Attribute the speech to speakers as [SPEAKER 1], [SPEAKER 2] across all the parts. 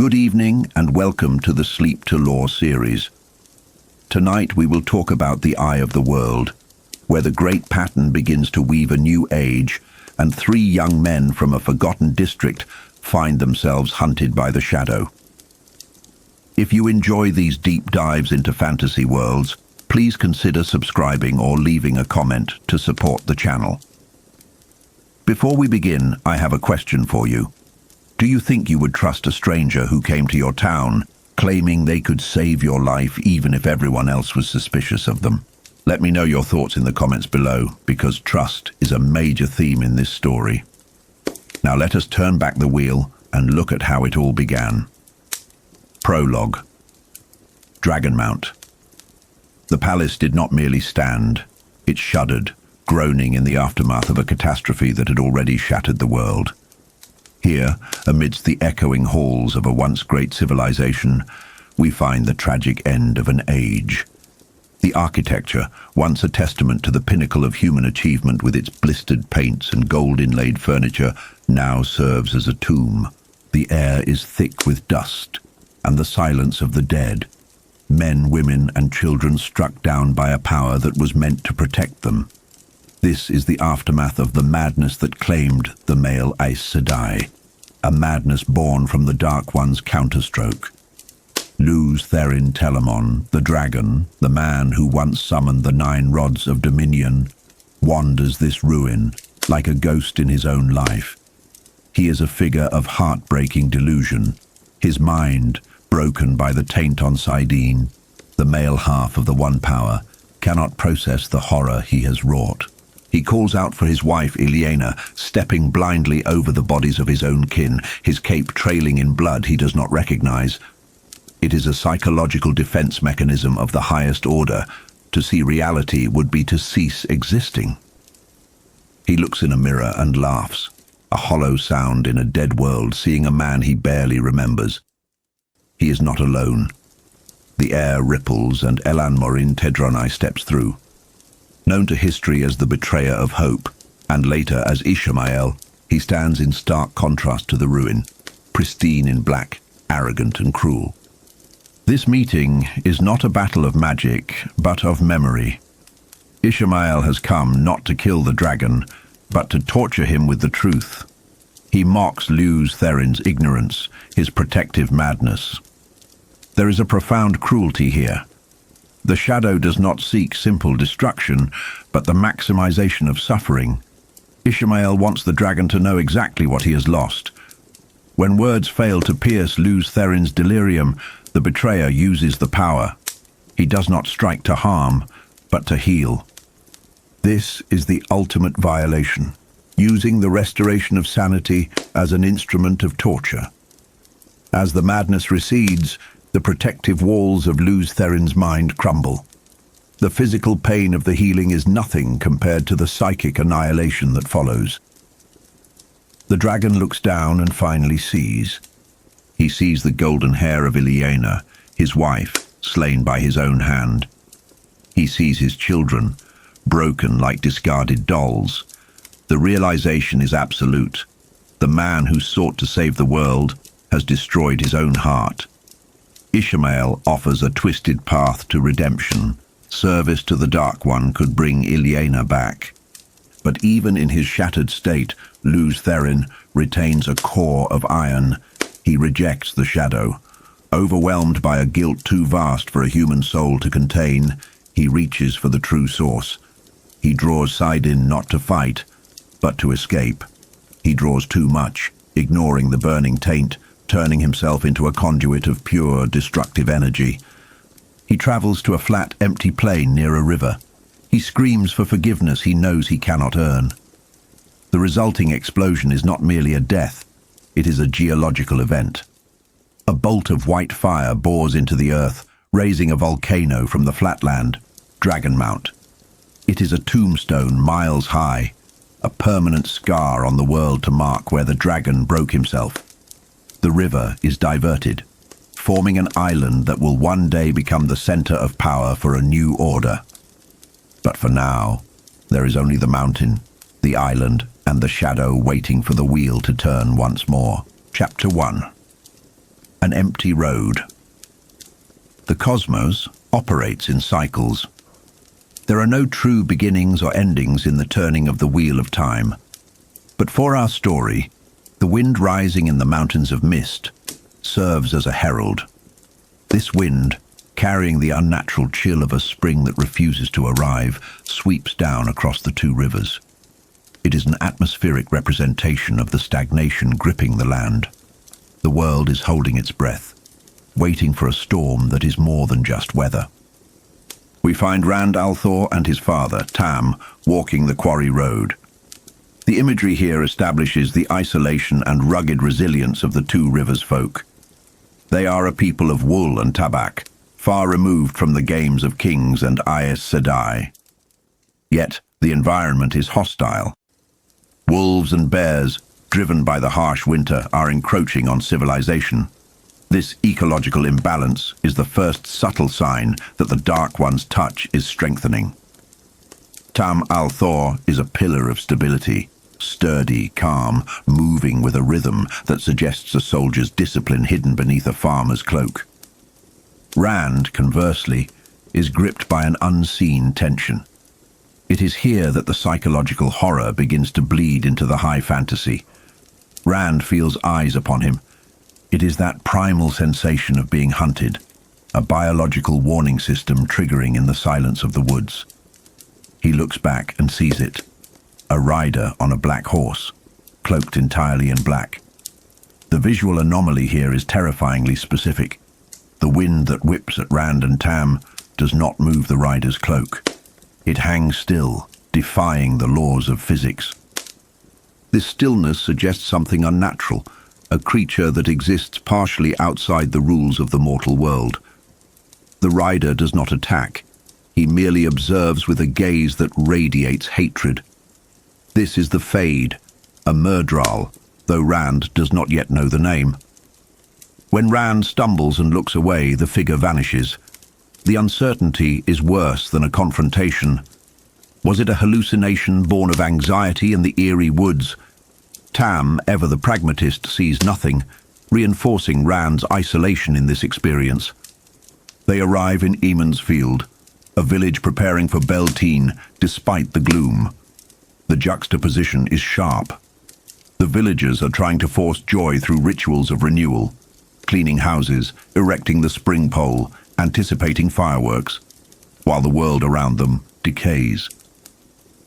[SPEAKER 1] Good evening and welcome to the Sleep to Lore series. Tonight we will talk about the Eye of the World, where the great pattern begins to weave a new age and three young men from a forgotten district find themselves hunted by the shadow. If you enjoy these deep dives into fantasy worlds, please consider subscribing or leaving a comment to support the channel. Before we begin, I have a question for you. Do you think you would trust a stranger who came to your town, claiming they could save your life even if everyone else was suspicious of them? Let me know your thoughts in the comments below, because trust is a major theme in this story. Now let us turn back the wheel and look at how it all began. Prologue. Dragonmount. The palace did not merely stand, it shuddered, groaning in the aftermath of a catastrophe that had already shattered the world. Here, amidst the echoing halls of a once great civilization, we find the tragic end of an age. The architecture, once a testament to the pinnacle of human achievement with its blistered paints and gold-inlaid furniture, now serves as a tomb. The air is thick with dust, and the silence of the dead. Men, women, and children struck down by a power that was meant to protect them. This is the aftermath of the madness that claimed the male Aes Sedai, a madness born from the Dark One's counterstroke. Lews Therin Telamon, the dragon, the man who once summoned the 9 rods of dominion, wanders this ruin like a ghost in his own life. He is a figure of heartbreaking delusion, his mind, broken by the taint on Sidene, the male half of the One Power, cannot process the horror he has wrought. He calls out for his wife, Ileana, stepping blindly over the bodies of his own kin, his cape trailing in blood he does not recognize. It is a psychological defense mechanism of the highest order. To see reality would be to cease existing. He looks in a mirror and laughs, a hollow sound in a dead world, seeing a man he barely remembers. He is not alone. The air ripples and Elan Moiraine Tedroni steps through. Known to history as the betrayer of hope, and later as Ishamael, he stands in stark contrast to the ruin, pristine in black, arrogant and cruel. This meeting is not a battle of magic, but of memory. Ishamael has come not to kill the dragon, but to torture him with the truth. He mocks Lews Therin's ignorance, his protective madness. There is a profound cruelty here. The shadow does not seek simple destruction, but the maximization of suffering. Ishamael wants the dragon to know exactly what he has lost. When words fail to pierce Lews Therin's delirium, the betrayer uses the power. He does not strike to harm, but to heal. This is the ultimate violation, using the restoration of sanity as an instrument of torture. As the madness recedes, the protective walls of Lews Therin's mind crumble. The physical pain of the healing is nothing compared to the psychic annihilation that follows. The dragon looks down and finally sees. He sees the golden hair of Ileana, his wife, slain by his own hand. He sees his children, broken like discarded dolls. The realization is absolute. The man who sought to save the world has destroyed his own heart. Ishamael offers a twisted path to redemption. Service to the Dark One could bring Ileana back. But even in his shattered state, Lews Therin retains a core of iron. He rejects the shadow. Overwhelmed by a guilt too vast for a human soul to contain, he reaches for the true source. He draws Sidene not to fight, but to escape. He draws too much, ignoring the burning taint, turning himself into a conduit of pure, destructive energy. He travels to a flat, empty plain near a river. He screams for forgiveness he knows he cannot earn. The resulting explosion is not merely a death, it is a geological event. A bolt of white fire bores into the earth, raising a volcano from the flatland, Dragonmount. It is a tombstone miles high, a permanent scar on the world to mark where the dragon broke himself. The river is diverted, forming an island that will one day become the center of power for a new order. But for now, there is only the mountain, the island, and the shadow waiting for the wheel to turn once more. Chapter 1. An empty road. The cosmos operates in cycles. There are no true beginnings or endings in the turning of the wheel of time. But for our story, the wind rising in the mountains of mist serves as a herald. This wind, carrying the unnatural chill of a spring that refuses to arrive, sweeps down across the two rivers. It is an atmospheric representation of the stagnation gripping the land. The world is holding its breath, waiting for a storm that is more than just weather. We find Rand al'Thor and his father, Tam, walking the quarry road. The imagery here establishes the isolation and rugged resilience of the two rivers folk. They are a people of wool and tabak, far removed from the games of kings and Aes Sedai. Yet the environment is hostile. Wolves and bears, driven by the harsh winter, are encroaching on civilization. This ecological imbalance is the first subtle sign that the Dark One's touch is strengthening. Tam al'Thor is a pillar of stability, sturdy, calm, moving with a rhythm that suggests a soldier's discipline hidden beneath a farmer's cloak. Rand, conversely, is gripped by an unseen tension. It is here that the psychological horror begins to bleed into the high fantasy. Rand feels eyes upon him. It is that primal sensation of being hunted, a biological warning system triggering in the silence of the woods. He looks back and sees it. A rider on a black horse, cloaked entirely in black. The visual anomaly here is terrifyingly specific. The wind that whips at Rand and Tam does not move the rider's cloak. It hangs still, defying the laws of physics. This stillness suggests something unnatural, a creature that exists partially outside the rules of the mortal world. The rider does not attack. He merely observes with a gaze that radiates hatred. This is the Fade, a Myrddraal, though Rand does not yet know the name. When Rand stumbles and looks away, the figure vanishes. The uncertainty is worse than a confrontation. Was it a hallucination born of anxiety in the eerie woods? Tam, ever the pragmatist, sees nothing, reinforcing Rand's isolation in this experience. They arrive in Eamon's Field, a village preparing for Beltane despite the gloom. The juxtaposition is sharp. The villagers are trying to force joy through rituals of renewal, cleaning houses, erecting the spring pole, anticipating fireworks, while the world around them decays.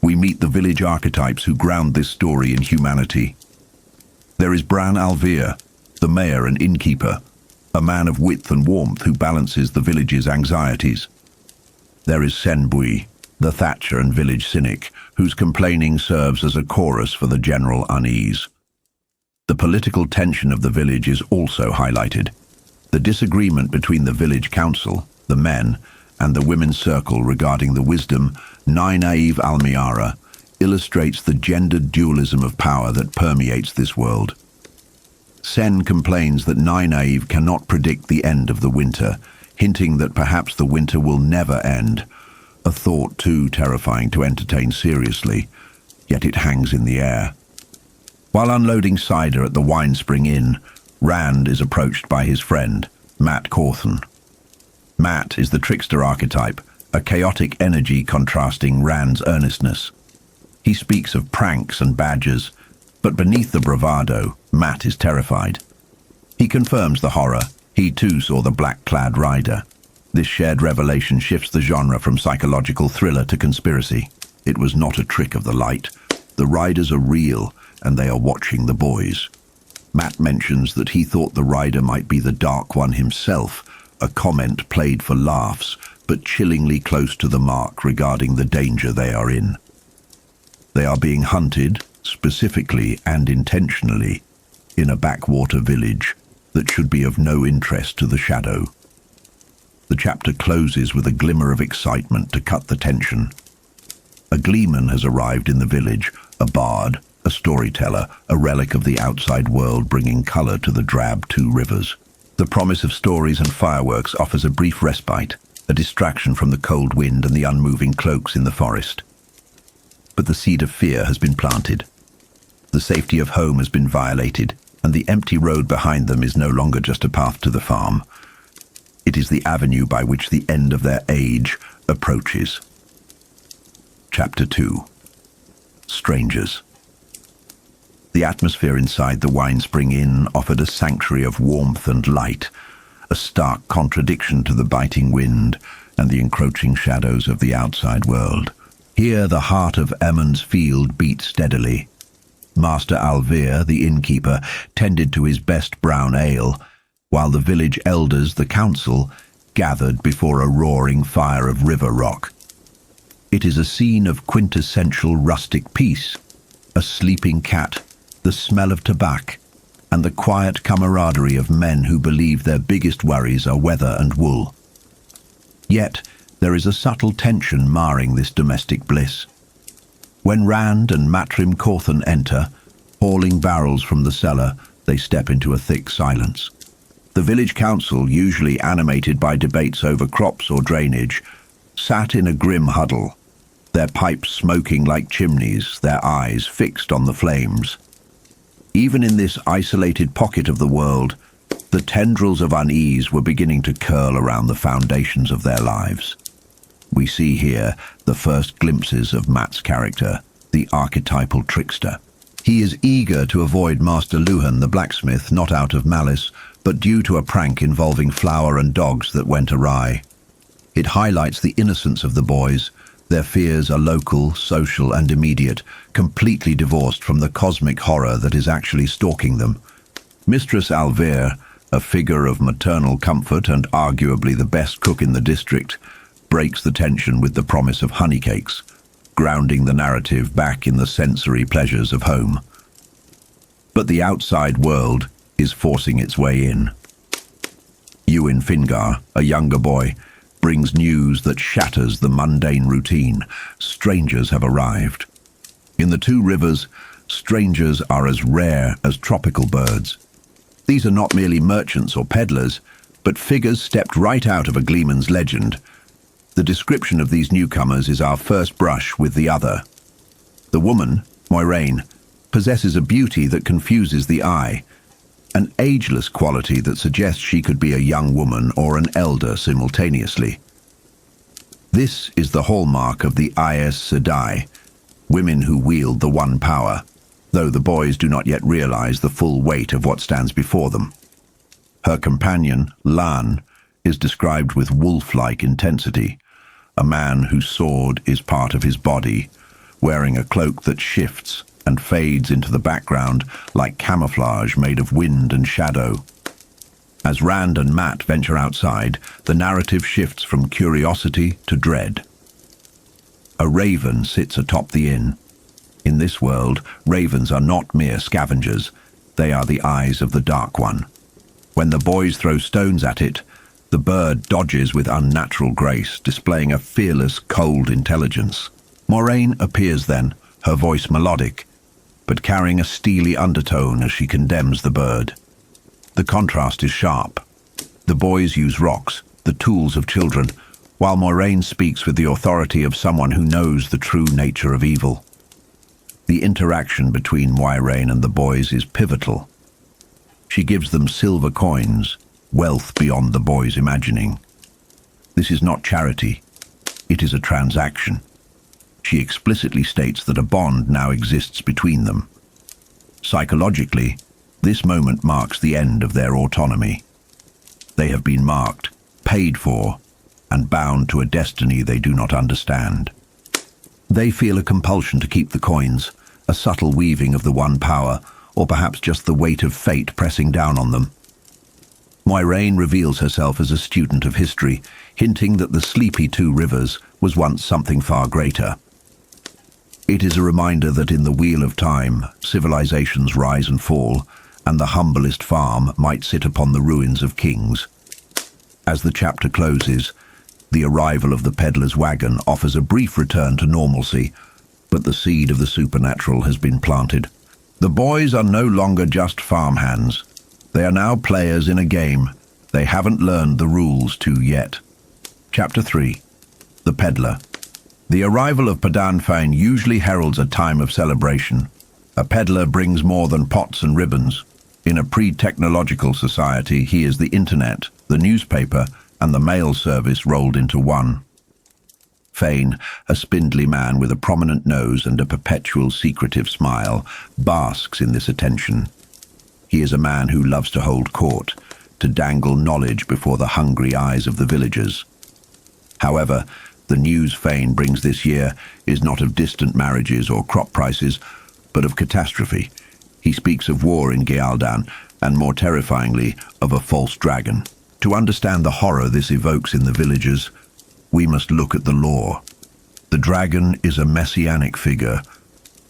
[SPEAKER 1] We meet the village archetypes who ground this story in humanity. There is Bran al'Vir, the mayor and innkeeper, a man of width and warmth who balances the village's anxieties. There is Senbui, the thatcher and village cynic, whose complaining serves as a chorus for the general unease. The political tension of the village is also highlighted. The disagreement between the village council, the men, and the women's circle regarding the wisdom Nynaeve Almiara illustrates the gendered dualism of power that permeates this world. Sen complains that Nynaeve cannot predict the end of the winter, hinting that perhaps the winter will never end, a thought too terrifying to entertain seriously, yet it hangs in the air. While unloading cider at the Wine Spring Inn, Rand is approached by his friend, Mat Cawthon. Mat is the trickster archetype, a chaotic energy contrasting Rand's earnestness. He speaks of pranks and badgers, but beneath the bravado, Mat is terrified. He confirms the horror. He too saw the black-clad rider. This shared revelation shifts the genre from psychological thriller to conspiracy. It was not a trick of the light. The riders are real, and they are watching the boys. Mat mentions that he thought the rider might be the Dark One himself, a comment played for laughs, but chillingly close to the mark regarding the danger they are in. They are being hunted, specifically and intentionally, in a backwater village that should be of no interest to the Shadow. The chapter closes with a glimmer of excitement to cut the tension. A gleeman has arrived in the village, a bard, a storyteller, a relic of the outside world bringing colour to the drab two rivers. The promise of stories and fireworks offers a brief respite, a distraction from the cold wind and the unmoving cloaks in the forest. But the seed of fear has been planted. The safety of home has been violated, and the empty road behind them is no longer just a path to the farm. It is the avenue by which the end of their age approaches. Chapter 2. Strangers. The atmosphere inside the Winespring Inn offered a sanctuary of warmth and light, a stark contradiction to the biting wind and the encroaching shadows of the outside world. Here the heart of Emond's Field beat steadily. Master Alvear, the innkeeper, tended to his best brown ale, while the village elders, the council, gathered before a roaring fire of river rock. It is a scene of quintessential rustic peace, a sleeping cat, the smell of tobacco, and the quiet camaraderie of men who believe their biggest worries are weather and wool. Yet, there is a subtle tension marring this domestic bliss. When Rand and Matrim Cawthon enter, hauling barrels from the cellar, they step into a thick silence. The village council, usually animated by debates over crops or drainage, sat in a grim huddle, their pipes smoking like chimneys, their eyes fixed on the flames. Even in this isolated pocket of the world, the tendrils of unease were beginning to curl around the foundations of their lives. We see here the first glimpses of Mat's character, the archetypal trickster. He is eager to avoid Master Luhan the blacksmith, not out of malice, but due to a prank involving flour and dogs that went awry. It highlights the innocence of the boys. Their fears are local, social, and immediate, completely divorced from the cosmic horror that is actually stalking them. Mistress Alvear, a figure of maternal comfort and arguably the best cook in the district, breaks the tension with the promise of honeycakes, grounding the narrative back in the sensory pleasures of home. But the outside world is forcing its way in. Ewan Fingar, a younger boy, brings news that shatters the mundane routine. Strangers have arrived. In the Two Rivers, strangers are as rare as tropical birds. These are not merely merchants or peddlers, but figures stepped right out of a Gleeman's legend. The description of these newcomers is our first brush with the other. The woman, Moiraine, possesses a beauty that confuses the eye, an ageless quality that suggests she could be a young woman or an elder simultaneously. This is the hallmark of the Aes Sedai, women who wield the one power, though the boys do not yet realize the full weight of what stands before them. Her companion, Lan, is described with wolf-like intensity, a man whose sword is part of his body, wearing a cloak that shifts and fades into the background like camouflage made of wind and shadow. As Rand and Mat venture outside, the narrative shifts from curiosity to dread. A raven sits atop the inn. In this world, ravens are not mere scavengers. They are the eyes of the Dark One. When the boys throw stones at it, the bird dodges with unnatural grace, displaying a fearless, cold intelligence. Moiraine appears then, her voice melodic, but carrying a steely undertone as she condemns the bird. The contrast is sharp. The boys use rocks, the tools of children, while Moiraine speaks with the authority of someone who knows the true nature of evil. The interaction between Moiraine and the boys is pivotal. She gives them silver coins, wealth beyond the boys' imagining. This is not charity, it is a transaction. She explicitly states that a bond now exists between them. Psychologically, this moment marks the end of their autonomy. They have been marked, paid for, and bound to a destiny they do not understand. They feel a compulsion to keep the coins, a subtle weaving of the one power, or perhaps just the weight of fate pressing down on them. Moiraine reveals herself as a student of history, hinting that the sleepy Two Rivers was once something far greater. It is a reminder that in the wheel of time, civilizations rise and fall, and the humblest farm might sit upon the ruins of kings. As the chapter closes, the arrival of the peddler's wagon offers a brief return to normalcy, but the seed of the supernatural has been planted. The boys are no longer just farmhands. They are now players in a game they haven't learned the rules to yet. Chapter 3. The Peddler. The arrival of Padan Fain usually heralds a time of celebration. A peddler brings more than pots and ribbons. In a pre-technological society, he is the internet, the newspaper, and the mail service rolled into one. Fane, a spindly man with a prominent nose and a perpetual secretive smile, basks in this attention. He is a man who loves to hold court, to dangle knowledge before the hungry eyes of the villagers. However, the news Fane brings this year is not of distant marriages or crop prices, but of catastrophe. He speaks of war in Gealdan, and more terrifyingly, of a false dragon. To understand the horror this evokes in the villagers, we must look at the lore. The dragon is a messianic figure,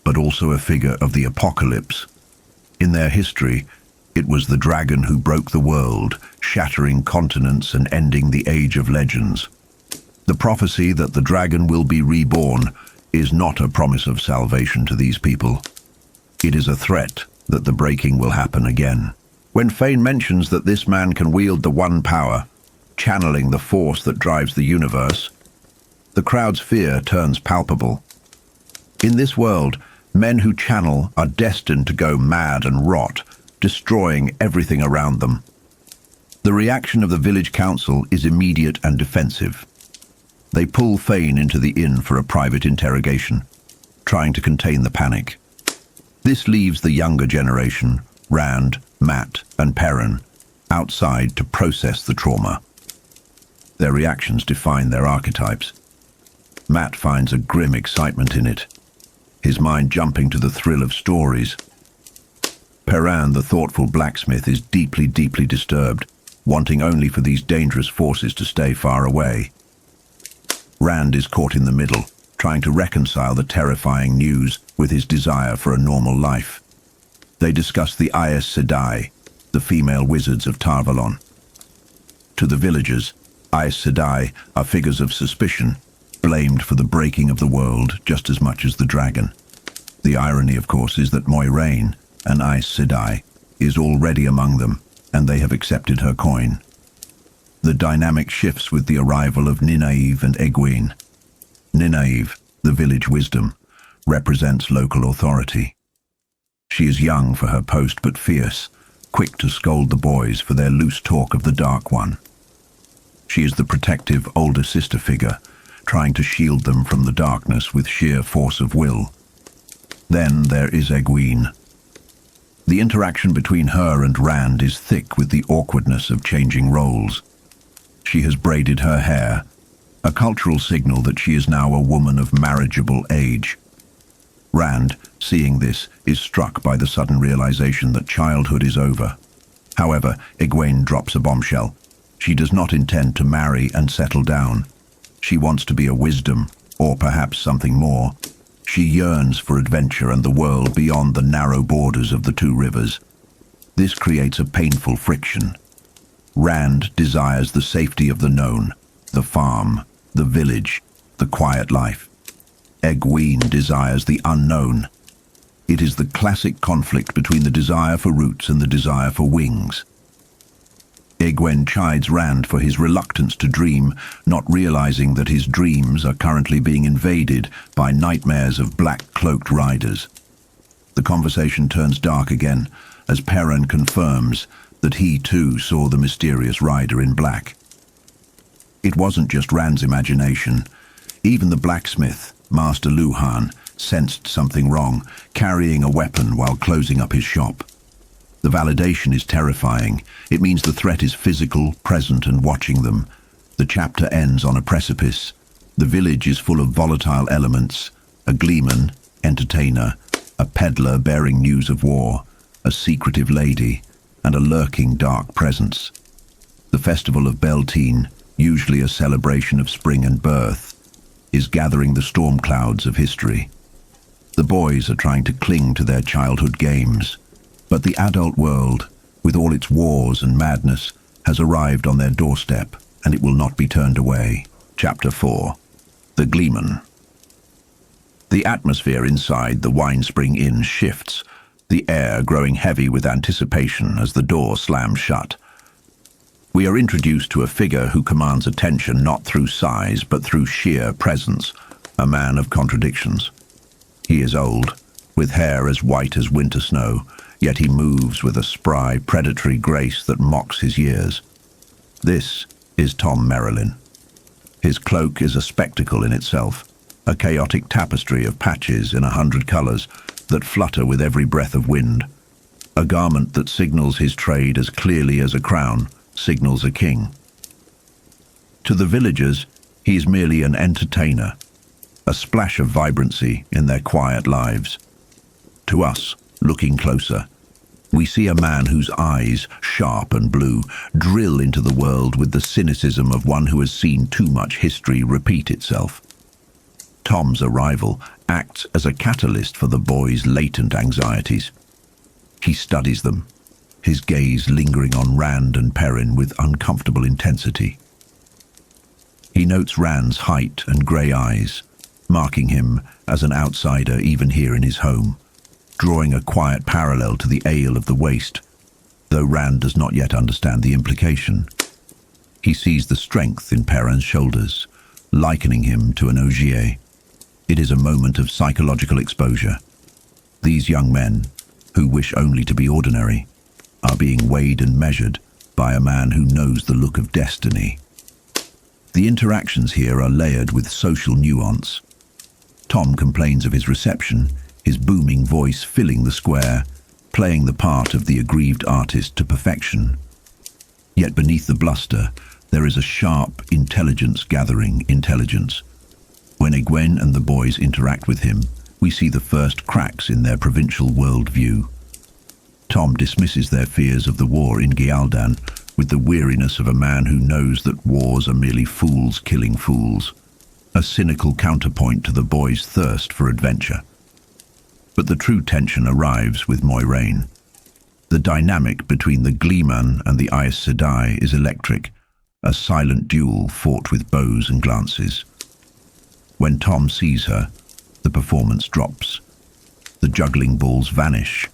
[SPEAKER 1] but also a figure of the apocalypse. In their history, it was the dragon who broke the world, shattering continents and ending the Age of Legends. The prophecy that the dragon will be reborn is not a promise of salvation to these people. It is a threat that the breaking will happen again. When Fane mentions that this man can wield the one power, channeling the force that drives the universe, the crowd's fear turns palpable. In this world, men who channel are destined to go mad and rot, destroying everything around them. The reaction of the village council is immediate and defensive. They pull Fane into the inn for a private interrogation, trying to contain the panic. This leaves the younger generation, Rand, Mat, and Perrin, outside to process the trauma. Their reactions define their archetypes. Mat finds a grim excitement in it, his mind jumping to the thrill of stories. Perrin, the thoughtful blacksmith, is deeply, deeply disturbed, wanting only for these dangerous forces to stay far away. Rand is caught in the middle, trying to reconcile the terrifying news with his desire for a normal life. They discuss the Aes Sedai, the female wizards of Tarvalon. To the villagers, Aes Sedai are figures of suspicion, blamed for the breaking of the world just as much as the dragon. The irony, of course, is that Moiraine, an Aes Sedai, is already among them, and they have accepted her coin. The dynamic shifts with the arrival of Nynaeve and Egwene. Nynaeve, the village wisdom, represents local authority. She is young for her post but fierce, quick to scold the boys for their loose talk of the Dark One. She is the protective older sister figure, trying to shield them from the darkness with sheer force of will. Then there is Egwene. The interaction between her and Rand is thick with the awkwardness of changing roles. She has braided her hair, a cultural signal that she is now a woman of marriageable age. Rand, seeing this, is struck by the sudden realization that childhood is over. However, Egwene drops a bombshell. She does not intend to marry and settle down. She wants to be a wisdom, or perhaps something more. She yearns for adventure and the world beyond the narrow borders of the two rivers. This creates a painful friction. Rand desires the safety of the known, the farm, the village, the quiet life. Egwene desires the unknown. It is the classic conflict between the desire for roots and the desire for wings. Egwene chides Rand for his reluctance to dream, not realizing that his dreams are currently being invaded by nightmares of black-cloaked riders. The conversation turns dark again as Perrin confirms that he too saw the mysterious rider in black. It wasn't just Rand's imagination. Even the blacksmith, Master Luhan, sensed something wrong, carrying a weapon while closing up his shop. The validation is terrifying. It means the threat is physical, present, and watching them. The chapter ends on a precipice. The village is full of volatile elements: a gleeman, entertainer, a peddler bearing news of war, a secretive lady, and a lurking dark presence. The festival of Beltane, usually a celebration of spring and birth, is gathering the storm clouds of history. The boys are trying to cling to their childhood games, but the adult world, with all its wars and madness, has arrived on their doorstep, and it will not be turned away. Chapter 4. The Gleeman. The atmosphere inside the Winespring Inn shifts, the air growing heavy with anticipation as the door slams shut. We are introduced to a figure who commands attention not through size but through sheer presence, a man of contradictions. He is old, with hair as white as winter snow, yet he moves with a spry, predatory grace that mocks his years. This is Tom Merrilin. His cloak is a spectacle in itself, a chaotic tapestry of patches in 100 colours that flutter with every breath of wind, a garment that signals his trade as clearly as a crown signals a king. To the villagers, he is merely an entertainer, a splash of vibrancy in their quiet lives. To us, looking closer, we see a man whose eyes, sharp and blue, drill into the world with the cynicism of one who has seen too much history repeat itself. Tom's arrival acts as a catalyst for the boys' latent anxieties. He studies them, his gaze lingering on Rand and Perrin with uncomfortable intensity. He notes Rand's height and grey eyes, marking him as an outsider even here in his home, drawing a quiet parallel to the Ale of the Waste, though Rand does not yet understand the implication. He sees the strength in Perrin's shoulders, likening him to an Ogier. It is a moment of psychological exposure. These young men, who wish only to be ordinary, are being weighed and measured by a man who knows the look of destiny. The interactions here are layered with social nuance. Tom complains of his reception, his booming voice filling the square, playing the part of the aggrieved artist to perfection. Yet beneath the bluster, there is a sharp intelligence-gathering intelligence. When Egwene and the boys interact with him, we see the first cracks in their provincial worldview. Tom dismisses their fears of the war in Gialdan with the weariness of a man who knows that wars are merely fools killing fools, a cynical counterpoint to the boys' thirst for adventure. But the true tension arrives with Moiraine. The dynamic between the Gleeman and the Aes Sedai is electric, a silent duel fought with bows and glances. When Tom sees her, the performance drops. The juggling balls vanish.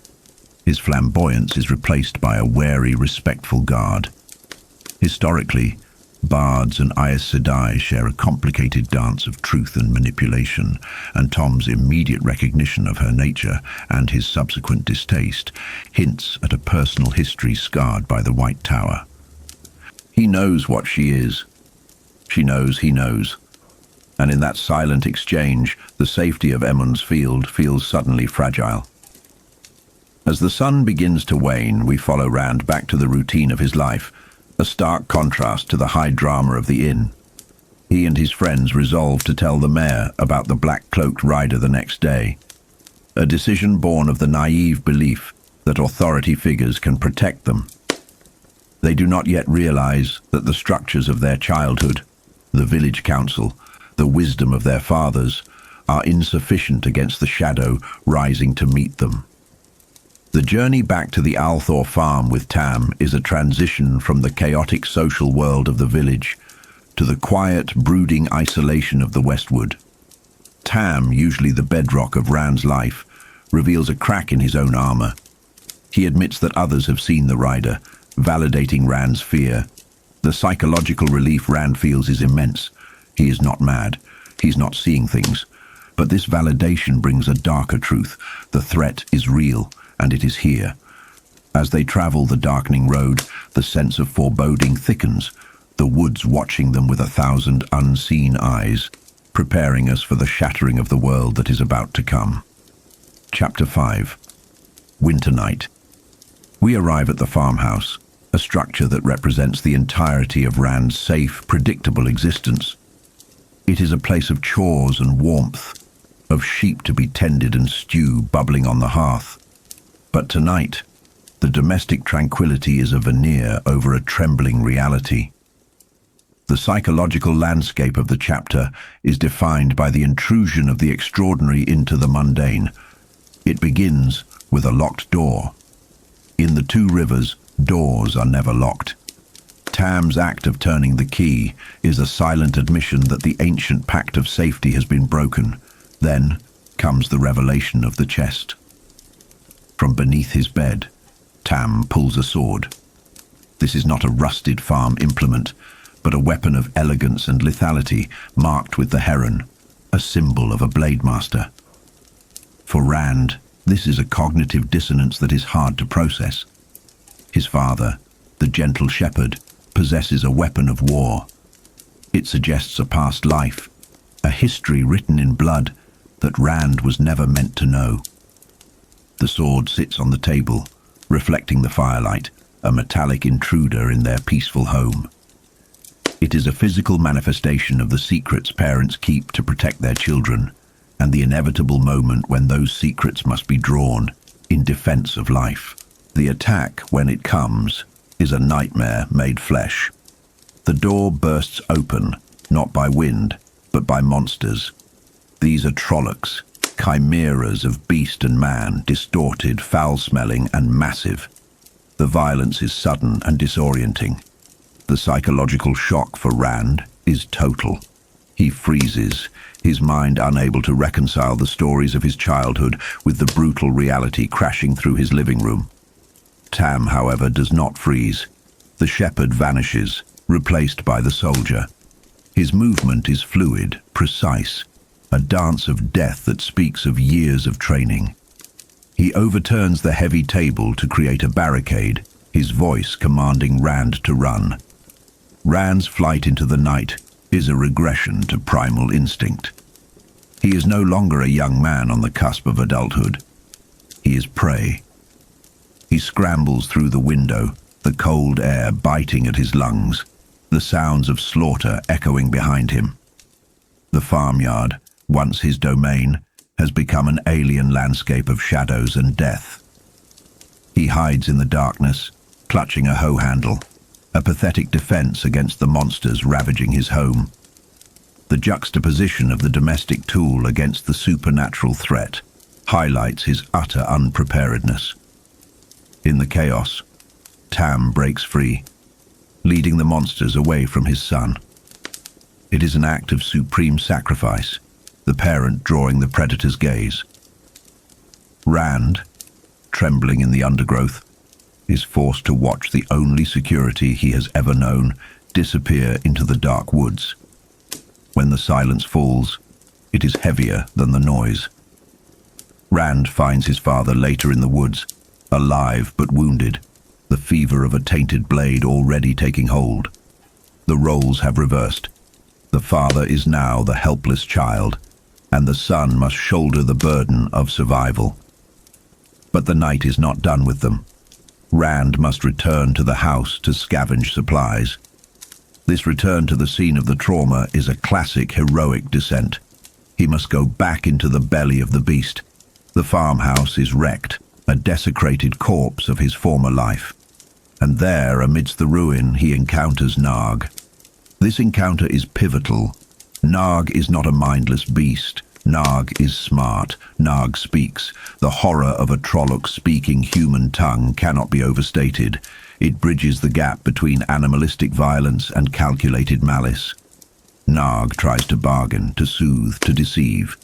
[SPEAKER 1] His flamboyance is replaced by a wary, respectful guard. Historically, bards and Aes Sedai share a complicated dance of truth and manipulation, and Tom's immediate recognition of her nature and his subsequent distaste hints at a personal history scarred by the White Tower. He knows what she is. She knows he knows. And in that silent exchange, the safety of Emond's Field feels suddenly fragile. As the sun begins to wane, we follow Rand back to the routine of his life, a stark contrast to the high drama of the inn. He and his friends resolve to tell the mayor about the black-cloaked rider the next day, a decision born of the naive belief that authority figures can protect them. They do not yet realize that the structures of their childhood, the village council, the wisdom of their fathers, are insufficient against the shadow rising to meet them. The journey back to the Althor farm with Tam is a transition from the chaotic social world of the village to the quiet, brooding isolation of the Westwood. Tam, usually the bedrock of Rand's life, reveals a crack in his own armor. He admits that others have seen the rider, validating Rand's fear. The psychological relief Rand feels is immense. He is not mad. He's not seeing things. But this validation brings a darker truth. The threat is real, and it is here. As they travel the darkening road, the sense of foreboding thickens, the woods watching them with 1,000 unseen eyes, preparing us for the shattering of the world that is about to come. Chapter 5. Winternight. We arrive at the farmhouse, a structure that represents the entirety of Rand's safe, predictable existence. It is a place of chores and warmth, of sheep to be tended and stew bubbling on the hearth. But tonight, the domestic tranquility is a veneer over a trembling reality. The psychological landscape of the chapter is defined by the intrusion of the extraordinary into the mundane. It begins with a locked door. In the Two Rivers, doors are never locked. Tam's act of turning the key is a silent admission that the ancient pact of safety has been broken. Then comes the revelation of the chest. From beneath his bed, Tam pulls a sword. This is not a rusted farm implement, but a weapon of elegance and lethality marked with the heron, a symbol of a blade master. For Rand, This is a cognitive dissonance that is hard to process. His father, the gentle shepherd, possesses a weapon of war. It suggests a past life, a history written in blood that Rand was never meant to know. The sword sits on the table, reflecting the firelight, a metallic intruder in their peaceful home. It is a physical manifestation of the secrets parents keep to protect their children, and the inevitable moment when those secrets must be drawn in defense of life. The attack, when it comes, is a nightmare made flesh. The door bursts open, not by wind, but by monsters. These are Trollocs, chimeras of beast and man, distorted, foul-smelling, and massive. The violence is sudden and disorienting. The psychological shock for Rand is total. He freezes, his mind unable to reconcile the stories of his childhood with the brutal reality crashing through his living room. Tam, however, does not freeze. The shepherd vanishes, replaced by the soldier. His movement is fluid, precise, a dance of death that speaks of years of training. He overturns the heavy table to create a barricade, his voice commanding Rand to run. Rand's flight into the night is a regression to primal instinct. He is no longer a young man on the cusp of adulthood. He is prey. He scrambles through the window, the cold air biting at his lungs, the sounds of slaughter echoing behind him. The farmyard, once his domain, has become an alien landscape of shadows and death. He hides in the darkness, clutching a hoe handle, a pathetic defense against the monsters ravaging his home. The juxtaposition of the domestic tool against the supernatural threat highlights his utter unpreparedness. In the chaos, Tam breaks free, leading the monsters away from his son. It is an act of supreme sacrifice, the parent drawing the predator's gaze. Rand, trembling in the undergrowth, is forced to watch the only security he has ever known disappear into the dark woods. When the silence falls, it is heavier than the noise. Rand finds his father later in the woods, alive but wounded, the fever of a tainted blade already taking hold. The roles have reversed. The father is now the helpless child, and the son must shoulder the burden of survival. But the night is not done with them. Rand must return to the house to scavenge supplies. This return to the scene of the trauma is a classic heroic descent. He must go back into the belly of the beast. The farmhouse is wrecked, a desecrated corpse of his former life. And there, amidst the ruin, he encounters Narg. This encounter is pivotal. Narg is not a mindless beast. Narg is smart. Narg speaks. The horror of a Trolloc speaking human tongue cannot be overstated. It bridges the gap between animalistic violence and calculated malice. Narg tries to bargain, to soothe, to deceive.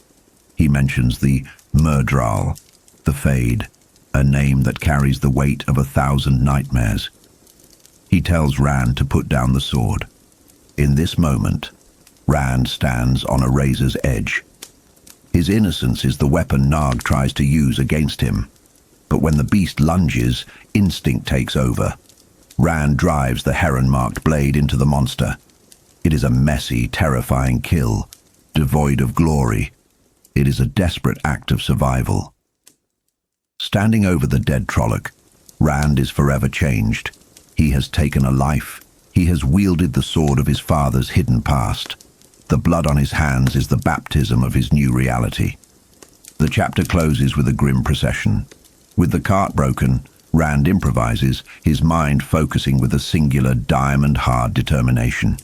[SPEAKER 1] He mentions the Myrddraal, the Fade, a name that carries the weight of 1,000 nightmares. He tells Rand to put down the sword. In this moment, Rand stands on a razor's edge. His innocence is the weapon Narg tries to use against him. But when the beast lunges, instinct takes over. Rand drives the heron-marked blade into the monster. It is a messy, terrifying kill, devoid of glory. It is a desperate act of survival. Standing over the dead Trolloc, Rand is forever changed. He has taken a life. He has wielded the sword of his father's hidden past. The blood on his hands is the baptism of his new reality. The chapter closes with a grim procession. With the cart broken, Rand improvises, his mind focusing with a singular diamond-hard determination.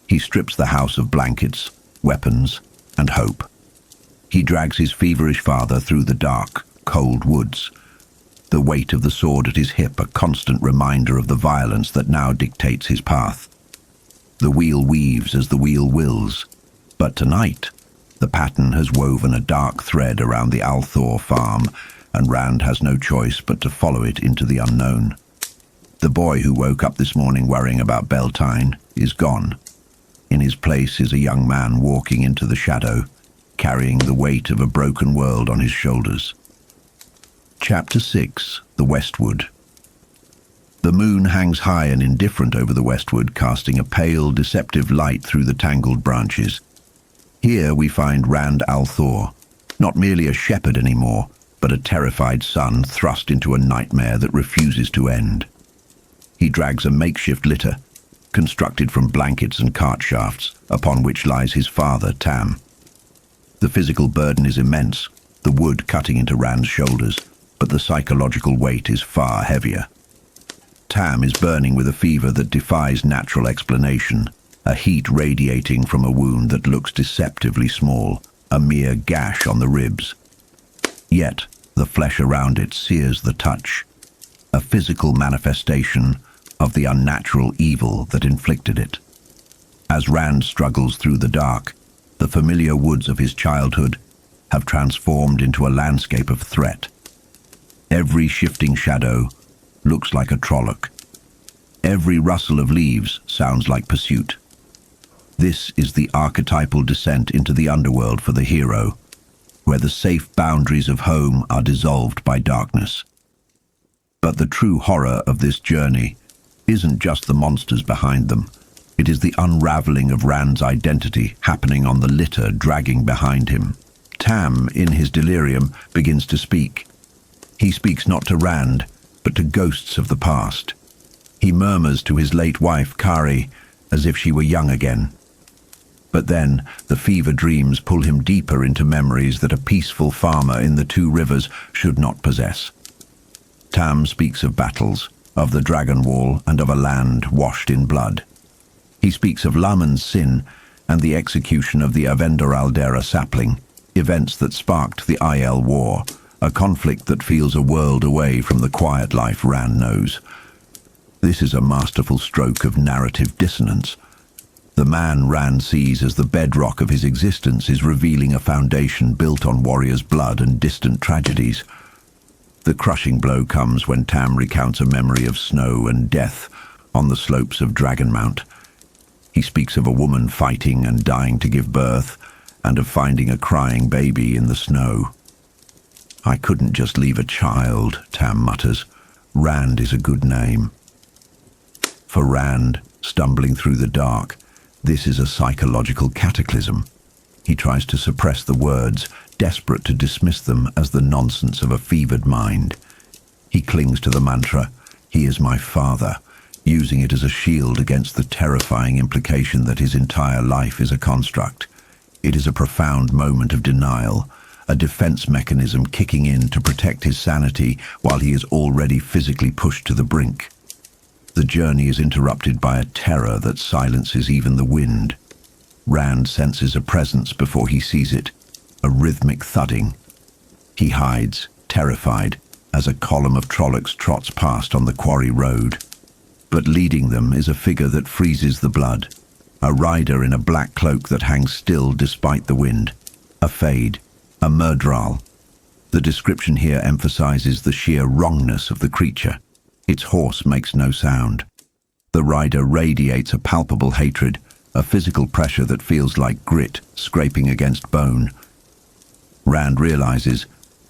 [SPEAKER 1] He strips the house of blankets, weapons, and hope. He drags his feverish father through the dark, cold woods. The weight of the sword at his hip a constant reminder of the violence that now dictates his path. The wheel weaves as the wheel wills. But tonight, the pattern has woven a dark thread around the Althor farm, and Rand has no choice but to follow it into the unknown. The boy who woke up this morning worrying about Beltane is gone. In his place is a young man walking into the shadow, carrying the weight of a broken world on his shoulders. Chapter 6. The Westwood. The moon hangs high and indifferent over the westwood, casting a pale, deceptive light through the tangled branches. Here we find Rand al'Thor, not merely a shepherd anymore, but a terrified son thrust into a nightmare that refuses to end. He drags a makeshift litter, constructed from blankets and cart shafts, upon which lies his father, Tam. The physical burden is immense, the wood cutting into Rand's shoulders, but the psychological weight is far heavier. Tam is burning with a fever that defies natural explanation, a heat radiating from a wound that looks deceptively small, a mere gash on the ribs. Yet, the flesh around it sears the touch, a physical manifestation of the unnatural evil that inflicted it. As Rand struggles through the dark, the familiar woods of his childhood have transformed into a landscape of threat. Every shifting shadow looks like a Trolloc. Every rustle of leaves sounds like pursuit. This is the archetypal descent into the underworld for the hero, where the safe boundaries of home are dissolved by darkness. But the true horror of this journey isn't just the monsters behind them. It is the unraveling of Rand's identity happening on the litter dragging behind him. Tam, in his delirium, begins to speak. He speaks not to Rand, but to ghosts of the past. He murmurs to his late wife, Kari, as if she were young again. But then, the fever dreams pull him deeper into memories that a peaceful farmer in the Two Rivers should not possess. Tam speaks of battles, of the Dragon Wall, and of a land washed in blood. He speaks of Laman's sin and the execution of the Avendor Aldera sapling, events that sparked the Aiel War, a conflict that feels a world away from the quiet life Rand knows. This is a masterful stroke of narrative dissonance. The man Rand sees as the bedrock of his existence is revealing a foundation built on warriors' blood and distant tragedies. The crushing blow comes when Tam recounts a memory of snow and death on the slopes of Dragonmount. He speaks of a woman fighting and dying to give birth, and of finding a crying baby in the snow. "I couldn't just leave a child," Tam mutters. "Rand is a good name." For Rand, stumbling through the dark, this is a psychological cataclysm. He tries to suppress the words, desperate to dismiss them as the nonsense of a fevered mind. He clings to the mantra, "He is my father," using it as a shield against the terrifying implication that his entire life is a construct. It is a profound moment of denial, a defense mechanism kicking in to protect his sanity while he is already physically pushed to the brink. The journey is interrupted by a terror that silences even the wind. Rand senses a presence before he sees it, a rhythmic thudding. He hides, terrified, as a column of Trollocs trots past on the quarry road. But leading them is a figure that freezes the blood, a rider in a black cloak that hangs still despite the wind, a fade, a murdral. The description here emphasizes the sheer wrongness of the creature. Its horse makes no sound. The rider radiates a palpable hatred, a physical pressure that feels like grit scraping against bone. Rand realizes,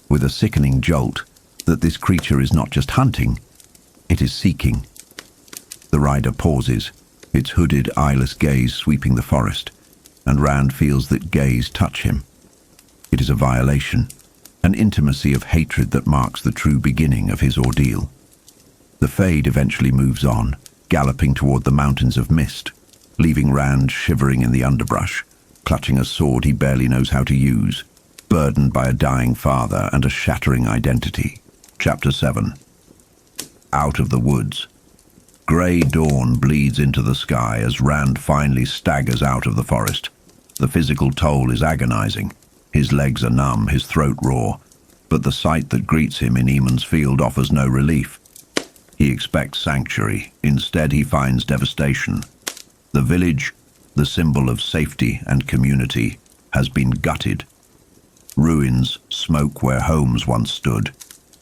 [SPEAKER 1] with a sickening jolt, that this creature is not just hunting, it is seeking. The rider pauses, its hooded, eyeless gaze sweeping the forest, and Rand feels that gaze touch him. It is a violation, an intimacy of hatred that marks the true beginning of his ordeal. The fade eventually moves on, galloping toward the mountains of mist, leaving Rand shivering in the underbrush, clutching a sword he barely knows how to use, burdened by a dying father and a shattering identity. Chapter 7. Out of the woods. Grey dawn bleeds into the sky as Rand finally staggers out of the forest. The physical toll is agonizing. His legs are numb, his throat raw, but the sight that greets him in Eamon's Field offers no relief. He expects sanctuary. Instead, he finds devastation. The village, the symbol of safety and community, has been gutted. Ruins smoke where homes once stood.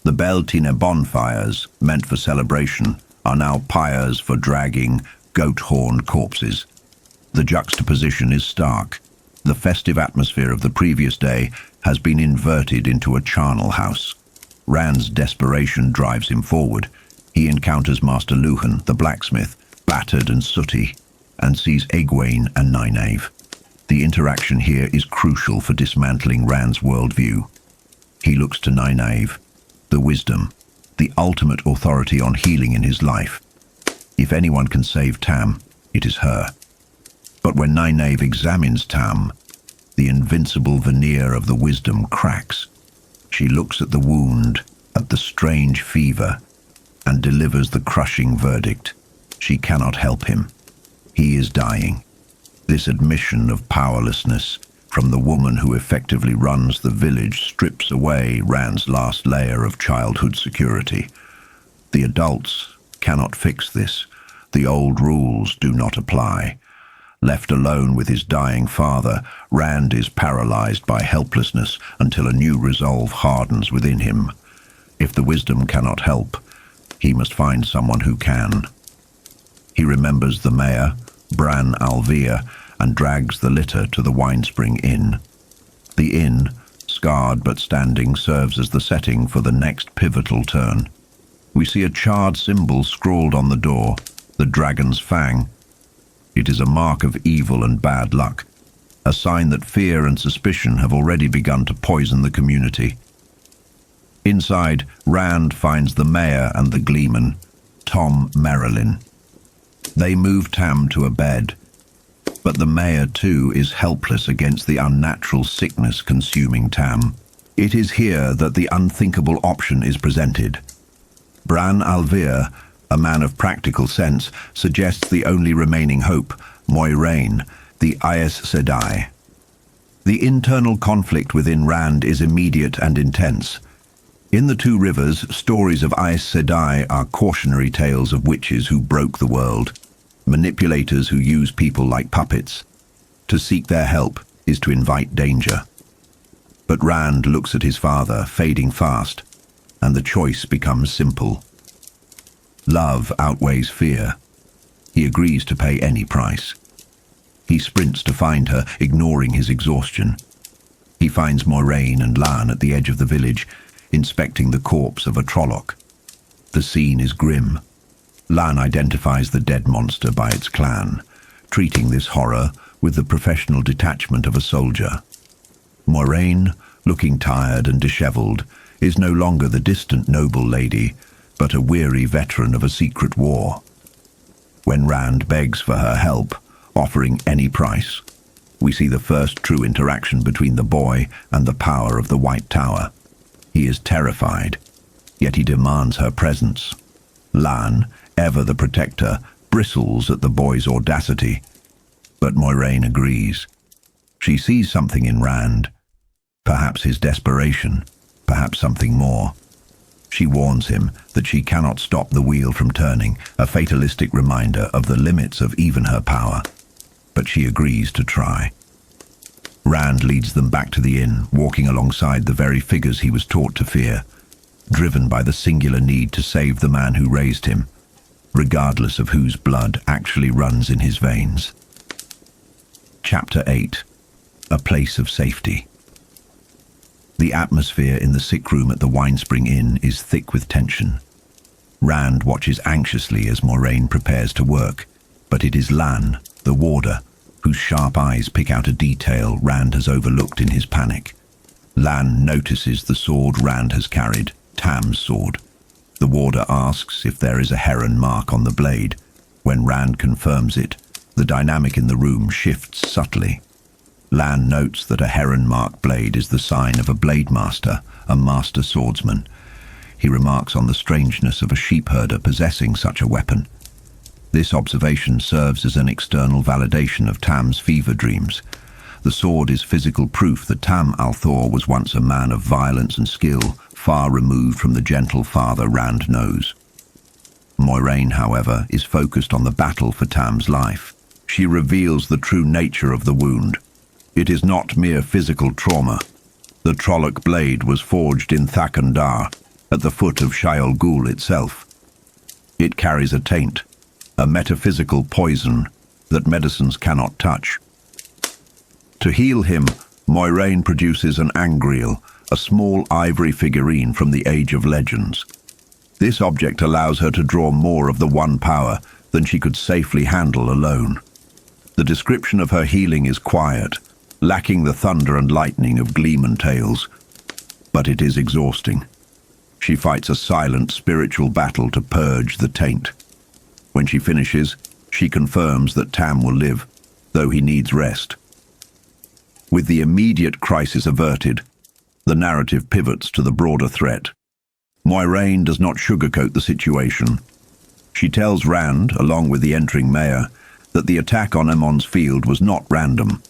[SPEAKER 1] The Beltine bonfires, meant for celebration, are now pyres for dragging goat-horned corpses. The juxtaposition is stark. The festive atmosphere of the previous day has been inverted into a charnel house. Rand's desperation drives him forward. He encounters Master Luhan, the blacksmith, battered and sooty, and sees Egwene and Nynaeve. The interaction here is crucial for dismantling Rand's worldview. He looks to Nynaeve, the wisdom, the ultimate authority on healing in his life. If anyone can save Tam, it is her. But when Nynaeve examines Tam, the invincible veneer of the wisdom cracks. She looks at the wound, at the strange fever, and delivers the crushing verdict. She cannot help him. He is dying. This admission of powerlessness from the woman who effectively runs the village strips away Rand's last layer of childhood security. The adults cannot fix this. The old rules do not apply. Left alone with his dying father, Rand is paralyzed by helplessness until a new resolve hardens within him. If the wisdom cannot help, he must find someone who can. He remembers the mayor, Bran al'Vere, and drags the litter to the Winespring Inn. The inn, scarred but standing, serves as the setting for the next pivotal turn. We see a charred symbol scrawled on the door, the Dragon's Fang. It is a mark of evil and bad luck, a sign that fear and suspicion have already begun to poison the community. Inside, Rand finds the mayor and the gleeman, Tom Merrilin. They move Tam to a bed, but the mayor too is helpless against the unnatural sickness consuming Tam. It is here that the unthinkable option is presented. Bran al'Vere, a man of practical sense, suggests the only remaining hope, Moiraine, the Aes Sedai. The internal conflict within Rand is immediate and intense. In the Two Rivers, stories of Aes Sedai are cautionary tales of witches who broke the world, manipulators who use people like puppets. To seek their help is to invite danger. But Rand looks at his father, fading fast, and the choice becomes simple. Love outweighs fear. He agrees to pay any price. He sprints to find her, ignoring his exhaustion. He finds Moiraine and Lan at the edge of the village, inspecting the corpse of a Trolloc. The scene is grim. Lan identifies the dead monster by its clan, treating this horror with the professional detachment of a soldier. Moiraine, looking tired and disheveled, is no longer the distant noble lady, but a weary veteran of a secret war. When Rand begs for her help, offering any price, we see the first true interaction between the boy and the power of the White Tower. He is terrified, yet he demands her presence. Lan, ever the protector, bristles at the boy's audacity, but Moiraine agrees. She sees something in Rand, perhaps his desperation, perhaps something more. She warns him that she cannot stop the wheel from turning, a fatalistic reminder of the limits of even her power. But she agrees to try. Rand leads them back to the inn, walking alongside the very figures he was taught to fear, driven by the singular need to save the man who raised him, regardless of whose blood actually runs in his veins. Chapter 8. A Place of Safety. The atmosphere in the sick room at the Winespring Inn is thick with tension. Rand watches anxiously as Moiraine prepares to work, but it is Lan, the warder, whose sharp eyes pick out a detail Rand has overlooked in his panic. Lan notices the sword Rand has carried, Tam's sword. The warder asks if there is a heron mark on the blade. When Rand confirms it, the dynamic in the room shifts subtly. Lan notes that a heron-mark blade is the sign of a blade master, a master swordsman. He remarks on the strangeness of a sheepherder possessing such a weapon. This observation serves as an external validation of Tam's fever dreams. The sword is physical proof that Tam al'Thor was once a man of violence and skill, far removed from the gentle father Rand knows. Moiraine, however, is focused on the battle for Tam's life. She reveals the true nature of the wound. It is not mere physical trauma. The Trolloc blade was forged in Thakandar, at the foot of Shaiol Ghul itself. It carries a taint, a metaphysical poison that medicines cannot touch. To heal him, Moiraine produces an angreal, a small ivory figurine from the Age of Legends. This object allows her to draw more of the one power than she could safely handle alone. The description of her healing is quiet, lacking the thunder and lightning of Gleeman tales, but it is exhausting. She fights a silent spiritual battle to purge the taint. When she finishes, she confirms that Tam will live, though he needs rest. With the immediate crisis averted, the narrative pivots to the broader threat. Moiraine does not sugarcoat the situation. She tells Rand, along with the entering mayor, that the attack on Aemon's field was not random.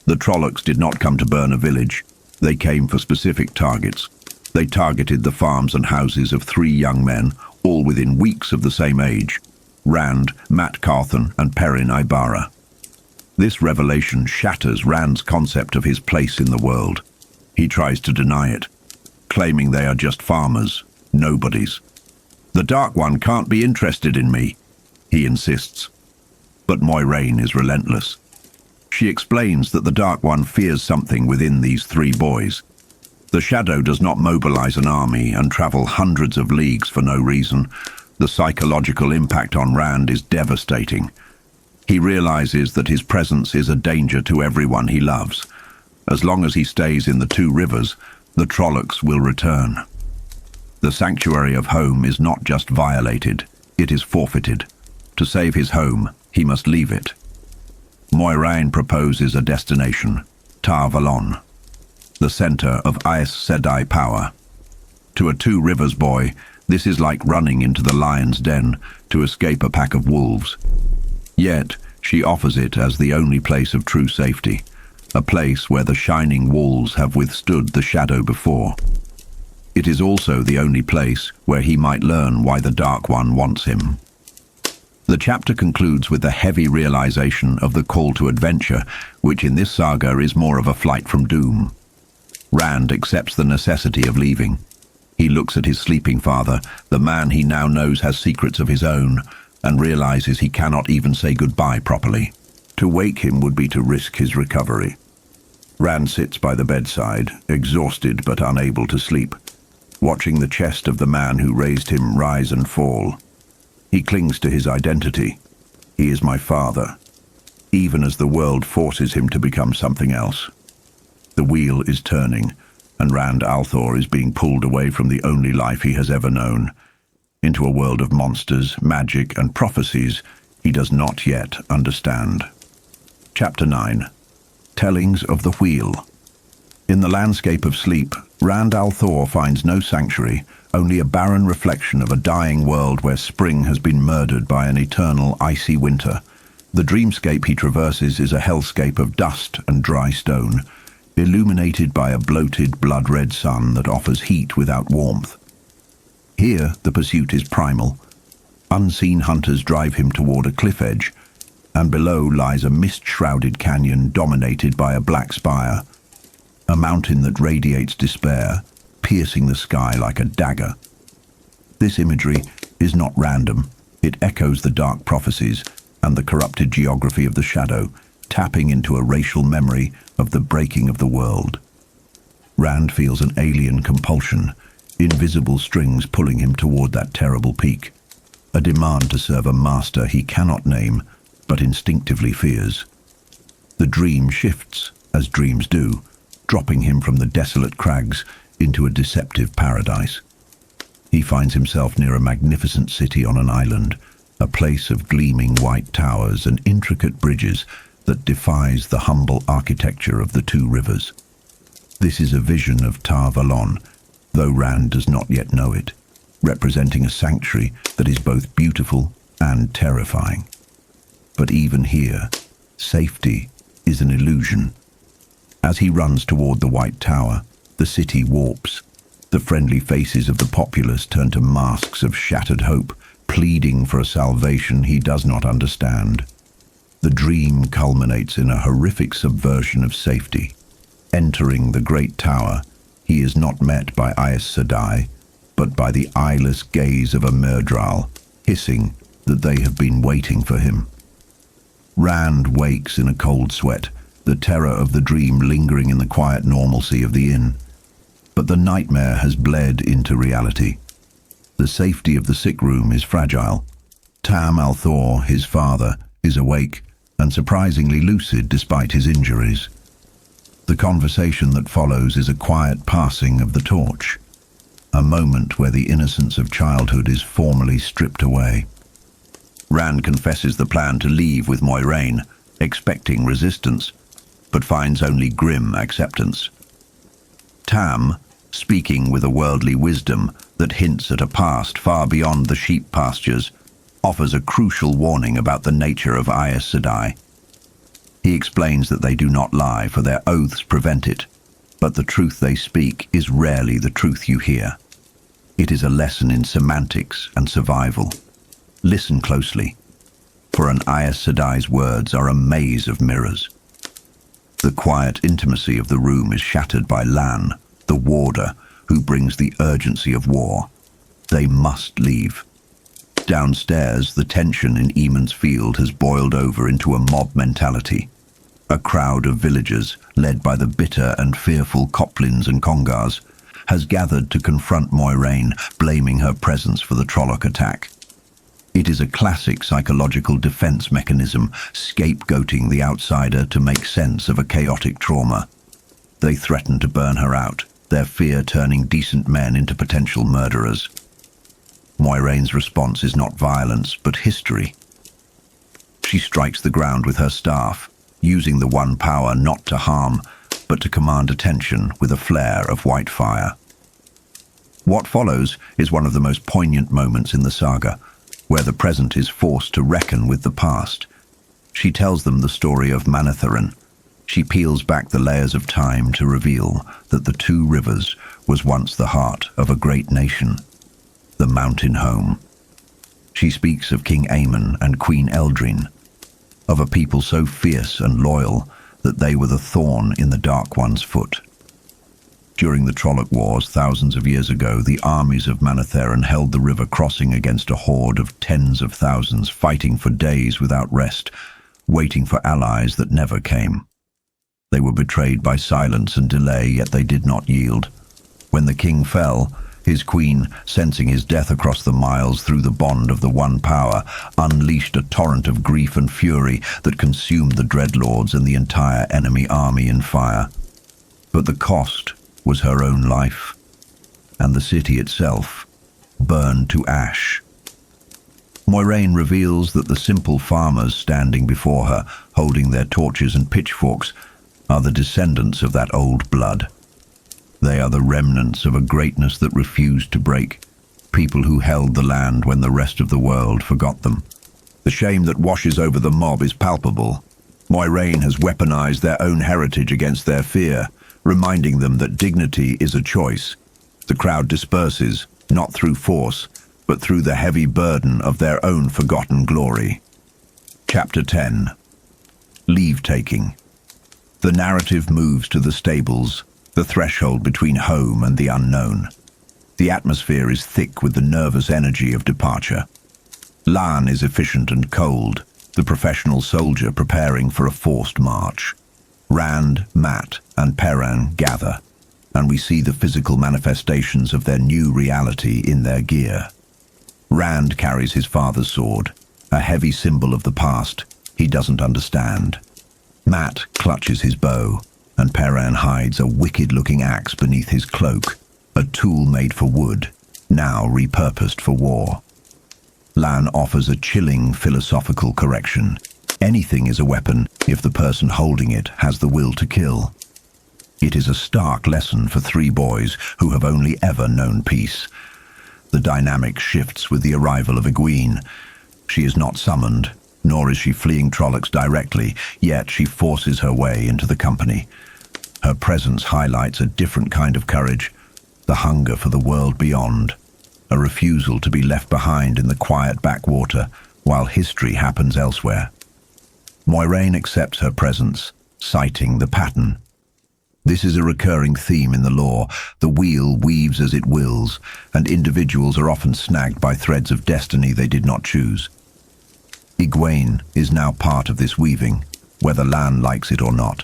[SPEAKER 1] The Trollocs did not come to burn a village. They came for specific targets. They targeted the farms and houses of 3 young men, all within weeks of the same age: Rand, Mat Carthan, and Perrin Ibarra. This revelation shatters Rand's concept of his place in the world. He tries to deny it, claiming they are just farmers, nobodies. "The Dark One can't be interested in me," he insists. But Moiraine is relentless. She explains that the Dark One fears something within these 3 boys. The Shadow does not mobilize an army and travel hundreds of leagues for no reason. The psychological impact on Rand is devastating. He realizes that his presence is a danger to everyone he loves. As long as he stays in the 2 rivers, the Trollocs will return. The sanctuary of home is not just violated, it is forfeited. To save his home, he must leave it. Moiraine proposes a destination, Tar Valon, the center of Aes Sedai power. To a 2 Rivers boy, this is like running into the lion's den to escape a pack of wolves. Yet, she offers it as the only place of true safety, a place where the shining walls have withstood the shadow before. It is also the only place where he might learn why the Dark One wants him. The chapter concludes with the heavy realization of the call to adventure, which in this saga is more of a flight from doom. Rand accepts the necessity of leaving. He looks at his sleeping father, the man he now knows has secrets of his own, and realizes he cannot even say goodbye properly. To wake him would be to risk his recovery. Rand sits by the bedside, exhausted but unable to sleep, watching the chest of the man who raised him rise and fall. He clings to his identity. He is my father, even as the world forces him to become something else. The wheel is turning, and Rand al'Thor is being pulled away from the only life he has ever known, into a world of monsters, magic, and prophecies he does not yet understand. Chapter 9. Tellings of the Wheel. In the landscape of sleep, Rand al'Thor finds no sanctuary, only a barren reflection of a dying world where spring has been murdered by an eternal icy winter. The dreamscape he traverses is a hellscape of dust and dry stone, illuminated by a bloated, blood-red sun that offers heat without warmth. Here, the pursuit is primal. Unseen hunters drive him toward a cliff edge, and below lies a mist-shrouded canyon dominated by a black spire, a mountain that radiates despair, piercing the sky like a dagger. This imagery is not random. It echoes the dark prophecies and the corrupted geography of the shadow, tapping into a racial memory of the breaking of the world. Rand feels an alien compulsion, invisible strings pulling him toward that terrible peak, a demand to serve a master he cannot name, but instinctively fears. The dream shifts, as dreams do, dropping him from the desolate crags into a deceptive paradise. He finds himself near a magnificent city on an island, a place of gleaming white towers and intricate bridges that defies the humble architecture of the 2 rivers. This is a vision of Tar Valon, though Rand does not yet know it, representing a sanctuary that is both beautiful and terrifying. But even here, safety is an illusion. As he runs toward the White Tower, the city warps. The friendly faces of the populace turn to masks of shattered hope, pleading for a salvation he does not understand. The dream culminates in a horrific subversion of safety. Entering the great tower, he is not met by Aes Sedai, but by the eyeless gaze of a Myrddraal, hissing that they have been waiting for him. Rand wakes in a cold sweat, the terror of the dream lingering in the quiet normalcy of the inn. but the nightmare has bled into reality. The safety of the sick room is fragile. Tam Althor, his father, is awake and surprisingly lucid despite his injuries. The conversation that follows is a quiet passing of the torch, a moment where the innocence of childhood is formally stripped away. Rand confesses the plan to leave with Moiraine, expecting resistance, but finds only grim acceptance. Tam, speaking with a worldly wisdom that hints at a past far beyond the sheep pastures, offers a crucial warning about the nature of Aes Sedai. He explains that they do not lie, for their oaths prevent it, but the truth they speak is rarely the truth you hear. It is a lesson in semantics and survival. Listen closely, for an Aes Sedai's words are a maze of mirrors. The quiet intimacy of the room is shattered by Lan, the warder, who brings the urgency of war. They must leave. Downstairs, the tension in Eamon's Field has boiled over into a mob mentality. A crowd of villagers, led by the bitter and fearful Coplins and Congars, has gathered to confront Moiraine, blaming her presence for the Trolloc attack. It is a classic psychological defense mechanism, scapegoating the outsider to make sense of a chaotic trauma. They threaten to burn her out, their fear turning decent men into potential murderers. Moiraine's response is not violence, but history. She strikes the ground with her staff, using the one power not to harm, but to command attention with a flare of white fire. What follows is one of the most poignant moments in the saga, where the present is forced to reckon with the past. She tells them the story of Manetheren. She peels back the layers of time to reveal that the Two Rivers was once the heart of a great nation, the Mountain Home. She speaks of King Aemon and Queen Eldrine, of a people so fierce and loyal that they were the thorn in the Dark One's foot. During the Trolloc Wars thousands of years ago, the armies of Manetheren held the river crossing against a horde of tens of thousands, fighting for days without rest, waiting for allies that never came. They were betrayed by silence and delay, yet they did not yield. When the king fell, his queen, sensing his death across the miles through the bond of the One Power, unleashed a torrent of grief and fury that consumed the Dreadlords and the entire enemy army in fire. But the cost was her own life, and the city itself burned to ash. Moiraine reveals that the simple farmers standing before her, holding their torches and pitchforks, are the descendants of that old blood. They are the remnants of a greatness that refused to break, people who held the land when the rest of the world forgot them. The shame that washes over the mob is palpable. Moiraine has weaponized their own heritage against their fear, reminding them that dignity is a choice. The crowd disperses, not through force, but through the heavy burden of their own forgotten glory. Chapter 10. Leave-taking. The narrative moves to the stables, the threshold between home and the unknown. The atmosphere is thick with the nervous energy of departure. Lan is efficient and cold, the professional soldier preparing for a forced march. Rand, Mat, and Perrin gather, and we see the physical manifestations of their new reality in their gear. Rand carries his father's sword, a heavy symbol of the past he doesn't understand. Mat clutches his bow, and Perrin hides a wicked-looking axe beneath his cloak, a tool made for wood, now repurposed for war. Lan offers a chilling philosophical correction. Anything is a weapon if the person holding it has the will to kill. It is a stark lesson for three boys who have only ever known peace. The dynamic shifts with the arrival of Egwene. She is not summoned, nor is she fleeing Trollocs directly, yet she forces her way into the company. Her presence highlights a different kind of courage, the hunger for the world beyond, a refusal to be left behind in the quiet backwater while history happens elsewhere. Moiraine accepts her presence, citing the pattern. This is a recurring theme in the lore. The wheel weaves as it wills, and individuals are often snagged by threads of destiny they did not choose. Egwene is now part of this weaving, whether Lan likes it or not.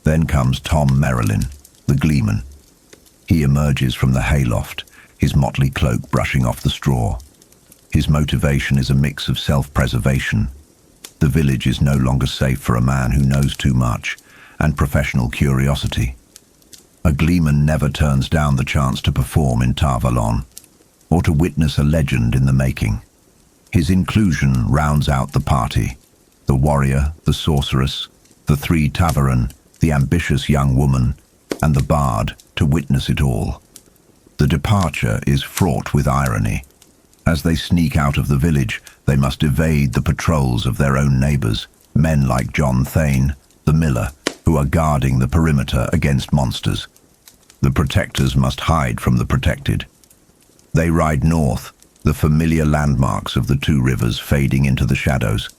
[SPEAKER 1] Then comes Tom Merrilin, the Gleeman. He emerges from the hayloft, his motley cloak brushing off the straw. His motivation is a mix of self-preservation. The village is no longer safe for a man who knows too much, and professional curiosity. A gleeman never turns down the chance to perform in Tar Valon, or to witness a legend in the making. His inclusion rounds out the party: the warrior, the sorceress, the 3 Tavaran, the ambitious young woman, and the bard, to witness it all. The departure is fraught with irony. As they sneak out of the village, they must evade the patrols of their own neighbours, men like John Thane, the miller, who are guarding the perimeter against monsters. The protectors must hide from the protected. They ride north, the familiar landmarks of the 2 rivers fading into the shadows.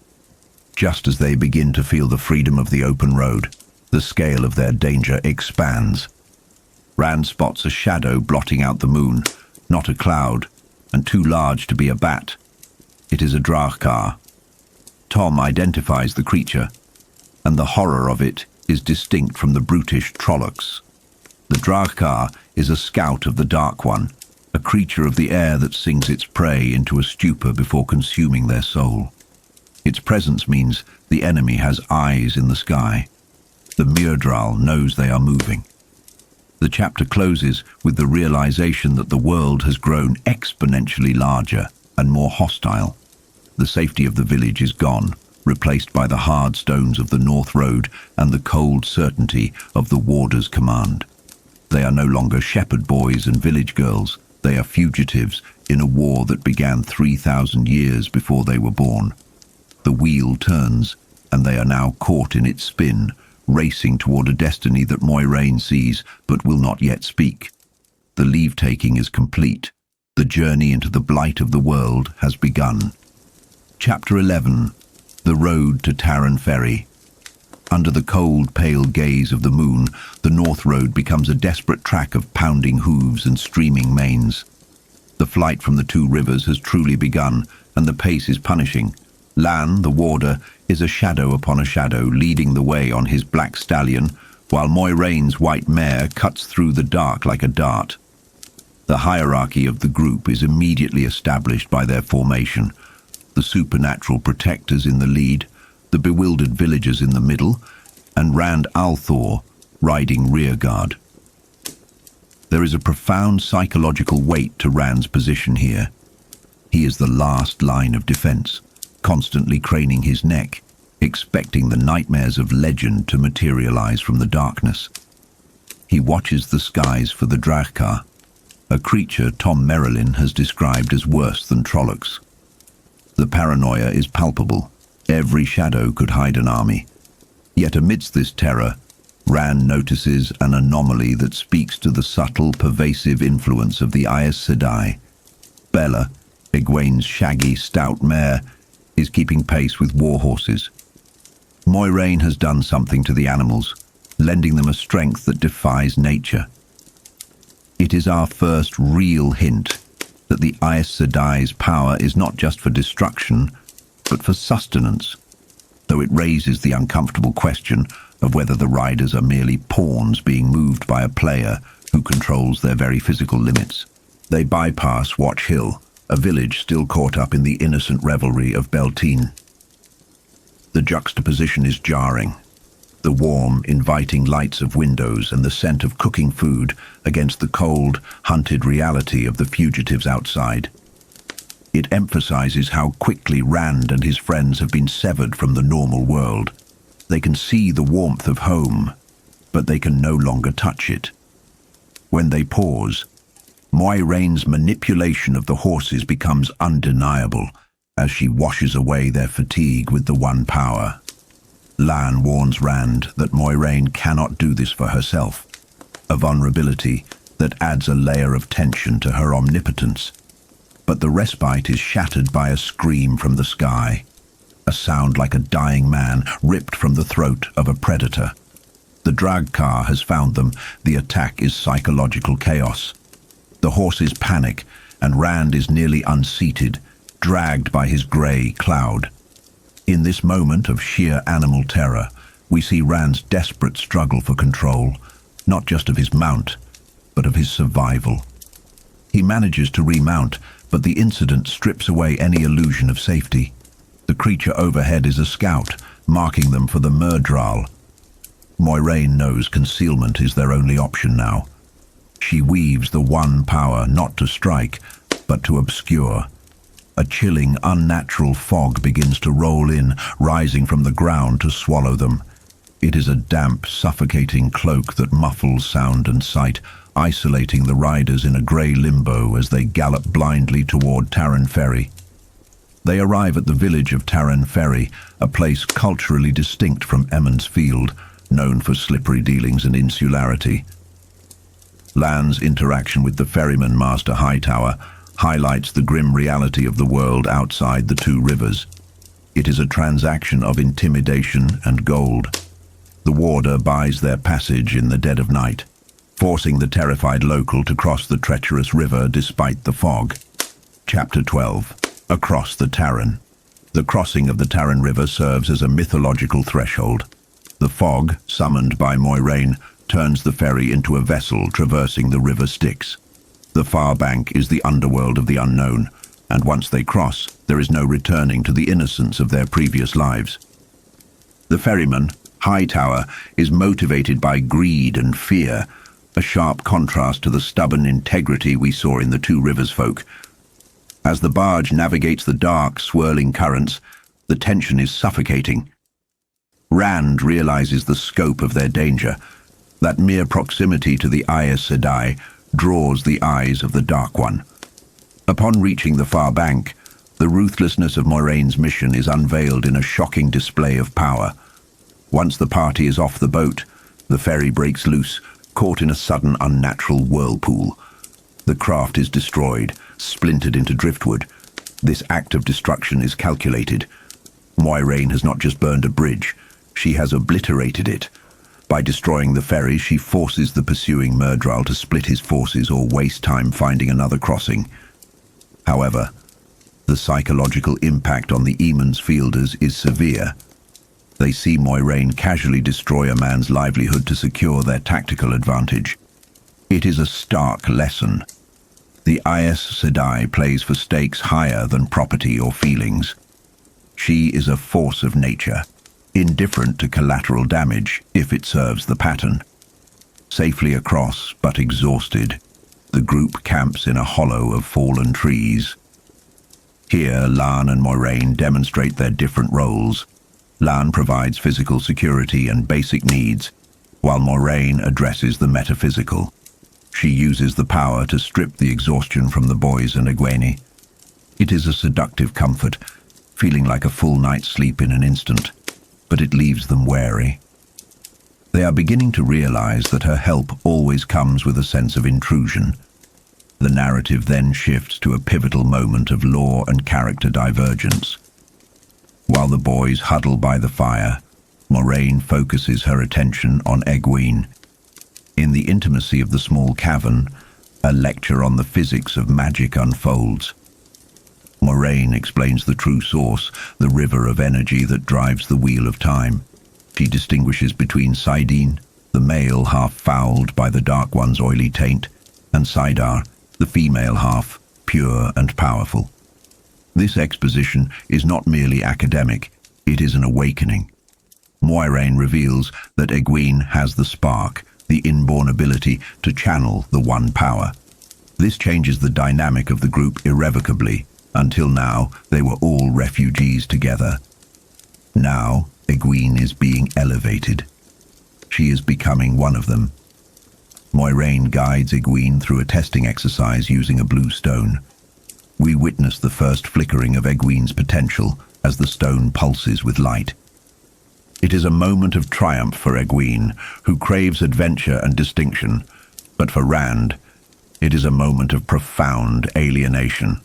[SPEAKER 1] Just as they begin to feel the freedom of the open road, the scale of their danger expands. Rand spots a shadow blotting out the moon, not a cloud, and too large to be a bat. It is a Draghkar. Tom identifies the creature, and the horror of it is distinct from the brutish Trollocs. The Draghkar is a scout of the Dark One, a creature of the air that sings its prey into a stupor before consuming their soul. Its presence means the enemy has eyes in the sky. The Myrdral knows they are moving. The chapter closes with the realization that the world has grown exponentially larger and more hostile. The safety of the village is gone, replaced by the hard stones of the North Road and the cold certainty of the warder's command. They are no longer shepherd boys and village girls. They are fugitives in a war that began 3,000 years before they were born. The wheel turns, and they are now caught in its spin, racing toward a destiny that Moiraine sees but will not yet speak. The leave-taking is complete. The journey into the blight of the world has begun. Chapter 11. The Road to Tarren Ferry. Under the cold, pale gaze of the moon, the North Road becomes a desperate track of pounding hooves and streaming manes. The flight from the 2 rivers has truly begun, and the pace is punishing. Lan, the warder, is a shadow upon a shadow, leading the way on his black stallion, while Moiraine's white mare cuts through the dark like a dart. The hierarchy of the group is immediately established by their formation. The supernatural protectors in the lead, the bewildered villagers in the middle, and Rand al'Thor riding rearguard. There is a profound psychological weight to Rand's position here. He is the last line of defense, constantly craning his neck, expecting the nightmares of legend to materialize from the darkness. He watches the skies for the Draghkar, a creature Tom Merrilin has described as worse than Trollocs. The paranoia is palpable. Every shadow could hide an army. Yet amidst this terror, Rand notices an anomaly that speaks to the subtle, pervasive influence of the Aes Sedai. Bella, Egwene's shaggy, stout mare, is keeping pace with war horses. Moiraine has done something to the animals, lending them a strength that defies nature. It is our first real hint that the Aes Sedai's power is not just for destruction, but for sustenance, though it raises the uncomfortable question of whether the riders are merely pawns being moved by a player who controls their very physical limits. They bypass Watch Hill, a village still caught up in the innocent revelry of Beltane. The juxtaposition is jarring. The warm, inviting lights of windows and the scent of cooking food against the cold, hunted reality of the fugitives outside. It emphasizes how quickly Rand and his friends have been severed from the normal world. They can see the warmth of home, but they can no longer touch it. When they pause, Moiraine's manipulation of the horses becomes undeniable as she washes away their fatigue with the one power. Lan warns Rand that Moiraine cannot do this for herself, a vulnerability that adds a layer of tension to her omnipotence. But the respite is shattered by a scream from the sky, a sound like a dying man ripped from the throat of a predator. The Draghkar has found them. The attack is psychological chaos. The horses panic, and Rand is nearly unseated, dragged by his grey cloud. In this moment of sheer animal terror, we see Rand's desperate struggle for control, not just of his mount, but of his survival. He manages to remount, but the incident strips away any illusion of safety. The creature overhead is a scout, marking them for the Myrddraal. Moiraine knows concealment is their only option now. She weaves the one power not to strike, but to obscure. A chilling, unnatural fog begins to roll in, rising from the ground to swallow them. It is a damp, suffocating cloak that muffles sound and sight, isolating the riders in a grey limbo as they gallop blindly toward Tarren Ferry. They arrive at the village of Tarren Ferry, a place culturally distinct from Emond's Field, known for slippery dealings and insularity. Lan's interaction with the ferryman Master Hightower highlights the grim reality of the world outside the two rivers. It is a transaction of intimidation and gold. The warder buys their passage in the dead of night, forcing the terrified local to cross the treacherous river despite the fog. Chapter 12. Across the Tarren. The crossing of the Tarren River serves as a mythological threshold. The fog, summoned by Moiraine, turns the ferry into a vessel traversing the River Styx. The far bank is the underworld of the unknown, and once they cross, there is no returning to the innocence of their previous lives. The ferryman, Hightower, is motivated by greed and fear, a sharp contrast to the stubborn integrity we saw in the Two Rivers folk. As the barge navigates the dark, swirling currents, the tension is suffocating. Rand realizes the scope of their danger. That mere proximity to the Aes Sedai draws the eyes of the Dark One. Upon reaching the far bank, the ruthlessness of Moiraine's mission is unveiled in a shocking display of power. Once the party is off the boat, the ferry breaks loose, caught in a sudden unnatural whirlpool. The craft is destroyed, splintered into driftwood. This act of destruction is calculated. Moiraine has not just burned a bridge, she has obliterated it. By destroying the ferry, she forces the pursuing Myrddraal to split his forces or waste time finding another crossing. However, the psychological impact on the Emond's Fielders is severe. They see Moiraine casually destroy a man's livelihood to secure their tactical advantage. It is a stark lesson. The Aes Sedai plays for stakes higher than property or feelings. She is a force of nature, indifferent to collateral damage if it serves the pattern. Safely across, but exhausted, the group camps in a hollow of fallen trees. Here, Lan and Moiraine demonstrate their different roles. Lan provides physical security and basic needs, while Moiraine addresses the metaphysical. She uses the power to strip the exhaustion from the boys and Egwene. It is a seductive comfort, feeling like a full night's sleep in an instant, but it leaves them wary. They are beginning to realize that her help always comes with a sense of intrusion. The narrative then shifts to a pivotal moment of lore and character divergence. While the boys huddle by the fire, Moiraine focuses her attention on Egwene. In the intimacy of the small cavern, a lecture on the physics of magic unfolds. Moiraine explains the true source, the river of energy that drives the wheel of time. She distinguishes between Saidin, the male half fouled by the Dark One's oily taint, and Saidar, the female half, pure and powerful. This exposition is not merely academic, it is an awakening. Moiraine reveals that Egwene has the spark, the inborn ability to channel the one power. This changes the dynamic of the group irrevocably. Until now, they were all refugees together. Now, Egwene is being elevated. She is becoming one of them. Moiraine guides Egwene through a testing exercise using a blue stone. We witness the first flickering of Egwene's potential as the stone pulses with light. It is a moment of triumph for Egwene, who craves adventure and distinction, but for Rand, it is a moment of profound alienation.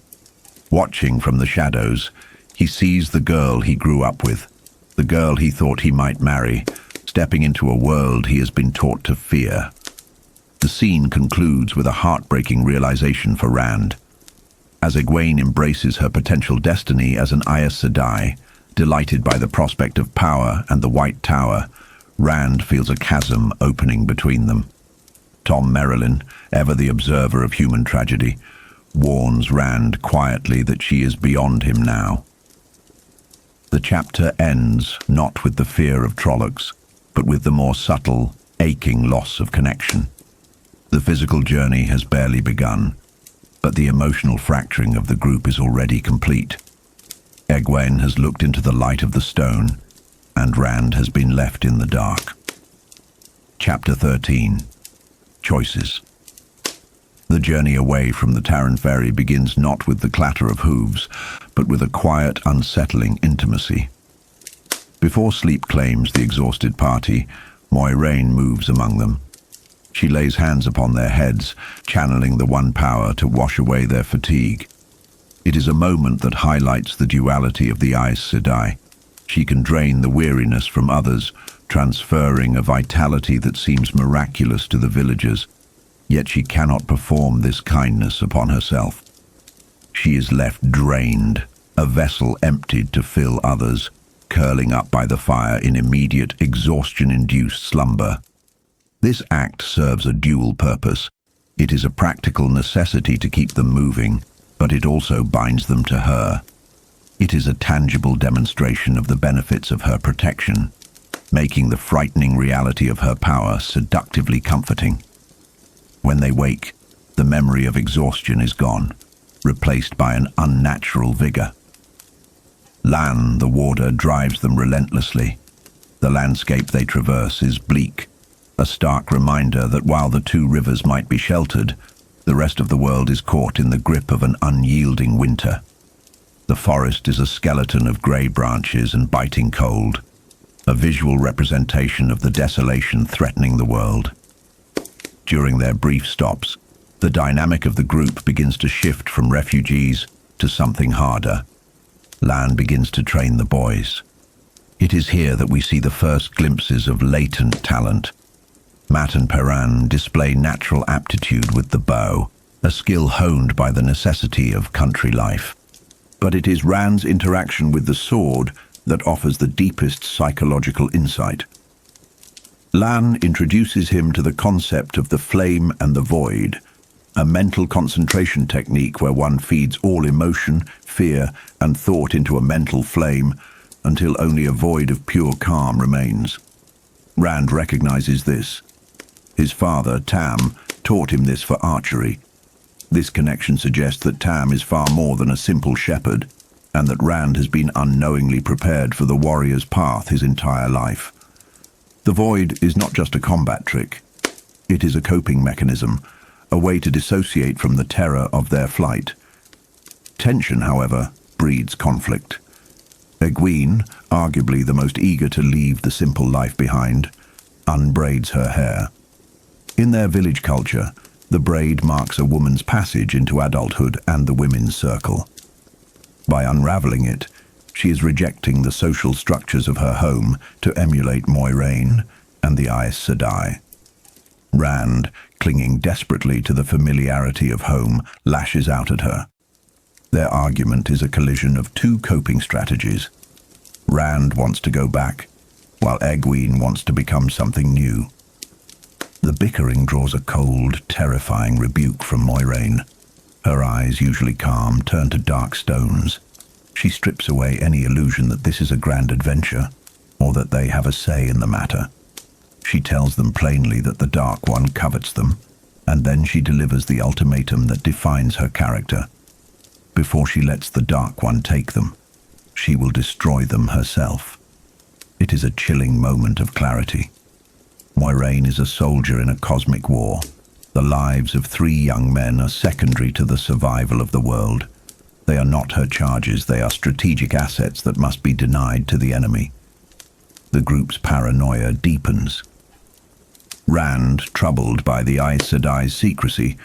[SPEAKER 1] Watching from the shadows, he sees the girl he grew up with, the girl he thought he might marry, stepping into a world he has been taught to fear. The scene concludes with a heartbreaking realization for Rand. As Egwene embraces her potential destiny as an Aes Sedai, delighted by the prospect of power and the White Tower, Rand feels a chasm opening between them. Tom Merrilin, ever the observer of human tragedy, warns Rand quietly that she is beyond him now. The chapter ends not with the fear of Trollocs, but with the more subtle, aching loss of connection. The physical journey has barely begun, but the emotional fracturing of the group is already complete. Egwene has looked into the light of the stone, and Rand has been left in the dark. Chapter 13. Choices. The journey away from the Tarren Ferry begins not with the clatter of hooves, but with a quiet, unsettling intimacy. Before sleep claims the exhausted party, Moiraine moves among them. She lays hands upon their heads, channeling the one power to wash away their fatigue. It is a moment that highlights the duality of the Aes Sedai. She can drain the weariness from others, transferring a vitality that seems miraculous to the villagers, yet she cannot perform this kindness upon herself. She is left drained, a vessel emptied to fill others, curling up by the fire in immediate, exhaustion-induced slumber. This act serves a dual purpose. It is a practical necessity to keep them moving, but it also binds them to her. It is a tangible demonstration of the benefits of her protection, making the frightening reality of her power seductively comforting. When they wake, the memory of exhaustion is gone, replaced by an unnatural vigor. Lan, the warder, drives them relentlessly. The landscape they traverse is bleak, a stark reminder that while the two rivers might be sheltered, the rest of the world is caught in the grip of an unyielding winter. The forest is a skeleton of grey branches and biting cold, a visual representation of the desolation threatening the world. During their brief stops, the dynamic of the group begins to shift from refugees to something harder. Lan begins to train the boys. It is here that we see the first glimpses of latent talent. Mat and Perran display natural aptitude with the bow, a skill honed by the necessity of country life. But it is Rand's interaction with the sword that offers the deepest psychological insight. Lan introduces him to the concept of the flame and the void, a mental concentration technique where one feeds all emotion, fear, and thought into a mental flame until only a void of pure calm remains. Rand recognizes this. His father, Tam, taught him this for archery. This connection suggests that Tam is far more than a simple shepherd, and that Rand has been unknowingly prepared for the warrior's path his entire life. The void is not just a combat trick. It is a coping mechanism, a way to dissociate from the terror of their flight. Tension, however, breeds conflict. Egwene, arguably the most eager to leave the simple life behind, unbraids her hair. In their village culture, the braid marks a woman's passage into adulthood and the women's circle. By unraveling it, she is rejecting the social structures of her home to emulate Moiraine and the Aes Sedai. Rand, clinging desperately to the familiarity of home, lashes out at her. Their argument is a collision of two coping strategies. Rand wants to go back, while Egwene wants to become something new. The bickering draws a cold, terrifying rebuke from Moiraine. Her eyes, usually calm, turn to dark stones. She strips away any illusion that this is a grand adventure, or that they have a say in the matter. She tells them plainly that the Dark One covets them, and then she delivers the ultimatum that defines her character. Before she lets the Dark One take them, she will destroy them herself. It is a chilling moment of clarity. Moiraine is a soldier in a cosmic war. The lives of 3 young men are secondary to the survival of the world. They are not her charges, they are strategic assets that must be denied to the enemy. The group's paranoia deepens. Rand, troubled by the Aes Sedai's secrecy,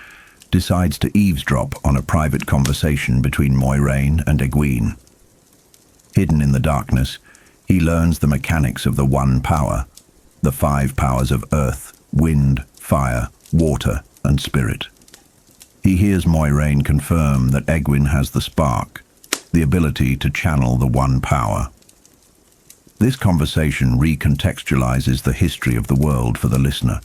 [SPEAKER 1] decides to eavesdrop on a private conversation between Moiraine and Egwene. Hidden in the darkness, he learns the mechanics of the One Power, the 5 powers of earth, wind, fire, water, and spirit. He hears Moiraine confirm that Egwene has the spark, the ability to channel the One Power. This conversation recontextualizes the history of the world for the listener.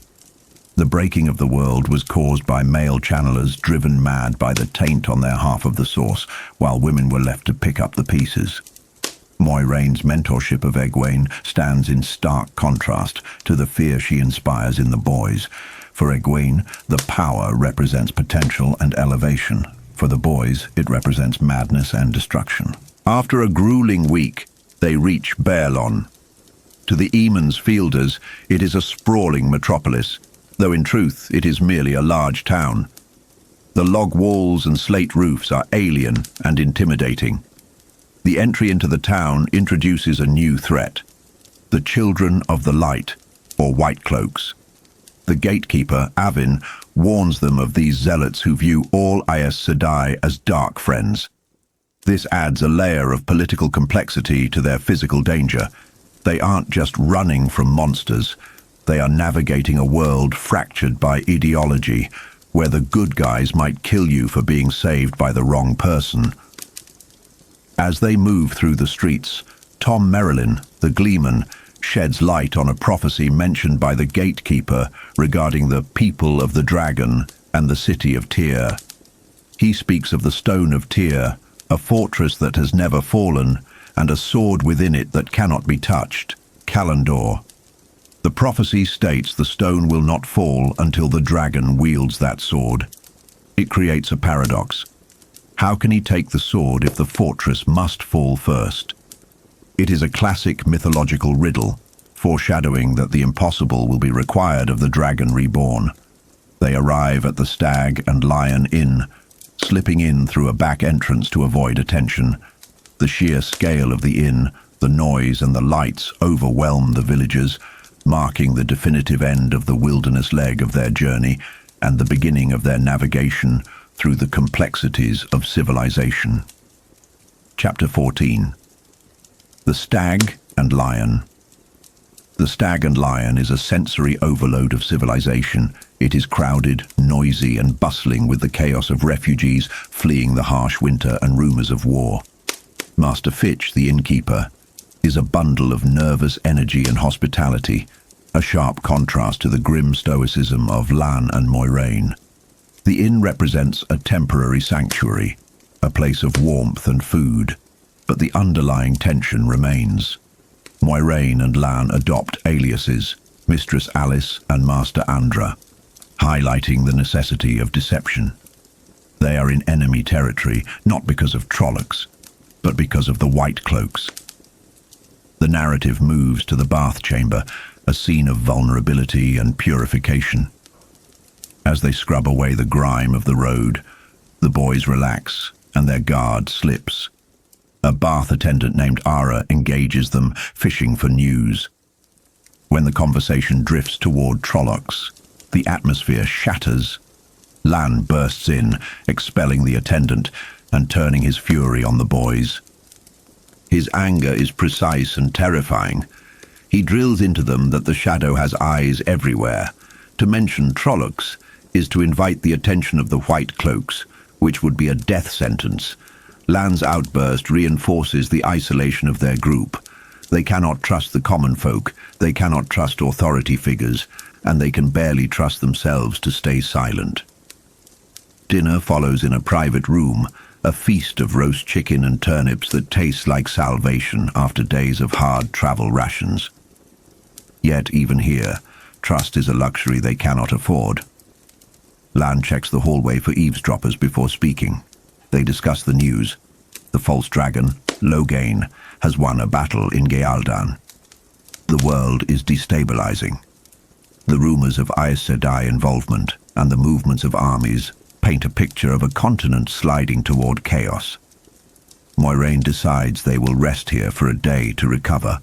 [SPEAKER 1] The breaking of the world was caused by male channelers driven mad by the taint on their half of the source, while women were left to pick up the pieces. Moiraine's mentorship of Egwene stands in stark contrast to the fear she inspires in the boys. For Egwene, the power represents potential and elevation. For the boys, it represents madness and destruction. After a grueling week, they reach Baerlon. To the Eamon's fielders, it is a sprawling metropolis, though in truth it is merely a large town. The log walls and slate roofs are alien and intimidating. The entry into the town introduces a new threat: the Children of the Light, or White Cloaks. The gatekeeper, Avin, warns them of these zealots who view all Aes Sedai as dark friends. This adds a layer of political complexity to their physical danger. They aren't just running from monsters, they are navigating a world fractured by ideology, where the good guys might kill you for being saved by the wrong person. As they move through the streets, Tom Merrilin, the Gleeman, sheds light on a prophecy mentioned by the gatekeeper regarding the people of the dragon and the city of Tyr. He speaks of the Stone of Tyr, a fortress that has never fallen, and a sword within it that cannot be touched, Kalandor. The prophecy states the stone will not fall until the dragon wields that sword. It creates a paradox. How can he take the sword if the fortress must fall first? It is a classic mythological riddle, foreshadowing that the impossible will be required of the Dragon Reborn. They arrive at the Stag and Lion Inn, slipping in through a back entrance to avoid attention. The sheer scale of the inn, the noise and the lights overwhelm the villagers, marking the definitive end of the wilderness leg of their journey and the beginning of their navigation through the complexities of civilization. Chapter 14. The Stag and Lion. The Stag and Lion is a sensory overload of civilization. It is crowded, noisy and bustling with the chaos of refugees fleeing the harsh winter and rumors of war. Master Fitch, the innkeeper, is a bundle of nervous energy and hospitality, a sharp contrast to the grim stoicism of Lan and Moiraine. The inn represents a temporary sanctuary, a place of warmth and food, but the underlying tension remains. Moiraine and Lan adopt aliases, Mistress Alice and Master Andra, highlighting the necessity of deception. They are in enemy territory, not because of Trollocs, but because of the White Cloaks. The narrative moves to the bath chamber, a scene of vulnerability and purification. As they scrub away the grime of the road, the boys relax and their guard slips. A bath attendant named Ara engages them, fishing for news. When the conversation drifts toward Trollocs, the atmosphere shatters. Lan bursts in, expelling the attendant and turning his fury on the boys. His anger is precise and terrifying. He drills into them that the shadow has eyes everywhere. To mention Trollocs is to invite the attention of the White Cloaks, which would be a death sentence. Lan's outburst reinforces the isolation of their group. They cannot trust the common folk, they cannot trust authority figures, and they can barely trust themselves to stay silent. Dinner follows in a private room, a feast of roast chicken and turnips that tastes like salvation after days of hard travel rations. Yet even here, trust is a luxury they cannot afford. Lan checks the hallway for eavesdroppers before speaking. They discuss the news. The false dragon, Logain, has won a battle in Gealdan. The world is destabilizing. The rumors of Aes Sedai involvement and the movements of armies paint a picture of a continent sliding toward chaos. Moiraine decides they will rest here for a day to recover,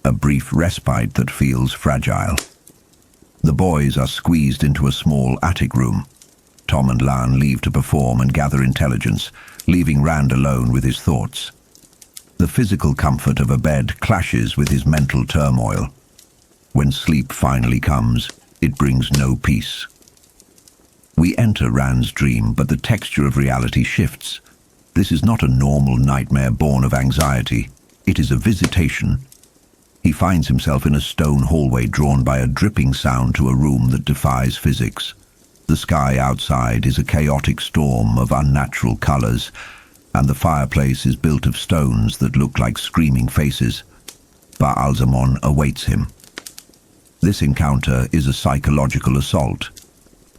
[SPEAKER 1] a brief respite that feels fragile. The boys are squeezed into a small attic room. Tom and Lan leave to perform and gather intelligence, leaving Rand alone with his thoughts. The physical comfort of a bed clashes with his mental turmoil. When sleep finally comes, it brings no peace. We enter Rand's dream, but the texture of reality shifts. This is not a normal nightmare born of anxiety. It is a visitation. He finds himself in a stone hallway drawn by a dripping sound to a room that defies physics. The sky outside is a chaotic storm of unnatural colors, and the fireplace is built of stones that look like screaming faces. Ba'alzamon awaits him. This encounter is a psychological assault.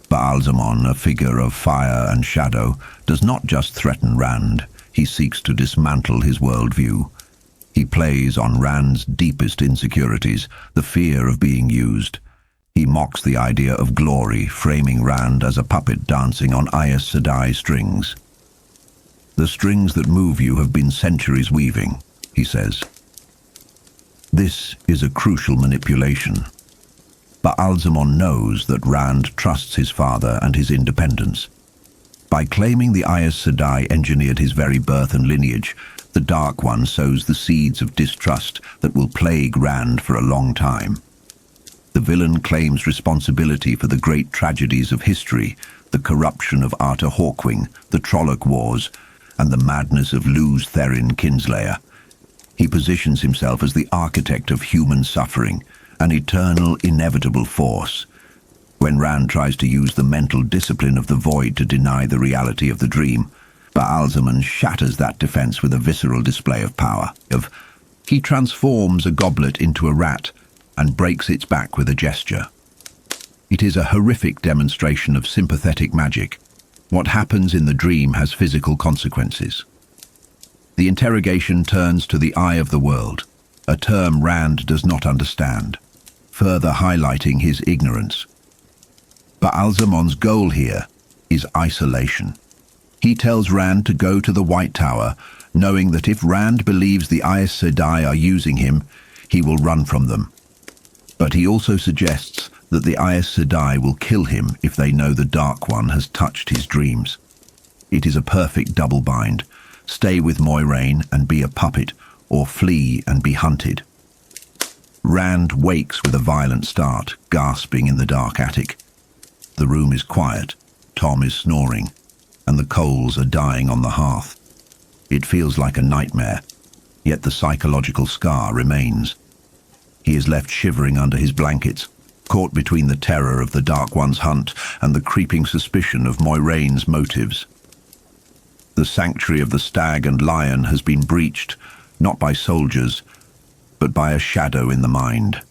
[SPEAKER 1] Ba'alzamon, a figure of fire and shadow, does not just threaten Rand, he seeks to dismantle his worldview. He plays on Rand's deepest insecurities, the fear of being used. He mocks the idea of glory, framing Rand as a puppet dancing on Aes Sedai strings. "The strings that move you have been centuries weaving," he says. This is a crucial manipulation. Ba'alzamon knows that Rand trusts his father and his independence. By claiming the Aes Sedai engineered his very birth and lineage, the Dark One sows the seeds of distrust that will plague Rand for a long time. The villain claims responsibility for the great tragedies of history, the corruption of Arta Hawkwing, the Trolloc Wars, and the madness of Luz Therin Kinslayer. He positions himself as the architect of human suffering, an eternal, inevitable force. When Rand tries to use the mental discipline of the Void to deny the reality of the dream, Ba'alzamon shatters that defense with a visceral display of power. He transforms a goblet into a rat and breaks its back with a gesture. It is a horrific demonstration of sympathetic magic. What happens in the dream has physical consequences. The interrogation turns to the eye of the world, a term Rand does not understand, further highlighting his ignorance. Ba'alzamon's goal here is isolation. He tells Rand to go to the White Tower, knowing that if Rand believes the Aes Sedai are using him, he will run from them. But he also suggests that the Aes Sedai will kill him if they know the Dark One has touched his dreams. It is a perfect double bind. Stay with Moiraine and be a puppet, or flee and be hunted. Rand wakes with a violent start, gasping in the dark attic. The room is quiet, Tom is snoring, and the coals are dying on the hearth. It feels like a nightmare, yet the psychological scar remains. He is left shivering under his blankets, caught between the terror of the Dark One's hunt and the creeping suspicion of Moiraine's motives. The sanctuary of the stag and lion has been breached, not by soldiers, but by a shadow in the mind.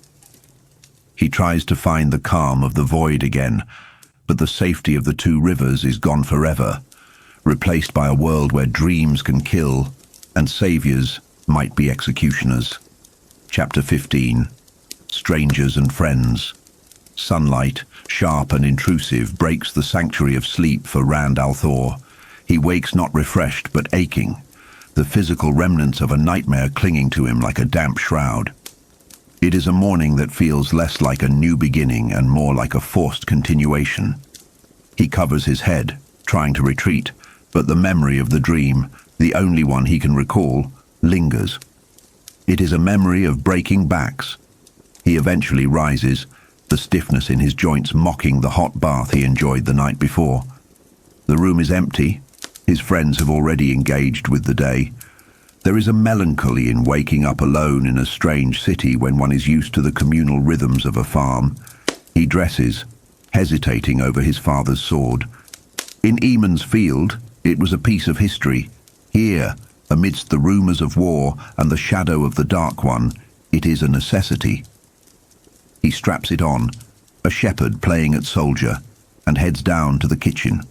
[SPEAKER 1] He tries to find the calm of the Void again, but the safety of the two rivers is gone forever, replaced by a world where dreams can kill and saviors might be executioners. Chapter 15. Strangers and Friends. Sunlight, sharp and intrusive, breaks the sanctuary of sleep for Rand al'Thor. He wakes not refreshed but aching, the physical remnants of a nightmare clinging to him like a damp shroud. It is a morning that feels less like a new beginning and more like a forced continuation. He covers his head, trying to retreat, but the memory of the dream, the only one he can recall, lingers. It is a memory of breaking backs. He eventually rises, the stiffness in his joints mocking the hot bath he enjoyed the night before. The room is empty. His friends have already engaged with the day. There is a melancholy in waking up alone in a strange city when one is used to the communal rhythms of a farm. He dresses, hesitating over his father's sword. In Eamon's field, it was a piece of history. Here, amidst the rumours of war and the shadow of the Dark One, it is a necessity. He straps it on, a shepherd playing at soldier, and heads down to the kitchen.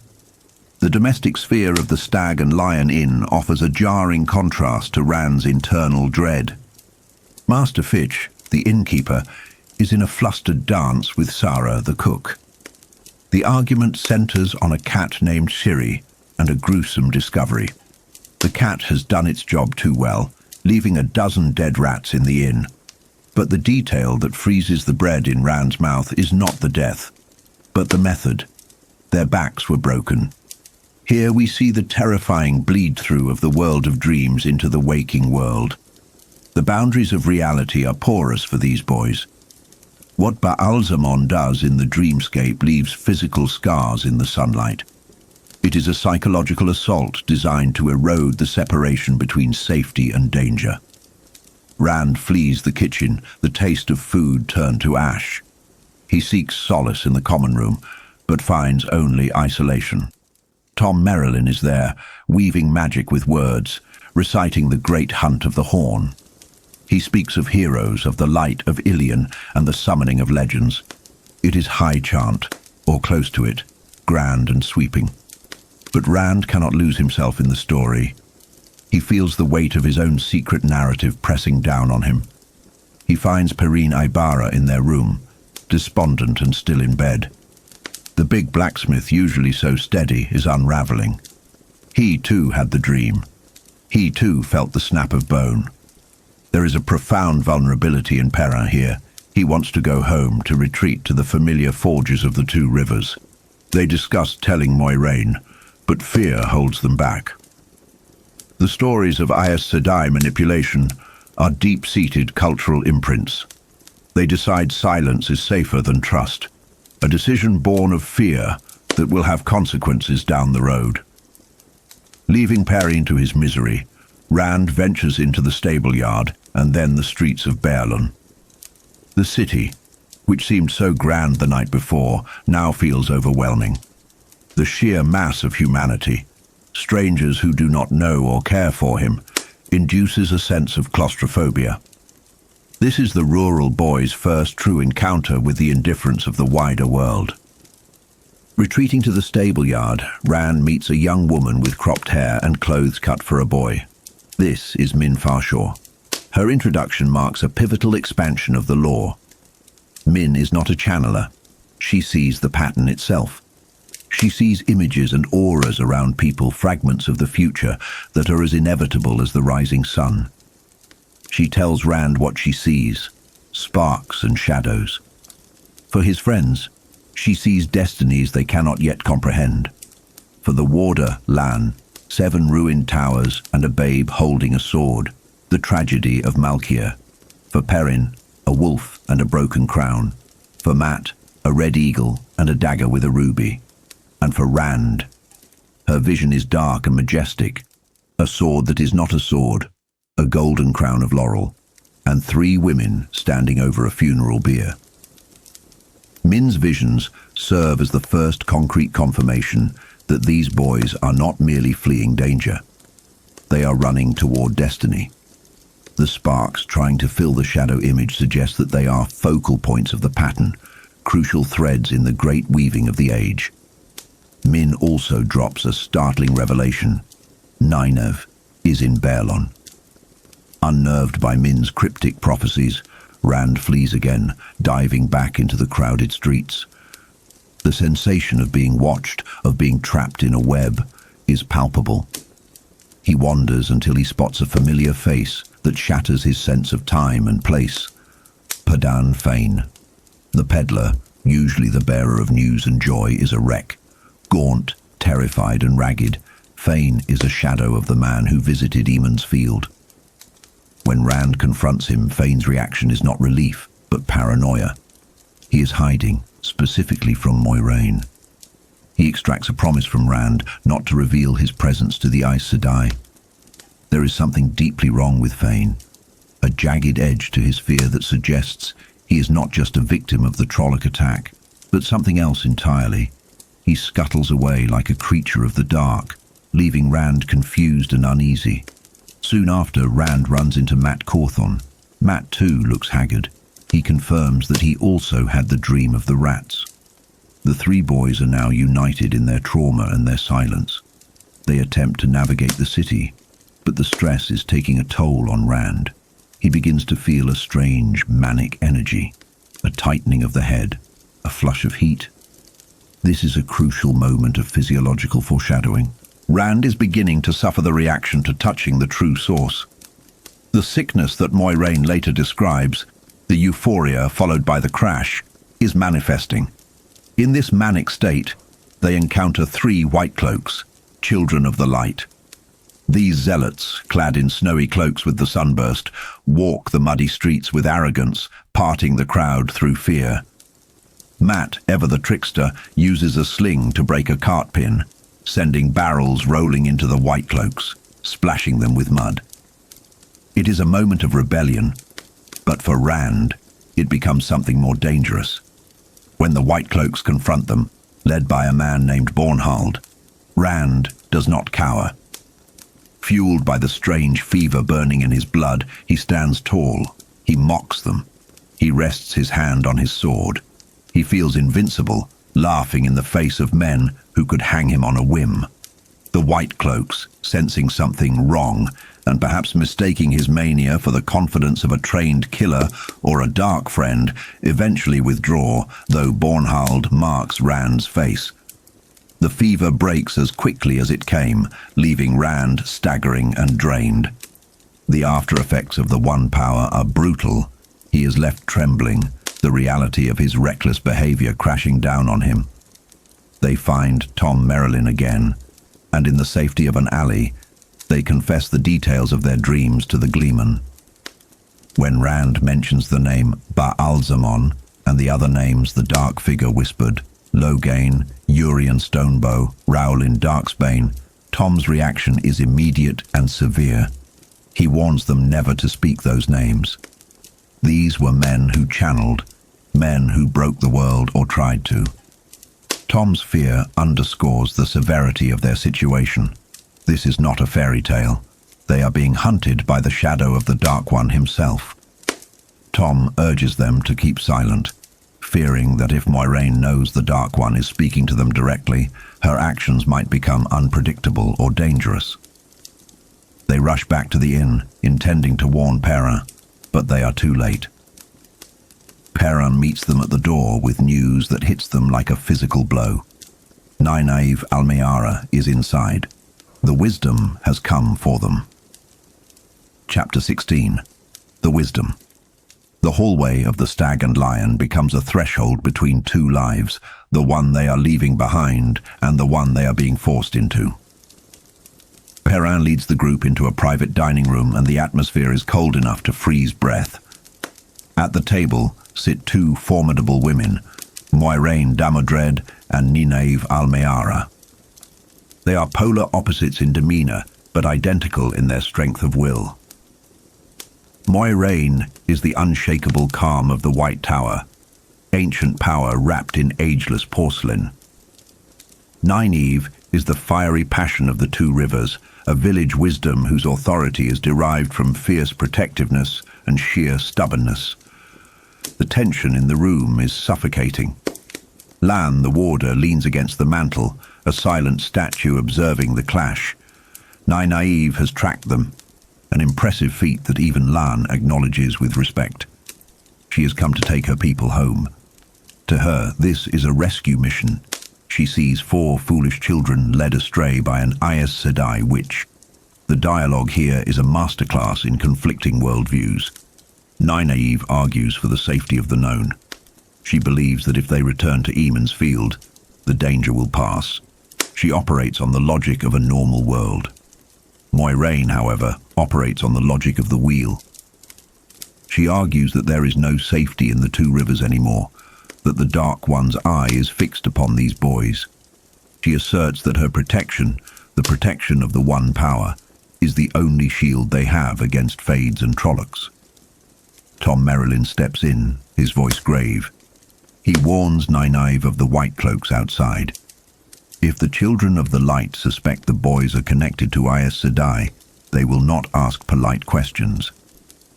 [SPEAKER 1] The domestic sphere of the Stag and Lion Inn offers a jarring contrast to Rand's internal dread. Master Fitch, the innkeeper, is in a flustered dance with Sarah, the cook. The argument centres on a cat named Ciri and a gruesome discovery. The cat has done its job too well, leaving a dozen dead rats in the inn. But the detail that freezes the bread in Rand's mouth is not the death, but the method. Their backs were broken. Here we see the terrifying bleed-through of the world of dreams into the waking world. The boundaries of reality are porous for these boys. What Ba'alzamon does in the dreamscape leaves physical scars in the sunlight. It is a psychological assault designed to erode the separation between safety and danger. Rand flees the kitchen, the taste of food turned to ash. He seeks solace in the common room, but finds only isolation. Tom Merrilin is there, weaving magic with words, reciting the great hunt of the Horn. He speaks of heroes, of the light of Ilion, and the summoning of legends. It is high chant, or close to it, grand and sweeping. But Rand cannot lose himself in the story. He feels the weight of his own secret narrative pressing down on him. He finds Perrine Ibarra in their room, despondent and still in bed. The big blacksmith, usually so steady, is unraveling. He too had the dream. He too felt the snap of bone. There is a profound vulnerability in Perrin here. He wants to go home, to retreat to the familiar forges of the two rivers. They discuss telling Moiraine, but fear holds them back. The stories of Aes Sedai manipulation are deep-seated cultural imprints. They decide silence is safer than trust, a decision born of fear that will have consequences down the road. Leaving Perrine to his misery, Rand ventures into the stable yard and then the streets of Baerlon. The city, which seemed so grand the night before, now feels overwhelming. The sheer mass of humanity, strangers who do not know or care for him, induces a sense of claustrophobia. This is the rural boy's first true encounter with the indifference of the wider world. Retreating to the stable yard, Rand meets a young woman with cropped hair and clothes cut for a boy. This is Min Farshaw. Her introduction marks a pivotal expansion of the lore. Min is not a channeler. She sees the pattern itself. She sees images and auras around people, fragments of the future that are as inevitable as the rising sun. She tells Rand what she sees, sparks and shadows. For his friends, she sees destinies they cannot yet comprehend. For the warder, Lan, 7 ruined towers and a babe holding a sword, the tragedy of Malkia. For Perrin, a wolf and a broken crown. For Mat, a red eagle and a dagger with a ruby. And for Rand, her vision is dark and majestic, a sword that is not a sword, a golden crown of laurel, and 3 women standing over a funeral bier. Min's visions serve as the first concrete confirmation that these boys are not merely fleeing danger. They are running toward destiny. The sparks trying to fill the shadow image suggest that they are focal points of the pattern, crucial threads in the great weaving of the age. Min also drops a startling revelation. Nynaeve is in Baerlon. Unnerved by Min's cryptic prophecies, Rand flees again, diving back into the crowded streets. The sensation of being watched, of being trapped in a web, is palpable. He wanders until he spots a familiar face that shatters his sense of time and place. Padan Fain. The peddler, usually the bearer of news and joy, is a wreck. Gaunt, terrified and ragged, Fain is a shadow of the man who visited Eamon's Field. When Rand confronts him, Fain's reaction is not relief, but paranoia. He is hiding, specifically from Moiraine. He extracts a promise from Rand not to reveal his presence to the Aes Sedai. There is something deeply wrong with Fain, a jagged edge to his fear that suggests he is not just a victim of the Trolloc attack, but something else entirely. He scuttles away like a creature of the dark, leaving Rand confused and uneasy. Soon after, Rand runs into Mat Cawthon. Mat too looks haggard. He confirms that he also had the dream of the rats. The 3 boys are now united in their trauma and their silence. They attempt to navigate the city, but the stress is taking a toll on Rand. He begins to feel a strange, manic energy, a tightening of the head, a flush of heat. This is a crucial moment of physiological foreshadowing. Rand is beginning to suffer the reaction to touching the true source. The sickness that Moiraine later describes, the euphoria followed by the crash, is manifesting. In this manic state, they encounter 3 white cloaks, children of the light. These zealots, clad in snowy cloaks with the sunburst, walk the muddy streets with arrogance, parting the crowd through fear. Mat, ever the trickster, uses a sling to break a cart pin, sending barrels rolling into the white cloaks, splashing them with mud. It is a moment of rebellion, but for Rand, it becomes something more dangerous. When the White Cloaks confront them, led by a man named Bornhald, Rand does not cower. Fueled by the strange fever burning in his blood, he stands tall. He mocks them. He rests his hand on his sword. He feels invincible, laughing in the face of men who could hang him on a whim. The White Cloaks, sensing something wrong, and perhaps mistaking his mania for the confidence of a trained killer or a dark friend, eventually withdraw, though Bornhald marks Rand's face. The fever breaks as quickly as it came, leaving Rand staggering and drained. The after effects of the One Power are brutal. He is left trembling, the reality of his reckless behavior crashing down on him. They find Tom Merrilin again, and in the safety of an alley, they confess the details of their dreams to the Gleeman. When Rand mentions the name Ba'alzamon and the other names the dark figure whispered, Loghain, Urian Stonebow, Rowlin Darksbane, Tom's reaction is immediate and severe. He warns them never to speak those names. These were men who channeled, men who broke the world or tried to. Tom's fear underscores the severity of their situation. This is not a fairy tale. They are being hunted by the shadow of the Dark One himself. Tom urges them to keep silent, fearing that if Moiraine knows the Dark One is speaking to them directly, her actions might become unpredictable or dangerous. They rush back to the inn, intending to warn Perrin, but they are too late. Perrin meets them at the door with news that hits them like a physical blow. Nynaeve Almeara is inside. The wisdom has come for them. Chapter 16. The Wisdom. The hallway of the Stag and Lion becomes a threshold between two lives, the one they are leaving behind and the one they are being forced into. Perrin leads the group into a private dining room, and the atmosphere is cold enough to freeze breath. At the table sit two formidable women, Moiraine Damodred and Nynaeve Almeara. They are polar opposites in demeanor, but identical in their strength of will. Moiraine is the unshakable calm of the White Tower, ancient power wrapped in ageless porcelain. Nynaeve is the fiery passion of the Two Rivers, a village wisdom whose authority is derived from fierce protectiveness and sheer stubbornness. The tension in the room is suffocating. Lan, the warder, leans against the mantel, a silent statue observing the clash. Nynaeve has tracked them, an impressive feat that even Lan acknowledges with respect. She has come to take her people home. To her, this is a rescue mission. She sees 4 foolish children led astray by an Aes Sedai witch. The dialogue here is a masterclass in conflicting worldviews. Nynaeve argues for the safety of the known. She believes that if they return to Eamon's Field, the danger will pass. She operates on the logic of a normal world. Moiraine, however, operates on the logic of the wheel. She argues that there is no safety in the Two Rivers anymore, that the Dark One's eye is fixed upon these boys. She asserts that her protection, the protection of the One Power, is the only shield they have against Fades and Trollocs. Tom Merrilin steps in, his voice grave. He warns Nynaeve of the White Cloaks outside. If the children of the light suspect the boys are connected to Aes Sedai, they will not ask polite questions.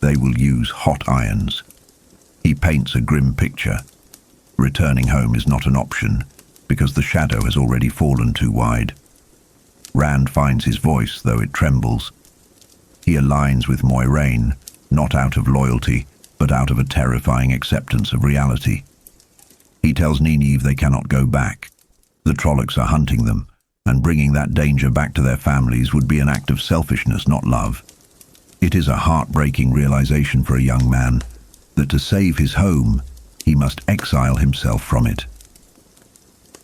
[SPEAKER 1] They will use hot irons. He paints a grim picture. Returning home is not an option, because the shadow has already fallen too wide. Rand finds his voice, though it trembles. He aligns with Moiraine, not out of loyalty, but out of a terrifying acceptance of reality. He tells Nynaeve they cannot go back. The Trollocs are hunting them, and bringing that danger back to their families would be an act of selfishness, not love. It is a heartbreaking realization for a young man that to save his home, he must exile himself from it.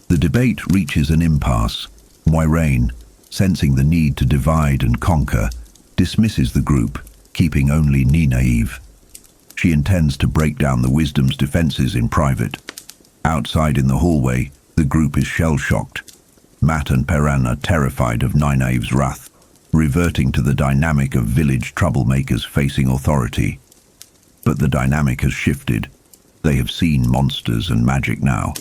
[SPEAKER 1] The debate reaches an impasse. Moiraine, sensing the need to divide and conquer, dismisses the group, keeping only Nynaeve. She intends to break down the Wisdom's defenses in private. Outside in the hallway, the group is shell-shocked. Mat and Perrin are terrified of Nynaeve's wrath. reverting to the dynamic of village troublemakers facing authority. But the dynamic has shifted. They have seen monsters and magic now.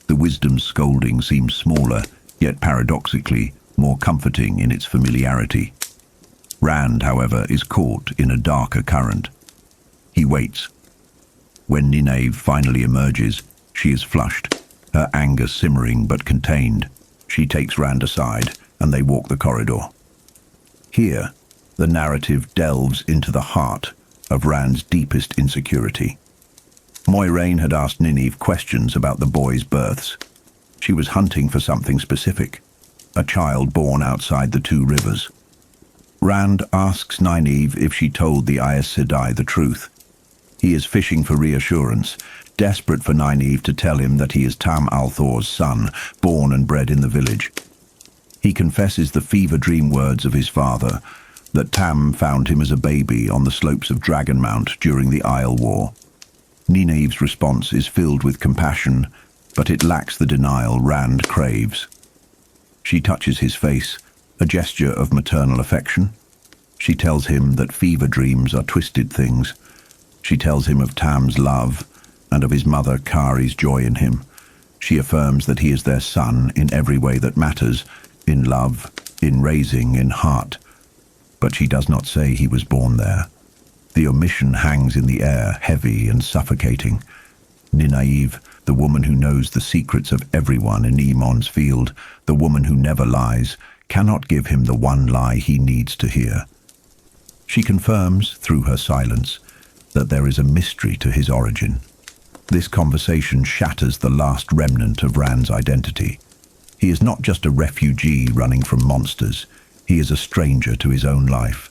[SPEAKER 1] The wisdom's scolding seems smaller, yet paradoxically more comforting in its familiarity. Rand, however, is caught in a darker current. He waits. When Nynaeve finally emerges, she is flushed, her anger simmering but contained. She takes Rand aside, and they walk the corridor. Here, the narrative delves into the heart of Rand's deepest insecurity. Moiraine had asked Nynaeve questions about the boys' births. She was hunting for something specific, a child born outside the two rivers. Rand asks Nynaeve if she told the Aes Sedai the truth. He is fishing for reassurance, desperate for Nynaeve to tell him that he is Tam Althor's son, born and bred in the village. He confesses the fever dream words of his father, that Tam found him as a baby on the slopes of Dragonmount during the Isle War. Nynaeve's response is filled with compassion, but it lacks the denial Rand craves. She touches his face, a gesture of maternal affection. She tells him that fever dreams are twisted things. She tells him of Tam's love and of his mother Kari's joy in him. She affirms that he is their son in every way that matters, in love, in raising, in heart. But she does not say he was born there. The omission hangs in the air, heavy and suffocating. Nynaeve, the woman who knows the secrets of everyone in Emon's field, the woman who never lies, cannot give him the one lie he needs to hear. She confirms, through her silence, that there is a mystery to his origin. This conversation shatters the last remnant of Rand's identity. He is not just a refugee running from monsters. He is a stranger to his own life.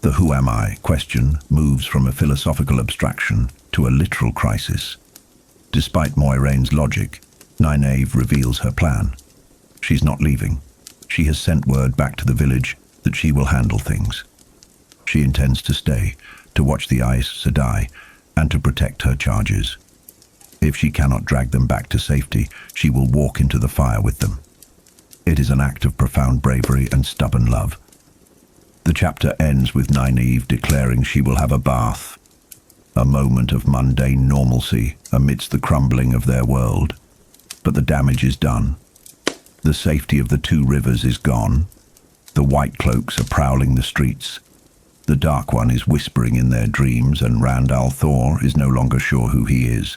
[SPEAKER 1] The "who am I" question moves from a philosophical abstraction to a literal crisis. Despite Moiraine's logic, Nynaeve reveals her plan. She's not leaving. She has sent word back to the village that she will handle things. She intends to stay, to watch the Aes Sedai, and to protect her charges. If she cannot drag them back to safety, she will walk into the fire with them. It is an act of profound bravery and stubborn love. The chapter ends with Nynaeve declaring she will have a bath, a moment of mundane normalcy amidst the crumbling of their world. But the damage is done. The safety of the two rivers is gone. The White Cloaks are prowling the streets. The Dark One is whispering in their dreams, and Rand al'Thor is no longer sure who he is.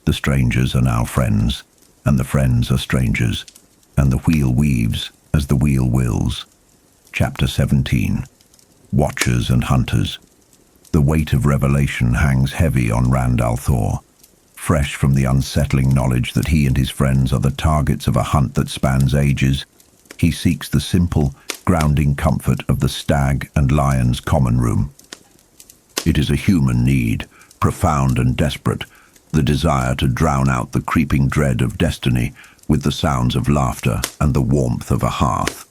[SPEAKER 1] The strangers are now friends, and the friends are strangers, and the wheel weaves as the wheel wills. Chapter 17. Watchers and Hunters. The weight of revelation hangs heavy on Rand al'Thor. Fresh from the unsettling knowledge that he and his friends are the targets of a hunt that spans ages, he seeks the simple, grounding comfort of the stag and lion's common room. It is a human need, profound and desperate, the desire to drown out the creeping dread of destiny with the sounds of laughter and the warmth of a hearth.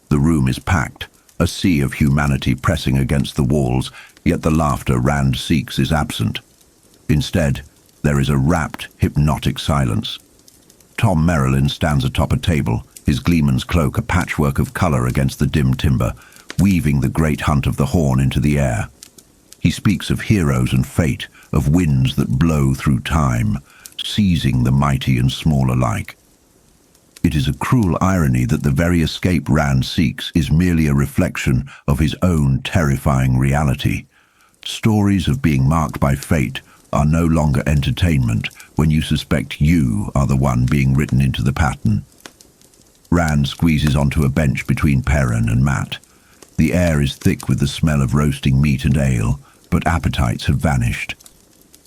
[SPEAKER 1] The room is packed, a sea of humanity pressing against the walls, yet the laughter Rand seeks is absent. Instead, there is a rapt, hypnotic silence. Tom Merrilin stands atop a table, his gleeman's cloak a patchwork of colour against the dim timber, weaving the great hunt of the Horn into the air. He speaks of heroes and fate, of winds that blow through time, seizing the mighty and small alike. It is a cruel irony that the very escape Rand seeks is merely a reflection of his own terrifying reality. Stories of being marked by fate are no longer entertainment when you suspect you are the one being written into the pattern. Rand squeezes onto a bench between Perrin and Mat. The air is thick with the smell of roasting meat and ale, but appetites have vanished.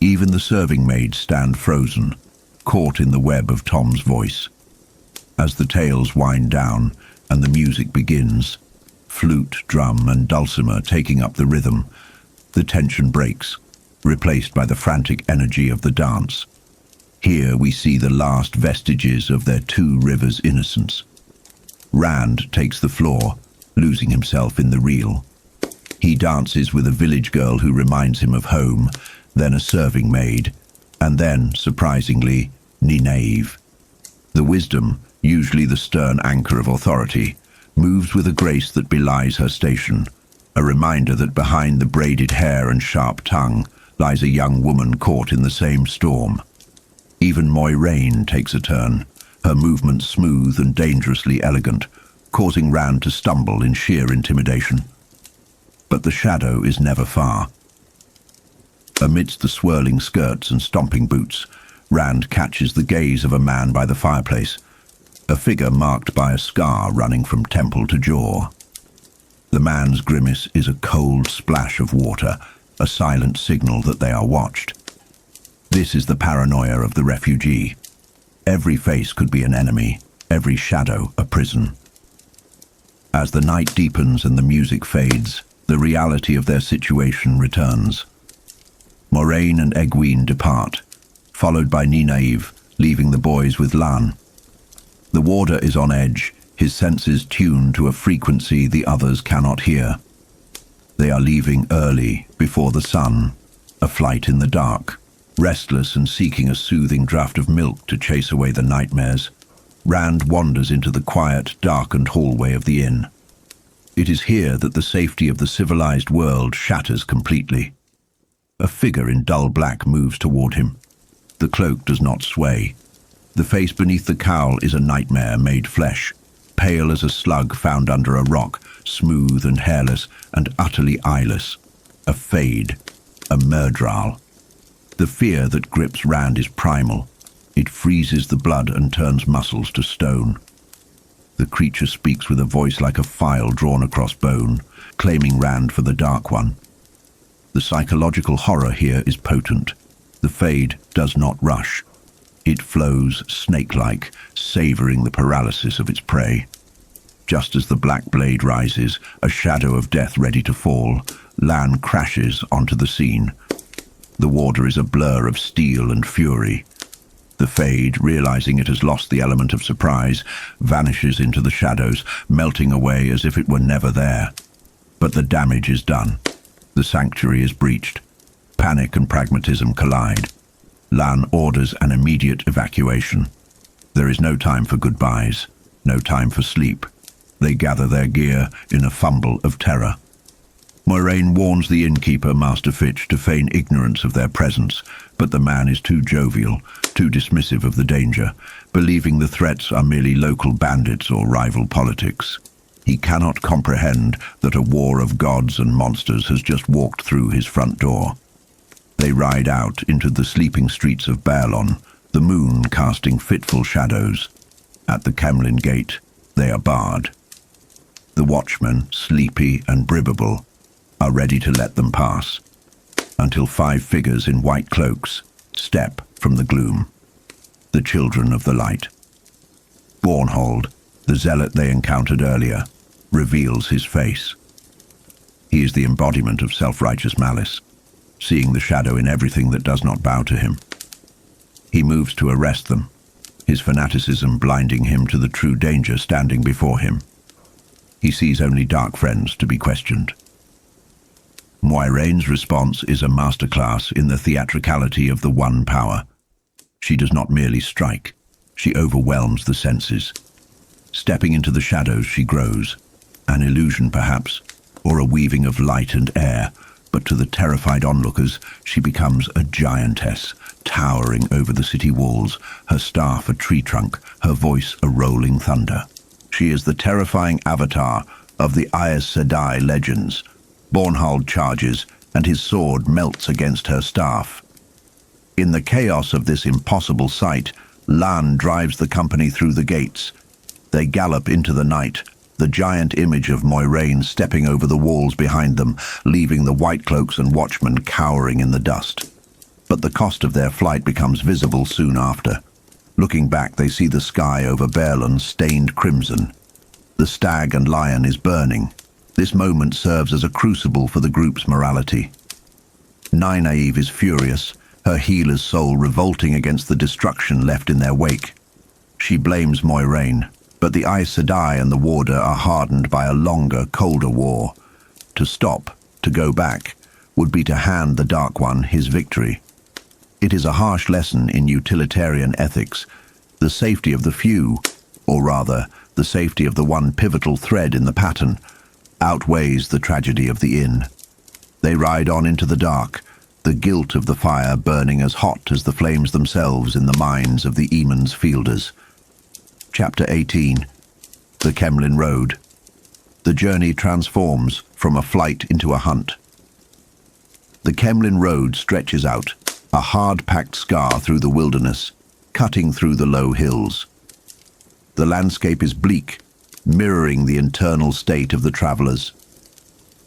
[SPEAKER 1] Even the serving maids stand frozen, caught in the web of Tom's voice. As the tales wind down and the music begins, flute, drum, and dulcimer taking up the rhythm, the tension breaks, replaced by the frantic energy of the dance. Here we see the last vestiges of their two rivers' innocence. Rand takes the floor, losing himself in the reel. He dances with a village girl who reminds him of home, then a serving maid, and then, surprisingly, Nynaeve. The wisdom, usually the stern anchor of authority, moves with a grace that belies her station, a reminder that behind the braided hair and sharp tongue lies a young woman caught in the same storm. Even Moiraine takes a turn, her movements smooth and dangerously elegant, causing Rand to stumble in sheer intimidation. But the shadow is never far. Amidst the swirling skirts and stomping boots, Rand catches the gaze of a man by the fireplace, a figure marked by a scar running from temple to jaw. The man's grimace is a cold splash of water, a silent signal that they are watched. This is the paranoia of the refugee. Every face could be an enemy, every shadow a prison. As the night deepens and the music fades, the reality of their situation returns. Moiraine and Egwene depart, followed by Nynaeve, leaving the boys with Lan. The warder is on edge, his senses tuned to a frequency the others cannot hear. They are leaving early, before the sun, a flight in the dark. Restless and seeking a soothing draught of milk to chase away the nightmares, Rand wanders into the quiet, darkened hallway of the inn. It is here that the safety of the civilized world shatters completely. A figure in dull black moves toward him. The cloak does not sway. The face beneath the cowl is a nightmare made flesh, pale as a slug found under a rock, smooth and hairless and utterly eyeless. A Fade, a Myrddraal. The fear that grips Rand is primal. It freezes the blood and turns muscles to stone. The creature speaks with a voice like a file drawn across bone, claiming Rand for the Dark One. The psychological horror here is potent. The Fade does not rush. It flows snake-like, savoring the paralysis of its prey. Just as the black blade rises, a shadow of death ready to fall, Lan crashes onto the scene. The warder is a blur of steel and fury. The Fade, realizing it has lost the element of surprise, vanishes into the shadows, melting away as if it were never there. But the damage is done. The sanctuary is breached. Panic and pragmatism collide. Lan orders an immediate evacuation. There is no time for goodbyes, no time for sleep. They gather their gear in a fumble of terror. Moiraine warns the innkeeper, Master Fitch, to feign ignorance of their presence, but the man is too jovial, too dismissive of the danger, believing the threats are merely local bandits or rival politics. He cannot comprehend that a war of gods and monsters has just walked through his front door. They ride out into the sleeping streets of Baerlon, the moon casting fitful shadows. At the Kemlin gate, they are barred. The watchmen, sleepy and bribbable, are ready to let them pass, until 5 figures in white cloaks step from the gloom. The children of the light. Bornhold, the zealot they encountered earlier, reveals his face. He is the embodiment of self-righteous malice, seeing the shadow in everything that does not bow to him. He moves to arrest them, his fanaticism blinding him to the true danger standing before him. He sees only dark friends to be questioned. Moiraine's response is a masterclass in the theatricality of the one power. She does not merely strike, she overwhelms the senses. Stepping into the shadows, she grows, an illusion perhaps, or a weaving of light and air, but to the terrified onlookers, she becomes a giantess, towering over the city walls, her staff a tree trunk, her voice a rolling thunder. She is the terrifying avatar of the Aes Sedai legends. Bornhold charges, and his sword melts against her staff. In the chaos of this impossible sight, Lan drives the company through the gates. They gallop into the night, the giant image of Moiraine stepping over the walls behind them, leaving the white cloaks and watchmen cowering in the dust. But the cost of their flight becomes visible soon after. Looking back, they see the sky over Baerlon stained crimson. The stag and lion is burning. This moment serves as a crucible for the group's morality. Nynaeve is furious, her healer's soul revolting against the destruction left in their wake. She blames Moiraine, but the Aes Sedai and the warder are hardened by a longer, colder war. To stop, to go back, would be to hand the Dark One his victory. It is a harsh lesson in utilitarian ethics. The safety of the few, or rather, The safety of the one pivotal thread in the pattern outweighs the tragedy of the inn. They ride on into the dark, the guilt of the fire burning as hot as the flames themselves in the minds of the Eamon's fielders. Chapter 18. The Kemlin Road. The journey transforms from a flight into a hunt. The Kemlin Road stretches out, a hard-packed scar through the wilderness, cutting through the low hills. The landscape is bleak, mirroring the internal state of the travelers.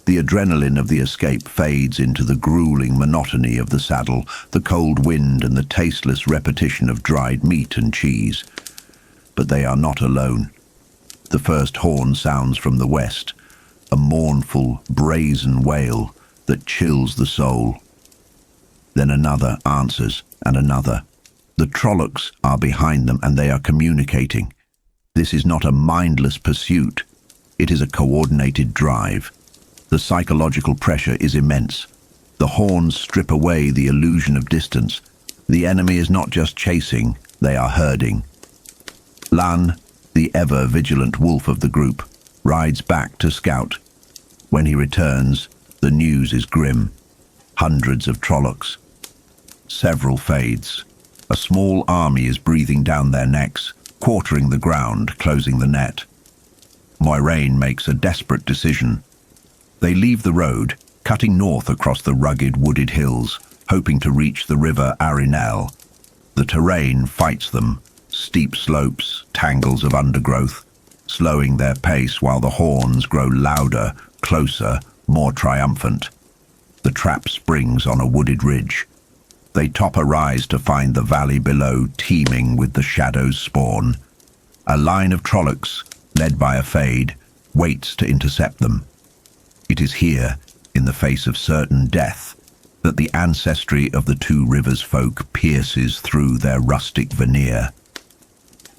[SPEAKER 1] The adrenaline of the escape fades into the grueling monotony of the saddle, the cold wind and the tasteless repetition of dried meat and cheese. But they are not alone. The first horn sounds from the west, a mournful, brazen wail that chills the soul. Then another answers, and another. The Trollocs are behind them, and they are communicating. This is not a mindless pursuit. It is a coordinated drive. The psychological pressure is immense. The horns strip away the illusion of distance. The enemy is not just chasing, they are herding. Lan, the ever-vigilant wolf of the group, rides back to scout. When he returns, the news is grim. Hundreds of Trollocs. Several fades. A small army is breathing down their necks, quartering the ground, closing the net. Moiraine makes a desperate decision. They leave the road, cutting north across the rugged wooded hills, hoping to reach the river Arinel. The terrain fights them, steep slopes, tangles of undergrowth, slowing their pace while the horns grow louder, closer, more triumphant. The trap springs on a wooded ridge. They top a rise to find the valley below teeming with the shadow's spawn. A line of Trollocs, led by a fade, waits to intercept them. It is here, in the face of certain death, that the ancestry of the Two Rivers folk pierces through their rustic veneer.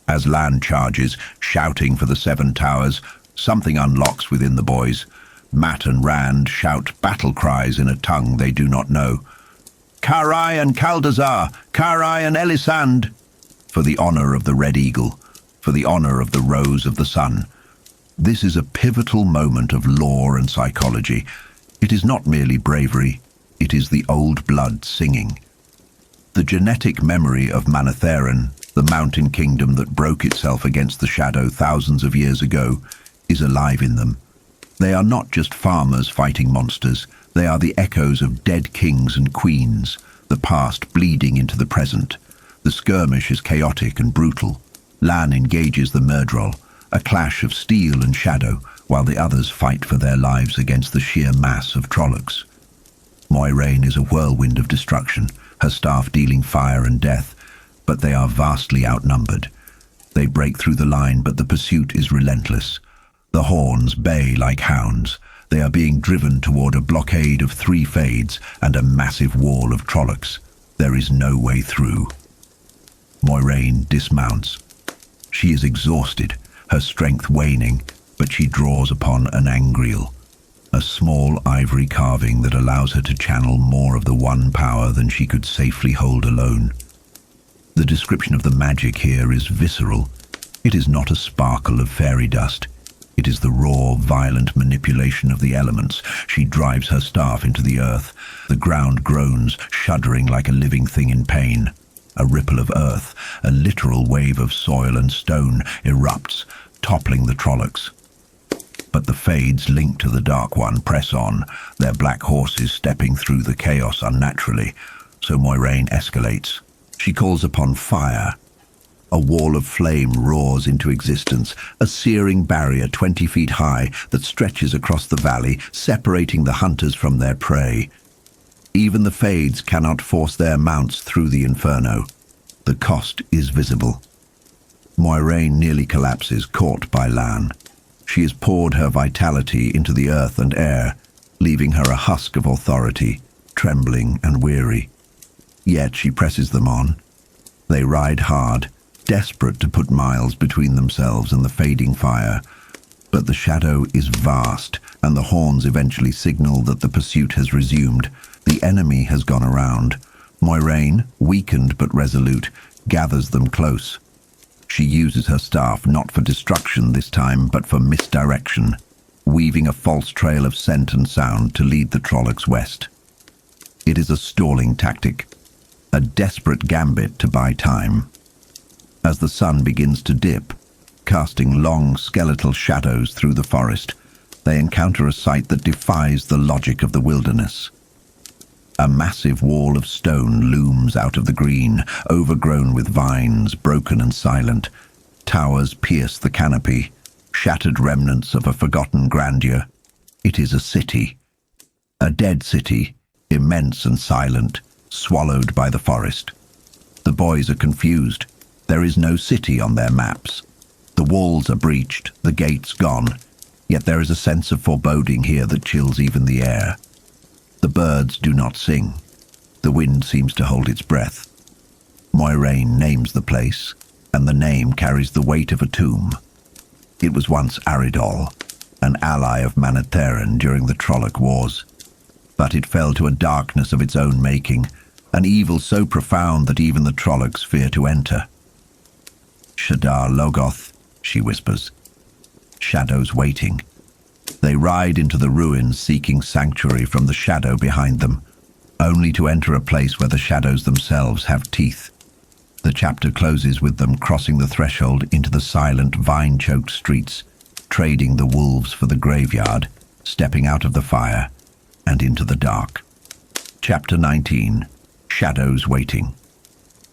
[SPEAKER 1] As Lan charges, shouting for the Seven Towers, something unlocks within the boys. Matt and Rand shout battle cries in a tongue they do not know. Karai and Kaldazar, Karai and Elisand, for the honor of the Red Eagle, for the honor of the Rose of the Sun. This is a pivotal moment of lore and psychology. It is not merely bravery, it is the old blood singing. The genetic memory of Manetheren, the mountain kingdom that broke itself against the shadow thousands of years ago, is alive in them. They are not just farmers fighting monsters. They are the echoes of dead kings and queens, the past bleeding into the present. The skirmish is chaotic and brutal. Lan engages the Myrddraal, a clash of steel and shadow, while the others fight for their lives against the sheer mass of Trollocs. Moiraine is a whirlwind of destruction, her staff dealing fire and death, but they are vastly outnumbered. They break through the line, but the pursuit is relentless. The horns bay like hounds. They are being driven toward a blockade of 3 fades and a massive wall of Trollocs. There is no way through. Moiraine dismounts. She is exhausted, her strength waning, but she draws upon an angreal, a small ivory carving that allows her to channel more of the one power than she could safely hold alone. The description of the magic here is visceral. It is not a sparkle of fairy dust. It is the raw, violent manipulation of the elements. She drives her staff into the earth. The ground groans, shuddering like a living thing in pain. A ripple of earth, a literal wave of soil and stone, erupts, toppling the Trollocs. But the Fades linked to the Dark One press on, their black horses stepping through the chaos unnaturally, so Moiraine escalates. She calls upon fire. A wall of flame roars into existence, a searing barrier 20 feet high that stretches across the valley, separating the hunters from their prey. Even the Fades cannot force their mounts through the inferno. The cost is visible. Moiraine nearly collapses, caught by Lan. She has poured her vitality into the earth and air, leaving her a husk of authority, trembling and weary. Yet she presses them on. They ride hard, desperate to put miles between themselves and the fading fire. But the shadow is vast, and the horns eventually signal that the pursuit has resumed. The enemy has gone around. Moiraine, weakened but resolute, gathers them close. She uses her staff not for destruction this time, but for misdirection, weaving a false trail of scent and sound to lead the Trollocs west. It is a stalling tactic, a desperate gambit to buy time. As the sun begins to dip, casting long skeletal shadows through the forest, they encounter a sight that defies the logic of the wilderness. A massive wall of stone looms out of the green, overgrown with vines, broken and silent. Towers pierce the canopy, shattered remnants of a forgotten grandeur. It is a city. A dead city, immense and silent, swallowed by the forest. The boys are confused. There is no city on their maps. The walls are breached, the gates gone, yet there is a sense of foreboding here that chills even the air. The birds do not sing. The wind seems to hold its breath. Moiraine names the place, and the name carries the weight of a tomb. It was once Aridol, an ally of Manetheren during the Trolloc Wars, but it fell to a darkness of its own making, an evil so profound that even the Trollocs fear to enter. Shadar Logoth, she whispers. Shadows waiting. They ride into the ruins seeking sanctuary from the shadow behind them, only to enter a place where the shadows themselves have teeth. The chapter closes with them crossing the threshold into the silent, vine-choked streets, trading the wolves for the graveyard, stepping out of the fire and into the dark. Chapter 19. Shadows Waiting.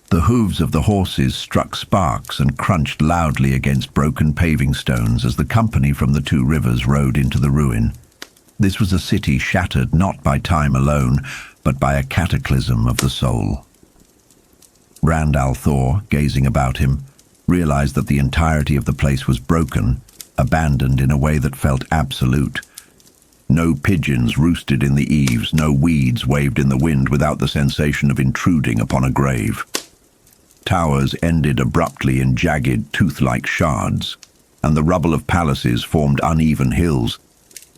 [SPEAKER 1] The hooves of the horses struck sparks and crunched loudly against broken paving stones as the company from the two rivers rode into the ruin. This was a city shattered not by time alone, but by a cataclysm of the soul. Rand al'Thor, gazing about him, realized that the entirety of the place was broken, abandoned in a way that felt absolute. No pigeons roosted in the eaves, no weeds waved in the wind without the sensation of intruding upon a grave. Towers ended abruptly in jagged, tooth-like shards, and the rubble of palaces formed uneven hills,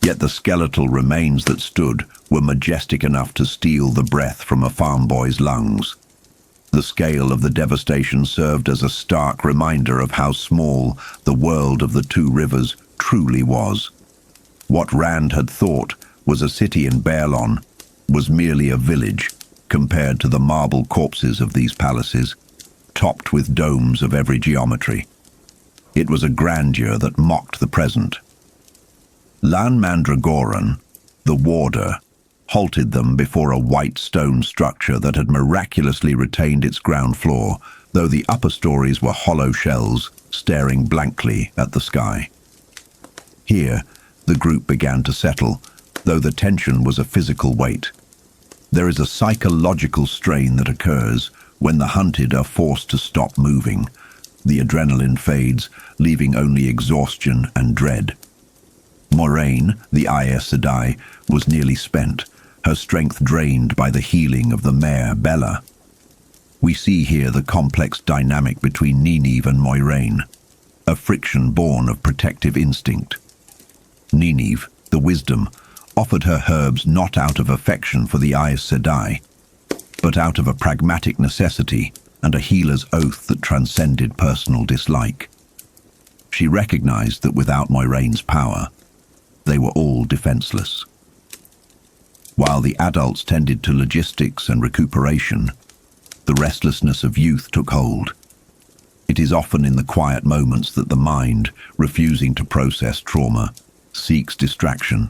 [SPEAKER 1] yet the skeletal remains that stood were majestic enough to steal the breath from a farm boy's lungs. The scale of the devastation served as a stark reminder of how small the world of the two rivers truly was. What Rand had thought was a city in Baerlon was merely a village compared to the marble corpses of these palaces, topped with domes of every geometry. It was a grandeur that mocked the present. Lan Mandragoran, the warder, halted them before a white stone structure that had miraculously retained its ground floor, though the upper stories were hollow shells staring blankly at the sky. Here, the group began to settle, though the tension was a physical weight. There is a psychological strain that occurs when the hunted are forced to stop moving. The adrenaline fades, leaving only exhaustion and dread. Moiraine, the Aes Sedai, was nearly spent, her strength drained by the healing of the mare Bella. We see here the complex dynamic between Nynaeve and Moiraine, a friction born of protective instinct. Nynaeve, the wisdom, offered her herbs not out of affection for the Aes Sedai, but out of a pragmatic necessity and a healer's oath that transcended personal dislike. She recognized that without Moiraine's power, they were all defenseless. While the adults tended to logistics and recuperation, the restlessness of youth took hold. It is often in the quiet moments that the mind, refusing to process trauma, seeks distraction.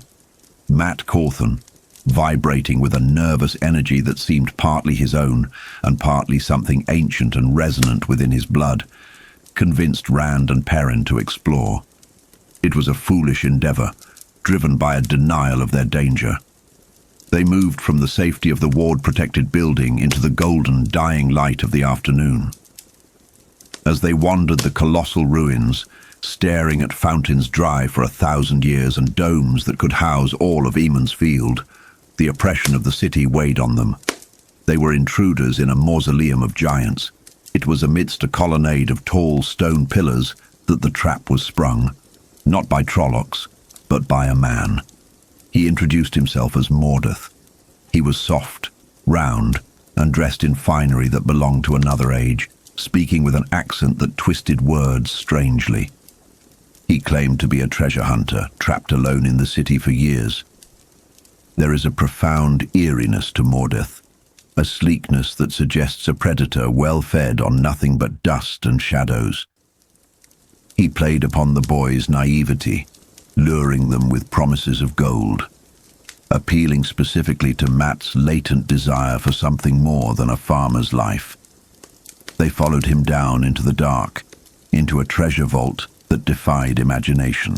[SPEAKER 1] Matt Cawthon, vibrating with a nervous energy that seemed partly his own and partly something ancient and resonant within his blood, convinced Rand and Perrin to explore. It was a foolish endeavor, driven by a denial of their danger. They moved from the safety of the ward-protected building into the golden, dying light of the afternoon. As they wandered the colossal ruins, staring at fountains dry for 1,000 years and domes that could house all of Eamon's Field, the oppression of the city weighed on them. They were intruders in a mausoleum of giants. It was amidst a colonnade of tall stone pillars that the trap was sprung, not by Trollocs, but by a man. He introduced himself as Mordeth. He was soft, round, and dressed in finery that belonged to another age, speaking with an accent that twisted words strangely. He claimed to be a treasure hunter, trapped alone in the city for years. There is a profound eeriness to Mordeth, a sleekness that suggests a predator well fed on nothing but dust and shadows. He played upon the boys' naivety, luring them with promises of gold, appealing specifically to Matt's latent desire for something more than a farmer's life. They followed him down into the dark, into a treasure vault that defied imagination.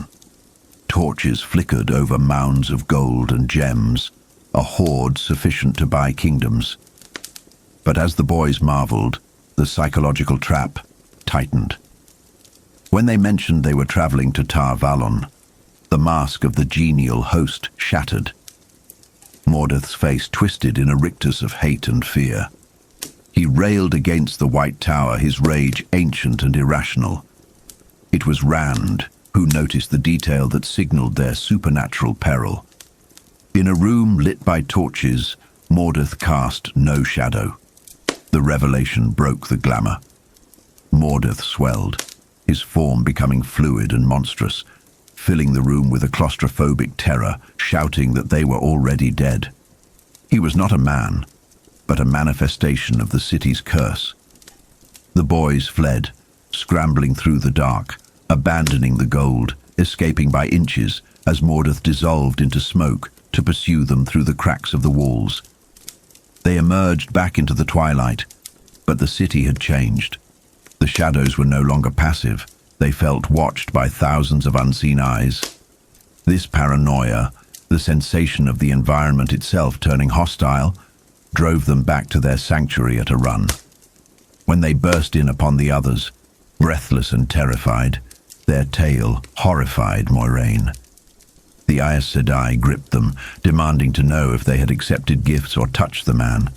[SPEAKER 1] Torches flickered over mounds of gold and gems, a hoard sufficient to buy kingdoms. But as the boys marveled, the psychological trap tightened. When they mentioned they were traveling to Tar Valon, the mask of the genial host shattered. Mordeth's face twisted in a rictus of hate and fear. He railed against the White Tower, his rage ancient and irrational. It was Rand who noticed the detail that signaled their supernatural peril. In a room lit by torches, Mordeth cast no shadow. The revelation broke the glamour. Mordeth swelled, his form becoming fluid and monstrous, filling the room with a claustrophobic terror, shouting that they were already dead. He was not a man, but a manifestation of the city's curse. The boys fled, scrambling through the dark, abandoning the gold, escaping by inches as Mordeth dissolved into smoke to pursue them through the cracks of the walls. They emerged back into the twilight, but the city had changed. The shadows were no longer passive. They felt watched by thousands of unseen eyes. This paranoia, the sensation of the environment itself turning hostile, drove them back to their sanctuary at a run. When they burst in upon the others, breathless and terrified, their tale horrified Moiraine. The Aes Sedai gripped them, demanding to know if they had accepted gifts or touched the man.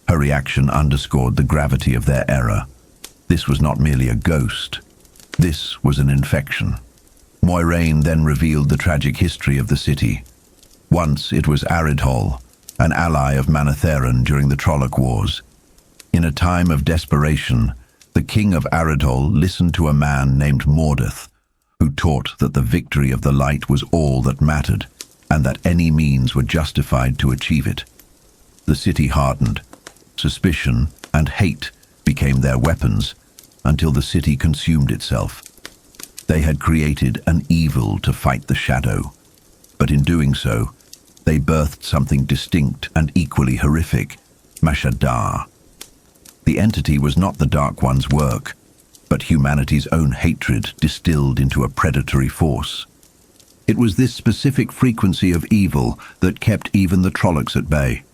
[SPEAKER 1] Her reaction underscored the gravity of their error. This was not merely a ghost. This was an infection. Moiraine then revealed the tragic history of the city. Once it was Aridhol, an ally of Manetheren during the Trolloc Wars. In a time of desperation, the king of Aridhol listened to a man named Mordeth, who taught that the victory of the light was all that mattered, and that any means were justified to achieve it. The city hardened. Suspicion and hate became their weapons, until the city consumed itself. They had created an evil to fight the shadow, but in doing so, they birthed something distinct and equally horrific, Shadar. The entity was not the Dark One's work, but humanity's own hatred distilled into a predatory force. It was this specific frequency of evil that kept even the Trollocs at bay.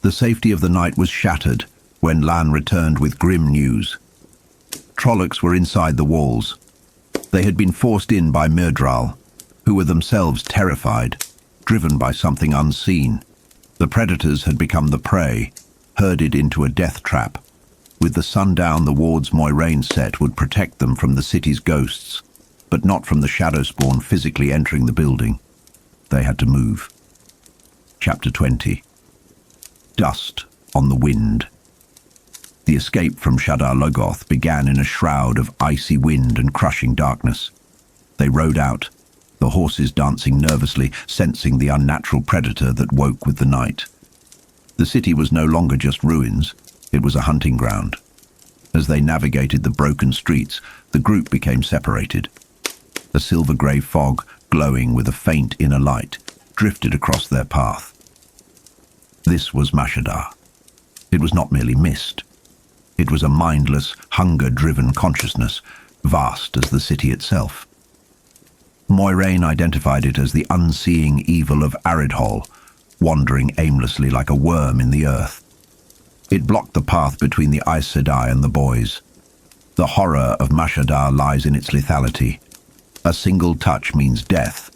[SPEAKER 1] The safety of the night was shattered when Lan returned with grim news. Trollocs were inside the walls. They had been forced in by Myrddraal, who were themselves terrified, driven by something unseen. The predators had become the prey, herded into a death trap. With the sun down, the wards Moiraine set would protect them from the city's ghosts, but not from the shadow spawn physically entering the building. They had to move. Chapter 20. Dust on the wind. The escape from Shadar Logoth began in a shroud of icy wind and crushing darkness. They rode out, the horses dancing nervously, sensing the unnatural predator that woke with the night. The city was no longer just ruins, it was a hunting ground. As they navigated the broken streets, the group became separated. A silver-grey fog, glowing with a faint inner light, drifted across their path. This was Shadar. It was not merely mist. It was a mindless, hunger-driven consciousness, vast as the city itself. Moiraine identified it as the unseeing evil of Aridhol, wandering aimlessly like a worm in the earth. It blocked the path between the Aes Sedai and the boys. The horror of Shadar lies in its lethality. A single touch means death.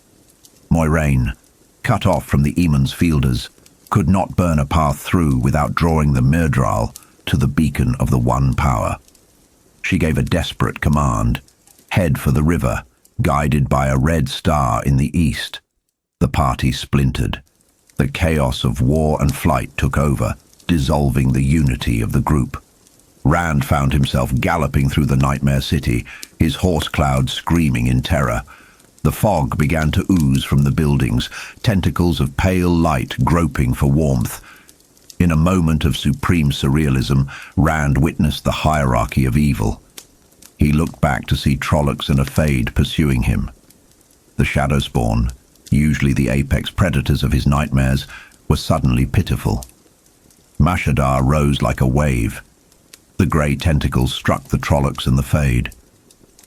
[SPEAKER 1] Moiraine, cut off from the Eamon's fielders, could not burn a path through without drawing the Myrddraal to the beacon of the One Power. She gave a desperate command: head for the river, guided by a red star in the east. The party splintered. The chaos of war and flight took over, dissolving the unity of the group. Rand found himself galloping through the nightmare city, his horse cloud screaming in terror. The fog began to ooze from the buildings, tentacles of pale light groping for warmth. In a moment of supreme surrealism, Rand witnessed the hierarchy of evil. He looked back to see Trollocs and a Fade pursuing him. The Shadowspawn, usually the apex predators of his nightmares, were suddenly pitiful. Shadar rose like a wave. The grey tentacles struck the Trollocs and the Fade.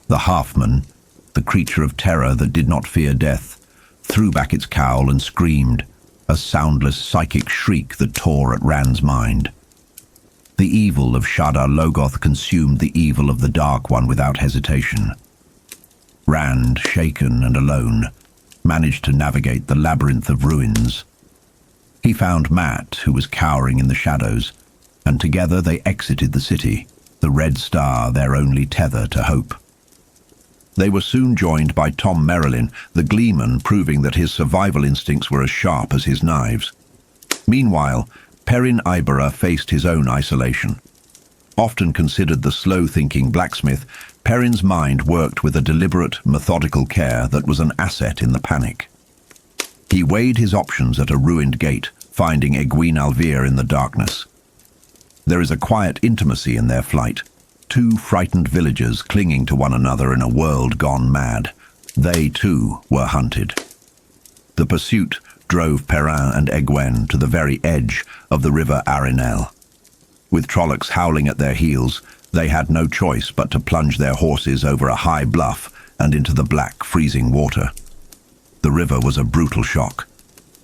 [SPEAKER 1] The Halfman, the creature of terror that did not fear death, threw back its cowl and screamed, a soundless psychic shriek that tore at Rand's mind. The evil of Shadar Logoth consumed the evil of the Dark One without hesitation. Rand, shaken and alone, managed to navigate the labyrinth of ruins. He found Mat, who was cowering in the shadows, and together they exited the city, the Red Star their only tether to hope. They were soon joined by Tom Merrilin, the Gleeman, proving that his survival instincts were as sharp as his knives. Meanwhile, Perrin Ibera faced his own isolation. Often considered the slow-thinking blacksmith, Perrin's mind worked with a deliberate, methodical care that was an asset in the panic. He weighed his options at a ruined gate, finding Egwene Alvear in the darkness. There is a quiet intimacy in their flight, two frightened villagers clinging to one another in a world gone mad. They, too, were hunted. The pursuit drove Perrin and Egwene to the very edge of the river Arenelle. With Trollocs howling at their heels, they had no choice but to plunge their horses over a high bluff and into the black, freezing water. The river was a brutal shock.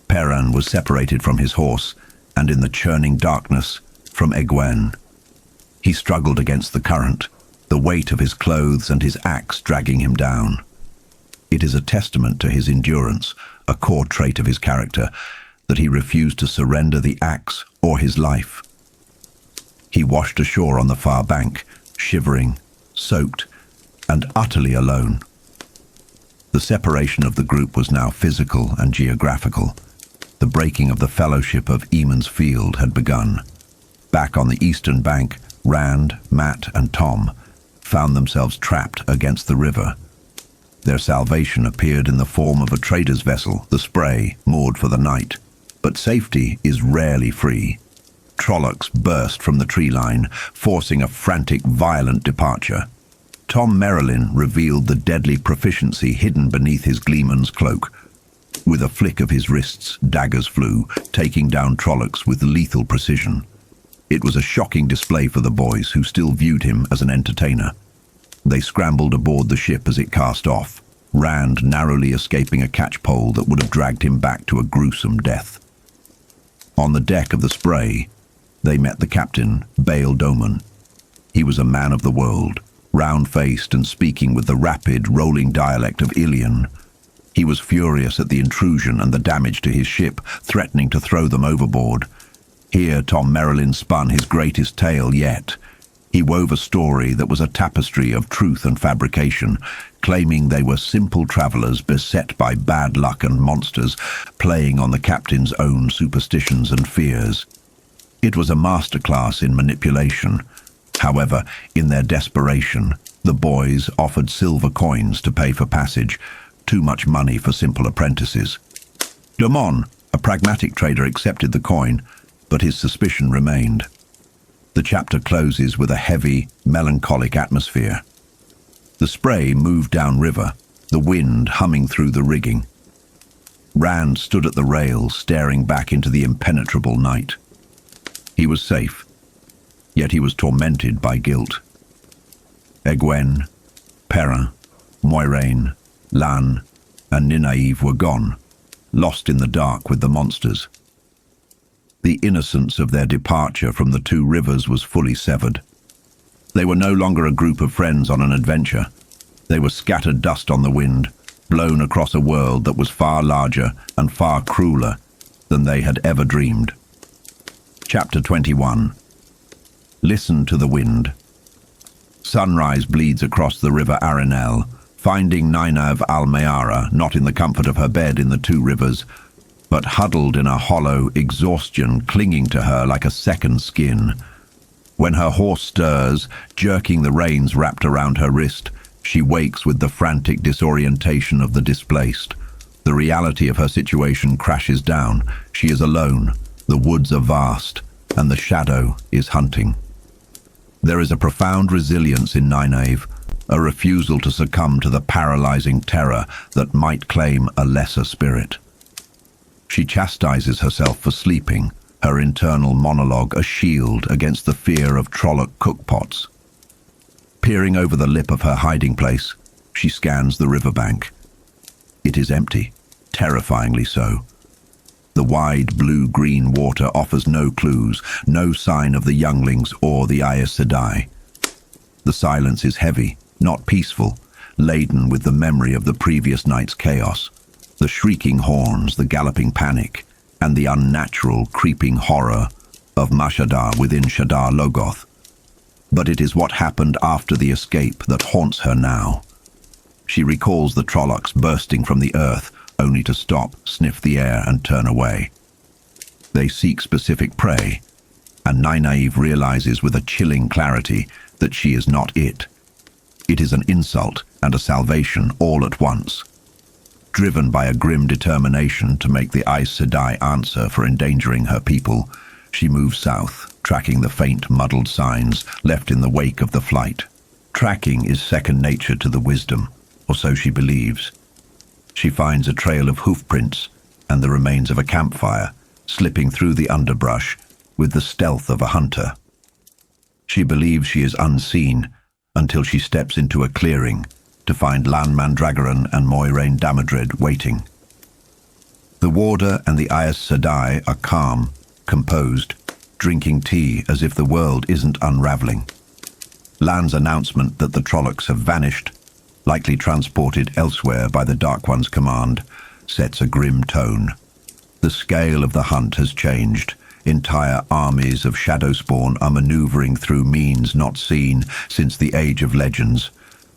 [SPEAKER 1] Perrin was separated from his horse, and in the churning darkness, from Egwene. He struggled against the current, the weight of his clothes and his axe dragging him down. It is a testament to his endurance, a core trait of his character, that he refused to surrender the axe or his life. He washed ashore on the far bank, shivering, soaked, and utterly alone. The separation of the group was now physical and geographical. The breaking of the fellowship of Eamon's Field had begun. Back on the eastern bank, Rand, Mat, and Tom found themselves trapped against the river. Their salvation appeared in the form of a trader's vessel, the Spray, moored for the night. But safety is rarely free. Trollocs burst from the tree line, forcing a frantic, violent departure. Tom Merrilin revealed the deadly proficiency hidden beneath his Gleeman's cloak. With a flick of his wrists, daggers flew, taking down Trollocs with lethal precision. It was a shocking display for the boys, who still viewed him as an entertainer. They scrambled aboard the ship as it cast off, Rand narrowly escaping a catchpole that would have dragged him back to a gruesome death. On the deck of the Spray, they met the captain, Bael Doman. He was a man of the world, round-faced and speaking with the rapid, rolling dialect of Ilion. He was furious at the intrusion and the damage to his ship, threatening to throw them overboard. Here Tom Merrilin spun his greatest tale yet. He wove a story that was a tapestry of truth and fabrication, claiming they were simple travelers beset by bad luck and monsters, playing on the captain's own superstitions and fears. It was a masterclass in manipulation. However, in their desperation, the boys offered silver coins to pay for passage, too much money for simple apprentices. Domon, a pragmatic trader, accepted the coin, but his suspicion remained. The chapter closes with a heavy, melancholic atmosphere. The Spray moved downriver, the wind humming through the rigging. Rand stood at the rail, staring back into the impenetrable night. He was safe, yet he was tormented by guilt. Egwene, Perrin, Moiraine, Lan, and Nynaeve were gone, lost in the dark with the monsters. The innocence of their departure from the two rivers was fully severed. They were no longer a group of friends on an adventure. They were scattered dust on the wind, blown across a world that was far larger and far crueler than they had ever dreamed. Chapter 21. Listen to the wind. Sunrise bleeds across the river Arenelle, finding Nynaeve Almeara not in the comfort of her bed in the two rivers, but huddled in a hollow exhaustion clinging to her like a second skin. When her horse stirs, jerking the reins wrapped around her wrist, she wakes with the frantic disorientation of the displaced. The reality of her situation crashes down. She is alone, the woods are vast, and the shadow is hunting. There is a profound resilience in Nynaeve, a refusal to succumb to the paralyzing terror that might claim a lesser spirit. She chastises herself for sleeping, her internal monologue a shield against the fear of Trolloc cookpots. Peering over the lip of her hiding place, she scans the riverbank. It is empty, terrifyingly so. The wide blue-green water offers no clues, no sign of the younglings or the Aes Sedai. The silence is heavy, not peaceful, laden with the memory of the previous night's chaos. The shrieking horns, the galloping panic, and the unnatural, creeping horror of Mashadar within Shadar Logoth. But it is what happened after the escape that haunts her now. She recalls the Trollocs bursting from the earth, only to stop, sniff the air, and turn away. They seek specific prey, and Nynaeve realizes with a chilling clarity that she is not it. It is an insult and a salvation all at once. Driven by a grim determination to make the Aes Sedai answer for endangering her people, she moves south, tracking the faint, muddled signs left in the wake of the flight. Tracking is second nature to the wisdom, or so she believes. She finds a trail of hoofprints and the remains of a campfire, slipping through the underbrush with the stealth of a hunter. She believes she is unseen until she steps into a clearing to find Lan Mandragoran and Moiraine Damodred waiting. The warder and the Aes Sedai are calm, composed, drinking tea as if the world isn't unraveling. Lan's announcement that the Trollocs have vanished, likely transported elsewhere by the Dark One's command, sets a grim tone. The scale of the hunt has changed. Entire armies of Shadowspawn are maneuvering through means not seen since the Age of Legends.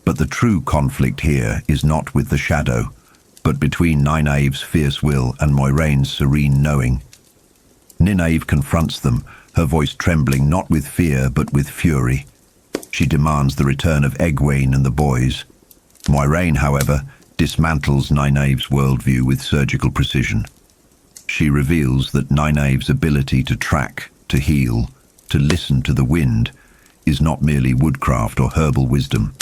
[SPEAKER 1] But the true conflict here is not with the Shadow, but between Nynaeve's fierce will and Moiraine's serene knowing. Nynaeve confronts them, her voice trembling not with fear but with fury. She demands the return of Egwene and the boys. Moiraine, however, dismantles Nynaeve's worldview with surgical precision. She reveals that Nynaeve's ability to track, to heal, to listen to the wind, is not merely woodcraft or herbal wisdom.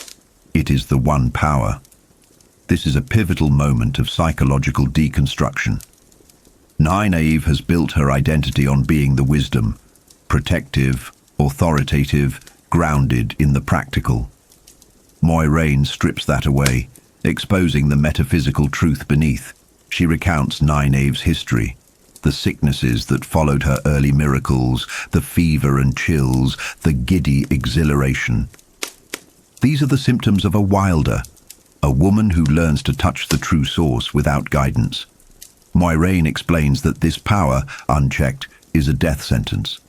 [SPEAKER 1] It is the one power. This is a pivotal moment of psychological deconstruction. Nynaeve has built her identity on being the wisdom, protective, authoritative, grounded in the practical. Moiraine strips that away, exposing the metaphysical truth beneath. She recounts Nynaeve's history, the sicknesses that followed her early miracles, the fever and chills, the giddy exhilaration. These are the symptoms of a wilder, a woman who learns to touch the true source without guidance. Moiraine explains that this power, unchecked, is a death sentence.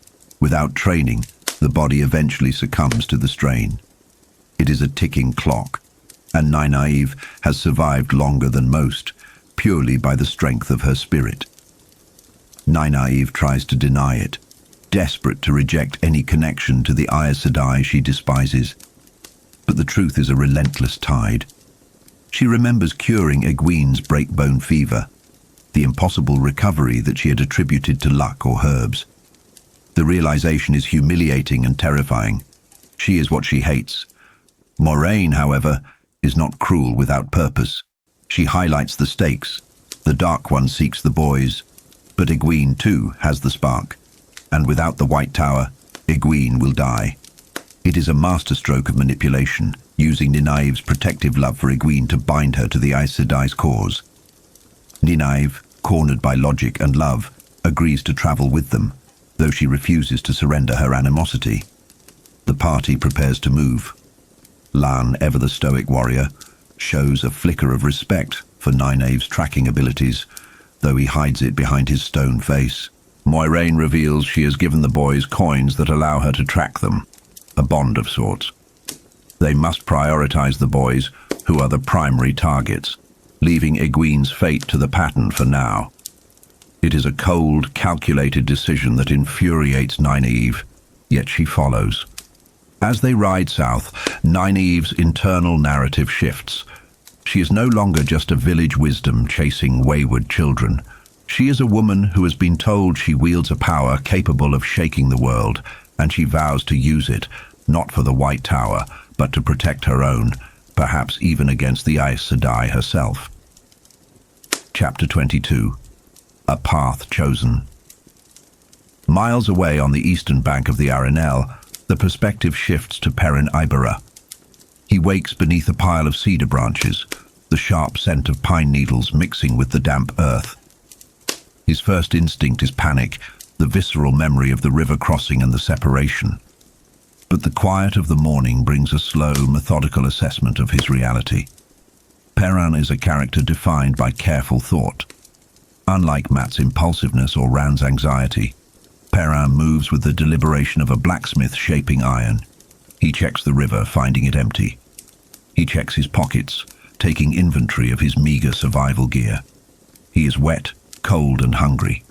[SPEAKER 1] Without training, the body eventually succumbs to the strain. It is a ticking clock, and Nynaeve has survived longer than most, purely by the strength of her spirit. Nynaeve tries to deny it, desperate to reject any connection to the Aes Sedai she despises. But the truth is a relentless tide. She remembers curing Egwene's breakbone fever, the impossible recovery that she had attributed to luck or herbs. The realization is humiliating and terrifying. She is what she hates. Moiraine, however, is not cruel without purpose. She highlights the stakes. The Dark One seeks the boys, but Egwene too has the spark. And without the White Tower, Egwene will die. It is a masterstroke of manipulation, using Nynaeve's protective love for Egwene to bind her to the Aes Sedai's cause. Nynaeve, cornered by logic and love, agrees to travel with them, though she refuses to surrender her animosity. The party prepares to move. Lan, ever the stoic warrior, shows a flicker of respect for Nynaeve's tracking abilities, though he hides it behind his stone face. Moiraine reveals she has given the boys coins that allow her to track them, a bond of sorts. They must prioritize the boys, who are the primary targets, leaving Egwene's fate to the pattern for now. It is a cold, calculated decision that infuriates Nynaeve. yet she follows. As they ride south, Nynaeve's internal narrative shifts. She is no longer just a village wisdom chasing wayward children. She is a woman who has been told she wields a power capable of shaking the world, and she vows to use it, not for the White Tower, but to protect her own, perhaps even against the Aes Sedai herself. Chapter 22. A Path Chosen. Miles away on the eastern bank of the Arenelle, the perspective shifts to Perrin Ibera. He wakes beneath a pile of cedar branches, the sharp scent of pine needles mixing with the damp earth. His first instinct is panic, the visceral memory of the river crossing and the separation. But the quiet of the morning brings a slow, methodical assessment of his reality. Perrin is a character defined by careful thought. Unlike Mat's impulsiveness or Rand's anxiety, Perrin moves with the deliberation of a blacksmith shaping iron. He checks the river, finding it empty. He checks his pockets, taking inventory of his meager survival gear. He is wet, cold and hungry,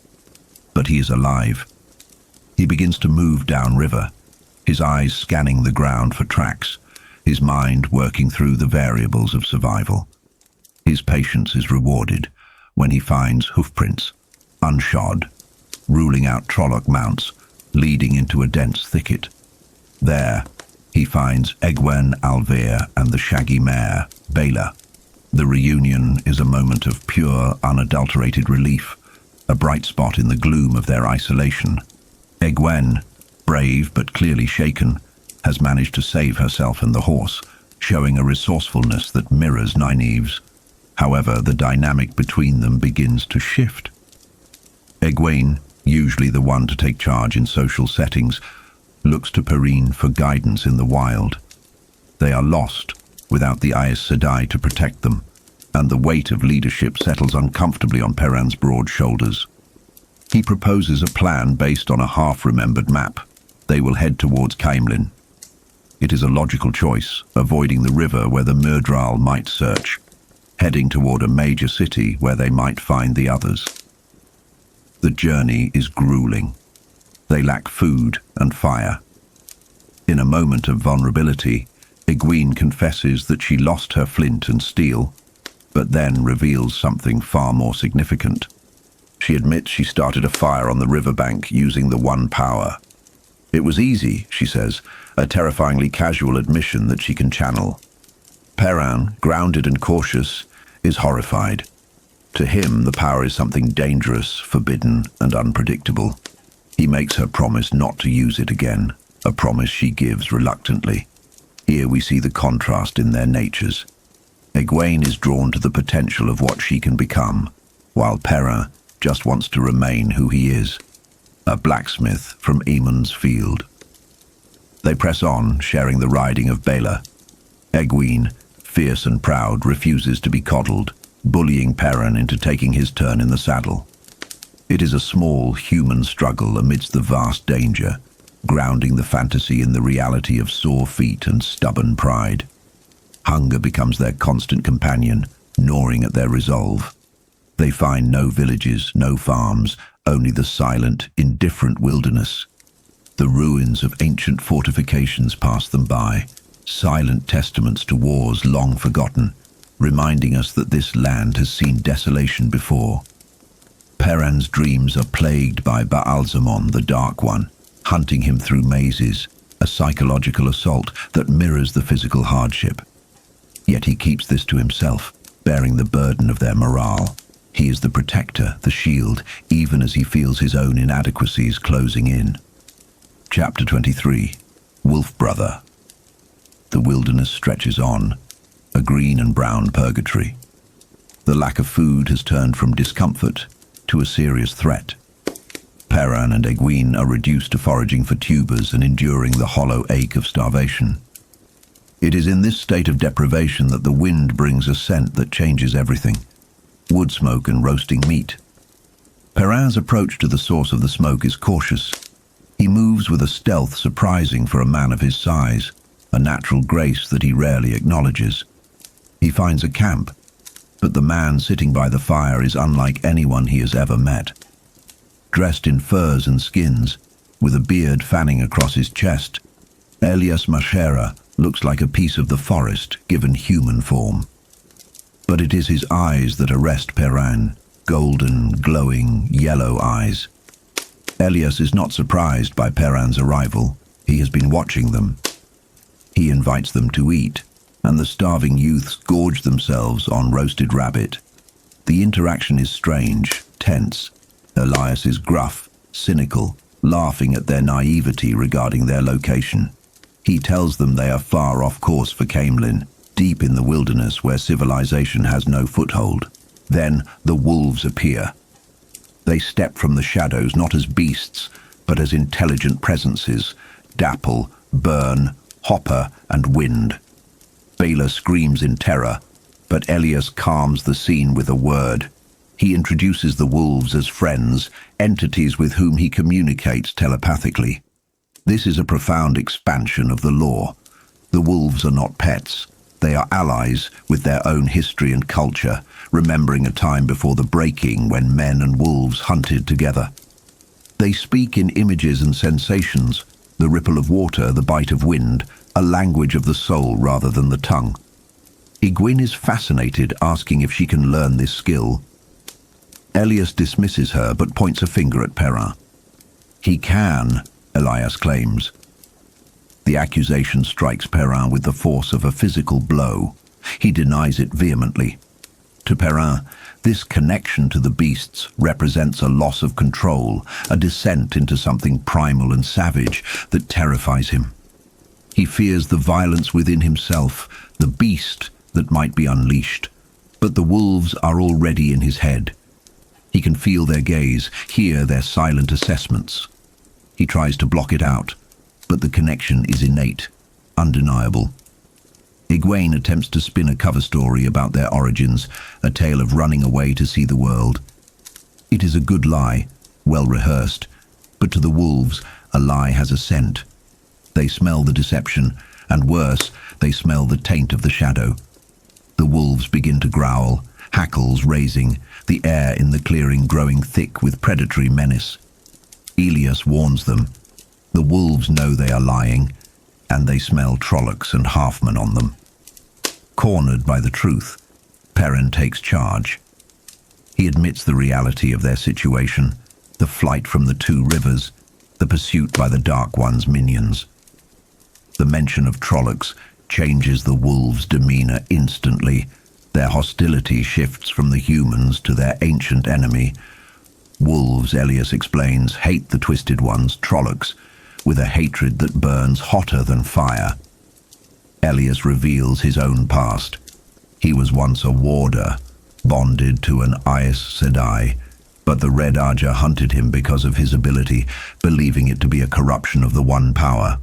[SPEAKER 1] but he is alive. He begins to move downriver, his eyes scanning the ground for tracks, his mind working through the variables of survival. His patience is rewarded when he finds hoofprints, unshod, ruling out Trolloc mounts, leading into a dense thicket. There, he finds Egwene, Alvear, and the shaggy mare, Baela. The reunion is a moment of pure, unadulterated relief, a bright spot in the gloom of their isolation. Egwene, brave but clearly shaken, has managed to save herself and the horse, showing a resourcefulness that mirrors Nynaeve's. However, the dynamic between them begins to shift. Egwene, usually the one to take charge in social settings, looks to Perrin for guidance in the wild. They are lost without the Aes Sedai to protect them, and the weight of leadership settles uncomfortably on Perrin's broad shoulders. He proposes a plan based on a half-remembered map. They will head towards Caemlyn. It is a logical choice, avoiding the river where the Myrddraal might search, heading toward a major city where they might find the others. The journey is grueling. They lack food and fire. In a moment of vulnerability, Egwene confesses that she lost her flint and steel, but then reveals something far more significant. She admits she started a fire on the riverbank using the One Power. It was easy, she says, a terrifyingly casual admission that she can channel. Perrin, grounded and cautious, is horrified. To him, the power is something dangerous, forbidden, and unpredictable. He makes her promise not to use it again, a promise she gives reluctantly. Here we see the contrast in their natures. Egwene is drawn to the potential of what she can become, while Perrin just wants to remain who he is, a blacksmith from Eamon's field. They press on, sharing the riding of Baela. Egwene, fierce and proud, refuses to be coddled, bullying Perrin into taking his turn in the saddle. It is a small human struggle amidst the vast danger, grounding the fantasy in the reality of sore feet and stubborn pride. Hunger becomes their constant companion, gnawing at their resolve. They find no villages, no farms, only the silent, indifferent wilderness. The ruins of ancient fortifications pass them by, silent testaments to wars long forgotten, reminding us that this land has seen desolation before. Perrin's dreams are plagued by Baalzamon, the Dark One, hunting him through mazes, a psychological assault that mirrors the physical hardship. Yet he keeps this to himself, bearing the burden of their morale. He is the protector, the shield, even as he feels his own inadequacies closing in. Chapter 23. Wolf Brother. The wilderness stretches on, a green and brown purgatory. The lack of food has turned from discomfort to a serious threat. Perrin and Egwene are reduced to foraging for tubers and enduring the hollow ache of starvation. It is in this state of deprivation that the wind brings a scent that changes everything: wood smoke and roasting meat. Perrin's approach to the source of the smoke is cautious. He moves with a stealth surprising for a man of his size, a natural grace that he rarely acknowledges. He finds a camp, but the man sitting by the fire is unlike anyone he has ever met. Dressed in furs and skins, with a beard fanning across his chest. Elias Mashera looks like a piece of the forest given human form. But it is his eyes that arrest Perrin, golden, glowing, yellow eyes. Elias is not surprised by Perrin's arrival. He has been watching them. He invites them to eat, and the starving youths gorge themselves on roasted rabbit. The interaction is strange, tense. Elias is gruff, cynical, laughing at their naivety regarding their location. He tells them they are far off course for Camelin, deep in the wilderness where civilization has no foothold. Then the wolves appear. They step from the shadows not as beasts, but as intelligent presences: Dapple, Burn, Hopper, and Wind. Baylor screams in terror, but Elias calms the scene with a word. He introduces the wolves as friends, entities with whom he communicates telepathically. This is a profound expansion of the lore. The wolves are not pets. They are allies with their own history and culture, remembering a time before the breaking when men and wolves hunted together. They speak in images and sensations, the ripple of water, the bite of wind, a language of the soul rather than the tongue. Egwene is fascinated, asking if she can learn this skill. Elias dismisses her but points a finger at Perrin. He can, Elias claims. The accusation strikes Perrin with the force of a physical blow. He denies it vehemently. To Perrin, this connection to the beasts represents a loss of control, a descent into something primal and savage that terrifies him. He fears the violence within himself, the beast that might be unleashed. But the wolves are already in his head. He can feel their gaze, hear their silent assessments. He tries to block it out, but the connection is innate, undeniable. Egwene attempts to spin a cover story about their origins, a tale of running away to see the world. It is a good lie, well rehearsed, but to the wolves, a lie has a scent. They smell the deception, and worse, they smell the taint of the shadow. The wolves begin to growl, hackles raising, the air in the clearing growing thick with predatory menace. Elias warns them. The wolves know they are lying, and they smell Trollocs and Halfmen on them. Cornered by the truth, Perrin takes charge. He admits the reality of their situation, the flight from the two rivers, the pursuit by the Dark One's minions. The mention of Trollocs changes the wolves' demeanor instantly. Their hostility shifts from the humans to their ancient enemy. Wolves, Elias explains, hate the Twisted Ones, Trollocs, with a hatred that burns hotter than fire. Elias reveals his own past. He was once a warder, bonded to an Aes Sedai, but the Red Arja hunted him because of his ability, believing it to be a corruption of the One Power.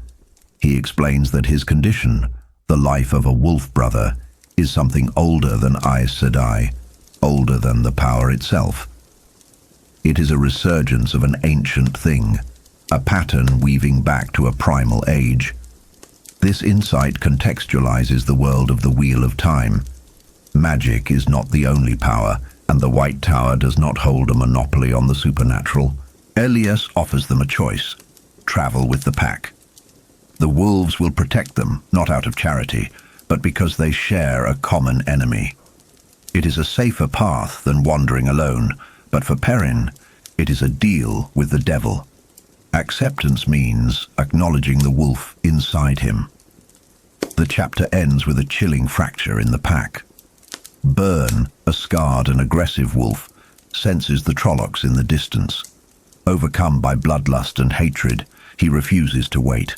[SPEAKER 1] He explains that his condition, the life of a wolf brother, is something older than Aes Sedai, older than the power itself. It is a resurgence of an ancient thing, a pattern weaving back to a primal age. This insight contextualizes the world of the Wheel of Time. Magic is not the only power, and the White Tower does not hold a monopoly on the supernatural. Elias offers them a choice: travel with the pack. The wolves will protect them, not out of charity, but because they share a common enemy. It is a safer path than wandering alone, but for Perrin, it is a deal with the devil. Acceptance means acknowledging the wolf inside him. The chapter ends with a chilling fracture in the pack. Burn, a scarred and aggressive wolf, senses the Trollocs in the distance. Overcome by bloodlust and hatred, he refuses to wait.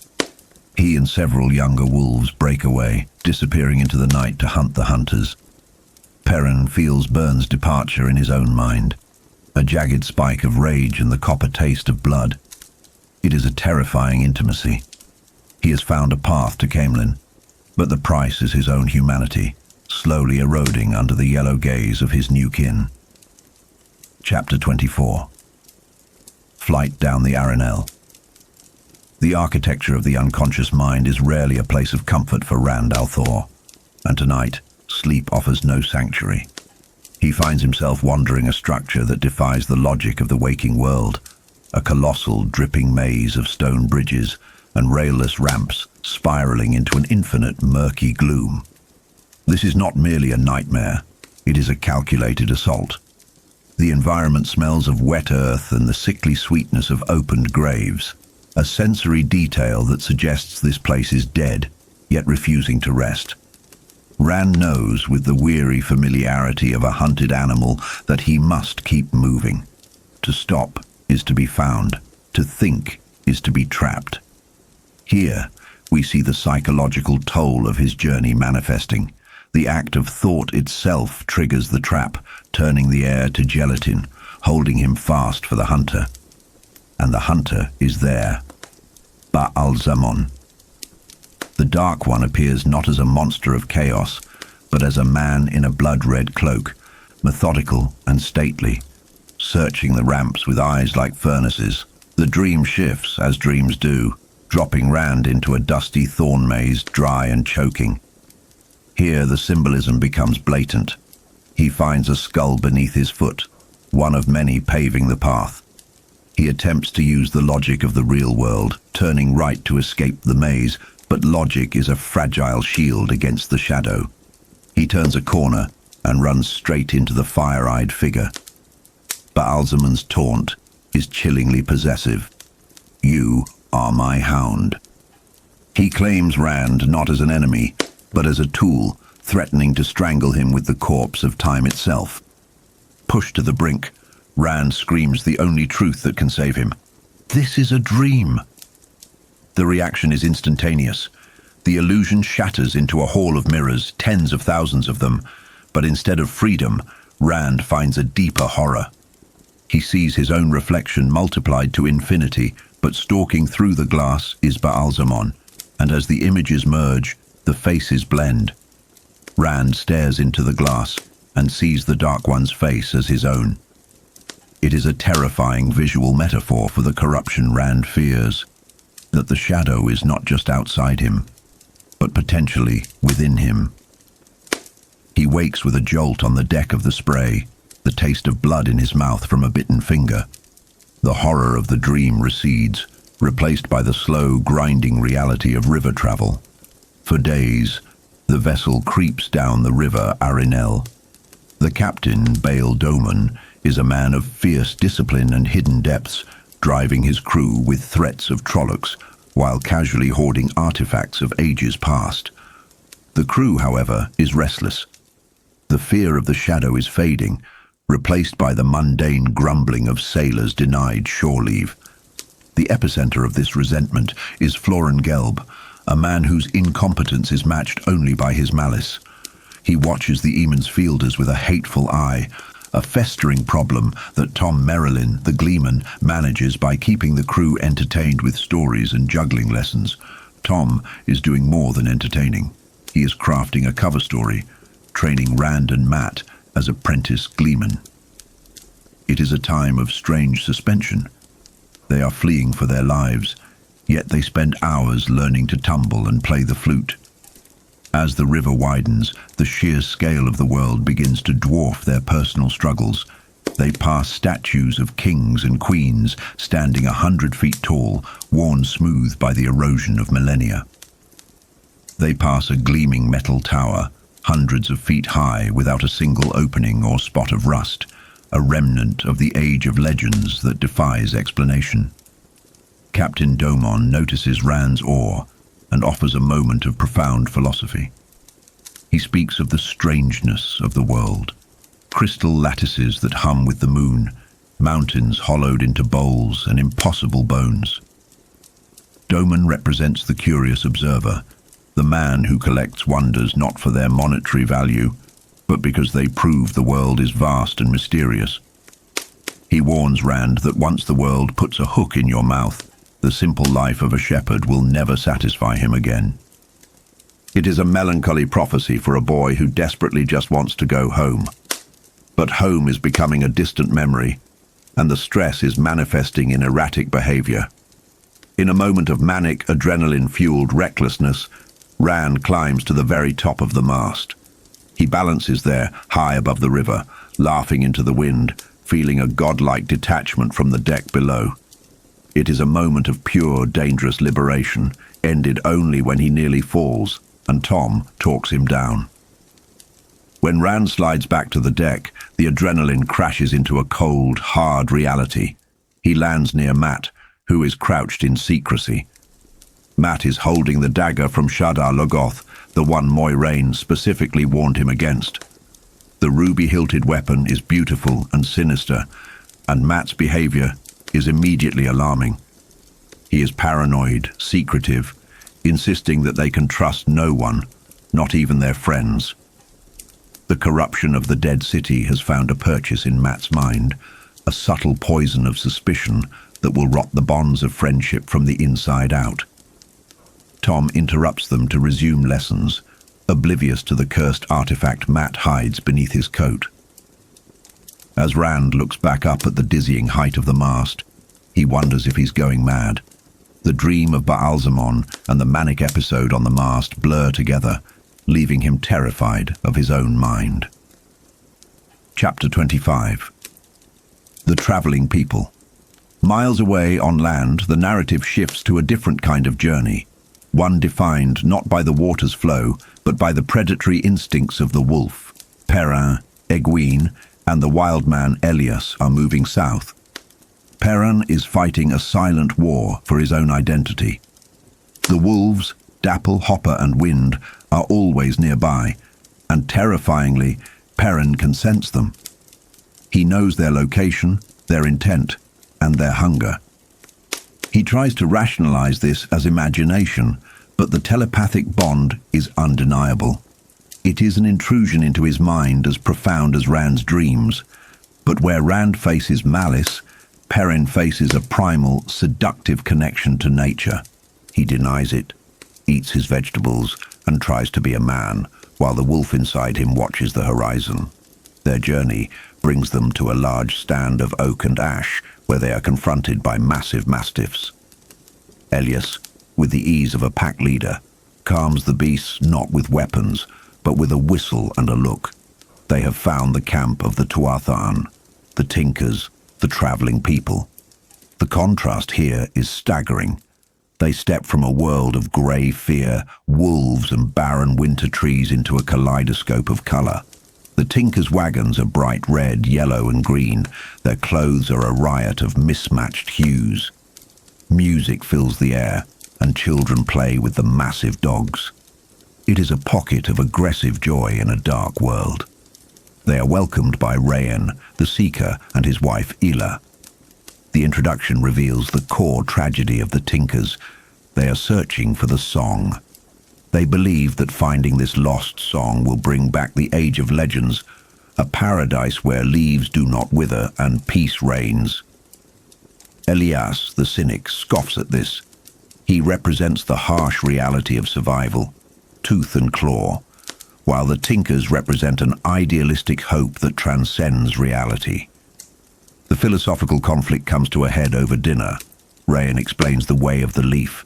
[SPEAKER 1] He and several younger wolves break away, disappearing into the night to hunt the hunters. Perrin feels Burn's departure in his own mind, a jagged spike of rage and the copper taste of blood. It is a terrifying intimacy. He has found a path to Camelin, but the price is his own humanity, slowly eroding under the yellow gaze of his new kin. Chapter 24. Flight down the Arenelle. The architecture of the unconscious mind is rarely a place of comfort for Rand al'Thor, and tonight, sleep offers no sanctuary. He finds himself wandering a structure that defies the logic of the waking world. a colossal dripping maze of stone bridges and railless ramps spiraling into an infinite murky gloom. This is not merely a nightmare, it is a calculated assault. The environment smells of wet earth and the sickly sweetness of opened graves, a sensory detail that suggests this place is dead, yet refusing to rest. Rand knows with the weary familiarity of a hunted animal that he must keep moving. To stop is to be found, to think is to be trapped. Here, we see the psychological toll of his journey manifesting. The act of thought itself triggers the trap, turning the air to gelatin, holding him fast for the hunter. And the hunter is there, Ba'alzamon. The Dark One appears not as a monster of chaos, but as a man in a blood-red cloak, methodical and stately, searching the ramps with eyes like furnaces. The dream shifts, as dreams do, dropping Rand into a dusty thorn maze, dry and choking. Here the symbolism becomes blatant. He finds a skull beneath his foot, one of many paving the path. He attempts to use the logic of the real world, turning right to escape the maze, but logic is a fragile shield against the shadow. He turns a corner and runs straight into the fire-eyed figure. Ba'alzamon's taunt is chillingly possessive. "You are my hound." He claims Rand not as an enemy, but as a tool, threatening to strangle him with the corpse of time itself. Pushed to the brink, Rand screams the only truth that can save him. "This is a dream." The reaction is instantaneous. The illusion shatters into a hall of mirrors, tens of thousands of them, but instead of freedom, Rand finds a deeper horror. He sees his own reflection multiplied to infinity, but stalking through the glass is Ba'alzamon, and as the images merge, the faces blend. Rand stares into the glass and sees the Dark One's face as his own. It is a terrifying visual metaphor for the corruption Rand fears, that the shadow is not just outside him, but potentially within him. He wakes with a jolt on the deck of the spray, the taste of blood in his mouth from a bitten finger. The horror of the dream recedes, replaced by the slow, grinding reality of river travel. For days, the vessel creeps down the river Arinel. The captain, Bail Doman, is a man of fierce discipline and hidden depths, driving his crew with threats of Trollocs, while casually hoarding artifacts of ages past. The crew, however, is restless. The fear of the shadow is fading, replaced by the mundane grumbling of sailors denied shore leave. The epicenter of this resentment is Florin Gelb, a man whose incompetence is matched only by his malice. He watches the Eamon's fielders with a hateful eye, a festering problem that Tom Merrilin, the gleeman, manages by keeping the crew entertained with stories and juggling lessons. Tom is doing more than entertaining. He is crafting a cover story, training Rand and Matt as apprentice gleemen. It is a time of strange suspension. They are fleeing for their lives, yet they spend hours learning to tumble and play the flute. As the river widens, the sheer scale of the world begins to dwarf their personal struggles. They pass statues of kings and queens standing 100 feet tall, worn smooth by the erosion of millennia. They pass a gleaming metal tower, hundreds of feet high without a single opening or spot of rust, a remnant of the age of legends that defies explanation. Captain Domon notices Rand's awe and offers a moment of profound philosophy. He speaks of the strangeness of the world, crystal lattices that hum with the moon, mountains hollowed into bowls and impossible bones. Domon represents the curious observer, the man who collects wonders not for their monetary value, but because they prove the world is vast and mysterious. He warns Rand that once the world puts a hook in your mouth, the simple life of a shepherd will never satisfy him again. It is a melancholy prophecy for a boy who desperately just wants to go home. But home is becoming a distant memory, and the stress is manifesting in erratic behavior. In a moment of manic, adrenaline-fueled recklessness, Rand climbs to the very top of the mast. He balances there, high above the river, laughing into the wind, feeling a godlike detachment from the deck below. It is a moment of pure, dangerous liberation, ended only when he nearly falls, and Tom talks him down. When Rand slides back to the deck, the adrenaline crashes into a cold, hard reality. He lands near Mat, who is crouched in secrecy. Mat is holding the dagger from Shadar Logoth, the one Moiraine specifically warned him against. The ruby-hilted weapon is beautiful and sinister, and Mat's behavior is immediately alarming. He is paranoid, secretive, insisting that they can trust no one, not even their friends. The corruption of the dead city has found a purchase in Mat's mind, a subtle poison of suspicion that will rot the bonds of friendship from the inside out. Tom interrupts them to resume lessons, oblivious to the cursed artifact Mat hides beneath his coat. As Rand looks back up at the dizzying height of the mast, he wonders if he's going mad. The dream of Baalzamon and the manic episode on the mast blur together, leaving him terrified of his own mind. Chapter 25. The Travelling People. Miles away on land, the narrative shifts to a different kind of journey, one defined not by the water's flow, but by the predatory instincts of the wolf. Perrin, Egwene, and the wild man Elias are moving south. Perrin is fighting a silent war for his own identity. The wolves, Dapple, Hopper, and Wind, are always nearby, and terrifyingly, Perrin can sense them. He knows their location, their intent, and their hunger. He tries to rationalize this as imagination, but the telepathic bond is undeniable. It is an intrusion into his mind as profound as Rand's dreams, but where Rand faces malice, Perrin faces a primal, seductive connection to nature. He denies it, eats his vegetables, and tries to be a man, while the wolf inside him watches the horizon. Their journey brings them to a large stand of oak and ash, where they are confronted by massive mastiffs. Elias, with the ease of a pack leader, calms the beasts not with weapons, but with a whistle and a look. They have found the camp of the Tuathan, the Tinkers, the travelling people. The contrast here is staggering. They step from a world of grey fear, wolves and barren winter trees into a kaleidoscope of colour. The Tinkers' wagons are bright red, yellow and green. Their clothes are a riot of mismatched hues. Music fills the air, and children play with the massive dogs. It is a pocket of aggressive joy in a dark world. They are welcomed by Rayan, the Seeker, and his wife Ela. The introduction reveals the core tragedy of the Tinkers. They are searching for the song. They believe that finding this lost song will bring back the Age of Legends, a paradise where leaves do not wither and peace reigns. Elias, the cynic, scoffs at this. He represents the harsh reality of survival, tooth and claw, while the Tinkers represent an idealistic hope that transcends reality. The philosophical conflict comes to a head over dinner. Rayan explains the way of the leaf.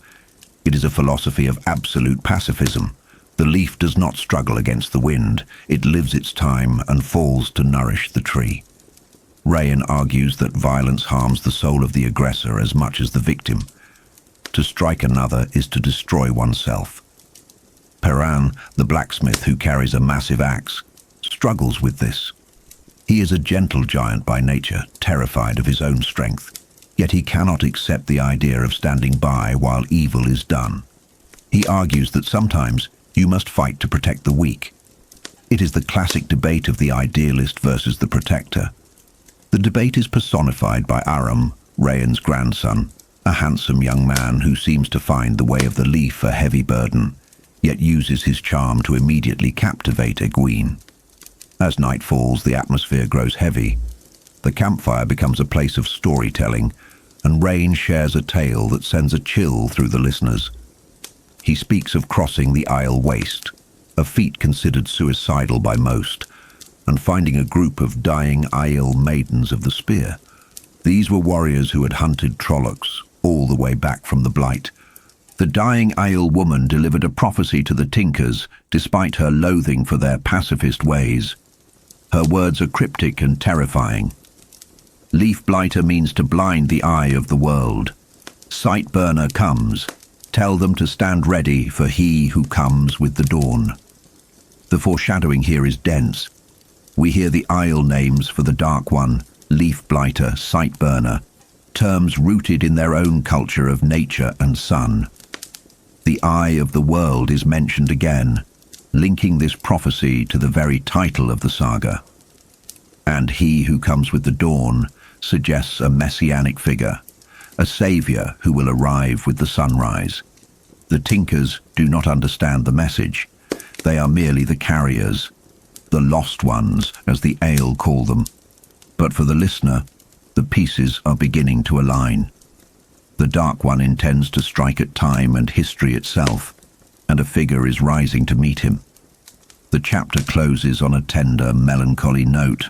[SPEAKER 1] It is a philosophy of absolute pacifism. The leaf does not struggle against the wind. It lives its time and falls to nourish the tree. Rayan argues that violence harms the soul of the aggressor as much as the victim. To strike another is to destroy oneself. Perrin, the blacksmith who carries a massive axe, struggles with this. He is a gentle giant by nature, terrified of his own strength. Yet he cannot accept the idea of standing by while evil is done. He argues that sometimes you must fight to protect the weak. It is the classic debate of the idealist versus the protector. The debate is personified by Aram, Rayan's grandson, a handsome young man who seems to find the way of the leaf a heavy burden, yet uses his charm to immediately captivate Egwene. As night falls, the atmosphere grows heavy. The campfire becomes a place of storytelling, and Rain shares a tale that sends a chill through the listeners. He speaks of crossing the Isle Waste, a feat considered suicidal by most, and finding a group of dying Isle maidens of the spear. These were warriors who had hunted Trollocs all the way back from the Blight. The dying Isle woman delivered a prophecy to the Tinkers, despite her loathing for their pacifist ways. Her words are cryptic and terrifying. Leaf blighter means to blind the eye of the world. Sightburner comes. Tell them to stand ready for he who comes with the dawn. The foreshadowing here is dense. We hear the Isle names for the Dark One, Leaf Blighter, Sightburner, terms rooted in their own culture of nature and sun. The Eye of the World is mentioned again, linking this prophecy to the very title of the saga. And he who comes with the dawn suggests a messianic figure, a savior who will arrive with the sunrise. The Tinkers do not understand the message. They are merely the carriers, the lost ones, as the Ale call them. But for the listener, the pieces are beginning to align. The Dark One intends to strike at time and history itself, and a figure is rising to meet him. The chapter closes on a tender, melancholy note.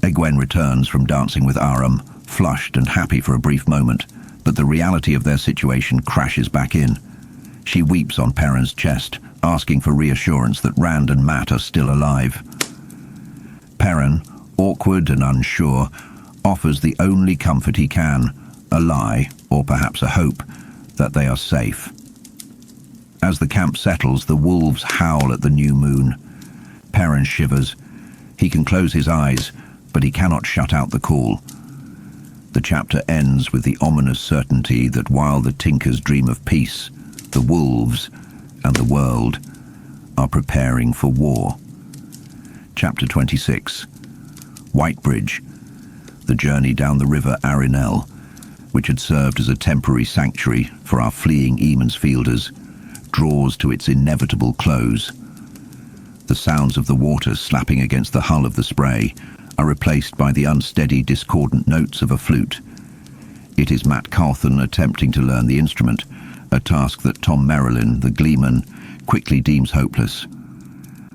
[SPEAKER 1] Egwene returns from dancing with Aram, flushed and happy for a brief moment, but the reality of their situation crashes back in. She weeps on Perrin's chest, asking for reassurance that Rand and Mat are still alive. Perrin, awkward and unsure, offers the only comfort he can, a lie, or perhaps a hope, that they are safe. As the camp settles, the wolves howl at the new moon. Perrin shivers. He can close his eyes, but he cannot shut out the call. The chapter ends with the ominous certainty that while the Tinkers dream of peace, the wolves and the world are preparing for war. Chapter 26. Whitebridge, the journey down the river Arinel, which had served as a temporary sanctuary for our fleeing Emonsfielders, draws to its inevitable close. The sounds of the water slapping against the hull of the spray are replaced by the unsteady, discordant notes of a flute. It is Mat Cawthon attempting to learn the instrument, a task that Tom Merrilin, the gleeman, quickly deems hopeless.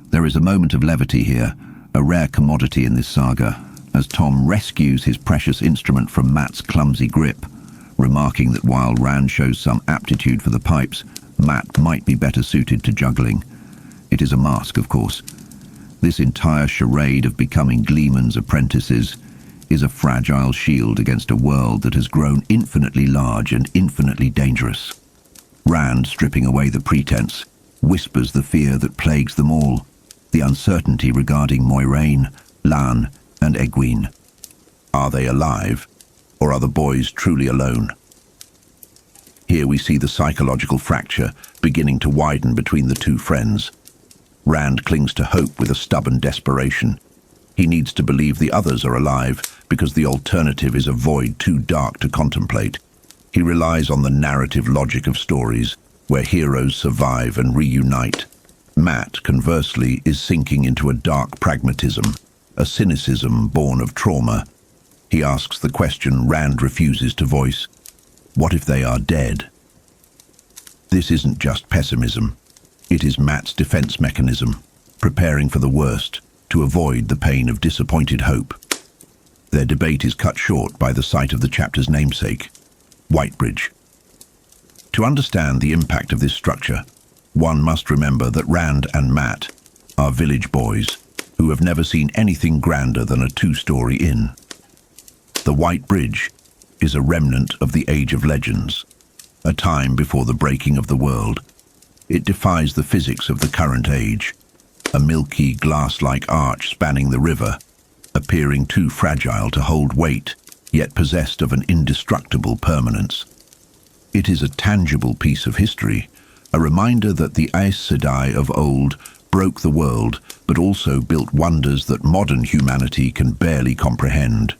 [SPEAKER 1] There is a moment of levity here, a rare commodity in this saga, as Tom rescues his precious instrument from Mat's clumsy grip, remarking that while Rand shows some aptitude for the pipes, Mat might be better suited to juggling. It is a mask, of course. This entire charade of becoming Gleeman's apprentices is a fragile shield against a world that has grown infinitely large and infinitely dangerous. Rand, stripping away the pretense, whispers the fear that plagues them all, the uncertainty regarding Moiraine, Lan, and Egwene. Are they alive, or are the boys truly alone? Here we see the psychological fracture beginning to widen between the two friends. Rand clings to hope with a stubborn desperation. He needs to believe the others are alive because the alternative is a void too dark to contemplate. He relies on the narrative logic of stories, where heroes survive and reunite. Mat, conversely, is sinking into a dark pragmatism, a cynicism born of trauma. He asks the question Rand refuses to voice: what if they are dead? This isn't just pessimism. It is Mat's defense mechanism, preparing for the worst to avoid the pain of disappointed hope. Their debate is cut short by the sight of the chapter's namesake, Whitebridge. To understand the impact of this structure, one must remember that Rand and Mat are village boys who have never seen anything grander than a two-story inn. The White Bridge is a remnant of the Age of Legends, a time before the breaking of the world. It defies the physics of the current age, a milky, glass-like arch spanning the river, appearing too fragile to hold weight, yet possessed of an indestructible permanence. It is a tangible piece of history, a reminder that the Aes Sedai of old broke the world, but also built wonders that modern humanity can barely comprehend.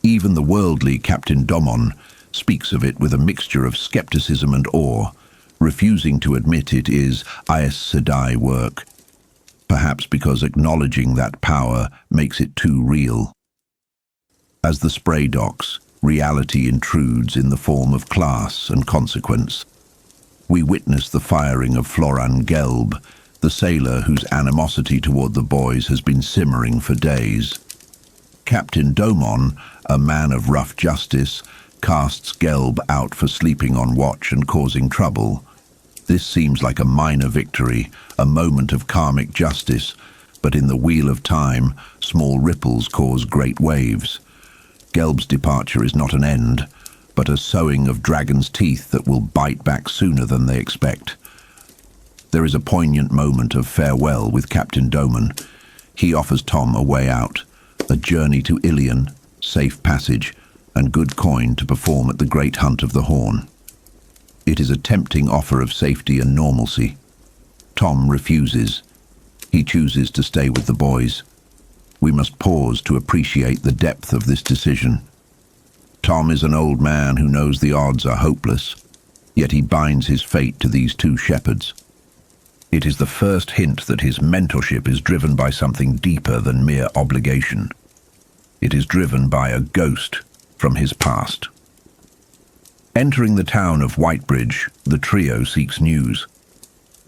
[SPEAKER 1] Even the worldly Captain Domon speaks of it with a mixture of skepticism and awe, refusing to admit it is Aes Sedai work, perhaps because acknowledging that power makes it too real. As the spray docks, reality intrudes in the form of class and consequence. We witness the firing of Floran Gelb, the sailor whose animosity toward the boys has been simmering for days. Captain Domon, a man of rough justice, casts Gelb out for sleeping on watch and causing trouble. This seems like a minor victory, a moment of karmic justice, but in the wheel of time, small ripples cause great waves. Gelb's departure is not an end, but a sowing of dragon's teeth that will bite back sooner than they expect. There is a poignant moment of farewell with Captain Doman. He offers Tom a way out, a journey to Ilion, safe passage, and good coin to perform at the great hunt of the Horn. It is a tempting offer of safety and normalcy. Tom refuses. He chooses to stay with the boys. We must pause to appreciate the depth of this decision. Tom is an old man who knows the odds are hopeless, yet he binds his fate to these two shepherds. It is the first hint that his mentorship is driven by something deeper than mere obligation. It is driven by a ghost from his past. Entering the town of Whitebridge, the trio seeks news.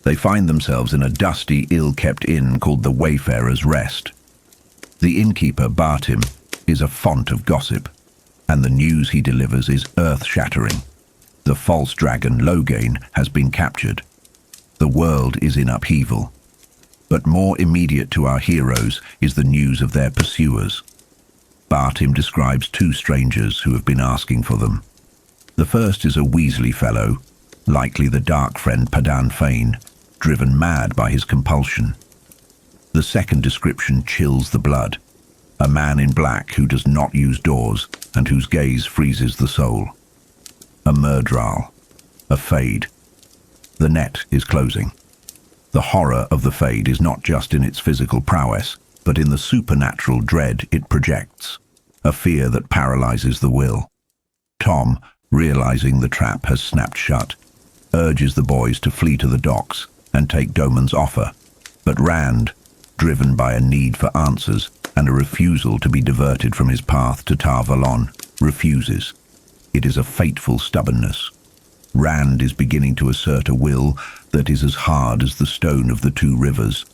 [SPEAKER 1] They find themselves in a dusty, ill-kept inn called the Wayfarer's Rest. The innkeeper, Bartim, is a font of gossip, and the news he delivers is earth-shattering. The false dragon Loghain has been captured. The world is in upheaval. But more immediate to our heroes is the news of their pursuers. Bartim describes two strangers who have been asking for them. The first is a Weasley fellow, likely the dark friend Padan Fain, driven mad by his compulsion. The second description chills the blood. A man in black who does not use doors and whose gaze freezes the soul. A Myrddraal, a Fade. The net is closing. The horror of the Fade is not just in its physical prowess, but in the supernatural dread it projects, a fear that paralyzes the will. Tom, realizing the trap has snapped shut, urges the boys to flee to the docks and take Doman's offer, but Rand, driven by a need for answers and a refusal to be diverted from his path to Tar Valon, refuses. It is a fateful stubbornness. Rand is beginning to assert a will that is as hard as the stone of the two rivers,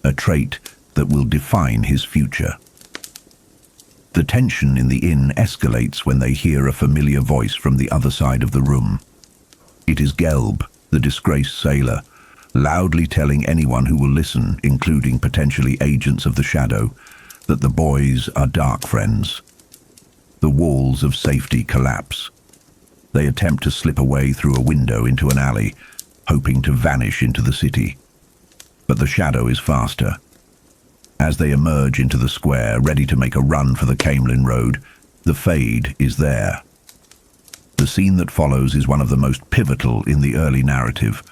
[SPEAKER 1] a trait that will define his future. The tension in the inn escalates when they hear a familiar voice from the other side of the room. It is Gelb, the disgraced sailor, loudly telling anyone who will listen, including potentially agents of the Shadow, that the boys are dark friends. The walls of safety collapse. They attempt to slip away through a window into an alley, hoping to vanish into the city. But the Shadow is faster. As they emerge into the square, ready to make a run for the Camelin Road, the Fade is there. The scene that follows is one of the most pivotal in the early narrative.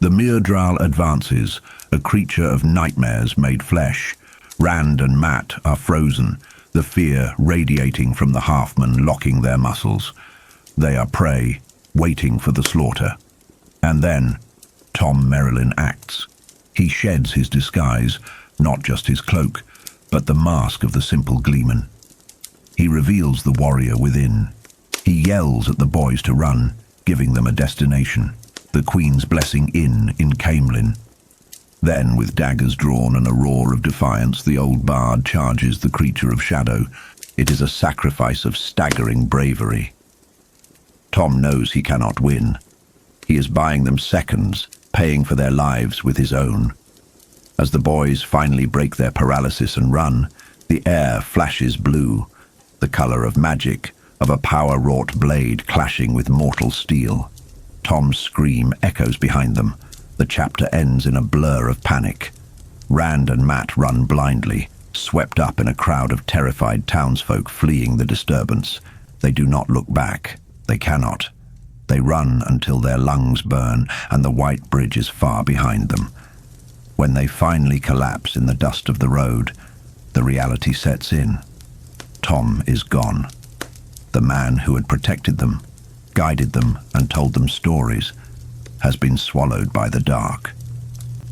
[SPEAKER 1] The Myrddraal advances, a creature of nightmares made flesh. Rand and Mat are frozen, the fear radiating from the halfmen locking their muscles. They are prey, waiting for the slaughter. And then, Tom Merrilin acts. He sheds his disguise, not just his cloak, but the mask of the simple gleeman. He reveals the warrior within. He yells at the boys to run, giving them a destination. The Queen's Blessing Inn in Camelin. Then, with daggers drawn and a roar of defiance, the old bard charges the creature of shadow. It is a sacrifice of staggering bravery. Tom knows he cannot win. He is buying them seconds, paying for their lives with his own. As the boys finally break their paralysis and run, the air flashes blue, the color of magic, of a power-wrought blade clashing with mortal steel. Tom's scream echoes behind them. The chapter ends in a blur of panic. Rand and Mat run blindly, swept up in a crowd of terrified townsfolk fleeing the disturbance. They do not look back. They cannot. They run until their lungs burn and the white bridge is far behind them. When they finally collapse in the dust of the road, the reality sets in. Tom is gone. The man who had protected them, guided them and told them stories, has been swallowed by the dark.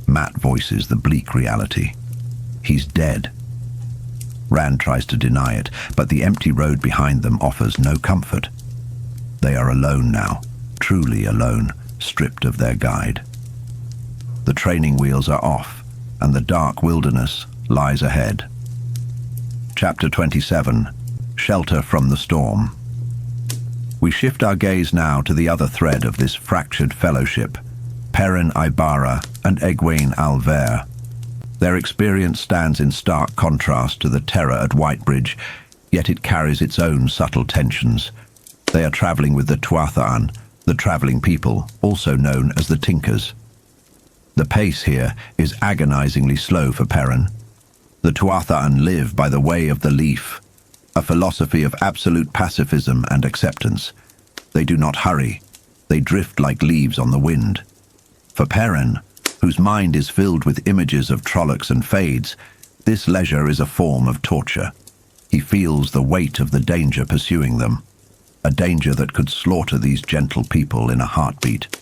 [SPEAKER 1] Mat voices the bleak reality. He's dead. Rand tries to deny it, but the empty road behind them offers no comfort. They are alone now, truly alone, stripped of their guide. The training wheels are off, and the dark wilderness lies ahead. Chapter 27, Shelter from the Storm. We shift our gaze now to the other thread of this fractured fellowship, Perrin Ibarra and Egwene Alver. Their experience stands in stark contrast to the terror at Whitebridge, yet it carries its own subtle tensions. They are traveling with the Tuatha'an, the traveling people, also known as the Tinkers. The pace here is agonizingly slow for Perrin. The Tuatha'an live by the way of the leaf, a philosophy of absolute pacifism and acceptance. They do not hurry. They drift like leaves on the wind. For Perrin, whose mind is filled with images of Trollocs and Fades, this leisure is a form of torture. He feels the weight of the danger pursuing them, a danger that could slaughter these gentle people in a heartbeat.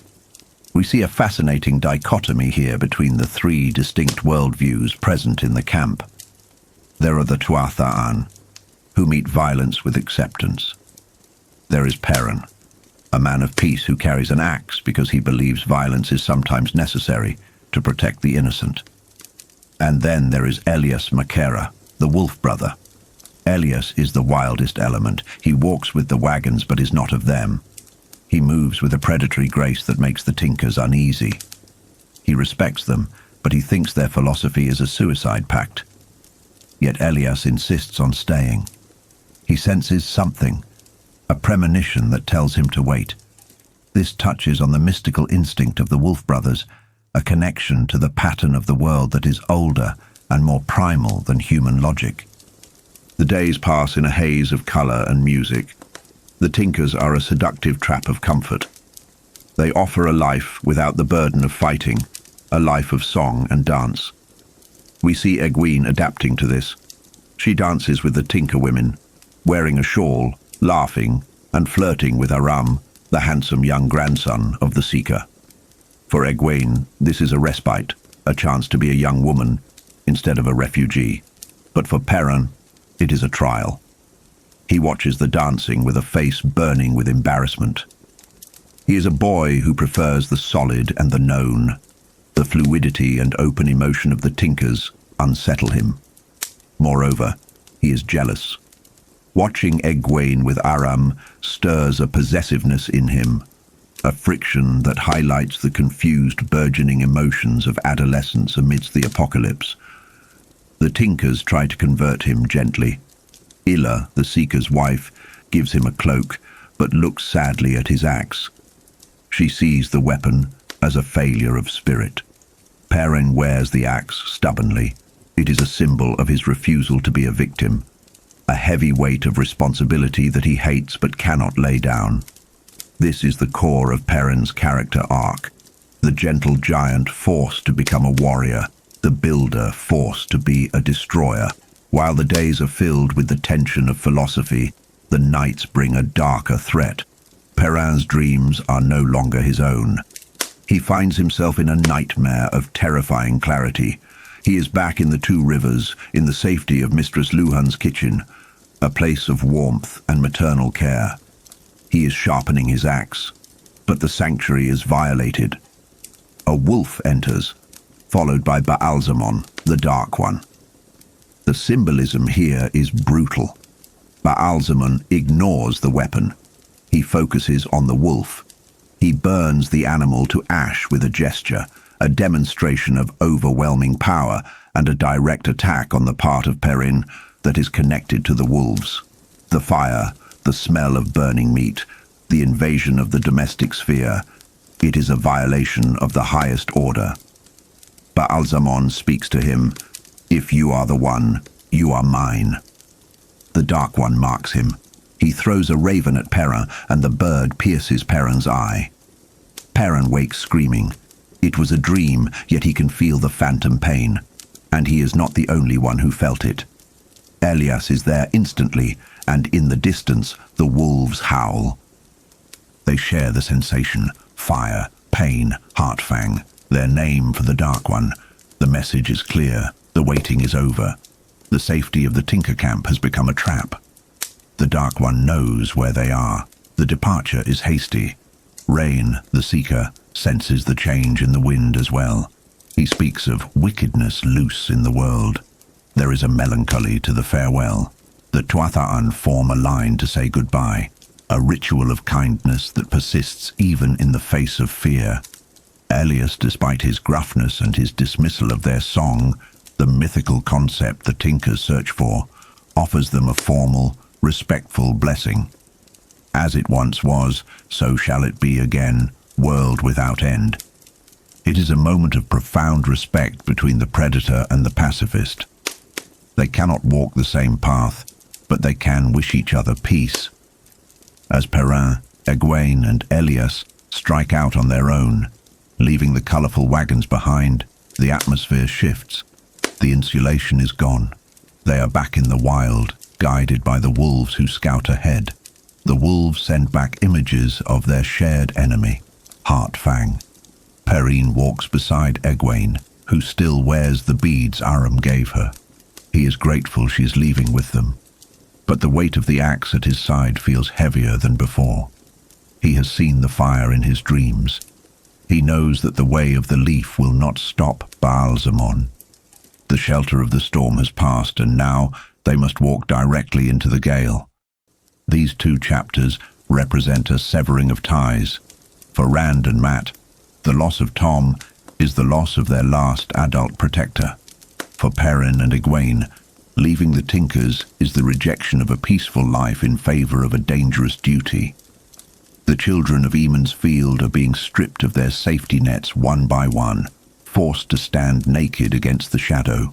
[SPEAKER 1] We see a fascinating dichotomy here between the three distinct worldviews present in the camp. There are the Tuatha'an, who meet violence with acceptance. There is Perrin, a man of peace who carries an axe because he believes violence is sometimes necessary to protect the innocent. And then there is Elias Makera, the wolf brother. Elias is the wildest element. He walks with the wagons but is not of them. He moves with a predatory grace that makes the Tinkers uneasy. He respects them, but he thinks their philosophy is a suicide pact. Yet Elias insists on staying. He senses something, a premonition that tells him to wait. This touches on the mystical instinct of the Wolf Brothers, a connection to the pattern of the world that is older and more primal than human logic. The days pass in a haze of colour and music. The Tinkers are a seductive trap of comfort. They offer a life without the burden of fighting, a life of song and dance. We see Egwene adapting to this. She dances with the Tinker women, wearing a shawl, laughing and flirting with Aram, the handsome young grandson of the Seeker. For Egwene, this is a respite, a chance to be a young woman instead of a refugee. But for Perrin, it is a trial. He watches the dancing with a face burning with embarrassment. He is a boy who prefers the solid and the known. The fluidity and open emotion of the Tinkers unsettle him. Moreover, he is jealous. Watching Egwene with Aram stirs a possessiveness in him, a friction that highlights the confused, burgeoning emotions of adolescence amidst the apocalypse. The Tinkers try to convert him gently. Illa, the Seeker's wife, gives him a cloak, but looks sadly at his axe. She sees the weapon as a failure of spirit. Perrin wears the axe stubbornly. It is a symbol of his refusal to be a victim, a heavy weight of responsibility that he hates but cannot lay down. This is the core of Perrin's character arc, the gentle giant forced to become a warrior, the builder forced to be a destroyer. While the days are filled with the tension of philosophy, the nights bring a darker threat. Perrin's dreams are no longer his own. He finds himself in a nightmare of terrifying clarity. He is back in the Two Rivers, in the safety of Mistress Luhan's kitchen, a place of warmth and maternal care. He is sharpening his axe, but the sanctuary is violated. A wolf enters, followed by Baalzamon, the Dark One. The symbolism here is brutal. Baalzamon ignores the weapon. He focuses on the wolf. He burns the animal to ash with a gesture, a demonstration of overwhelming power and a direct attack on the part of Perrin that is connected to the wolves. The fire, the smell of burning meat, the invasion of the domestic sphere. It is a violation of the highest order. Baalzamon speaks to him. If you are the one, you are mine. The Dark One marks him. He throws a raven at Perrin, and the bird pierces Perrin's eye. Perrin wakes screaming. It was a dream, yet he can feel the phantom pain. And he is not the only one who felt it. Elias is there instantly, and in the distance, the wolves howl. They share the sensation: fire, pain, heartfang, their name for the Dark One. The message is clear. The waiting is over. The safety of the Tinker camp has become a trap. The Dark One knows where they are. The departure is hasty. Rain, the Seeker, senses the change in the wind as well. He speaks of wickedness loose in the world. There is a melancholy to the farewell. The Tuatha'an form a line to say goodbye, a ritual of kindness that persists even in the face of fear. Elias, despite his gruffness and his dismissal of their song, the mythical concept the Tinkers search for, offers them a formal, respectful blessing. As it once was, so shall it be again, world without end. It is a moment of profound respect between the predator and the pacifist. They cannot walk the same path, but they can wish each other peace. As Perrin, Egwene and Elias strike out on their own, leaving the colourful wagons behind, the atmosphere shifts. The insulation is gone. They are back in the wild, guided by the wolves who scout ahead. The wolves send back images of their shared enemy, Heartfang. Perrin walks beside Egwene, who still wears the beads Aram gave her. He is grateful she is leaving with them, but the weight of the axe at his side feels heavier than before. He has seen the fire in his dreams. He knows that the way of the leaf will not stop Baal-Zamon. The shelter of the storm has passed, and now they must walk directly into the gale. These 2 chapters represent a severing of ties. For Rand and Mat, the loss of Tom is the loss of their last adult protector. For Perrin and Egwene, leaving the Tinkers is the rejection of a peaceful life in favour of a dangerous duty. The children of Eamon's Field are being stripped of their safety nets one by one, forced to stand naked against the shadow.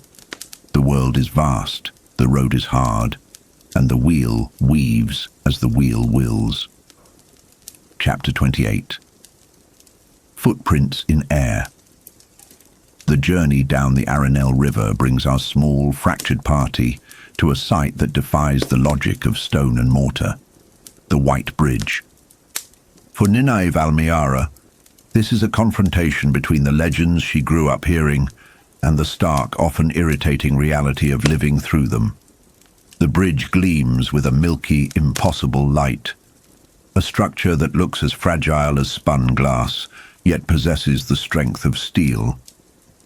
[SPEAKER 1] The world is vast, the road is hard, and the wheel weaves as the wheel wills. Chapter 28. Footprints in Air. The journey down the Arenelle River brings our small, fractured party to a site that defies the logic of stone and mortar, the White Bridge. For Nynaeve Almiara, this is a confrontation between the legends she grew up hearing and the stark, often irritating reality of living through them. The bridge gleams with a milky, impossible light, a structure that looks as fragile as spun glass, yet possesses the strength of steel.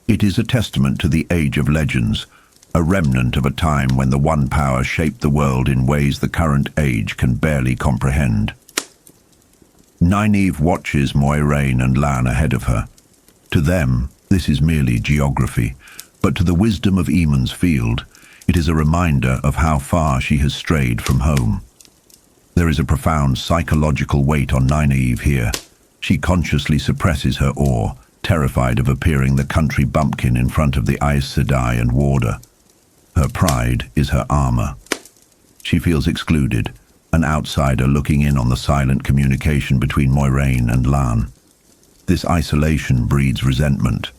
[SPEAKER 1] It is a testament to the age of legends, a remnant of a time when the One Power shaped the world in ways the current age can barely comprehend. Nynaeve watches Moiraine and Lan ahead of her. To them, this is merely geography, but to the wisdom of Eamon's Field, it is a reminder of how far she has strayed from home. There is a profound psychological weight on Nynaeve here. She consciously suppresses her awe, terrified of appearing the country bumpkin in front of the Aes Sedai and Warder. Her pride is her armor. She feels excluded, an outsider looking in on the silent communication between Moiraine and Lan. This isolation breeds resentment.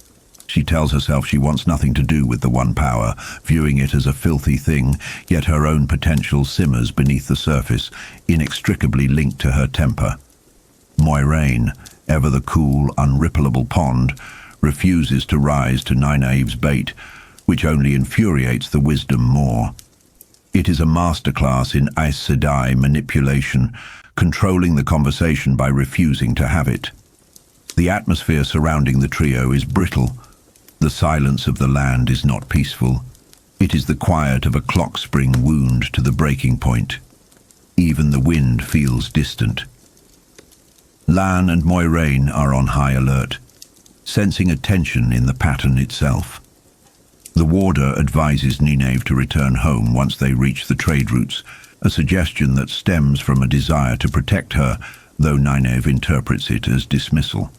[SPEAKER 1] She tells herself she wants nothing to do with the One Power, viewing it as a filthy thing, yet her own potential simmers beneath the surface, inextricably linked to her temper. Moiraine, ever the cool, unrippleable pond, refuses to rise to Nynaeve's bait, which only infuriates the wisdom more. It is a masterclass in Aes Sedai manipulation, controlling the conversation by refusing to have it. The atmosphere surrounding the trio is brittle. The silence of the land is not peaceful. It is the quiet of a clock spring wound to the breaking point. Even the wind feels distant. Lan and Moiraine are on high alert, sensing a tension in the pattern itself. The warder advises Nynaeve to return home once they reach the trade routes, a suggestion that stems from a desire to protect her, though Nynaeve interprets it as dismissal.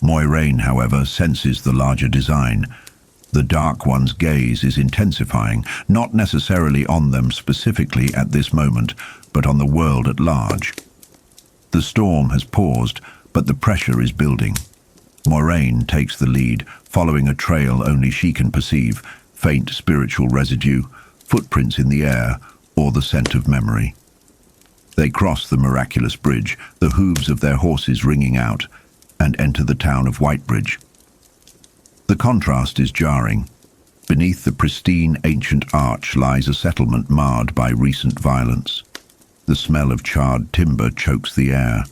[SPEAKER 1] Moiraine, however, senses the larger design. The Dark One's gaze is intensifying, not necessarily on them specifically at this moment, but on the world at large. The storm has paused, but the pressure is building. Moiraine takes the lead, following a trail only she can perceive, faint spiritual residue, footprints in the air, or the scent of memory. They cross the miraculous bridge, the hooves of their horses ringing out, and enter the town of Whitebridge. The contrast is jarring. Beneath the pristine ancient arch lies a settlement marred by recent violence. The smell of charred timber chokes the air.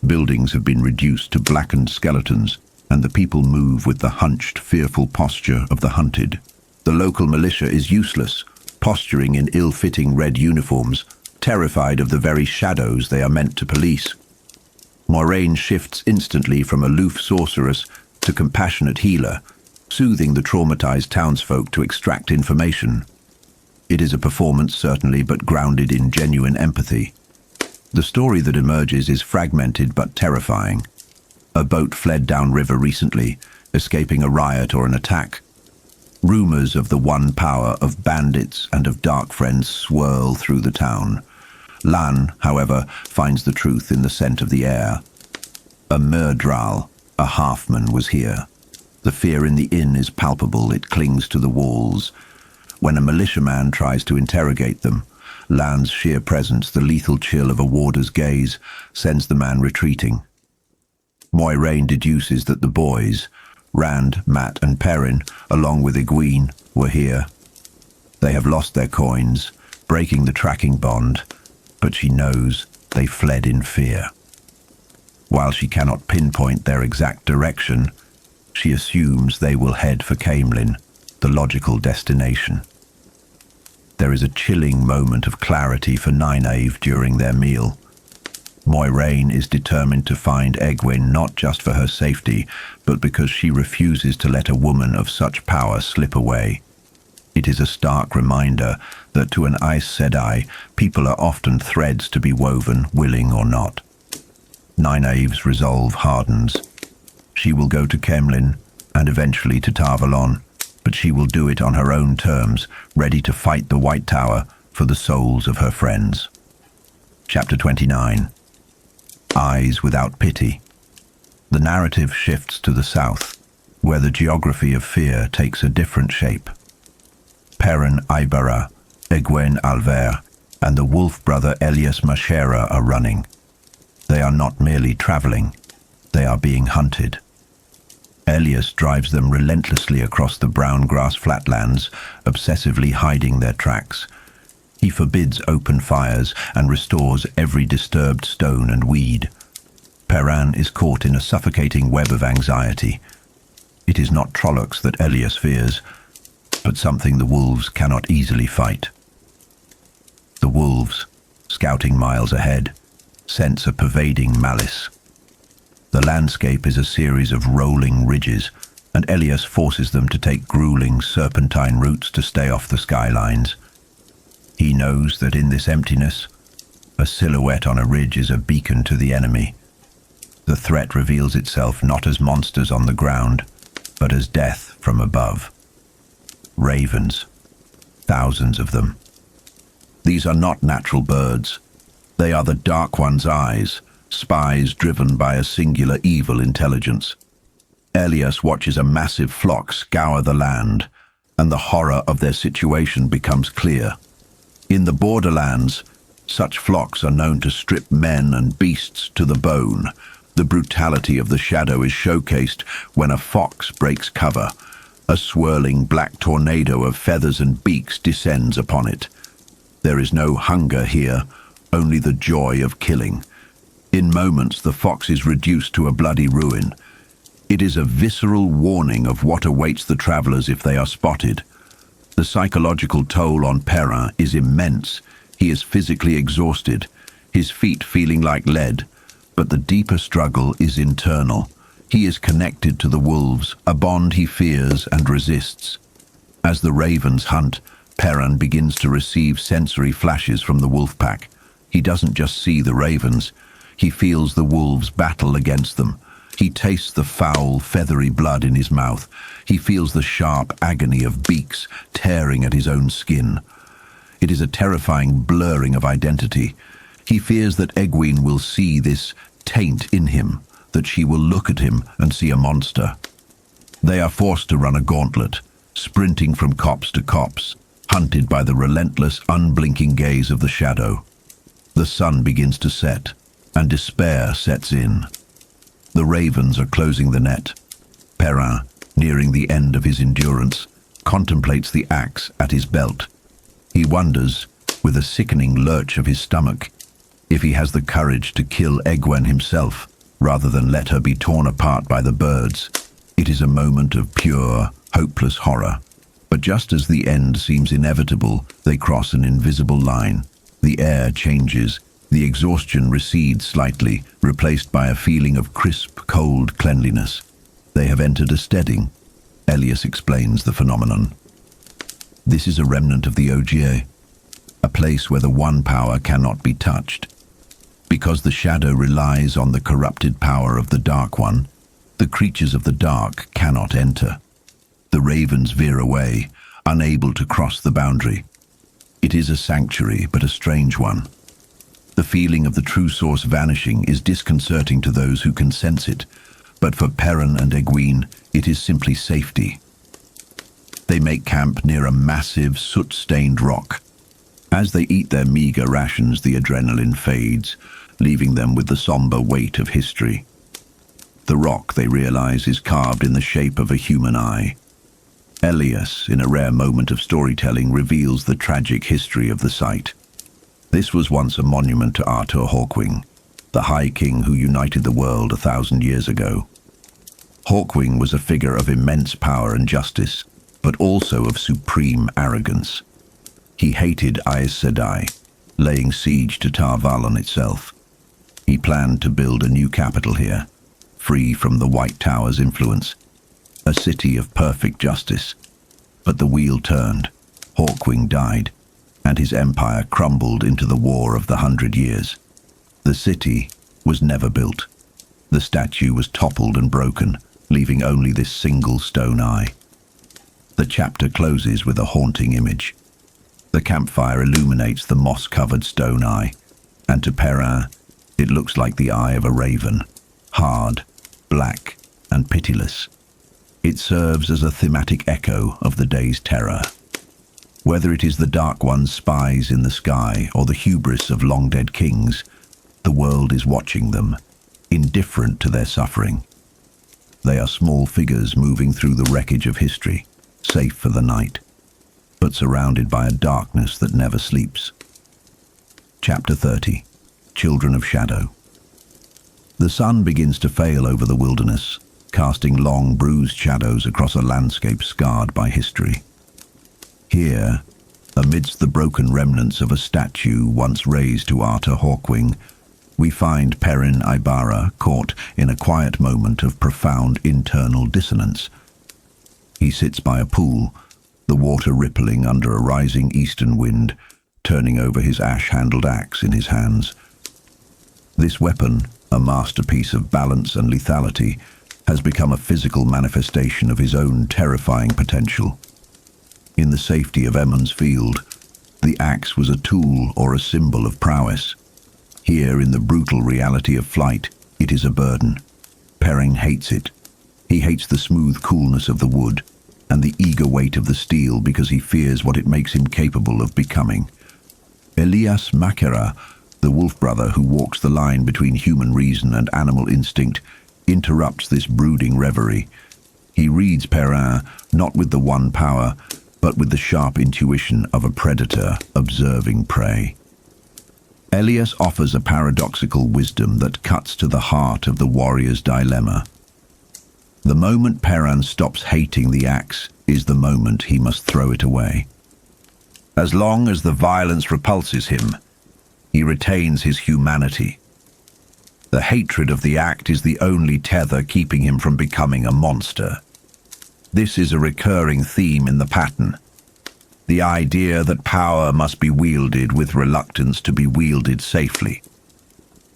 [SPEAKER 1] Buildings have been reduced to blackened skeletons, and the people move with the hunched, fearful posture of the hunted. The local militia is useless, posturing in ill-fitting red uniforms, terrified of the very shadows they are meant to police. Moiraine shifts instantly from aloof sorceress to compassionate healer, soothing the traumatized townsfolk to extract information. It is a performance, certainly, but grounded in genuine empathy. The story that emerges is fragmented but terrifying. A boat fled downriver recently, escaping a riot or an attack. Rumors of the one power of bandits and of dark friends swirl through the town. Lan, however, finds the truth in the scent of the air. A Myrdral, a halfman, was here. The fear in the inn is palpable, it clings to the walls. When a militiaman tries to interrogate them, Lan's sheer presence, the lethal chill of a warder's gaze, sends the man retreating. Moiraine deduces that the boys, Rand, Mat and Perrin, along with Egwene, were here. They have lost their coins, breaking the tracking bond, but she knows they fled in fear. While she cannot pinpoint their exact direction, she assumes they will head for Caemlyn, the logical destination. There is a chilling moment of clarity for Nynaeve during their meal. Moiraine is determined to find Egwene not just for her safety, but because she refuses to let a woman of such power slip away. It is a stark reminder that to an Aes Sedai, people are often threads to be woven, willing or not. Nynaeve's resolve hardens. She will go to Caemlyn and eventually to Tar Valon, but she will do it on her own terms, ready to fight the White Tower for the souls of her friends. Chapter 29. Eyes Without Pity. The narrative shifts to the south, where the geography of fear takes a different shape. Perrin Aibara, Egwene Alver, and the wolf brother Elias Mashera are running. They are not merely traveling, they are being hunted. Elias drives them relentlessly across the brown grass flatlands, obsessively hiding their tracks. He forbids open fires and restores every disturbed stone and weed. Perrin is caught in a suffocating web of anxiety. It is not Trollocs that Elias fears, but something the wolves cannot easily fight. The wolves, scouting miles ahead, sense a pervading malice. The landscape is a series of rolling ridges, and Elias forces them to take grueling serpentine routes to stay off the skylines. He knows that in this emptiness, a silhouette on a ridge is a beacon to the enemy. The threat reveals itself not as monsters on the ground, but as death from above. Ravens, thousands of them. These are not natural birds. They are the Dark One's eyes, spies driven by a singular evil intelligence. Elias watches a massive flock scour the land, and the horror of their situation becomes clear. In the borderlands, such flocks are known to strip men and beasts to the bone. The brutality of the shadow is showcased when a fox breaks cover. A swirling black tornado of feathers and beaks descends upon it. There is no hunger here, only the joy of killing. In moments, the fox is reduced to a bloody ruin. It is a visceral warning of what awaits the travelers if they are spotted. The psychological toll on Perrin is immense. He is physically exhausted, his feet feeling like lead, but the deeper struggle is internal. He is connected to the wolves, a bond he fears and resists. As the ravens hunt, Perrin begins to receive sensory flashes from the wolf pack. He doesn't just see the ravens, he feels the wolves battle against them. He tastes the foul, feathery blood in his mouth. He feels the sharp agony of beaks tearing at his own skin. It is a terrifying blurring of identity. He fears that Egwene will see this taint in him, that she will look at him and see a monster. They are forced to run a gauntlet, sprinting from copse to copse, hunted by the relentless, unblinking gaze of the shadow. The sun begins to set, and despair sets in. The ravens are closing the net. Perrin, nearing the end of his endurance, contemplates the axe at his belt. He wonders, with a sickening lurch of his stomach, if he has the courage to kill Egwene himself, rather than let her be torn apart by the birds. It is a moment of pure, hopeless horror. But just as the end seems inevitable, they cross an invisible line. The air changes. The exhaustion recedes slightly, replaced by a feeling of crisp, cold cleanliness. They have entered a steading. Elias explains the phenomenon. This is a remnant of the Ogier, a place where the One Power cannot be touched. Because the shadow relies on the corrupted power of the Dark One, the creatures of the dark cannot enter. The ravens veer away, unable to cross the boundary. It is a sanctuary, but a strange one. The feeling of the true source vanishing is disconcerting to those who can sense it, but for Perrin and Egwene, it is simply safety. They make camp near a massive, soot-stained rock. As they eat their meager rations, the adrenaline fades, leaving them with the somber weight of history. The rock, they realize, is carved in the shape of a human eye. Elias, in a rare moment of storytelling, reveals the tragic history of the site. This was once a monument to Artur Hawkwing, the High King who united the world 1,000 years ago. Hawkwing was a figure of immense power and justice, but also of supreme arrogance. He hated Aes Sedai, laying siege to Tar Valon itself. He planned to build a new capital here, free from the White Tower's influence, a city of perfect justice. But the wheel turned, Hawkwing died, and his empire crumbled into the War of the 100 Years. The city was never built. The statue was toppled and broken, leaving only this single stone eye. The chapter closes with a haunting image. The campfire illuminates the moss-covered stone eye, and to Perrin, it looks like the eye of a raven, hard, black, and pitiless. It serves as a thematic echo of the day's terror. Whether it is the Dark One's spies in the sky or the hubris of long-dead kings, the world is watching them, indifferent to their suffering. They are small figures moving through the wreckage of history, safe for the night, but surrounded by a darkness that never sleeps. Chapter 30. Children of Shadow. The sun begins to fail over the wilderness, casting long, bruised shadows across a landscape scarred by history. Here, amidst the broken remnants of a statue once raised to Artur Hawkwing, we find Perrin Ibarra caught in a quiet moment of profound internal dissonance. He sits by a pool, the water rippling under a rising eastern wind, turning over his ash-handled axe in his hands. This weapon, a masterpiece of balance and lethality, has become a physical manifestation of his own terrifying potential. In the safety of Emond's Field, the axe was a tool or a symbol of prowess. Here, in the brutal reality of flight, it is a burden. Perrin hates it. He hates the smooth coolness of the wood and the eager weight of the steel because he fears what it makes him capable of becoming. Elias Makera, the wolf brother who walks the line between human reason and animal instinct, interrupts this brooding reverie. He reads Perrin not with the one power, but with the sharp intuition of a predator observing prey. Elias offers a paradoxical wisdom that cuts to the heart of the warrior's dilemma. The moment Perrin stops hating the axe is the moment he must throw it away. As long as the violence repulses him, he retains his humanity. The hatred of the act is the only tether keeping him from becoming a monster. This is a recurring theme in the pattern. The idea that power must be wielded with reluctance to be wielded safely.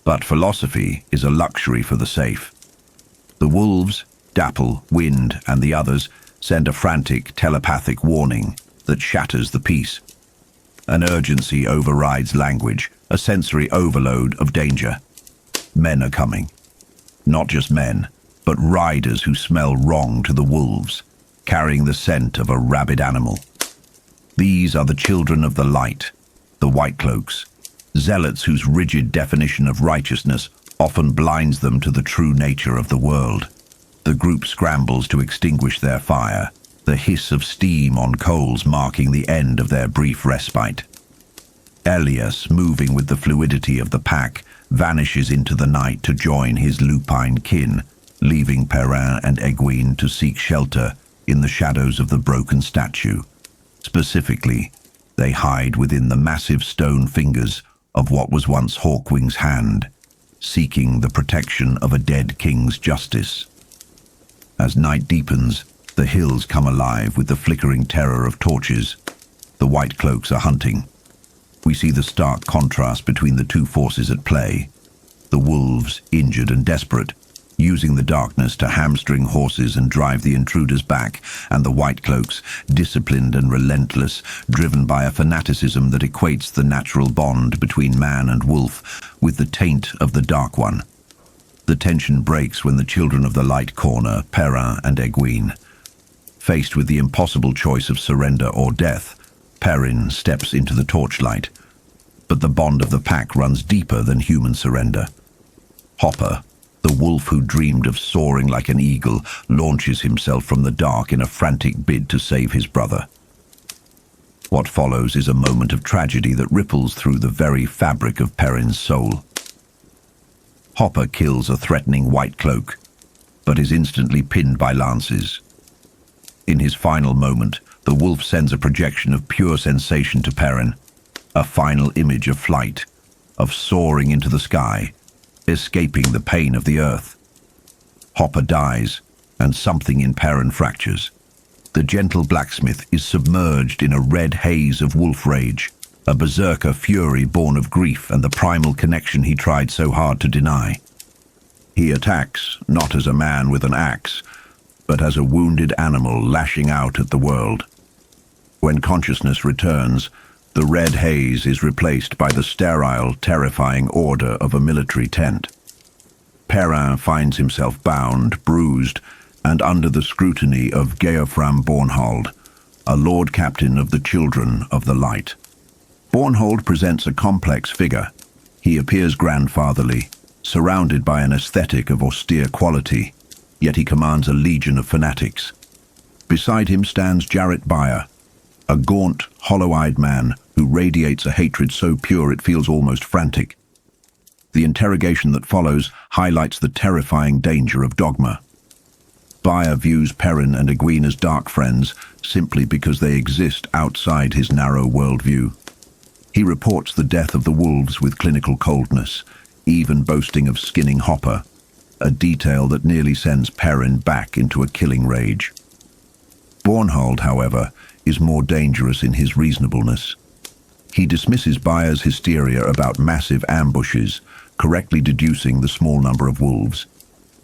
[SPEAKER 1] But philosophy is a luxury for the safe. The wolves, Dapple, Wind, and the others send a frantic telepathic warning that shatters the peace. An urgency overrides language, a sensory overload of danger. Men are coming. Not just men, but riders who smell wrong to the wolves, carrying the scent of a rabid animal. These are the children of the light, the White Cloaks, zealots whose rigid definition of righteousness often blinds them to the true nature of the world. The group scrambles to extinguish their fire, the hiss of steam on coals marking the end of their brief respite. Elias, moving with the fluidity of the pack, vanishes into the night to join his lupine kin, leaving Perrin and Egwene to seek shelter in the shadows of the broken statue. Specifically, they hide within the massive stone fingers of what was once Hawkwing's hand, seeking the protection of a dead king's justice. As night deepens, the hills come alive with the flickering terror of torches. The White Cloaks are hunting. We see the stark contrast between the two forces at play, the wolves, injured and desperate, using the darkness to hamstring horses and drive the intruders back, and the White Cloaks, disciplined and relentless, driven by a fanaticism that equates the natural bond between man and wolf with the taint of the Dark One. The tension breaks when the children of the light corner Perrin and Egwene. Faced with the impossible choice of surrender or death, Perrin steps into the torchlight. But the bond of the pack runs deeper than human surrender. Hopper, the wolf who dreamed of soaring like an eagle, launches himself from the dark in a frantic bid to save his brother. What follows is a moment of tragedy that ripples through the very fabric of Perrin's soul. Hopper kills a threatening White Cloak, but is instantly pinned by lances. In his final moment, the wolf sends a projection of pure sensation to Perrin, a final image of flight, of soaring into the sky, escaping the pain of the earth. Hopper dies, and something in Perrin fractures. The gentle blacksmith is submerged in a red haze of wolf rage, a berserker fury born of grief and the primal connection he tried so hard to deny. He attacks, not as a man with an axe, but as a wounded animal lashing out at the world. When consciousness returns, the red haze is replaced by the sterile, terrifying order of a military tent. Perrin finds himself bound, bruised, and under the scrutiny of Geofram Bornhold, a lord captain of the Children of the Light. Bornhold presents a complex figure. He appears grandfatherly, surrounded by an aesthetic of austere quality, yet he commands a legion of fanatics. Beside him stands Jarrett Byer, a gaunt, hollow-eyed man who radiates a hatred so pure it feels almost frantic. The interrogation that follows highlights the terrifying danger of dogma. Byer views Perrin and Egwene as dark friends simply because they exist outside his narrow worldview. He reports the death of the wolves with clinical coldness, even boasting of skinning Hopper, a detail that nearly sends Perrin back into a killing rage. Bornhold, however, is more dangerous in his reasonableness. He dismisses Byer's hysteria about massive ambushes, correctly deducing the small number of wolves,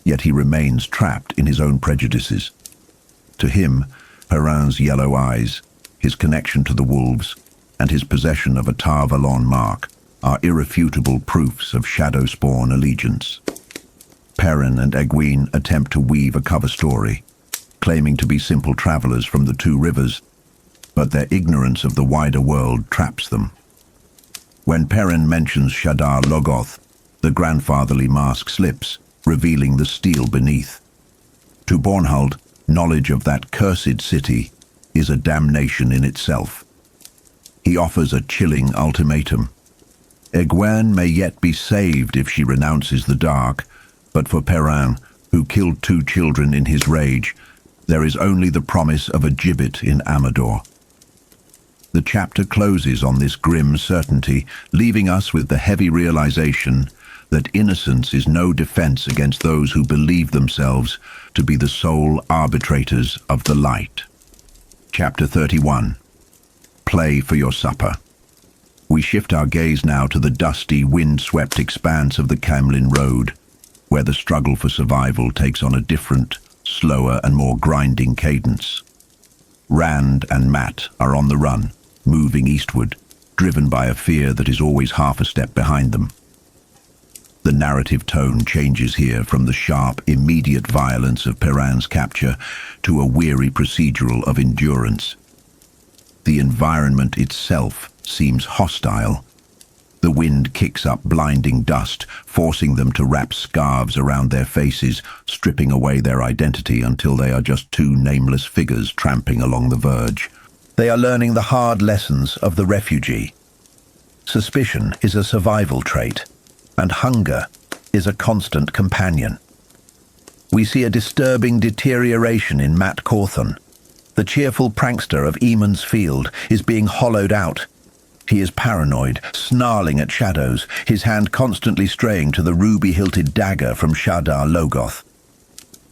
[SPEAKER 1] yet he remains trapped in his own prejudices. To him, Perrin's yellow eyes, his connection to the wolves, and his possession of a Tar Valon mark are irrefutable proofs of Shadowspawn allegiance. Perrin and Egwene attempt to weave a cover story, claiming to be simple travelers from the Two Rivers, but their ignorance of the wider world traps them. When Perrin mentions Shadar Logoth, the grandfatherly mask slips, revealing the steel beneath. To Bornhold, knowledge of that cursed city is a damnation in itself. He offers a chilling ultimatum. Egwene may yet be saved if she renounces the dark, but for Perrin, who killed 2 children in his rage, there is only the promise of a gibbet in Amador. The chapter closes on this grim certainty, leaving us with the heavy realization that innocence is no defense against those who believe themselves to be the sole arbitrators of the light. Chapter 31. Play for your supper. We shift our gaze now to the dusty, wind-swept expanse of the Camlin Road, where the struggle for survival takes on a different, slower and more grinding cadence. Rand and Matt are on the run, moving eastward, driven by a fear that is always half a step behind them. The narrative tone changes here from the sharp, immediate violence of Perrin's capture to a weary procedural of endurance. The environment itself seems hostile. The wind kicks up blinding dust, forcing them to wrap scarves around their faces, stripping away their identity until they are just 2 nameless figures tramping along the verge. They are learning the hard lessons of the refugee. Suspicion is a survival trait, and hunger is a constant companion. We see a disturbing deterioration in Matt Cawthon. The cheerful prankster of Eamon's Field is being hollowed out. He is paranoid, snarling at shadows, his hand constantly straying to the ruby-hilted dagger from Shadar Logoth.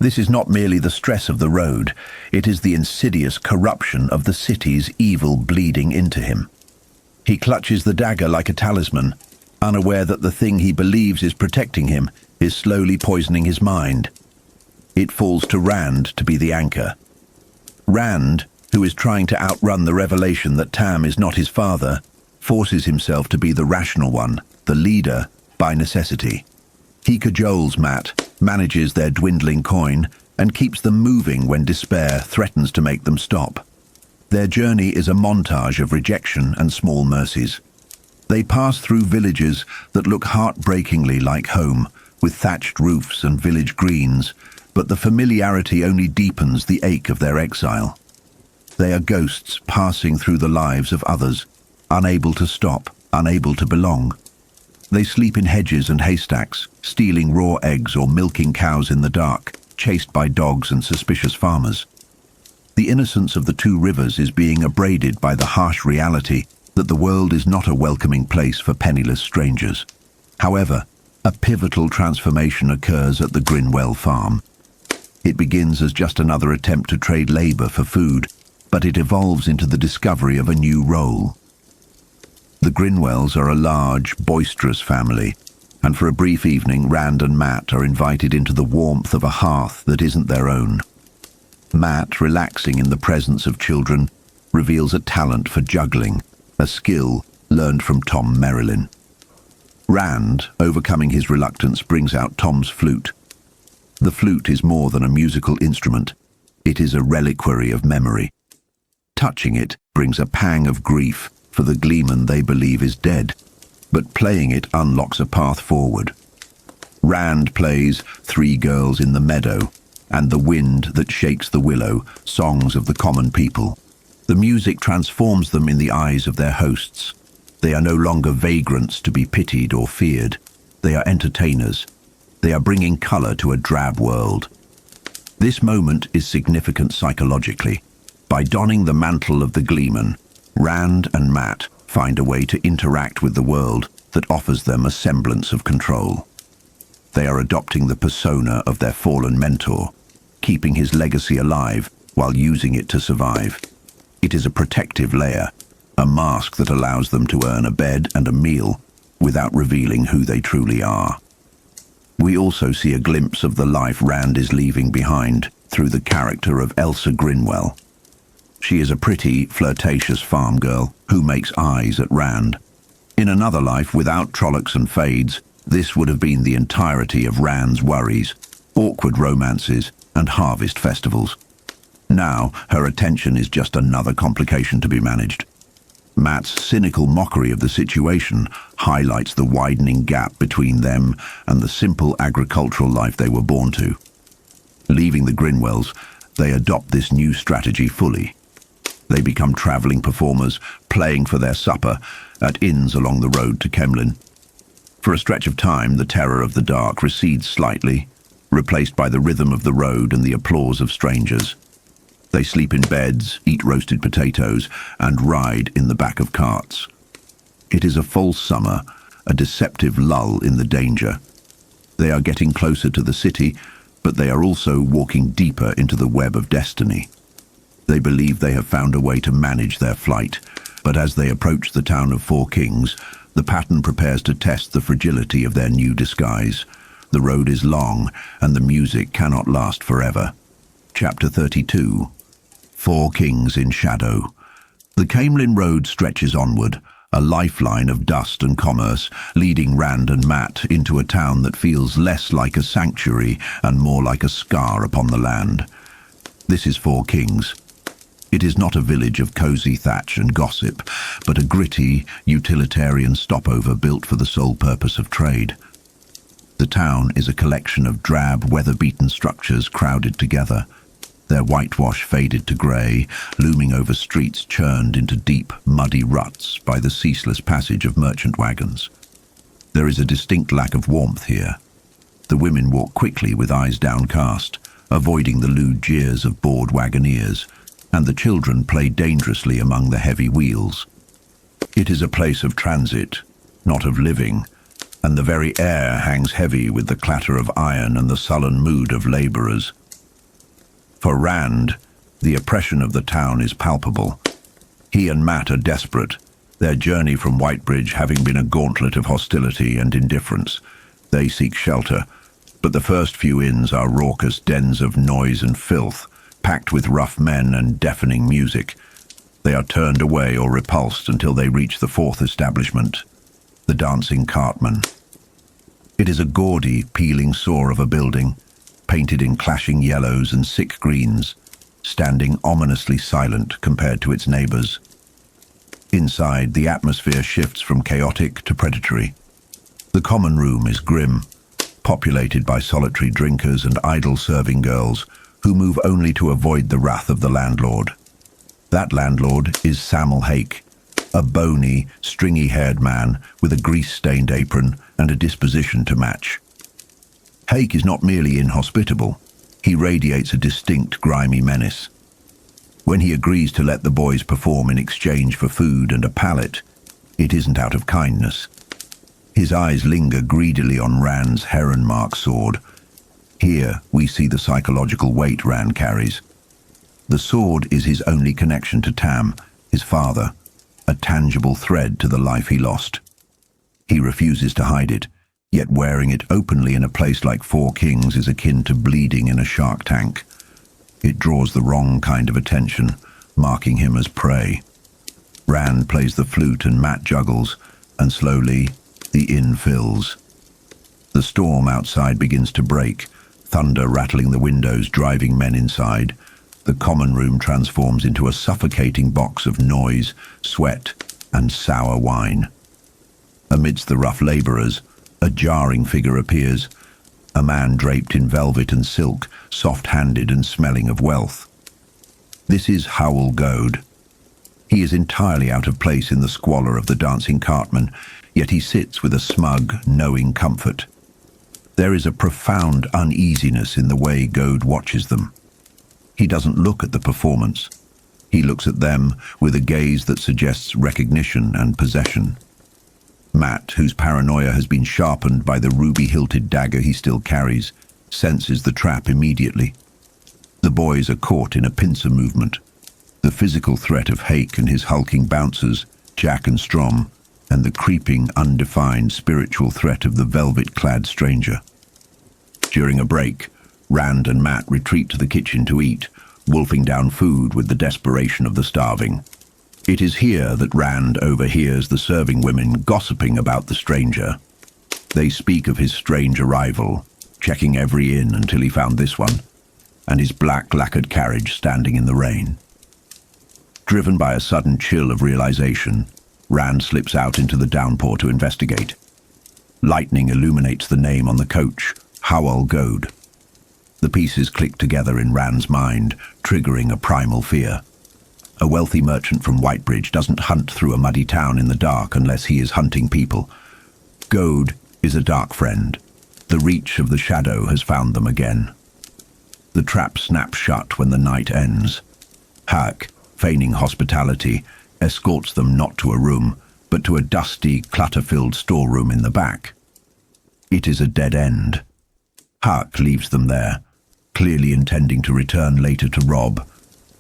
[SPEAKER 1] This is not merely the stress of the road, it is the insidious corruption of the city's evil bleeding into him. He clutches the dagger like a talisman, unaware that the thing he believes is protecting him is slowly poisoning his mind. It falls to Rand to be the anchor. Rand, who is trying to outrun the revelation that Tam is not his father, forces himself to be the rational one, the leader, by necessity. He cajoles Mat, manages their dwindling coin, and keeps them moving when despair threatens to make them stop. Their journey is a montage of rejection and small mercies. They pass through villages that look heartbreakingly like home, with thatched roofs and village greens, but the familiarity only deepens the ache of their exile. They are ghosts passing through the lives of others, unable to stop, unable to belong. They sleep in hedges and haystacks, stealing raw eggs or milking cows in the dark, chased by dogs and suspicious farmers. The innocence of the two rivers is being abraded by the harsh reality that the world is not a welcoming place for penniless strangers. However, a pivotal transformation occurs at the Grinwell farm. It begins as just another attempt to trade labor for food, but it evolves into the discovery of a new role. The Grinwells are a large, boisterous family, and for a brief evening, Rand and Mat are invited into the warmth of a hearth that isn't their own. Mat, relaxing in the presence of children, reveals a talent for juggling, a skill learned from Tom Merrilin. Rand, overcoming his reluctance, brings out Tom's flute. The flute is more than a musical instrument. It is a reliquary of memory. Touching it brings a pang of grief for the gleeman they believe is dead, but playing it unlocks a path forward. Rand plays Three Girls in the Meadow and The Wind That Shakes the Willow, songs of the common people. The music transforms them in the eyes of their hosts. They are no longer vagrants to be pitied or feared. They are entertainers. They are bringing color to a drab world. This moment is significant psychologically. By donning the mantle of the gleeman, Rand and Mat find a way to interact with the world that offers them a semblance of control. They are adopting the persona of their fallen mentor, keeping his legacy alive while using it to survive. It is a protective layer, a mask that allows them to earn a bed and a meal without revealing who they truly are. We also see a glimpse of the life Rand is leaving behind through the character of Elsa Grinwell. She is a pretty, flirtatious farm girl who makes eyes at Rand. In another life, without Trollocs and Fades, this would have been the entirety of Rand's worries, awkward romances, and harvest festivals. Now, her attention is just another complication to be managed. Mat's cynical mockery of the situation highlights the widening gap between them and the simple agricultural life they were born to. Leaving the Grinwells, they adopt this new strategy fully. They become travelling performers, playing for their supper at inns along the road to Kemlin. For a stretch of time, the terror of the dark recedes slightly, replaced by the rhythm of the road and the applause of strangers. They sleep in beds, eat roasted potatoes, and ride in the back of carts. It is a false summer, a deceptive lull in the danger. They are getting closer to the city, but they are also walking deeper into the web of destiny. They believe they have found a way to manage their flight, but as they approach the town of Four Kings, the pattern prepares to test the fragility of their new disguise. The road is long, and the music cannot last forever. Chapter 32. Four Kings in Shadow. The Camelin Road stretches onward, a lifeline of dust and commerce, leading Rand and Mat into a town that feels less like a sanctuary and more like a scar upon the land. This is Four Kings. It is not a village of cosy thatch and gossip, but a gritty, utilitarian stopover built for the sole purpose of trade. The town is a collection of drab, weather-beaten structures crowded together, their whitewash faded to grey, looming over streets churned into deep, muddy ruts by the ceaseless passage of merchant wagons. There is a distinct lack of warmth here. The women walk quickly with eyes downcast, avoiding the lewd jeers of bored wagoneers, and the children play dangerously among the heavy wheels. It is a place of transit, not of living, and the very air hangs heavy with the clatter of iron and the sullen mood of labourers. For Rand, the oppression of the town is palpable. He and Mat are desperate, Their journey from Whitebridge having been a gauntlet of hostility and indifference, they seek shelter, but the first few inns are raucous dens of noise and filth, packed with rough men and deafening music. They are turned away or repulsed until they reach the fourth establishment, the Dancing Cartman. It is a gaudy, peeling sore of a building, painted in clashing yellows and sick greens, standing ominously silent compared to its neighbours. Inside, the atmosphere shifts from chaotic to predatory. The common room is grim, populated by solitary drinkers and idle serving girls who move only to avoid the wrath of the landlord. That landlord is Samuel Hake, a bony, stringy-haired man with a grease-stained apron and a disposition to match. Hake is not merely inhospitable, he radiates a distinct grimy menace. When he agrees to let the boys perform in exchange for food and a pallet, it isn't out of kindness. His eyes linger greedily on Rand's heron-marked sword. Here we see the psychological weight Rand carries. The sword is his only connection to Tam, his father, a tangible thread to the life he lost. He refuses to hide it, yet wearing it openly in a place like Four Kings is akin to bleeding in a shark tank. It draws the wrong kind of attention, marking him as prey. Rand plays the flute and Matt juggles, and slowly the inn fills. The storm outside begins to break, thunder rattling the windows, driving men inside. The common room transforms into a suffocating box of noise, sweat, and sour wine. Amidst the rough labourers, a jarring figure appears, a man draped in velvet and silk, soft-handed and smelling of wealth. This is Howell Goad. He is entirely out of place in the squalor of the Dancing Cartman, yet he sits with a smug, knowing comfort. There is a profound uneasiness in the way Goad watches them. He doesn't look at the performance. He looks at them with a gaze that suggests recognition and possession. Matt, whose paranoia has been sharpened by the ruby-hilted dagger he still carries, senses the trap immediately. The boys are caught in a pincer movement. The physical threat of Hake and his hulking bouncers, Jack and Strom, and the creeping, undefined spiritual threat of the velvet-clad stranger. During a break, Rand and Matt retreat to the kitchen to eat, wolfing down food with the desperation of the starving. It is here that Rand overhears the serving women gossiping about the stranger. They speak of his strange arrival, checking every inn until he found this one, and his black lacquered carriage standing in the rain. Driven by a sudden chill of realization, Rand slips out into the downpour to investigate. Lightning illuminates the name on the coach, Howell Goad. The pieces click together in Rand's mind, triggering a primal fear. A wealthy merchant from Whitebridge doesn't hunt through a muddy town in the dark unless he is hunting people. Goad is a dark friend. The reach of the shadow has found them again. The trap snaps shut when the night ends. Hak, feigning hospitality, escorts them not to a room, but to a dusty, clutter-filled storeroom in the back. It is a dead end. Hak leaves them there, clearly intending to return later to rob,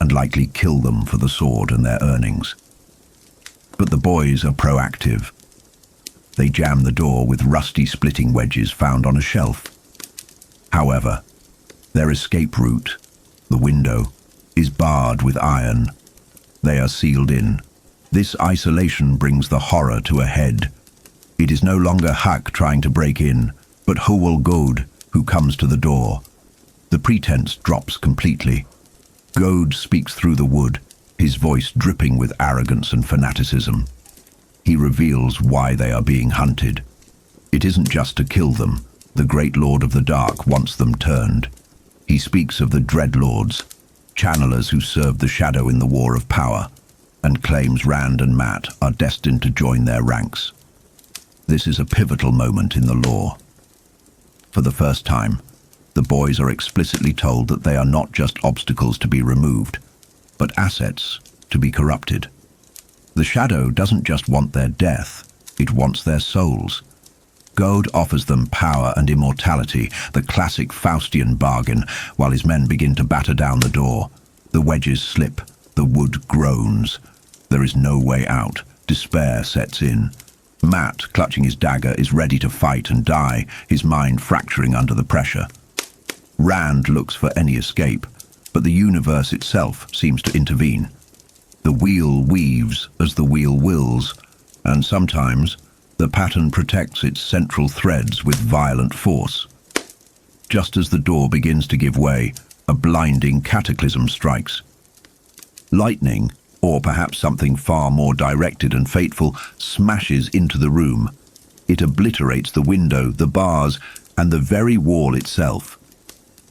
[SPEAKER 1] and likely kill them for the sword and their earnings. But the boys are proactive. They jam the door with rusty splitting wedges found on a shelf. However, their escape route, the window, is barred with iron. They are sealed in. This isolation brings the horror to a head. It is no longer Hak trying to break in, but Howell Goad who comes to the door. The pretense drops completely. Goad speaks through the wood, his voice dripping with arrogance and fanaticism. He reveals why they are being hunted. It isn't just to kill them. The great Lord of the Dark wants them turned. He speaks of the Dreadlords, channelers who served the Shadow in the War of Power, and claims Rand and Matt are destined to join their ranks. This is a pivotal moment in the lore. For the first time, the boys are explicitly told that they are not just obstacles to be removed, but assets to be corrupted. The Shadow doesn't just want their death, it wants their souls. Goad offers them power and immortality, the classic Faustian bargain, while his men begin to batter down the door. The wedges slip, the wood groans. There is no way out. Despair sets in. Matt, clutching his dagger, is ready to fight and die, his mind fracturing under the pressure. Rand looks for any escape, but the universe itself seems to intervene. The wheel weaves as the wheel wills, and sometimes the pattern protects its central threads with violent force. Just as the door begins to give way, a blinding cataclysm strikes. Lightning, or perhaps something far more directed and fateful, smashes into the room. It obliterates the window, the bars, and the very wall itself.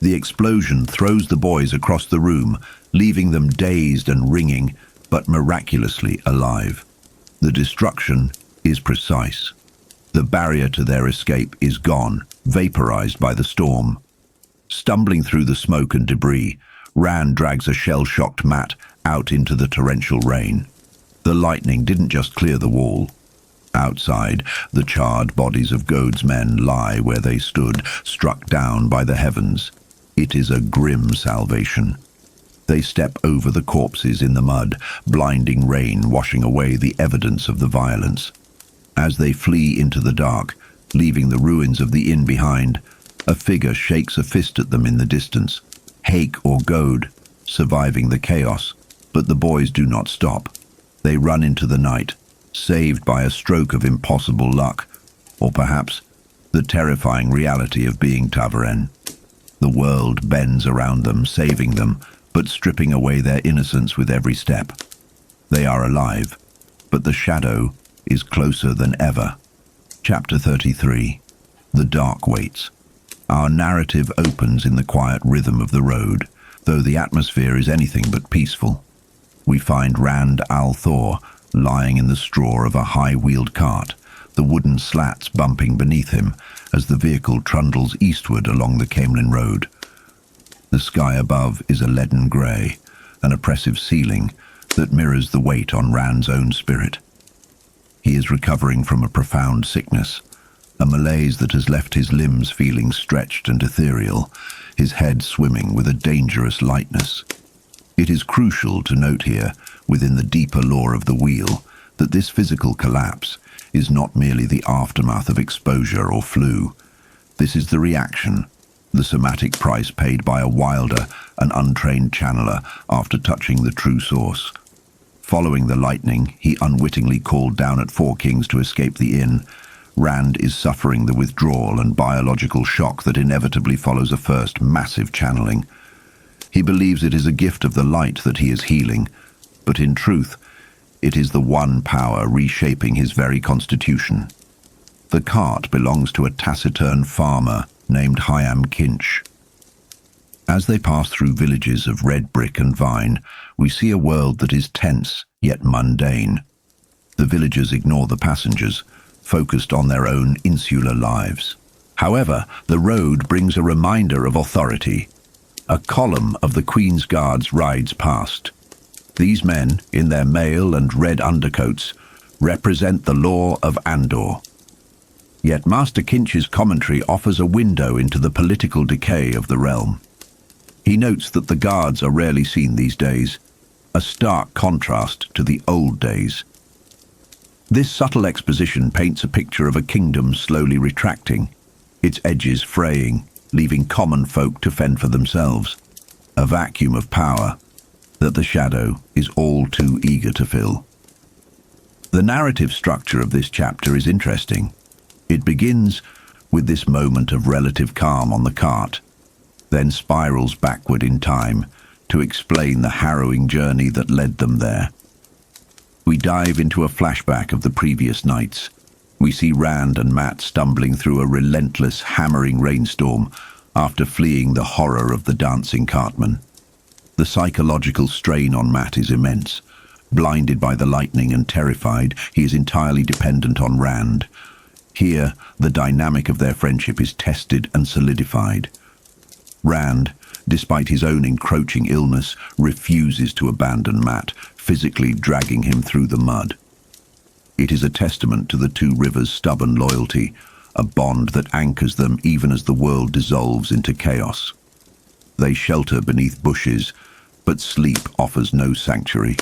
[SPEAKER 1] The explosion throws the boys across the room, leaving them dazed and ringing, but miraculously alive. The destruction is precise. The barrier to their escape is gone, vaporized by the storm. Stumbling through the smoke and debris, Rand drags a shell-shocked Matt out into the torrential rain. The lightning didn't just clear the wall. Outside, the charred bodies of Gode's men lie where they stood, struck down by the heavens. It is a grim salvation. They step over the corpses in the mud, blinding rain washing away the evidence of the violence. As they flee into the dark, leaving the ruins of the inn behind, a figure shakes a fist at them in the distance. Hake or Gode, surviving the chaos, but the boys do not stop. They run into the night, saved by a stroke of impossible luck, or perhaps the terrifying reality of being Ta'veren. The world bends around them, saving them, but stripping away their innocence with every step. They are alive, but the shadow is closer than ever. Chapter 33. The Dark Waits. Our narrative opens in the quiet rhythm of the road, though the atmosphere is anything but peaceful. We find Rand al'Thor lying in the straw of a high-wheeled cart, the wooden slats bumping beneath him as the vehicle trundles eastward along the Caemlyn road. The sky above is a leaden grey, an oppressive ceiling that mirrors the weight on Rand's own spirit. He is recovering from a profound sickness, a malaise that has left his limbs feeling stretched and ethereal, his head swimming with a dangerous lightness. It is crucial to note here, within the deeper lore of the wheel, that this physical collapse is not merely the aftermath of exposure or flu. This is the reaction, the somatic price paid by a wilder and untrained channeler after touching the true source. Following the lightning he unwittingly called down at Four Kings to escape the inn, Rand is suffering the withdrawal and biological shock that inevitably follows a first massive channeling. He believes it is a gift of the light that he is healing, but in truth, it is the one power reshaping his very constitution. The cart belongs to a taciturn farmer named Hyam Kinch. As they pass through villages of red brick and vine, we see a world that is tense yet mundane. The villagers ignore the passengers, focused on their own insular lives. However, the road brings a reminder of authority. A column of the Queen's Guards rides past. These men, in their mail and red undercoats, represent the law of Andor. Yet Master Kinch's commentary offers a window into the political decay of the realm. He notes that the guards are rarely seen these days, a stark contrast to the old days. This subtle exposition paints a picture of a kingdom slowly retracting, its edges fraying, leaving common folk to fend for themselves. A vacuum of power that the shadow is all too eager to fill. The narrative structure of this chapter is interesting. It begins with this moment of relative calm on the cart, then spirals backward in time to explain the harrowing journey that led them there. We dive into a flashback of the previous nights. We see Rand and Matt stumbling through a relentless, hammering rainstorm after fleeing the horror of the dancing cartman. The psychological strain on Matt is immense. Blinded by the lightning and terrified, he is entirely dependent on Rand. Here, the dynamic of their friendship is tested and solidified. Rand, despite his own encroaching illness, refuses to abandon Matt, physically dragging him through the mud. It is a testament to the two rivers' stubborn loyalty, a bond that anchors them even as the world dissolves into chaos. They shelter beneath bushes, but sleep offers no sanctuary.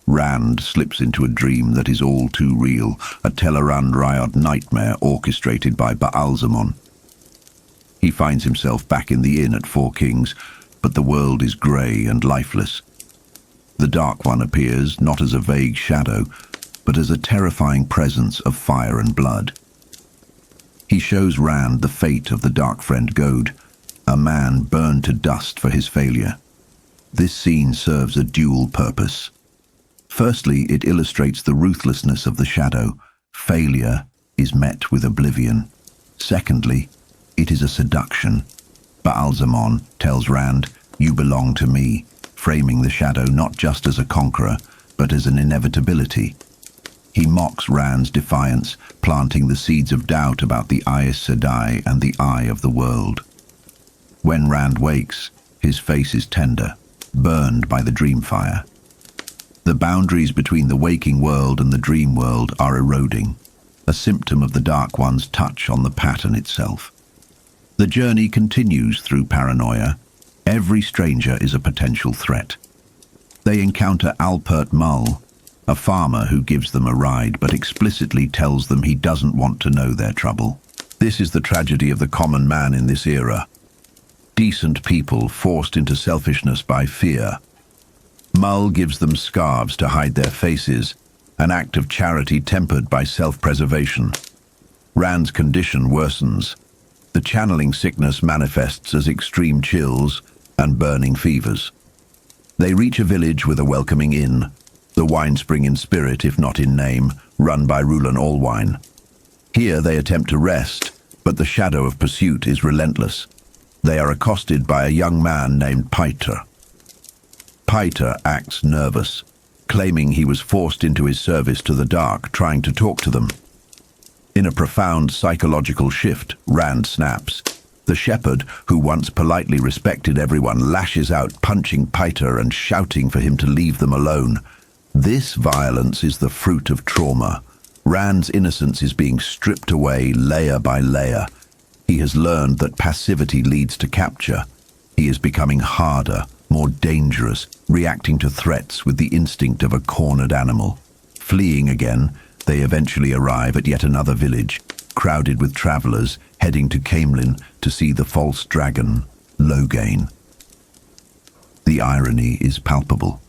[SPEAKER 1] Rand slips into a dream that is all too real, a Tel'aran'rhiod nightmare orchestrated by Ba'alzamon. He finds himself back in the inn at Four Kings, but the world is grey and lifeless. The Dark One appears not as a vague shadow, but as a terrifying presence of fire and blood. He shows Rand the fate of the Dark Friend Gode, a man burned to dust for his failure. This scene serves a dual purpose. Firstly, it illustrates the ruthlessness of the shadow. Failure is met with oblivion. Secondly, it is a seduction. Ba'alzamon tells Rand, "You belong to me," framing the shadow not just as a conqueror, but as an inevitability. He mocks Rand's defiance, planting the seeds of doubt about the Aes Sedai and the eye of the world. When Rand wakes, his face is tender, burned by the dream fire. The boundaries between the waking world and the dream world are eroding, a symptom of the Dark One's touch on the pattern itself. The journey continues through paranoia. Every stranger is a potential threat. They encounter Alpert Mull, a farmer who gives them a ride but explicitly tells them he doesn't want to know their trouble. This is the tragedy of the common man in this era. Decent people forced into selfishness by fear. Mull gives them scarves to hide their faces, an act of charity tempered by self-preservation. Rand's condition worsens. The channeling sickness manifests as extreme chills and burning fevers. They reach a village with a welcoming inn, the wine spring in spirit if not in name, run by Rulon Allwine. Here they attempt to rest, but the shadow of pursuit is relentless. They are accosted by a young man named Paiter. Paiter acts nervous, claiming he was forced into his service to the dark, trying to talk to them. In a profound psychological shift, Rand snaps. The shepherd, who once politely respected everyone, lashes out, punching Paiter and shouting for him to leave them alone. This violence is the fruit of trauma. Rand's innocence is being stripped away layer by layer. He has learned that passivity leads to capture. He is becoming harder, more dangerous, reacting to threats with the instinct of a cornered animal. Fleeing again, they eventually arrive at yet another village, crowded with travelers heading to Caemlyn to see the false dragon, Loghain. The irony is palpable.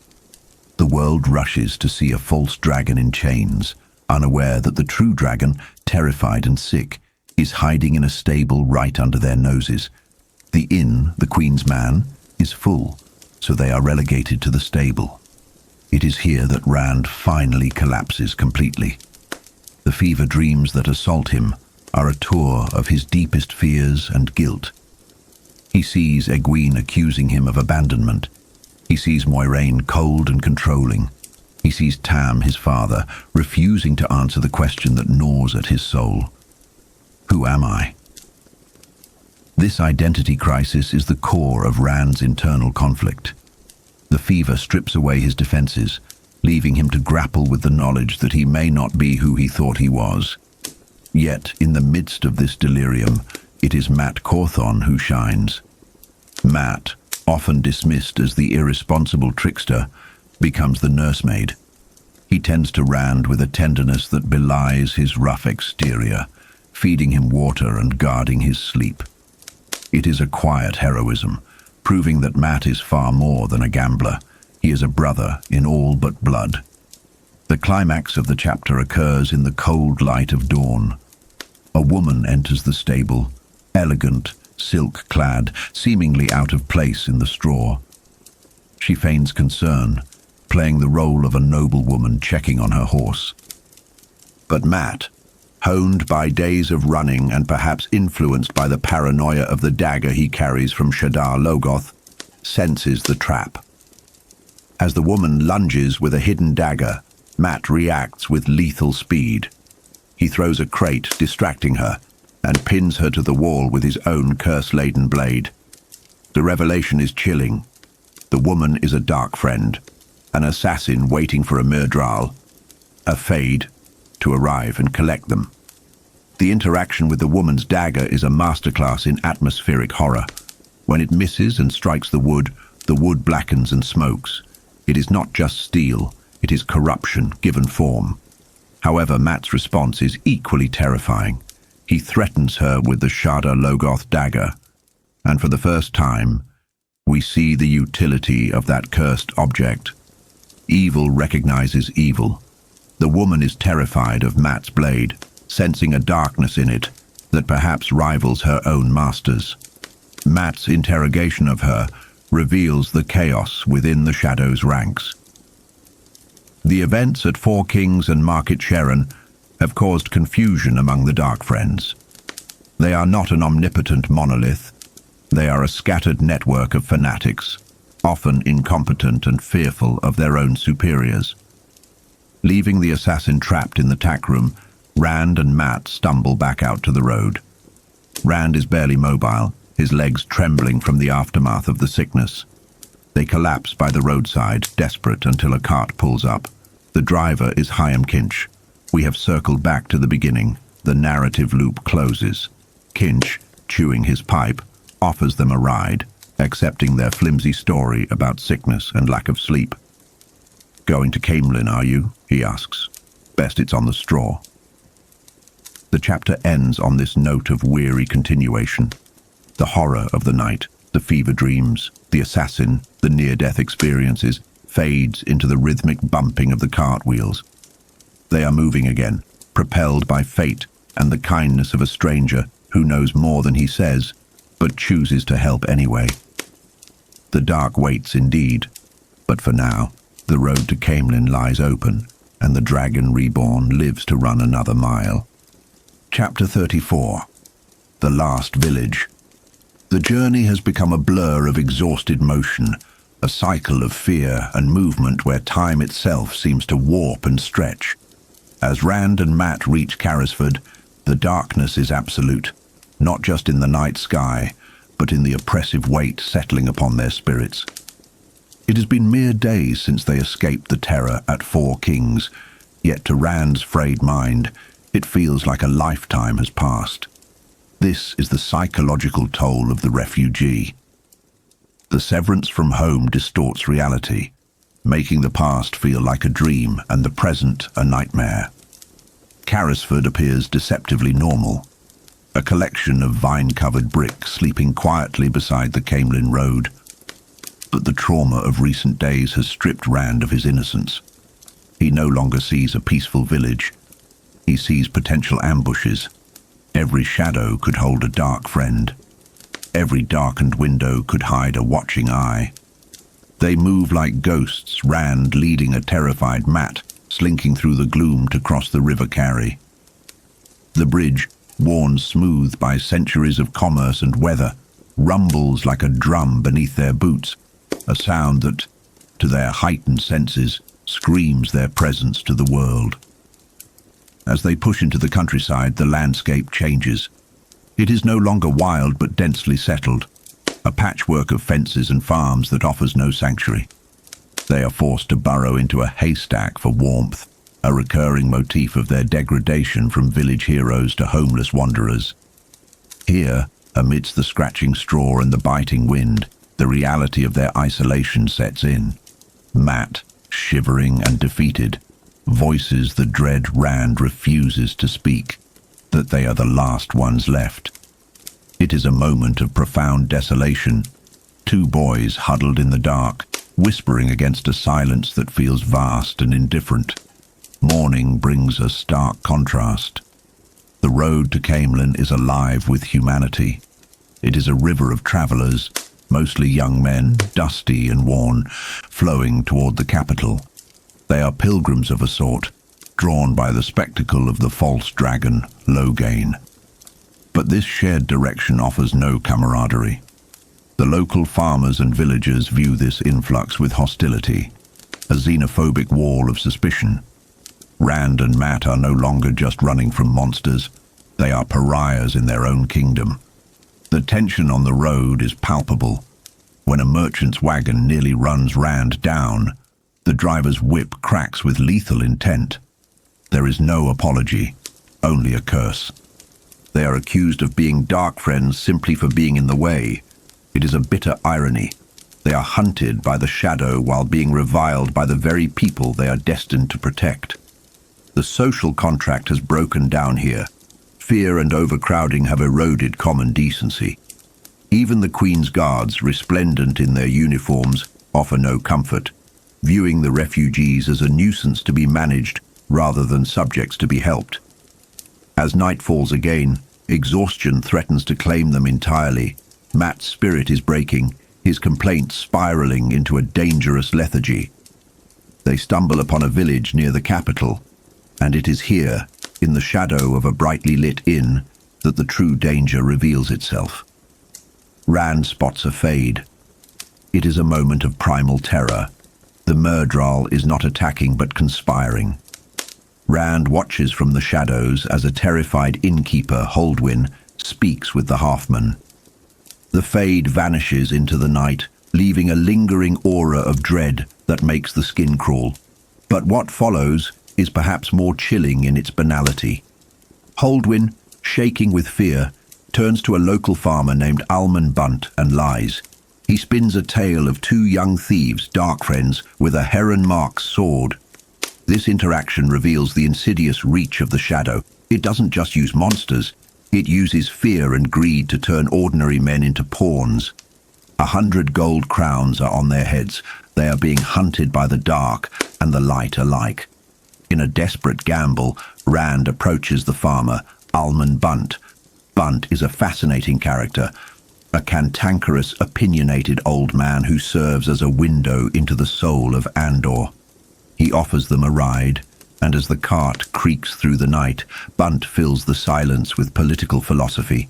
[SPEAKER 1] The world rushes to see a false dragon in chains, unaware that the true dragon, terrified and sick, is hiding in a stable right under their noses. The inn, the Queen's Man, is full, so they are relegated to the stable. It is here that Rand finally collapses completely. The fever dreams that assault him are a tour of his deepest fears and guilt. He sees Egwene accusing him of abandonment. He sees Moiraine cold and controlling. He sees Tam, his father, refusing to answer the question that gnaws at his soul. Who am I? This identity crisis is the core of Rand's internal conflict. The fever strips away his defenses, leaving him to grapple with the knowledge that he may not be who he thought he was. Yet, in the midst of this delirium, it is Mat Cawthon who shines. Mat, often dismissed as the irresponsible trickster, becomes the nursemaid. He tends to Rand with a tenderness that belies his rough exterior, feeding him water and guarding his sleep. It is a quiet heroism, proving that Mat is far more than a gambler. He is a brother in all but blood. The climax of the chapter occurs in the cold light of dawn. A woman enters the stable, elegant, silk-clad, seemingly out of place in the straw. She feigns concern, playing the role of a noblewoman checking on her horse. But Mat, honed by days of running and perhaps influenced by the paranoia of the dagger he carries from Shadar Logoth, senses the trap. As the woman lunges with a hidden dagger, Mat reacts with lethal speed. He throws a crate, distracting her, and pins her to the wall with his own curse-laden blade. The revelation is chilling. The woman is a Dark Friend, an assassin waiting for a Myrddraal, a Fade, to arrive and collect them. The interaction with the woman's dagger is a masterclass in atmospheric horror. When it misses and strikes the wood blackens and smokes. It is not just steel, It is corruption given form. However, Mat's response is equally terrifying. He threatens her with the Shadar Logoth dagger, and for the first time, we see the utility of that cursed object. Evil recognizes evil. The woman is terrified of Mat's blade, sensing a darkness in it that perhaps rivals her own master's. Mat's interrogation of her reveals the chaos within the Shadow's ranks. The events at Four Kings and Market Sharon have caused confusion among the Dark Friends. They are not an omnipotent monolith. They are a scattered network of fanatics, often incompetent and fearful of their own superiors. Leaving the assassin trapped in the tack room, Rand and Mat stumble back out to the road. Rand is barely mobile, his legs trembling from the aftermath of the sickness. They collapse by the roadside, desperate, until a cart pulls up. The driver is Hyam Kinch. We have circled back to the beginning. The narrative loop closes. Kinch, chewing his pipe, offers them a ride, accepting their flimsy story about sickness and lack of sleep. "Going to Camelin, are you?" he asks. "Best it's on the straw." The chapter ends on this note of weary continuation. The horror of the night, the fever dreams, the assassin, the near-death experiences, fades into the rhythmic bumping of the cartwheels. They are moving again, propelled by fate and the kindness of a stranger who knows more than he says, but chooses to help anyway. The dark waits indeed, but for now, the road to Camelin lies open, and the Dragon Reborn lives to run another mile. Chapter 34. The Last Village. The journey has become a blur of exhausted motion, a cycle of fear and movement where time itself seems to warp and stretch. As Rand and Mat reach Carrisford, the darkness is absolute, not just in the night sky, but in the oppressive weight settling upon their spirits. It has been mere days since they escaped the terror at Four Kings, yet to Rand's frayed mind, it feels like a lifetime has passed. This is the psychological toll of the refugee. The severance from home distorts reality, making the past feel like a dream and the present a nightmare. Carrisford appears deceptively normal, a collection of vine-covered bricks sleeping quietly beside the Camelin road. But the trauma of recent days has stripped Rand of his innocence. He no longer sees a peaceful village. He sees potential ambushes. Every shadow could hold a dark friend. Every darkened window could hide a watching eye. They move like ghosts, Rand leading a terrified Mat, slinking through the gloom to cross the River Carry. The bridge, worn smooth by centuries of commerce and weather, rumbles like a drum beneath their boots, a sound that, to their heightened senses, screams their presence to the world. As they push into the countryside, the landscape changes. It is no longer wild but densely settled, a patchwork of fences and farms that offers no sanctuary. They are forced to burrow into a haystack for warmth, a recurring motif of their degradation from village heroes to homeless wanderers. Here, amidst the scratching straw and the biting wind, the reality of their isolation sets in. Mat, shivering and defeated, voices the dread Rand refuses to speak, that they are the last ones left. It is a moment of profound desolation. Two boys huddled in the dark, whispering against a silence that feels vast and indifferent. Morning brings a stark contrast. The road to Camelin is alive with humanity. It is a river of travelers, mostly young men, dusty and worn, flowing toward the capital. They are pilgrims of a sort, drawn by the spectacle of the false dragon, Loghain. But this shared direction offers no camaraderie. The local farmers and villagers view this influx with hostility, a xenophobic wall of suspicion. Rand and Mat are no longer just running from monsters. They are pariahs in their own kingdom. The tension on the road is palpable. When a merchant's wagon nearly runs Rand down, the driver's whip cracks with lethal intent. There is no apology, only a curse. They are accused of being dark friends simply for being in the way. It is a bitter irony. They are hunted by the shadow while being reviled by the very people they are destined to protect. The social contract has broken down here. Fear and overcrowding have eroded common decency. Even the Queen's guards, resplendent in their uniforms, offer no comfort, viewing the refugees as a nuisance to be managed rather than subjects to be helped. As night falls again, exhaustion threatens to claim them entirely. Mat's spirit is breaking, his complaints spiraling into a dangerous lethargy. They stumble upon a village near the capital, and it is here, in the shadow of a brightly lit inn, that the true danger reveals itself. Rand spots a fade. It is a moment of primal terror. The Myrddraal is not attacking but conspiring. Rand watches from the shadows as a terrified innkeeper, Holdwyn, speaks with the halfman. The fade vanishes into the night, leaving a lingering aura of dread that makes the skin crawl. But what follows is perhaps more chilling in its banality. Holdwyn, shaking with fear, turns to a local farmer named Alman Bunt and lies. He spins a tale of two young thieves, dark friends, with a heron-marked sword. This interaction reveals the insidious reach of the shadow. It doesn't just use monsters. It uses fear and greed to turn ordinary men into pawns. 100 gold crowns are on their heads. They are being hunted by the dark and the light alike. In a desperate gamble, Rand approaches the farmer, Alman Bunt. Bunt is a fascinating character, a cantankerous, opinionated old man who serves as a window into the soul of Andor. He offers them a ride, and as the cart creaks through the night, Bunt fills the silence with political philosophy.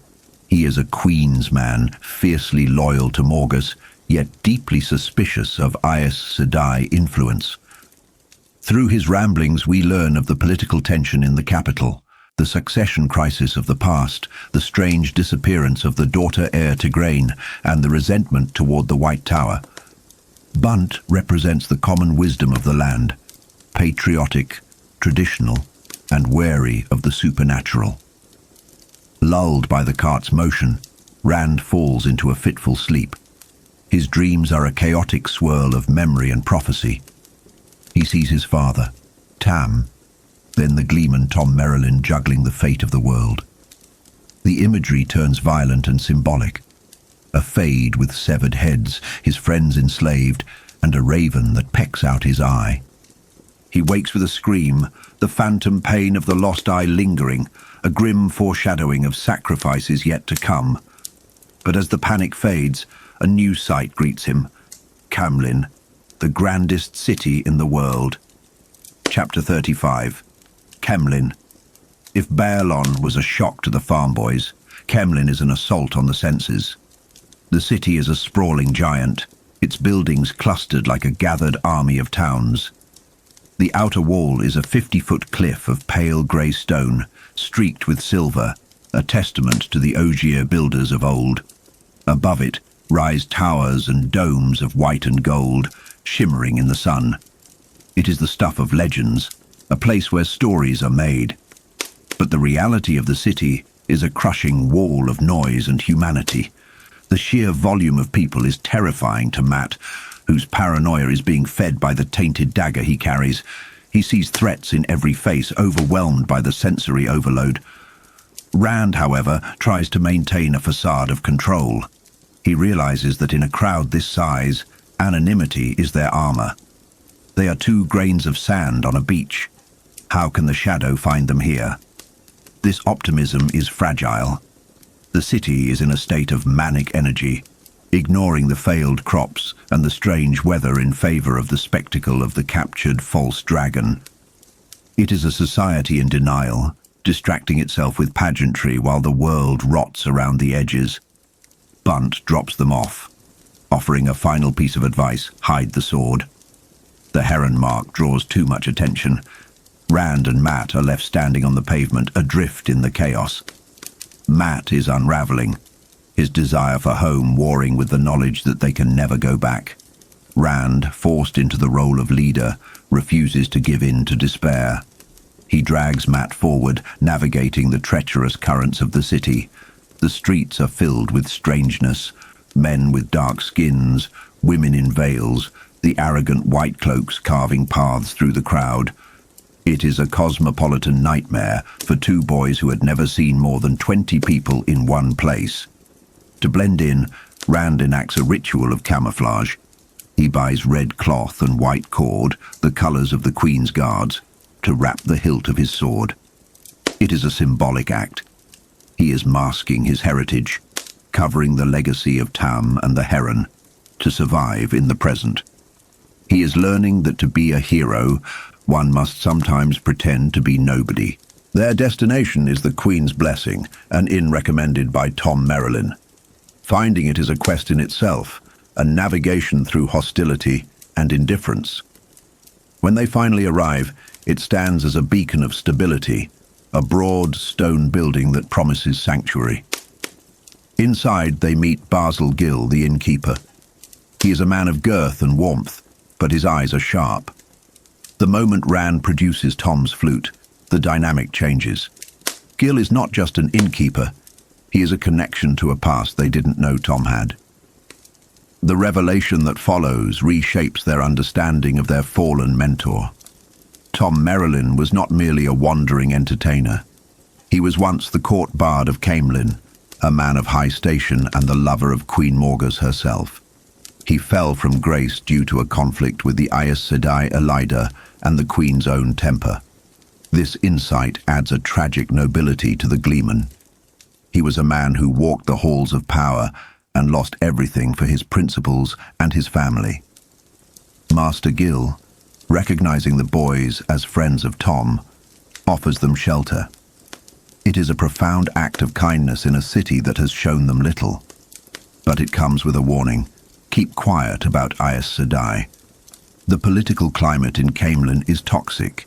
[SPEAKER 1] He is a Queen's man, fiercely loyal to Morgus, yet deeply suspicious of Aes Sedai influence. Through his ramblings, we learn of the political tension in the capital, the succession crisis of the past, the strange disappearance of the daughter heir Tigraine, and the resentment toward the White Tower. Bunt represents the common wisdom of the land, patriotic, traditional, and wary of the supernatural. Lulled by the cart's motion, Rand falls into a fitful sleep. His dreams are a chaotic swirl of memory and prophecy. He sees his father, Tam, then the gleeman Tom Merrilin juggling the fate of the world. The imagery turns violent and symbolic. A fade with severed heads, his friends enslaved, and a raven that pecks out his eye. He wakes with a scream, the phantom pain of the lost eye lingering, a grim foreshadowing of sacrifices yet to come. But as the panic fades, a new sight greets him. Camlin, the grandest city in the world. Chapter 35. Camlin. If Baerlon was a shock to the farm boys, Camlin is an assault on the senses. The city is a sprawling giant, its buildings clustered like a gathered army of towns. The outer wall is a 50-foot cliff of pale grey stone, streaked with silver, a testament to the Ogier builders of old. Above it rise towers and domes of white and gold, shimmering in the sun. It is the stuff of legends, a place where stories are made. But the reality of the city is a crushing wall of noise and humanity. The sheer volume of people is terrifying to Mat, whose paranoia is being fed by the tainted dagger he carries. He sees threats in every face, overwhelmed by the sensory overload. Rand, however, tries to maintain a facade of control. He realizes that in a crowd this size, anonymity is their armor. They are 2 grains of sand on a beach. How can the shadow find them here? This optimism is fragile. The city is in a state of manic energy, ignoring the failed crops and the strange weather in favor of the spectacle of the captured false dragon. It is a society in denial, distracting itself with pageantry while the world rots around the edges. Bunt drops them off, offering a final piece of advice: hide the sword. The heron mark draws too much attention. Rand and Mat are left standing on the pavement, adrift in the chaos. Mat is unraveling, his desire for home warring with the knowledge that they can never go back. Rand, forced into the role of leader, refuses to give in to despair. He drags Mat forward, navigating the treacherous currents of the city. The streets are filled with strangeness, men with dark skins, women in veils, the arrogant white cloaks carving paths through the crowd. It is a cosmopolitan nightmare for two boys who had never seen more than 20 people in one place. To blend in, Rand enacts a ritual of camouflage. He buys red cloth and white cord, the colours of the Queen's Guards, to wrap the hilt of his sword. It is a symbolic act. He is masking his heritage, covering the legacy of Tam and the Heron, to survive in the present. He is learning that to be a hero, one must sometimes pretend to be nobody. Their destination is the Queen's Blessing, an inn recommended by Tom Merrilin. Finding it is a quest in itself, a navigation through hostility and indifference. When they finally arrive, it stands as a beacon of stability, a broad stone building that promises sanctuary. Inside, they meet Basil Gill, the innkeeper. He is a man of girth and warmth, but his eyes are sharp. The moment Rand produces Tom's flute, the dynamic changes. Gill is not just an innkeeper, he is a connection to a past they didn't know Tom had. The revelation that follows reshapes their understanding of their fallen mentor. Tom Merrilin was not merely a wandering entertainer. He was once the court bard of Caemlyn, a man of high station and the lover of Queen Morgause herself. He fell from grace due to a conflict with the Aes Sedai Elida and the Queen's own temper. This insight adds a tragic nobility to the Gleeman. He was a man who walked the halls of power and lost everything for his principles and his family. Master Gill, recognizing the boys as friends of Tom, offers them shelter. It is a profound act of kindness in a city that has shown them little. But it comes with a warning: keep quiet about Aes Sedai. The political climate in Caemlyn is toxic.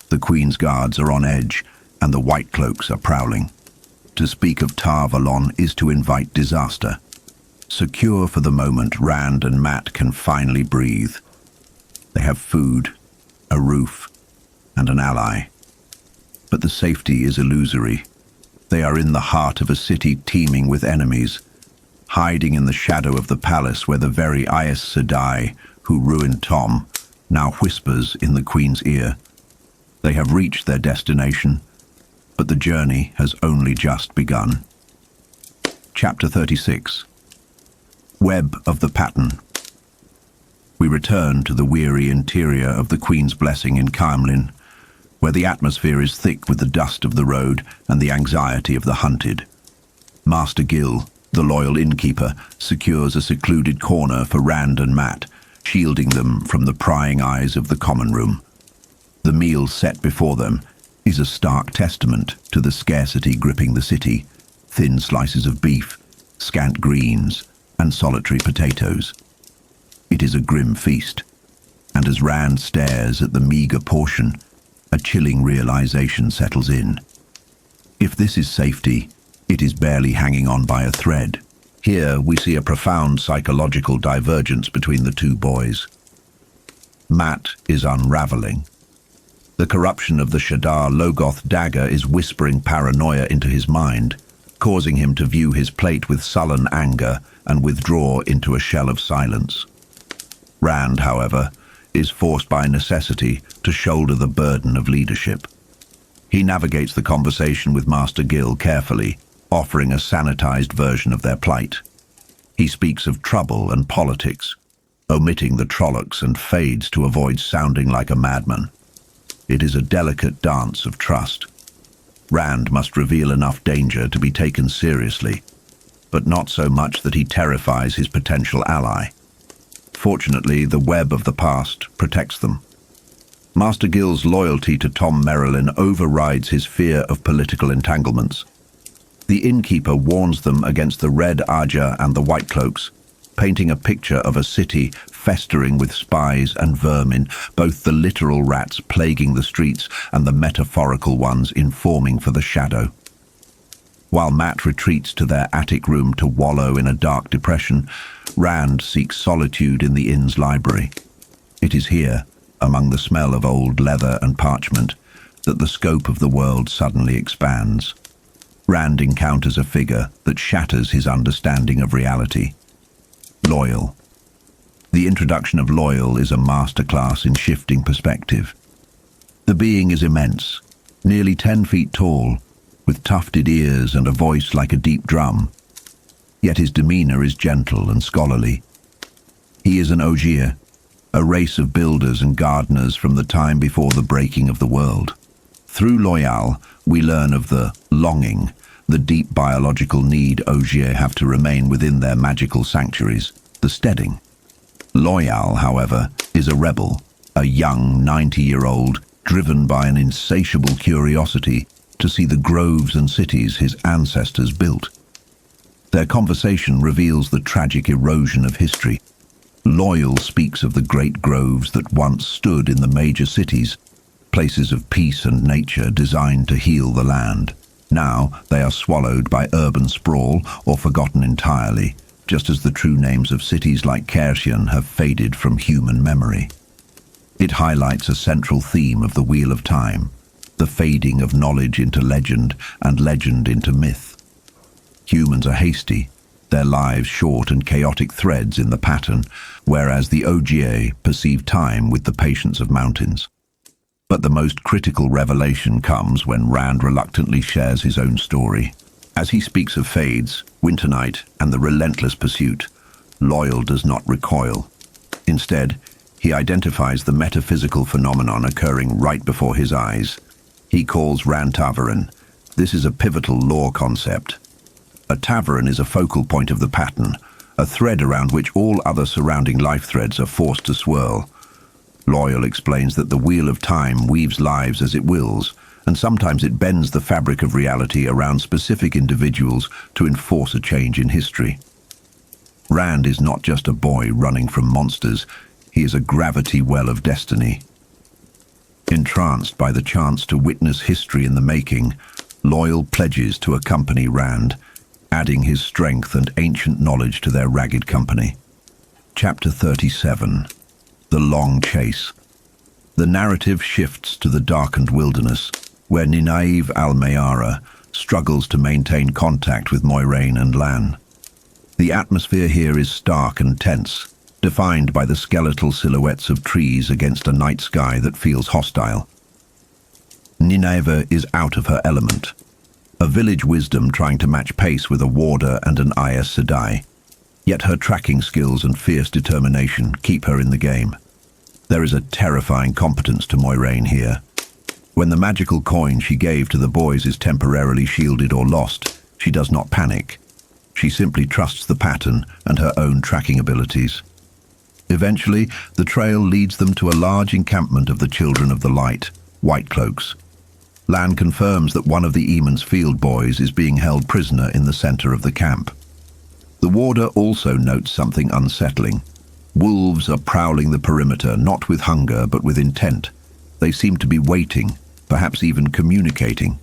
[SPEAKER 1] The Queen's Guards are on edge, and the White Cloaks are prowling. To speak of Tar Valon is to invite disaster. Secure for the moment, Rand and Mat can finally breathe. They have food, a roof, and an ally. But the safety is illusory. They are in the heart of a city teeming with enemies, hiding in the shadow of the palace where the very Aes Sedai, who ruined Tom, now whispers in the Queen's ear. They have reached their destination, but the journey has only just begun. Chapter 36. Web of the Pattern. We return to the weary interior of the Queen's Blessing in Caemlyn, where the atmosphere is thick with the dust of the road and the anxiety of the hunted. Master Gill, the loyal innkeeper, secures a secluded corner for Rand and Mat, shielding them from the prying eyes of the common room. The meal set before them is a stark testament to the scarcity gripping the city: thin slices of beef, scant greens, and solitary potatoes. It is a grim feast, and as Rand stares at the meager portion, a chilling realization settles in. If this is safety, it is barely hanging on by a thread. Here we see a profound psychological divergence between the two boys. Mat is unraveling. The corruption of the Shadar Logoth dagger is whispering paranoia into his mind, causing him to view his plate with sullen anger and withdraw into a shell of silence. Rand, however, is forced by necessity to shoulder the burden of leadership. He navigates the conversation with Master Gill carefully, offering a sanitized version of their plight. He speaks of trouble and politics, omitting the Trollocs, and fades to avoid sounding like a madman. It is a delicate dance of trust. Rand must reveal enough danger to be taken seriously, but not so much that he terrifies his potential ally. Fortunately, the web of the past protects them. Master Gill's loyalty to Tom Merrilin overrides his fear of political entanglements. The innkeeper warns them against the Red Aja and the White Cloaks, painting a picture of a city festering with spies and vermin, both the literal rats plaguing the streets and the metaphorical ones informing for the shadow. While Mat retreats to their attic room to wallow in a dark depression, Rand seeks solitude in the inn's library. It is here, among the smell of old leather and parchment, that the scope of the world suddenly expands. Rand encounters a figure that shatters his understanding of reality. Loyal. The introduction of Loial is a masterclass in shifting perspective. The being is immense, nearly 10 feet tall, with tufted ears and a voice like a deep drum. Yet his demeanor is gentle and scholarly. He is an Ogier, a race of builders and gardeners from the time before the breaking of the world. Through Loial, we learn of the longing, the deep biological need Ogier have to remain within their magical sanctuaries, the steading. Loial, however, is a rebel, a young 90-year-old driven by an insatiable curiosity to see the groves and cities his ancestors built. Their conversation reveals the tragic erosion of history. Loial speaks of the great groves that once stood in the major cities, places of peace and nature designed to heal the land. Now they are swallowed by urban sprawl or forgotten entirely, just as the true names of cities like Caercion have faded from human memory. It highlights a central theme of the Wheel of Time, the fading of knowledge into legend and legend into myth. Humans are hasty, their lives short and chaotic threads in the pattern, whereas the Ogier perceive time with the patience of mountains. But the most critical revelation comes when Rand reluctantly shares his own story. As he speaks of Fades, Winternight, and the relentless pursuit, Loial does not recoil. Instead, he identifies the metaphysical phenomenon occurring right before his eyes. He calls Rand Tavarin. This is a pivotal lore concept. A Tavarin is a focal point of the pattern, a thread around which all other surrounding life threads are forced to swirl. Loial explains that the Wheel of Time weaves lives as it wills, and sometimes it bends the fabric of reality around specific individuals to enforce a change in history. Rand is not just a boy running from monsters, he is a gravity well of destiny. Entranced by the chance to witness history in the making, Loial pledges to accompany Rand, adding his strength and ancient knowledge to their ragged company. Chapter 37. The Long Chase. The narrative shifts to the darkened wilderness, where Nynaeve Almayara struggles to maintain contact with Moiraine and Lan. The atmosphere here is stark and tense, defined by the skeletal silhouettes of trees against a night sky that feels hostile. Nynaeve is out of her element, a village wisdom trying to match pace with a warder and an Aes Sedai. Yet her tracking skills and fierce determination keep her in the game. There is a terrifying competence to Moiraine here. When the magical coin she gave to the boys is temporarily shielded or lost, she does not panic. She simply trusts the pattern and her own tracking abilities. Eventually, the trail leads them to a large encampment of the Children of the Light, White Cloaks. Lan confirms that one of the Eamon's field boys is being held prisoner in the center of the camp. The warder also notes something unsettling. Wolves are prowling the perimeter, not with hunger but with intent. They seem to be waiting, perhaps even communicating.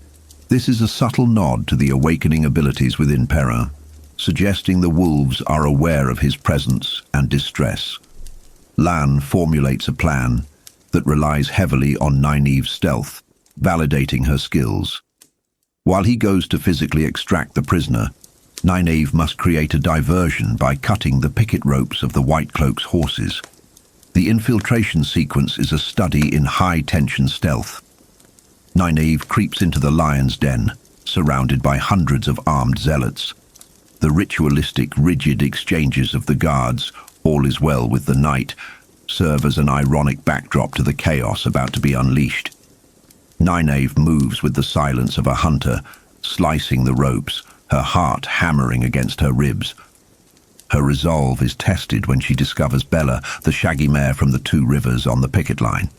[SPEAKER 1] This is a subtle nod to the awakening abilities within Perrin, suggesting the wolves are aware of his presence and distress. Lan formulates a plan that relies heavily on Nynaeve's stealth, validating her skills. While he goes to physically extract the prisoner, Nynaeve must create a diversion by cutting the picket ropes of the White Cloak's horses. The infiltration sequence is a study in high-tension stealth. Nynaeve creeps into the lion's den, surrounded by hundreds of armed zealots. The ritualistic, rigid exchanges of the guards, all is well with the night, serve as an ironic backdrop to the chaos about to be unleashed. Nynaeve moves with the silence of a hunter, slicing the ropes, her heart hammering against her ribs. Her resolve is tested when she discovers Bella, the shaggy mare from the Two Rivers, on the picket line.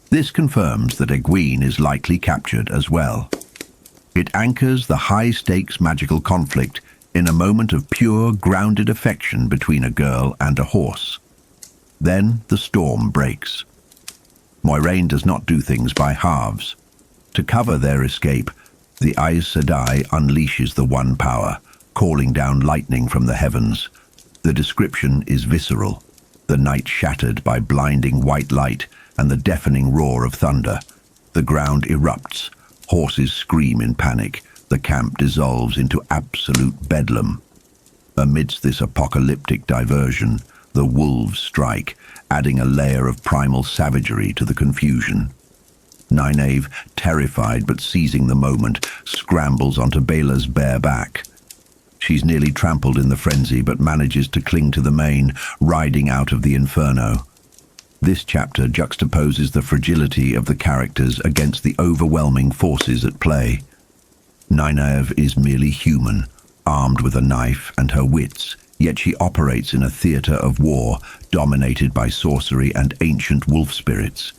[SPEAKER 1] This confirms that Egwene is likely captured as well. It anchors the high-stakes magical conflict in a moment of pure, grounded affection between a girl and a horse. Then the storm breaks. Moiraine does not do things by halves. To cover their escape, the Aes Sedai unleashes the One Power, calling down lightning from the heavens. The description is visceral, the night shattered by blinding white light and the deafening roar of thunder. The ground erupts, horses scream in panic, the camp dissolves into absolute bedlam. Amidst this apocalyptic diversion, The wolves strike, adding a layer of primal savagery to the confusion. Nynaeve, terrified but seizing the moment, scrambles onto Bela's bare back. She's nearly trampled in the frenzy but manages to cling to the mane, riding out of the inferno. This chapter juxtaposes the fragility of the characters against the overwhelming forces at play. Nynaeve is merely human, armed with a knife and her wits, yet she operates in a theatre of war dominated by sorcery and ancient wolf spirits.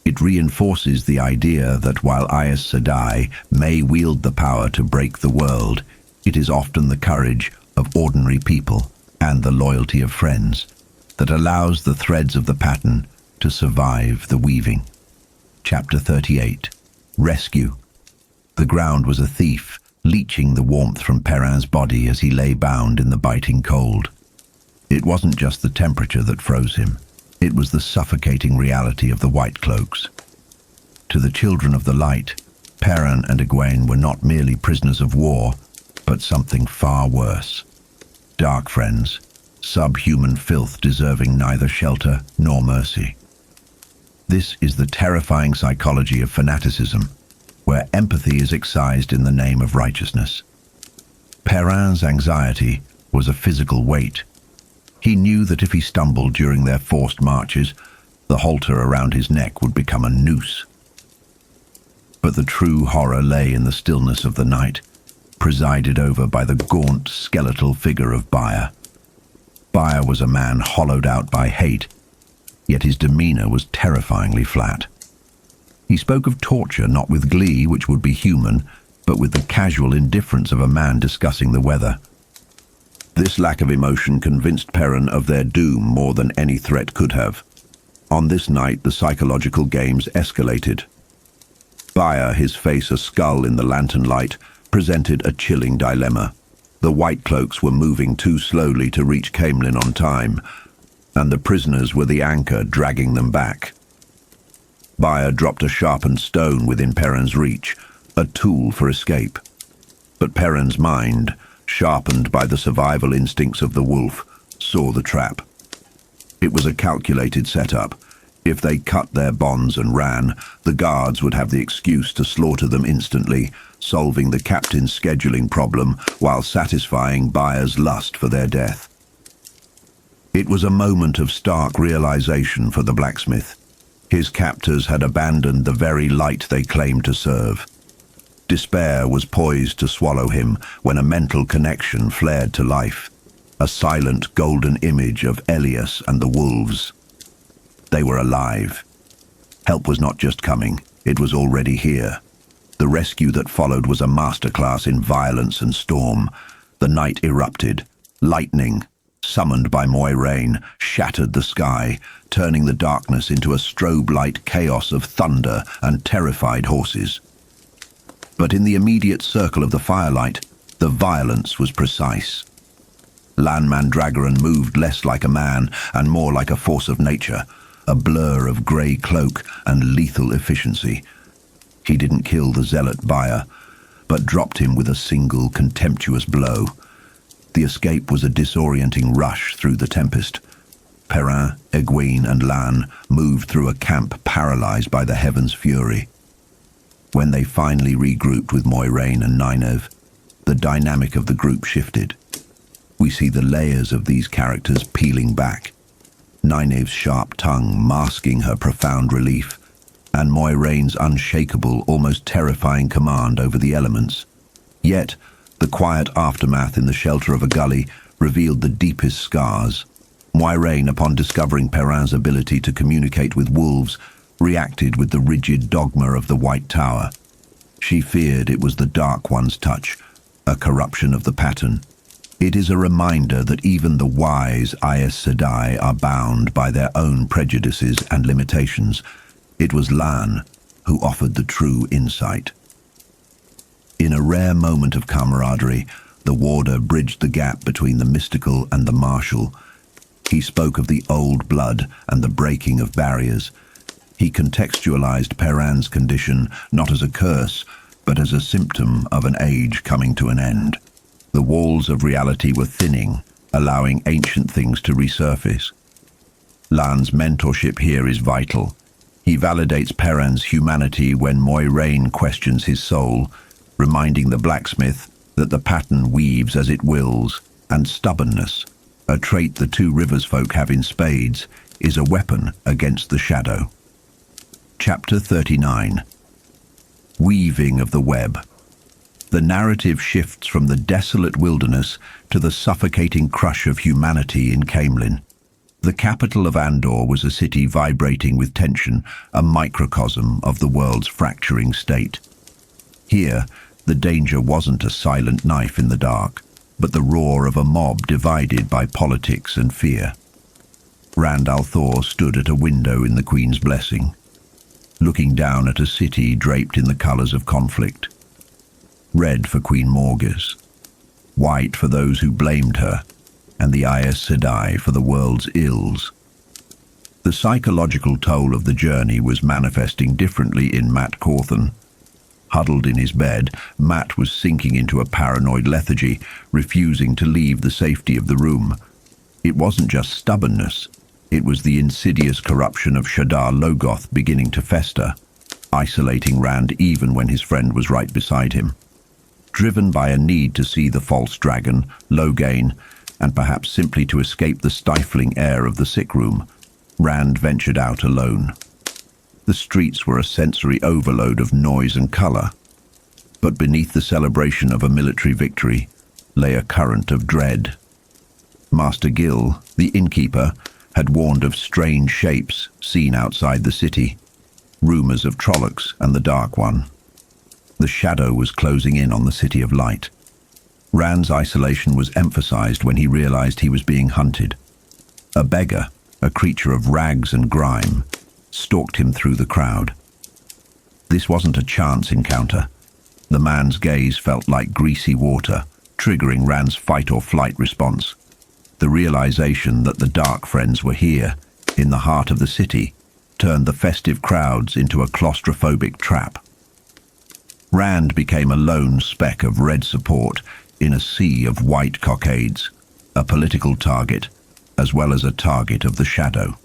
[SPEAKER 1] It reinforces the idea that while Aes Sedai may wield the power to break the world, it is often the courage of ordinary people and the loyalty of friends that allows the threads of the pattern to survive the weaving. Chapter 38. Rescue. The ground was a thief, leeching the warmth from Perrin's body as he lay bound in the biting cold. It wasn't just the temperature that froze him, it was the suffocating reality of the White Cloaks. To the children of the light, Perrin and Egwene were not merely prisoners of war, but something far worse. Dark friends, subhuman filth deserving neither shelter nor mercy. This is the terrifying psychology of fanaticism, where empathy is excised in the name of righteousness. Perrin's anxiety was a physical weight. He knew that if he stumbled during their forced marches, the halter around his neck would become a noose. But the true horror lay in the stillness of the night, presided over by the gaunt, skeletal figure of Baer. Baer was a man hollowed out by hate, yet his demeanor was terrifyingly flat. He spoke of torture not with glee, which would be human, but with the casual indifference of a man discussing the weather. This lack of emotion convinced Perrin of their doom more than any threat could have. On this night, the psychological games escalated. Baer, his face a skull in the lantern light, presented a chilling dilemma. The White Cloaks were moving too slowly to reach Caemlyn on time, and the prisoners were the anchor dragging them back. Baer dropped a sharpened stone within Perrin's reach, a tool for escape. But Perrin's mind, sharpened by the survival instincts of the wolf, saw the trap. It was a calculated setup. If they cut their bonds and ran, the guards would have the excuse to slaughter them instantly, solving the captain's scheduling problem while satisfying Baer's lust for their death. It was a moment of stark realization for the blacksmith. His captors had abandoned the very light they claimed to serve. Despair was poised to swallow him when a mental connection flared to life, a silent golden image of Elias and the wolves. They were alive. Help was not just coming, it was already here. The rescue that followed was a masterclass in violence and storm. The night erupted. Lightning, summoned by Moiraine, shattered the sky, turning the darkness into a strobe-light chaos of thunder and terrified horses. But in the immediate circle of the firelight, the violence was precise. Lan Mandragoran moved less like a man and more like a force of nature, a blur of grey cloak and lethal efficiency. He didn't kill the zealot Baer, but dropped him with a single contemptuous blow. The escape was a disorienting rush through the tempest. Perrin, Egwene, and Lan moved through a camp paralyzed by the heavens' fury. When they finally regrouped with Moiraine and Nynaeve, the dynamic of the group shifted. We see the layers of these characters peeling back. Nynaeve's sharp tongue masking her profound relief, and Moiraine's unshakable, almost terrifying command over the elements. Yet, the quiet aftermath in the shelter of a gully revealed the deepest scars. Moiraine, upon discovering Perrin's ability to communicate with wolves, reacted with the rigid dogma of the White Tower. She feared it was the Dark One's touch, a corruption of the pattern. It is a reminder that even the wise Aes Sedai are bound by their own prejudices and limitations. It was Lan who offered the true insight. In a rare moment of camaraderie, the warder bridged the gap between the mystical and the martial. He spoke of the old blood and the breaking of barriers. He contextualized Perrin's condition not as a curse, but as a symptom of an age coming to an end. The walls of reality were thinning, allowing ancient things to resurface. Lan's mentorship here is vital. He validates Perrin's humanity when Moiraine questions his soul, reminding the blacksmith that the pattern weaves as it wills, and stubbornness, a trait the two Rivers folk have in spades, is a weapon against the shadow. Chapter 39. Weaving of the Web. The narrative shifts from the desolate wilderness to the suffocating crush of humanity in Caemlyn. The capital of Andor was a city vibrating with tension, a microcosm of the world's fracturing state. Here, the danger wasn't a silent knife in the dark, but the roar of a mob divided by politics and fear. Rand al'Thor stood at a window in the Queen's Blessing, looking down at a city draped in the colours of conflict. Red for Queen Morgause, white for those who blamed her, and the Aes Sedai for the world's ills. The psychological toll of the journey was manifesting differently in Mat Cawthon. Huddled in his bed, Mat was sinking into a paranoid lethargy, refusing to leave the safety of the room. It wasn't just stubbornness, it was the insidious corruption of Shadar Logoth beginning to fester, isolating Rand even when his friend was right beside him. Driven by a need to see the false dragon, Logain, and perhaps simply to escape the stifling air of the sick room, Rand ventured out alone. The streets were a sensory overload of noise and colour, but beneath the celebration of a military victory lay a current of dread. Master Gil, the innkeeper, had warned of strange shapes seen outside the city, rumours of Trollocs and the Dark One. The shadow was closing in on the City of Light. Rand's isolation was emphasized when he realized he was being hunted. A beggar, a creature of rags and grime, stalked him through the crowd. This wasn't a chance encounter. The man's gaze felt like greasy water, triggering Rand's fight-or-flight response. The realization that the Dark Friends were here, in the heart of the city, turned the festive crowds into a claustrophobic trap. Rand became a lone speck of red support in a sea of white cockades, a political target, as well as a target of the shadow.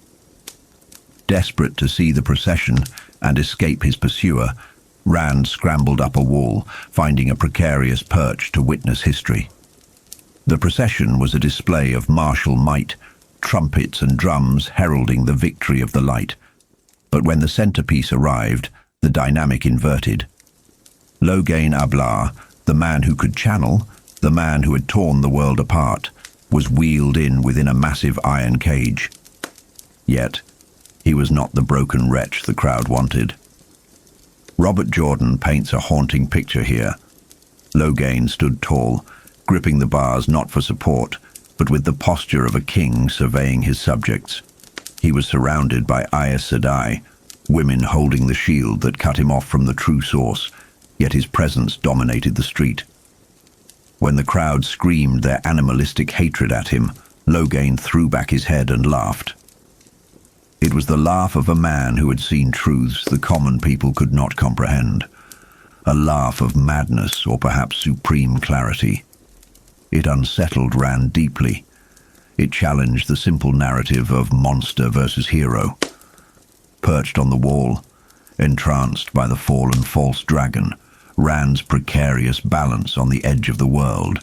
[SPEAKER 1] Desperate to see the procession and escape his pursuer, Rand scrambled up a wall, finding a precarious perch to witness history. The procession was a display of martial might, trumpets and drums heralding the victory of the light. But when the centerpiece arrived, the dynamic inverted. Logain Ablar, the man who could channel, the man who had torn the world apart, was wheeled in within a massive iron cage. Yet, he was not the broken wretch the crowd wanted. Robert Jordan paints a haunting picture here. Logain stood tall, gripping the bars not for support, but with the posture of a king surveying his subjects. He was surrounded by Aes Sedai, women holding the shield that cut him off from the true source, yet his presence dominated the street. When the crowd screamed their animalistic hatred at him, Logain threw back his head and laughed. It was the laugh of a man who had seen truths the common people could not comprehend. A laugh of madness or perhaps supreme clarity. It unsettled Rand deeply. It challenged the simple narrative of monster versus hero. Perched on the wall, entranced by the fallen false dragon, Rand's precarious balance on the edge of the world,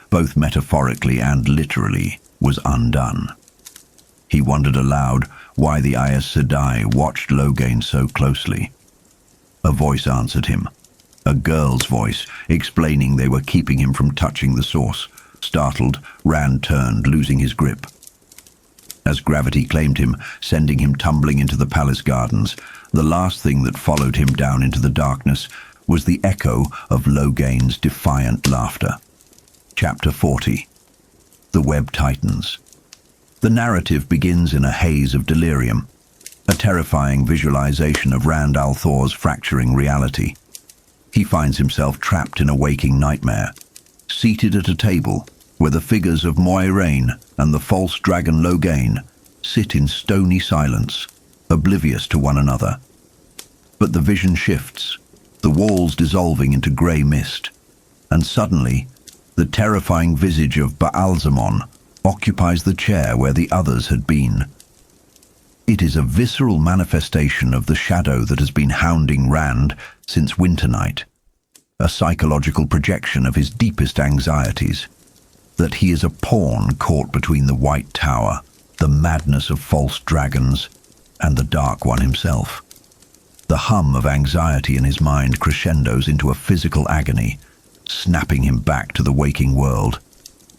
[SPEAKER 1] both metaphorically and literally, was undone. He wondered aloud why the Aes Sedai watched Logain so closely. A voice answered him, a girl's voice, explaining they were keeping him from touching the source. Startled, Rand turned, losing his grip. As gravity claimed him, sending him tumbling into the palace gardens, the last thing that followed him down into the darkness was the echo of Logain's defiant laughter. Chapter 40. The Web Tightens. The narrative begins in a haze of delirium, a terrifying visualization of Rand al'Thor's fracturing reality. He finds himself trapped in a waking nightmare, seated at a table where the figures of Moiraine and the false dragon Logain sit in stony silence, oblivious to one another. But the vision shifts, the walls dissolving into grey mist, and suddenly the terrifying visage of Baalzamon, occupies the chair where the others had been. It is a visceral manifestation of the shadow that has been hounding Rand since Winternight, a psychological projection of his deepest anxieties, that he is a pawn caught between the White Tower, the madness of false dragons, and the Dark One himself. The hum of anxiety in his mind crescendos into a physical agony, snapping him back to the waking world.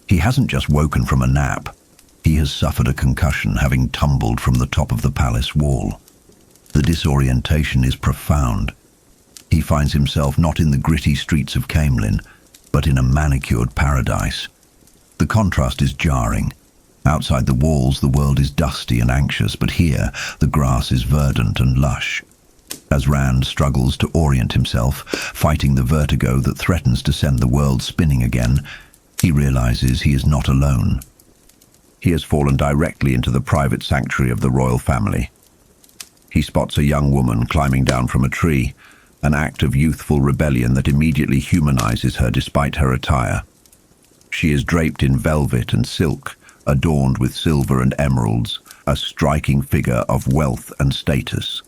[SPEAKER 1] He hasn't just woken from a nap. He has suffered a concussion, having tumbled from the top of the palace wall. The disorientation is profound. He finds himself not in the gritty streets of Camelin, but in a manicured paradise. The contrast is jarring. Outside the walls, the world is dusty and anxious, but here, the grass is verdant and lush. As Rand struggles to orient himself, fighting the vertigo that threatens to send the world spinning again, he realizes he is not alone. He has fallen directly into the private sanctuary of the royal family. He spots a young woman climbing down from a tree, an act of youthful rebellion that immediately humanizes her despite her attire. She is draped in velvet and silk, adorned with silver and emeralds, a striking figure of wealth and status.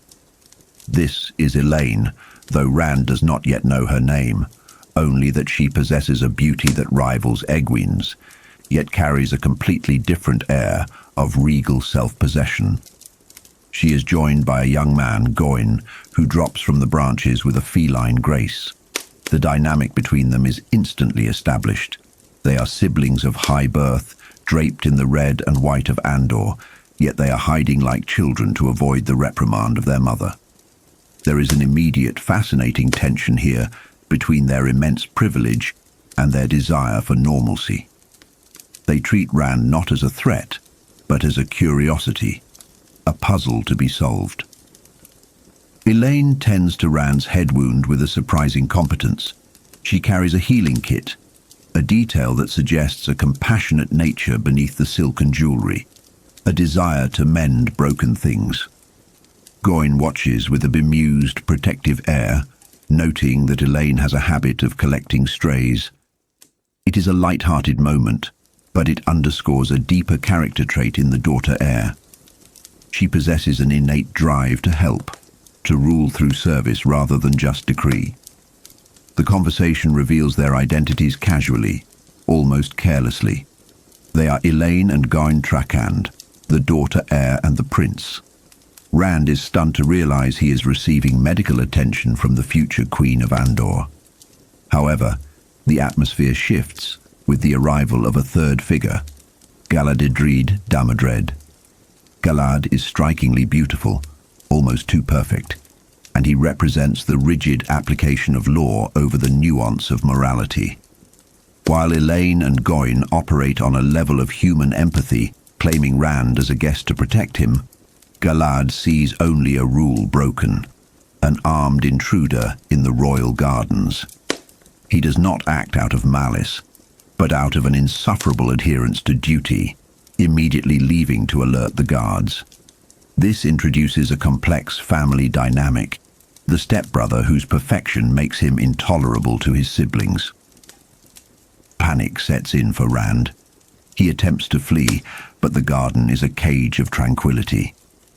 [SPEAKER 1] This is Elaine, though Rand does not yet know her name, only that she possesses a beauty that rivals Egwene's, yet carries a completely different air of regal self-possession. She is joined by a young man, Goin, who drops from the branches with a feline grace. The dynamic between them is instantly established. They are siblings of high birth, draped in the red and white of Andor, yet they are hiding like children to avoid the reprimand of their mother. There is an immediate, fascinating tension here between their immense privilege and their desire for normalcy. They treat Rand not as a threat, but as a curiosity, a puzzle to be solved. Elaine tends to Rand's head wound with a surprising competence. She carries a healing kit, a detail that suggests a compassionate nature beneath the silk and jewelry, a desire to mend broken things. Goin watches with a bemused, protective air, noting that Elaine has a habit of collecting strays. It is a light-hearted moment, but it underscores a deeper character trait in the daughter heir. She possesses an innate drive to help, to rule through service rather than just decree. The conversation reveals their identities casually, almost carelessly. They are Elaine and Goin Trakand, the daughter heir and the prince. Rand is stunned to realize he is receiving medical attention from the future Queen of Andor. However, the atmosphere shifts with the arrival of a third figure, Galadidrid Damadred. Galad is strikingly beautiful, almost too perfect, and he represents the rigid application of law over the nuance of morality. While Elaine and Goin operate on a level of human empathy, claiming Rand as a guest to protect him, Galad sees only a rule broken, an armed intruder in the royal gardens. He does not act out of malice, but out of an insufferable adherence to duty, immediately leaving to alert the guards. This introduces a complex family dynamic, the stepbrother whose perfection makes him intolerable to his siblings. Panic sets in for Rand. He attempts to flee, but the garden is a cage of tranquility.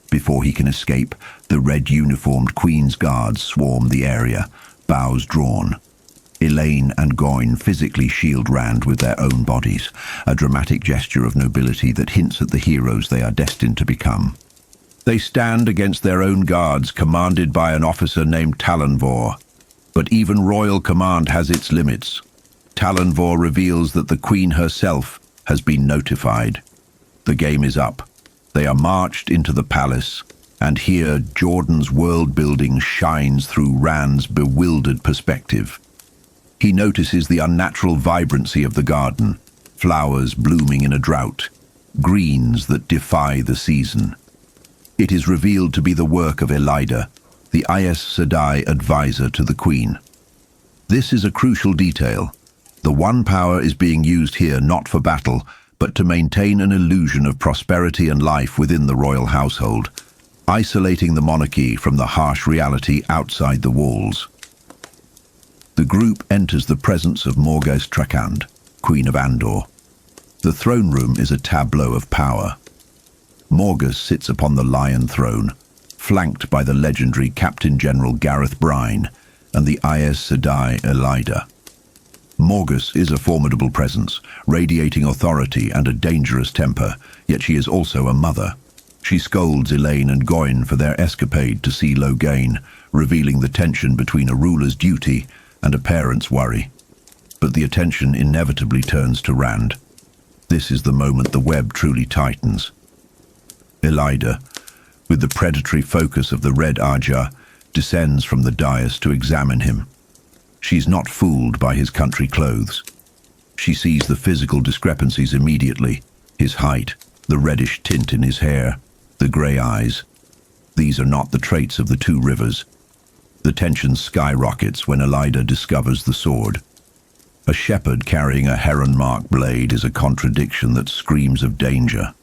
[SPEAKER 1] Before he can escape, the red-uniformed Queen's guards swarm the area, bows drawn. Elaine and Goin physically shield Rand with their own bodies, a dramatic gesture of nobility that hints at the heroes they are destined to become. They stand against their own guards, commanded by an officer named Talonvor. But even royal command has its limits. Talonvor reveals that the Queen herself has been notified. The game is up. They are marched into the palace, and here Jordan's world-building shines through Rand's bewildered perspective. He notices the unnatural vibrancy of the garden, flowers blooming in a drought, greens that defy the season. It is revealed to be the work of Elida, the Aes Sedai advisor to the Queen. This is a crucial detail. The One Power is being used here not for battle, but to maintain an illusion of prosperity and life within the royal household, isolating the monarchy from the harsh reality outside the walls. The group enters the presence of Morghast Trakand, Queen of Andor. The throne room is a tableau of power. Morgus sits upon the lion throne, flanked by the legendary Captain General Gareth Bryne and the Aes Sedai Elida. Morgus is a formidable presence, radiating authority and a dangerous temper, yet she is also a mother. She scolds Elaine and Goyne for their escapade to see Logain, revealing the tension between a ruler's duty and a parent's worry. But the attention inevitably turns to Rand. This is the moment the web truly tightens. Elida, with the predatory focus of the Red Ajah, descends from the dais to examine him. She's not fooled by his country clothes. She sees the physical discrepancies immediately: his height, the reddish tint in his hair, the grey eyes. These are not the traits of the two rivers. The tension skyrockets when Elida discovers the sword. A shepherd carrying a heron-marked blade is a contradiction that screams of danger.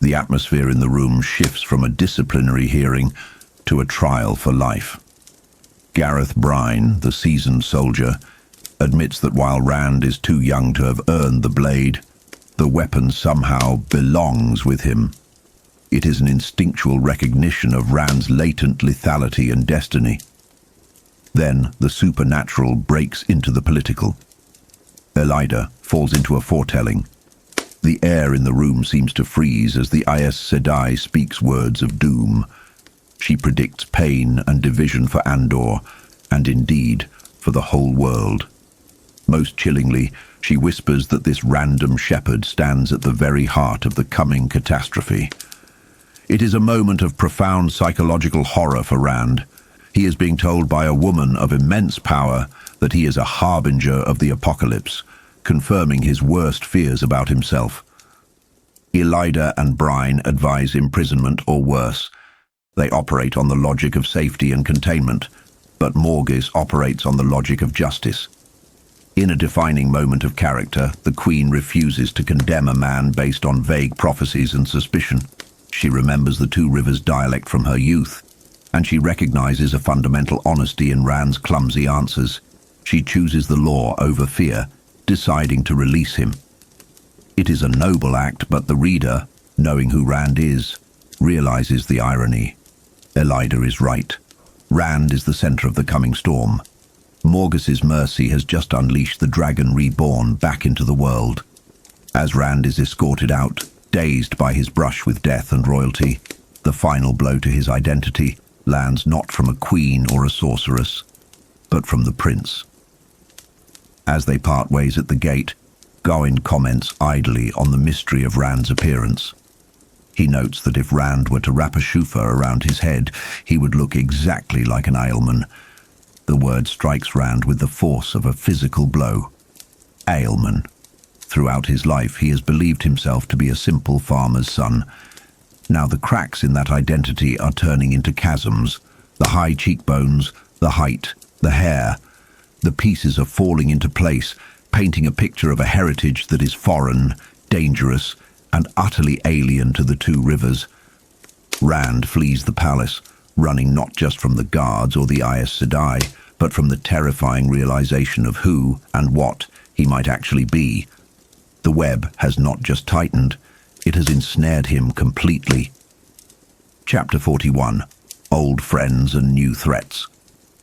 [SPEAKER 1] The atmosphere in the room shifts from a disciplinary hearing to a trial for life. Gareth Bryne, the seasoned soldier, admits that while Rand is too young to have earned the blade, the weapon somehow belongs with him. It is an instinctual recognition of Rand's latent lethality and destiny. Then the supernatural breaks into the political. Elida falls into a foretelling. The air in the room seems to freeze as the Aes Sedai speaks words of doom. She predicts pain and division for Andor, and indeed, for the whole world. Most chillingly, she whispers that this random shepherd stands at the very heart of the coming catastrophe. It is a moment of profound psychological horror for Rand. He is being told by a woman of immense power that he is a harbinger of the apocalypse, confirming his worst fears about himself. Elida and Bryne advise imprisonment or worse. They operate on the logic of safety and containment, but Morgus operates on the logic of justice. In a defining moment of character, the Queen refuses to condemn a man based on vague prophecies and suspicion. She remembers the Two Rivers dialect from her youth, and she recognizes a fundamental honesty in Rand's clumsy answers. She chooses the law over fear, deciding to release him. It is a noble act, but the reader, knowing who Rand is, realizes the irony. Elida is right. Rand is the center of the coming storm. Morgus's mercy has just unleashed the Dragon Reborn back into the world. As Rand is escorted out, dazed by his brush with death and royalty, the final blow to his identity lands not from a queen or a sorceress, but from the prince. As they part ways at the gate, Goyne comments idly on the mystery of Rand's appearance. He notes that if Rand were to wrap a shuffa around his head, he would look exactly like an Ailman. The word strikes Rand with the force of a physical blow. Ailman. Throughout his life, he has believed himself to be a simple farmer's son. Now the cracks in that identity are turning into chasms. The high cheekbones, the height, the hair. The pieces are falling into place, painting a picture of a heritage that is foreign, dangerous, and utterly alien to the Two Rivers. Rand flees the palace, running not just from the guards or the Aes Sedai, but from the terrifying realization of who and what he might actually be. The web has not just tightened, it has ensnared him completely. Chapter 41. Old Friends and New Threats.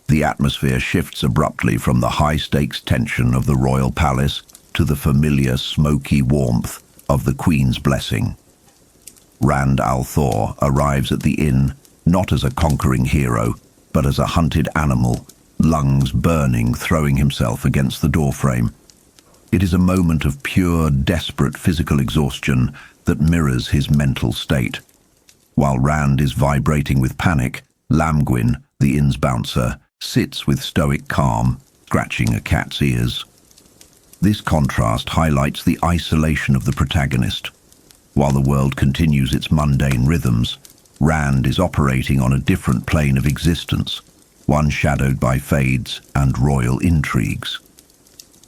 [SPEAKER 1] The atmosphere shifts abruptly from the high-stakes tension of the royal palace to the familiar smoky warmth of the Queen's blessing. Rand al'Thor arrives at the inn not as a conquering hero, but as a hunted animal, lungs burning, throwing himself against the doorframe. It is a moment of pure, desperate physical exhaustion that mirrors his mental state. While Rand is vibrating with panic, Lamgwin, the inn's bouncer, sits with stoic calm, scratching a cat's ears. This contrast highlights the isolation of the protagonist. While the world continues its mundane rhythms, Rand is operating on a different plane of existence, one shadowed by fades and royal intrigues.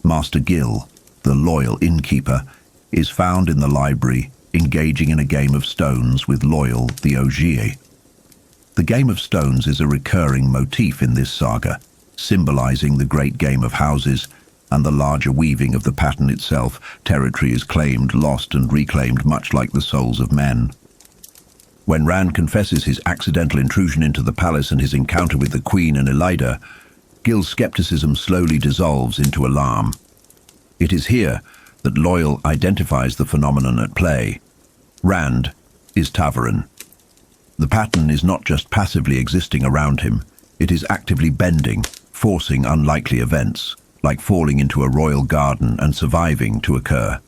[SPEAKER 1] Master Gil, the loyal innkeeper, is found in the library engaging in a game of stones with Loyal the Ogier. The game of stones is a recurring motif in this saga, symbolizing the great game of houses and the larger weaving of the pattern itself, territory is claimed, lost and reclaimed, much like the souls of men. When Rand confesses his accidental intrusion into the palace and his encounter with the Queen and Elida, Gil's skepticism slowly dissolves into alarm. It is here that Loial identifies the phenomenon at play. Rand is Ta'veren. The pattern is not just passively existing around him, it is actively bending, forcing unlikely events, like falling into a royal garden and surviving to occur.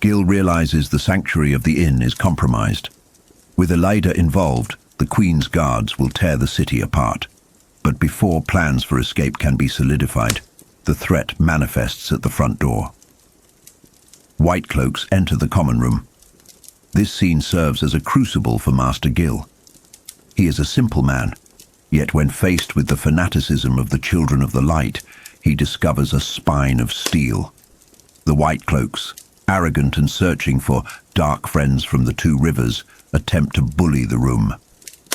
[SPEAKER 1] Gil realizes the sanctuary of the inn is compromised. With Elida involved, the Queen's guards will tear the city apart. But before plans for escape can be solidified, the threat manifests at the front door. White cloaks enter the common room. This scene serves as a crucible for Master Gil. He is a simple man, yet when faced with the fanaticism of the Children of the Light, he discovers a spine of steel. The White Cloaks, arrogant and searching for dark friends from the Two Rivers, attempt to bully the room.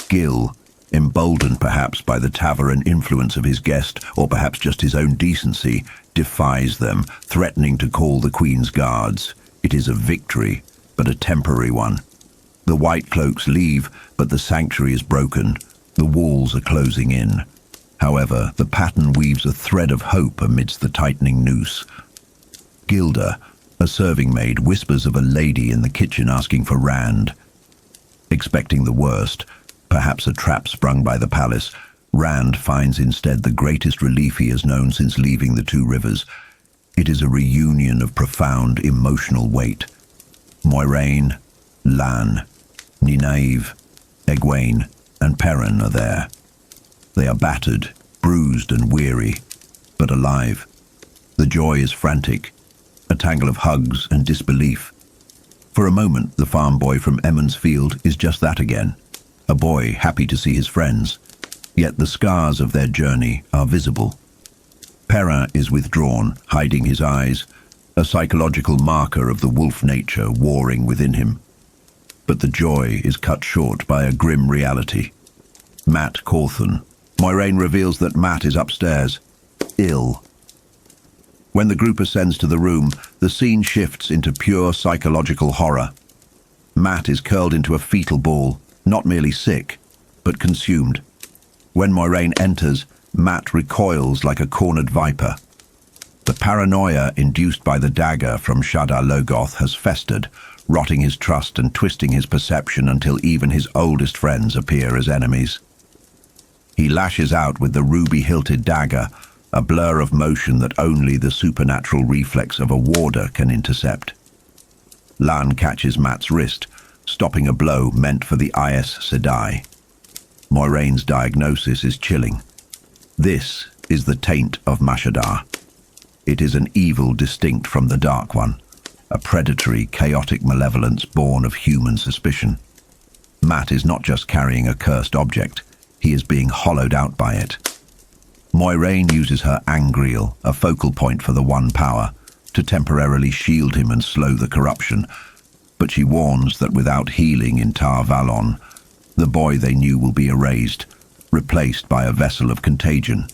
[SPEAKER 1] Gil, emboldened perhaps by the Ta'veren influence of his guest, or perhaps just his own decency, defies them, threatening to call the Queen's guards. It is a victory, but a temporary one. The White Cloaks leave, but the sanctuary is broken. The walls are closing in. However, the pattern weaves a thread of hope amidst the tightening noose. Gilda, a serving maid, whispers of a lady in the kitchen asking for Rand. Expecting the worst, perhaps a trap sprung by the palace, Rand finds instead the greatest relief he has known since leaving the Two Rivers. It is a reunion of profound emotional weight. Moiraine, Lan, Nynaeve, Egwene, and Perrin are there. They are battered, bruised and weary, but alive. The joy is frantic, a tangle of hugs and disbelief. For a moment, the farm boy from Emond's Field is just that again, a boy happy to see his friends, yet the scars of their journey are visible. Perrin is withdrawn, hiding his eyes, a psychological marker of the wolf nature warring within him. But the joy is cut short by a grim reality. Mat Cawthon. Moiraine reveals that Mat is upstairs, ill. When the group ascends to the room, the scene shifts into pure psychological horror. Mat is curled into a fetal ball, not merely sick, but consumed. When Moiraine enters, Mat recoils like a cornered viper. The paranoia induced by the dagger from Shadar Logoth has festered, rotting his trust and twisting his perception until even his oldest friends appear as enemies. He lashes out with the ruby-hilted dagger, a blur of motion that only the supernatural reflex of a warder can intercept. Lan catches Mat's wrist, stopping a blow meant for the Aes Sedai. Moiraine's diagnosis is chilling. This is the taint of Mashadar. It is an evil distinct from the Dark One, a predatory, chaotic malevolence born of human suspicion. Mat is not just carrying a cursed object, he is being hollowed out by it. Moiraine uses her Angreal, a focal point for the One Power, to temporarily shield him and slow the corruption, but she warns that without healing in Tar Valon, the boy they knew will be erased, replaced by a vessel of contagion.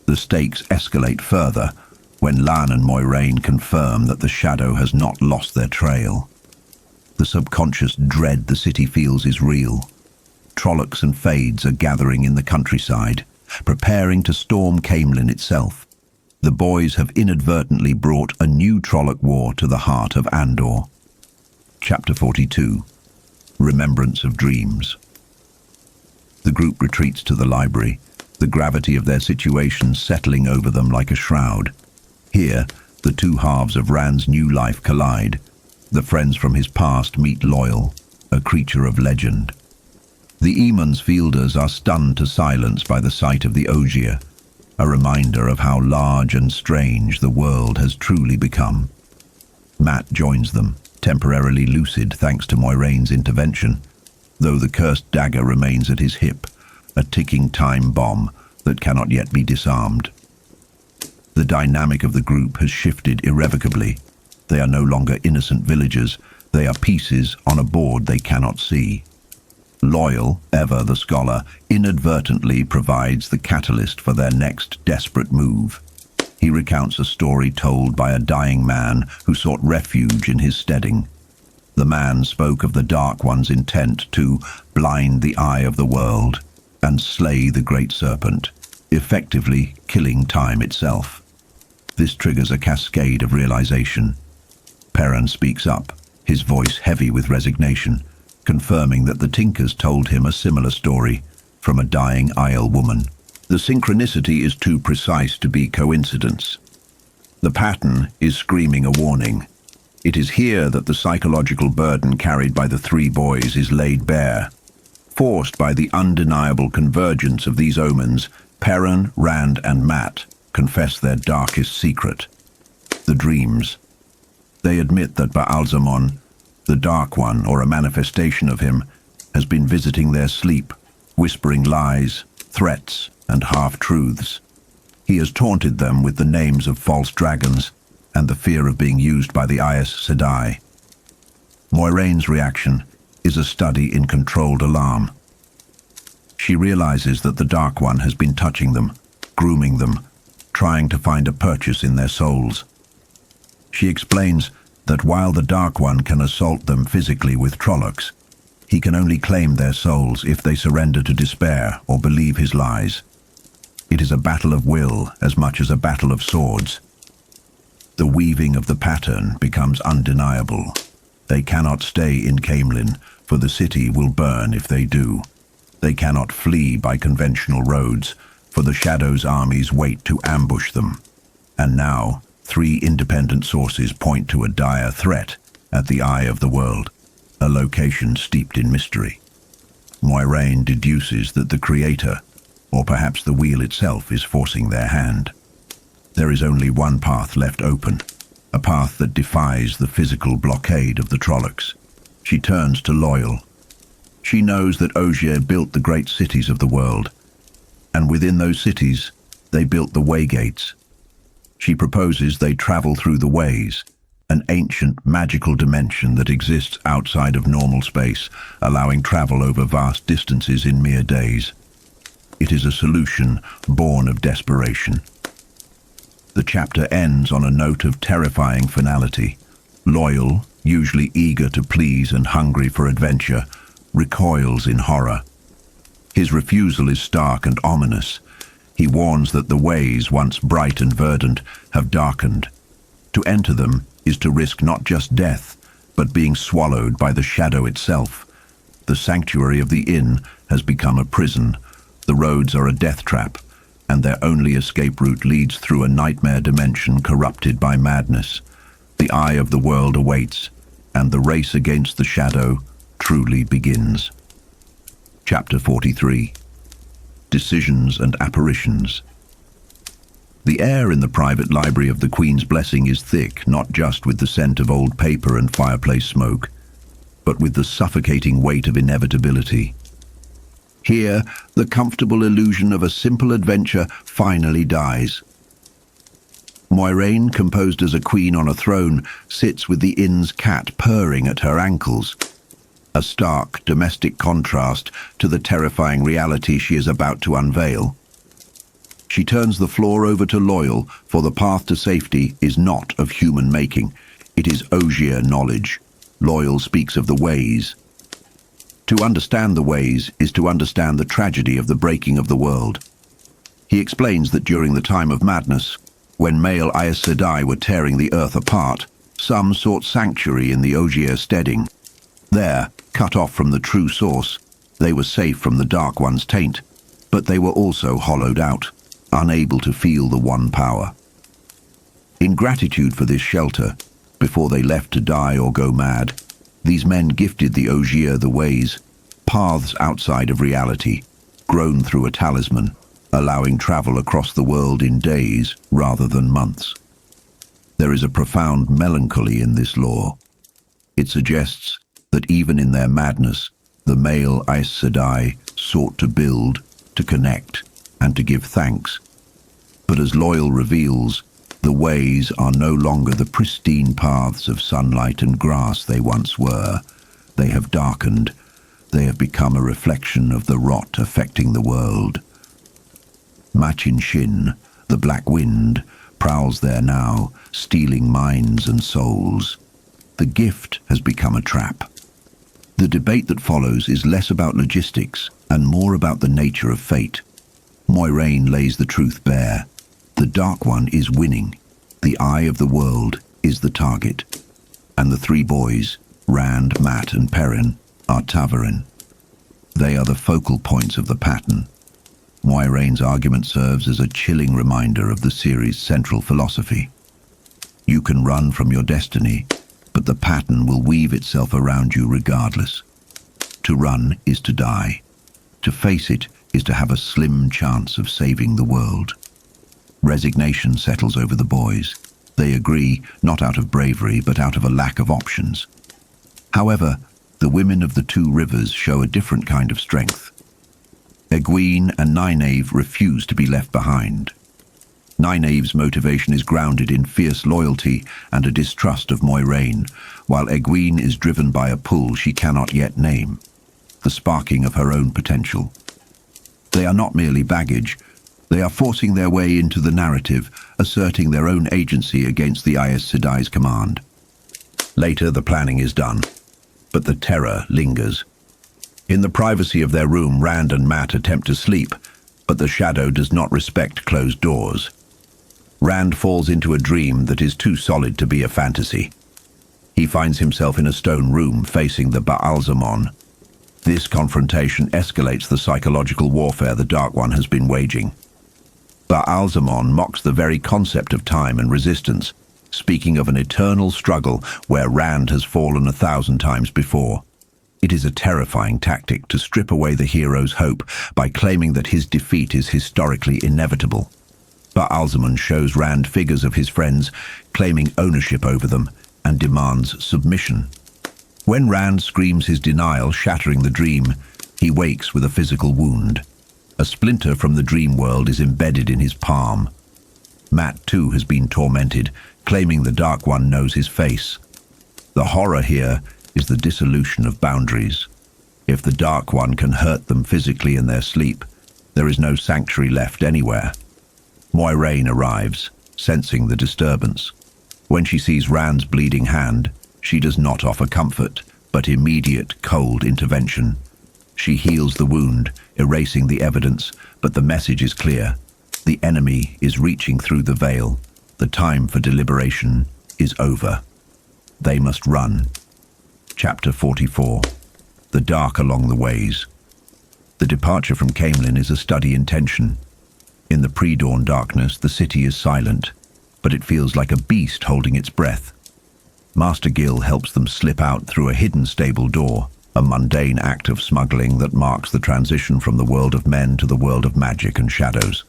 [SPEAKER 1] The stakes escalate further when Lan and Moiraine confirm that the shadow has not lost their trail. The subconscious dread the city feels is real. Trollocs and Fades are gathering in the countryside, preparing to storm Caemlyn itself. The boys have inadvertently brought a new Trolloc war to the heart of Andor. Chapter 42. Remembrance of Dreams. The group retreats to the library, the gravity of their situation settling over them like a shroud. Here, the two halves of Rand's new life collide. The friends from his past meet Loial, a creature of legend. The Eamon's fielders are stunned to silence by the sight of the Ogier, a reminder of how large and strange the world has truly become. Mat joins them, temporarily lucid thanks to Moiraine's intervention, though the cursed dagger remains at his hip, a ticking time bomb that cannot yet be disarmed. The dynamic of the group has shifted irrevocably. They are no longer innocent villagers, they are pieces on a board they cannot see. Loial, ever the scholar, inadvertently provides the catalyst for their next desperate move. He recounts a story told by a dying man who sought refuge in his steading. The man spoke of the Dark One's intent to blind the eye of the world and slay the great serpent, effectively killing time itself. This triggers a cascade of realization. Perrin speaks up, his voice heavy with resignation, confirming that the Tinkers told him a similar story from a dying Isle woman. The synchronicity is too precise to be coincidence. The pattern is screaming a warning. It is here that the psychological burden carried by the three boys is laid bare. Forced by the undeniable convergence of these omens, Perrin, Rand and Mat confess their darkest secret: the dreams. They admit that Ba'alzamon, the Dark One, or a manifestation of him, has been visiting their sleep, whispering lies, threats, and half-truths. He has taunted them with the names of false dragons and the fear of being used by the Aes Sedai. Moiraine's reaction is a study in controlled alarm. She realizes that the Dark One has been touching them, grooming them, trying to find a purchase in their souls. She explains that while the Dark One can assault them physically with Trollocs, he can only claim their souls if they surrender to despair or believe his lies. It is a battle of will as much as a battle of swords. The weaving of the pattern becomes undeniable. They cannot stay in Caemlyn, for the city will burn if they do. They cannot flee by conventional roads, for the Shadow's armies wait to ambush them. And now, 3 independent sources point to a dire threat at the eye of the world, a location steeped in mystery. Moiraine deduces that the Creator, or perhaps the wheel itself, is forcing their hand. There is only one path left open, a path that defies the physical blockade of the Trollocs. She turns to Loial. She knows that Ogier built the great cities of the world, and within those cities, they built the Waygates. She proposes they travel through the Ways, an ancient magical dimension that exists outside of normal space, allowing travel over vast distances in mere days. It is a solution born of desperation. The chapter ends on a note of terrifying finality. Loial, usually eager to please and hungry for adventure, recoils in horror. His refusal is stark and ominous. He warns that the ways, once bright and verdant, have darkened. To enter them is to risk not just death, but being swallowed by the shadow itself. The sanctuary of the inn has become a prison. The roads are a death trap, and their only escape route leads through a nightmare dimension corrupted by madness. The eye of the world awaits, and the race against the shadow truly begins. Chapter 43. Decisions and Apparitions. The air in the private library of the Queen's Blessing is thick, not just with the scent of old paper and fireplace smoke, but with the suffocating weight of inevitability. Here, the comfortable illusion of a simple adventure finally dies. Moiraine, composed as a queen on a throne, sits with the inn's cat purring at her ankles, a stark domestic contrast to the terrifying reality she is about to unveil. She turns the floor over to Loial, for the path to safety is not of human making. It is Ogier knowledge. Loial speaks of the ways. To understand the ways is to understand the tragedy of the breaking of the world. He explains that during the time of madness, when male Aes Sedai were tearing the earth apart, some sought sanctuary in the Ogier steading. There, cut off from the true source, they were safe from the Dark One's taint, but they were also hollowed out, unable to feel the one power. In gratitude for this shelter, before they left to die or go mad, these men gifted the Ogier the ways, paths outside of reality, grown through a talisman, allowing travel across the world in days rather than months. There is a profound melancholy in this lore. It suggests that even in their madness, the male Aes Sedai sought to build, to connect, and to give thanks. But as Loial reveals, the ways are no longer the pristine paths of sunlight and grass they once were. They have darkened. They have become a reflection of the rot affecting the world. Machin Shin, the Black Wind, prowls there now, stealing minds and souls. The gift has become a trap. The debate that follows is less about logistics and more about the nature of fate. Moiraine lays the truth bare. The Dark One is winning. The eye of the world is the target. And the three boys, Rand, Mat and Perrin, are Ta'veren. They are the focal points of the pattern. Moiraine's argument serves as a chilling reminder of the series' central philosophy. You can run from your destiny, but the pattern will weave itself around you regardless. To run is to die. To face it is to have a slim chance of saving the world. Resignation settles over the boys. They agree, not out of bravery, but out of a lack of options. However, the women of the Two Rivers show a different kind of strength. Egwene and Nynaeve refuse to be left behind. Nynaeve's motivation is grounded in fierce loyalty and a distrust of Moiraine, while Egwene is driven by a pull she cannot yet name, the sparking of her own potential. They are not merely baggage. They are forcing their way into the narrative, asserting their own agency against the Aes Sedai's command. Later, the planning is done, but the terror lingers. In the privacy of their room, Rand and Mat attempt to sleep, but the shadow does not respect closed doors. Rand falls into a dream that is too solid to be a fantasy. He finds himself in a stone room facing the Ba'alzamon. This confrontation escalates the psychological warfare the Dark One has been waging. Ba'alzamon mocks the very concept of time and resistance, speaking of an eternal struggle where Rand has fallen 1,000 times before. It is a terrifying tactic to strip away the hero's hope by claiming that his defeat is historically inevitable. Ba'alzamon shows Rand figures of his friends, claiming ownership over them, and demands submission. When Rand screams his denial, shattering the dream, he wakes with a physical wound. A splinter from the dream world is embedded in his palm. Mat, too, has been tormented, claiming the Dark One knows his face. The horror here is the dissolution of boundaries. If the Dark One can hurt them physically in their sleep, there is no sanctuary left anywhere. Moiraine arrives, sensing the disturbance. When she sees Rand's bleeding hand, she does not offer comfort, but immediate, cold intervention. She heals the wound, erasing the evidence, but the message is clear. The enemy is reaching through the veil. The time for deliberation is over. They must run. Chapter 44. The Dark Along the Ways. The departure from Caemlyn is a study in tension. In the pre-dawn darkness, the city is silent, but it feels like a beast holding its breath. Master Gil helps them slip out through a hidden stable door, a mundane act of smuggling that marks the transition from the world of men to the world of magic and shadows.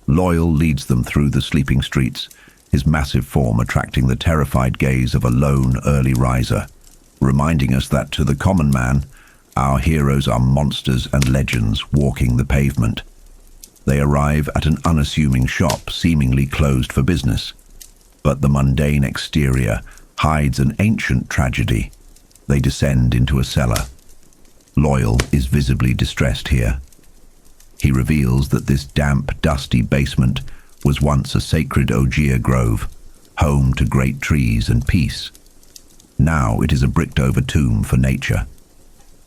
[SPEAKER 1] Loyal leads them through the sleeping streets, his massive form attracting the terrified gaze of a lone early riser, reminding us that to the common man, our heroes are monsters and legends walking the pavement. They arrive at an unassuming shop seemingly closed for business, but the mundane exterior hides an ancient tragedy. They descend into a cellar. Loyal is visibly distressed here. He reveals that this damp, dusty basement was once a sacred Ogier grove, home to great trees and peace. Now it is a bricked-over tomb for nature.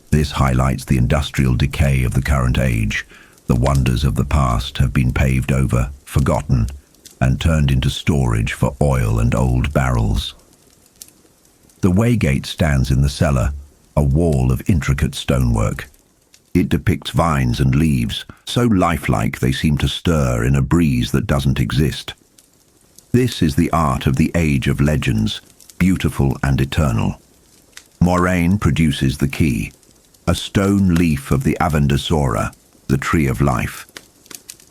[SPEAKER 1] This highlights the industrial decay of the current age. The wonders of the past have been paved over, forgotten, and turned into storage for oil and old barrels. The waygate stands in the cellar, a wall of intricate stonework. It depicts vines and leaves, so lifelike they seem to stir in a breeze that doesn't exist. This is the art of the Age of Legends, beautiful and eternal. Moiraine produces the key, a stone leaf of the Avendasora, the Tree of Life.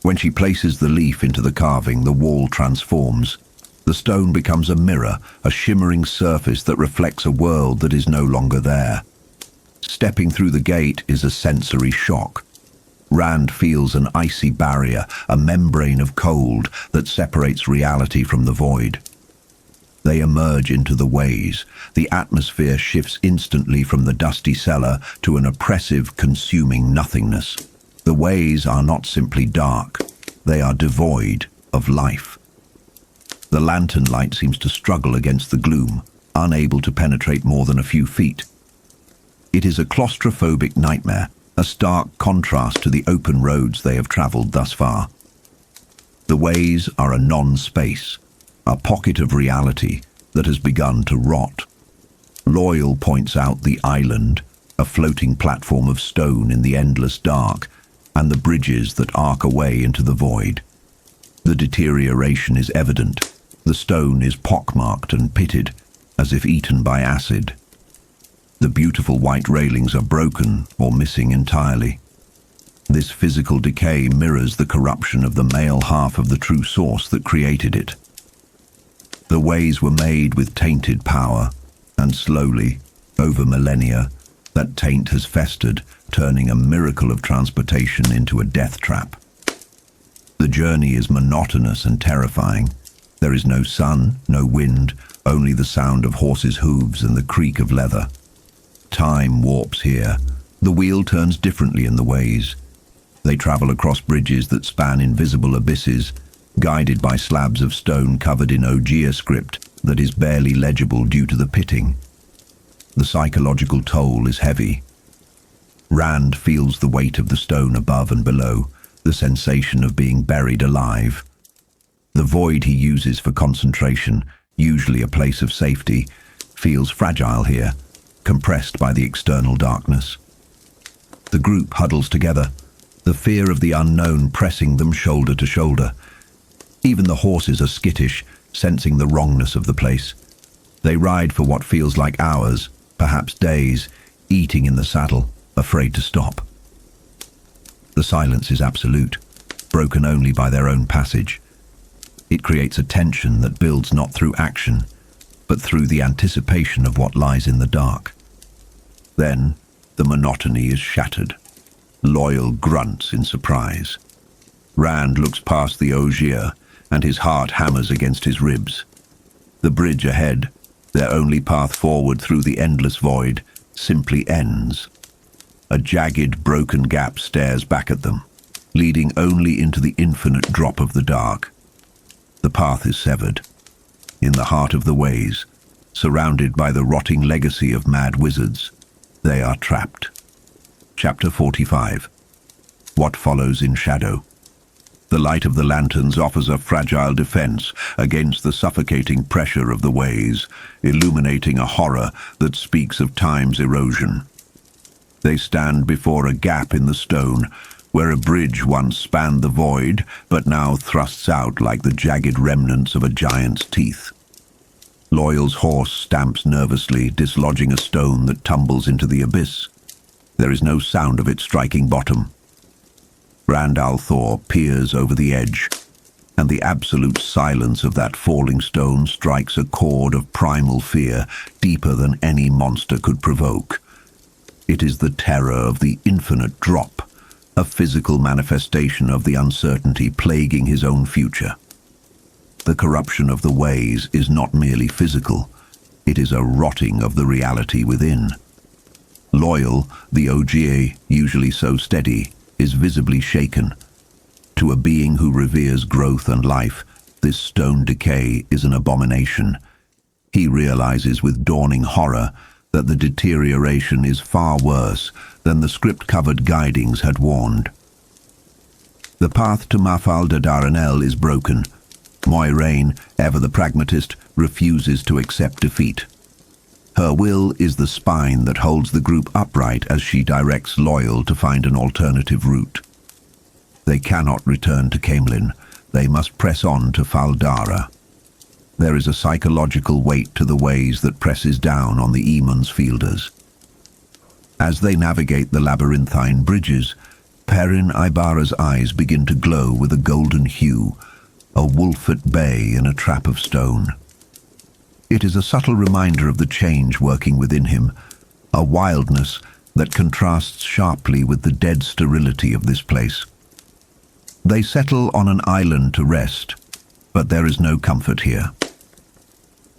[SPEAKER 1] When she places the leaf into the carving, the wall transforms. The stone becomes a mirror, a shimmering surface that reflects a world that is no longer there. Stepping through the gate is a sensory shock. Rand feels an icy barrier, a membrane of cold that separates reality from the void. They emerge into the ways. The atmosphere shifts instantly from the dusty cellar to an oppressive, consuming nothingness. The ways are not simply dark, they are devoid of life. The lantern light seems to struggle against the gloom, unable to penetrate more than a few feet. It is a claustrophobic nightmare, a stark contrast to the open roads they have travelled thus far. The ways are a non-space, a pocket of reality that has begun to rot. Loyal points out the island, a floating platform of stone in the endless dark, and the bridges that arc away into the void. The deterioration is evident. The stone is pockmarked and pitted, as if eaten by acid. The beautiful white railings are broken or missing entirely. This physical decay mirrors the corruption of the male half of the true source that created it. The ways were made with tainted power, and slowly, over millennia, that taint has festered, turning a miracle of transportation into a death trap. The journey is monotonous and terrifying. There is no sun, no wind, only the sound of horses' hooves and the creak of leather. Time warps here. The wheel turns differently in the ways. They travel across bridges that span invisible abysses, guided by slabs of stone covered in Ogier script that is barely legible due to the pitting. The psychological toll is heavy. Rand feels the weight of the stone above and below, the sensation of being buried alive. The void he uses for concentration, usually a place of safety, feels fragile here, compressed by the external darkness. The group huddles together, the fear of the unknown pressing them shoulder to shoulder. Even the horses are skittish, sensing the wrongness of the place. They ride for what feels like hours, perhaps days, eating in the saddle, afraid to stop. The silence is absolute, broken only by their own passage. It creates a tension that builds not through action, but through the anticipation of what lies in the dark. Then, the monotony is shattered. Loyal grunts in surprise. Rand looks past the Ogier, and his heart hammers against his ribs. The bridge ahead, their only path forward through the endless void, simply ends. A jagged, broken gap stares back at them, leading only into the infinite drop of the dark. The path is severed. In the heart of the ways, surrounded by the rotting legacy of mad wizards, they are trapped. Chapter 45. What follows in shadow. The light of the lanterns offers a fragile defense against the suffocating pressure of the ways, illuminating a horror that speaks of time's erosion. They stand before a gap in the stone, where a bridge once spanned the void, but now thrusts out like the jagged remnants of a giant's teeth. Loyal's horse stamps nervously, dislodging a stone that tumbles into the abyss. There is no sound of it striking bottom. Rand al'Thor peers over the edge, and the absolute silence of that falling stone strikes a chord of primal fear deeper than any monster could provoke. It is the terror of the infinite drop, a physical manifestation of the uncertainty plaguing his own future. The corruption of the ways is not merely physical, it is a rotting of the reality within. Loyal, the Ogier, usually so steady, is visibly shaken. To a being who reveres growth and life, this stone decay is an abomination. He realizes with dawning horror that the deterioration is far worse than the script-covered guidings had warned. The path to Mafal de Daranel is broken. Moiraine, ever the pragmatist, refuses to accept defeat. Her will is the spine that holds the group upright as she directs Loyal to find an alternative route. They cannot return to Caemlyn. They must press on to Fal Dara. There is a psychological weight to the ways that presses down on the Eamon's fielders. As they navigate the labyrinthine bridges, Perrin Ibara's eyes begin to glow with a golden hue, a wolf at bay in a trap of stone. It is a subtle reminder of the change working within him, a wildness that contrasts sharply with the dead sterility of this place. They settle on an island to rest, but there is no comfort here.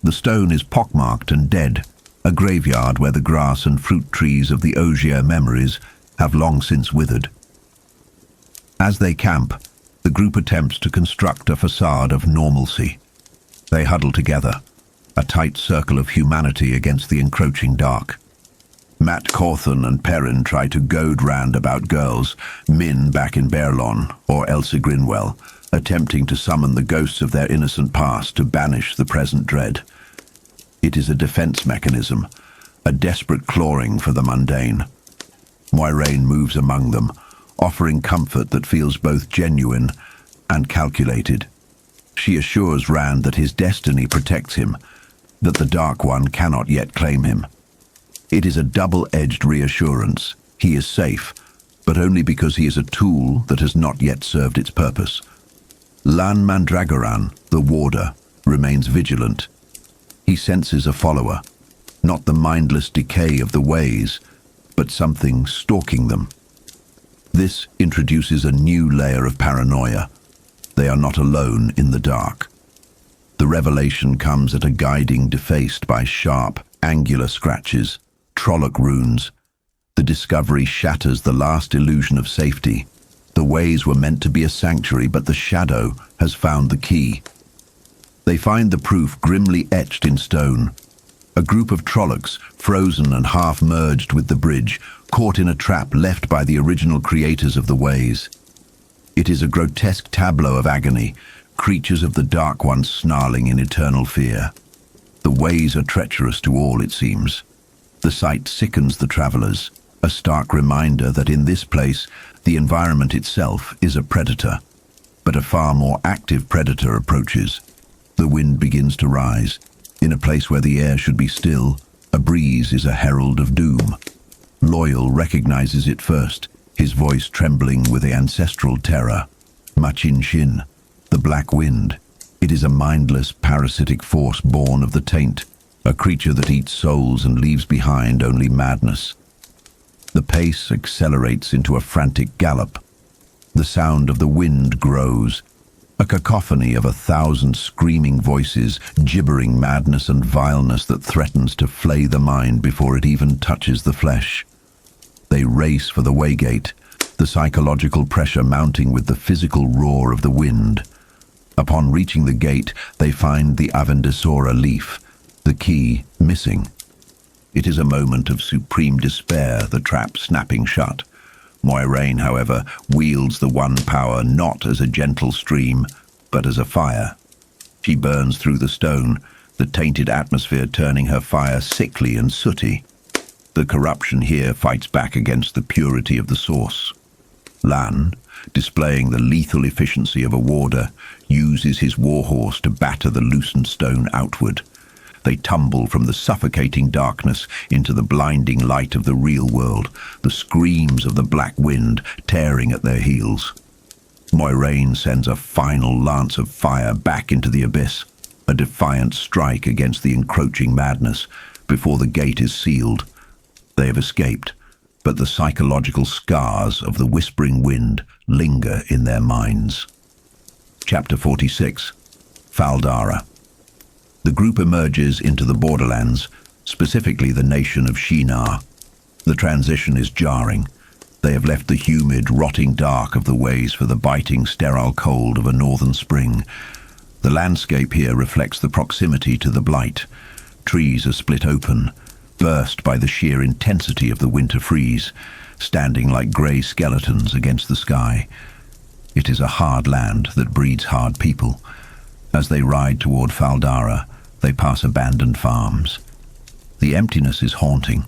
[SPEAKER 1] The stone is pockmarked and dead, a graveyard where the grass and fruit trees of the Ogier memories have long since withered. As they camp, the group attempts to construct a facade of normalcy. They huddle together, a tight circle of humanity against the encroaching dark. Mat Cawthon and Perrin try to goad Rand about girls, Min back in Baerlon, or Elsa Grinwell, attempting to summon the ghosts of their innocent past to banish the present dread. It is a defense mechanism, a desperate clawing for the mundane. Moiraine moves among them, offering comfort that feels both genuine and calculated. She assures Rand that his destiny protects him, that the Dark One cannot yet claim him. It is a double-edged reassurance. He is safe, but only because he is a tool that has not yet served its purpose. Lan Mandragoran, the warder, remains vigilant. He senses a follower, not the mindless decay of the ways, but something stalking them. This introduces a new layer of paranoia. They are not alone in the dark. The revelation comes at a guiding defaced by sharp, angular scratches, Trolloc runes. The discovery shatters the last illusion of safety. The ways were meant to be a sanctuary, but the shadow has found the key. They find the proof grimly etched in stone. A group of Trollocs, frozen and half-merged with the bridge, caught in a trap left by the original creators of the ways. It is a grotesque tableau of agony, creatures of the Dark One snarling in eternal fear. The ways are treacherous to all, it seems. The sight sickens the travelers, a stark reminder that in this place, the environment itself is a predator. But a far more active predator approaches. The wind begins to rise. In a place where the air should be still, a breeze is a herald of doom. Loyal recognizes it first, his voice trembling with the ancestral terror. Machin Shin, the Black Wind. It is a mindless, parasitic force born of the taint, a creature that eats souls and leaves behind only madness. The pace accelerates into a frantic gallop. The sound of the wind grows, a cacophony of 1,000 screaming voices, gibbering madness and vileness that threatens to flay the mind before it even touches the flesh. They race for the waygate, the psychological pressure mounting with the physical roar of the wind. Upon reaching the gate, they find the Avendesora leaf, the key missing. It is a moment of supreme despair, the trap snapping shut. Moiraine, however, wields the one power not as a gentle stream, but as a fire. She burns through the stone, the tainted atmosphere turning her fire sickly and sooty. The corruption here fights back against the purity of the source. Lan, displaying the lethal efficiency of a warder, uses his warhorse to batter the loosened stone outward. They tumble from the suffocating darkness into the blinding light of the real world, the screams of the Black Wind tearing at their heels. Moiraine sends a final lance of fire back into the abyss, a defiant strike against the encroaching madness. Before the gate is sealed, they have escaped, but the psychological scars of the whispering wind linger in their minds. Chapter 46. Faldara. The group emerges into the borderlands, specifically the nation of Shinar. The transition is jarring. They have left the humid, rotting dark of the ways for the biting, sterile cold of a northern spring. The landscape here reflects the proximity to the blight. Trees are split open, burst by the sheer intensity of the winter freeze, standing like grey skeletons against the sky. It is a hard land that breeds hard people. As they ride toward Faldara, they pass abandoned farms. The emptiness is haunting.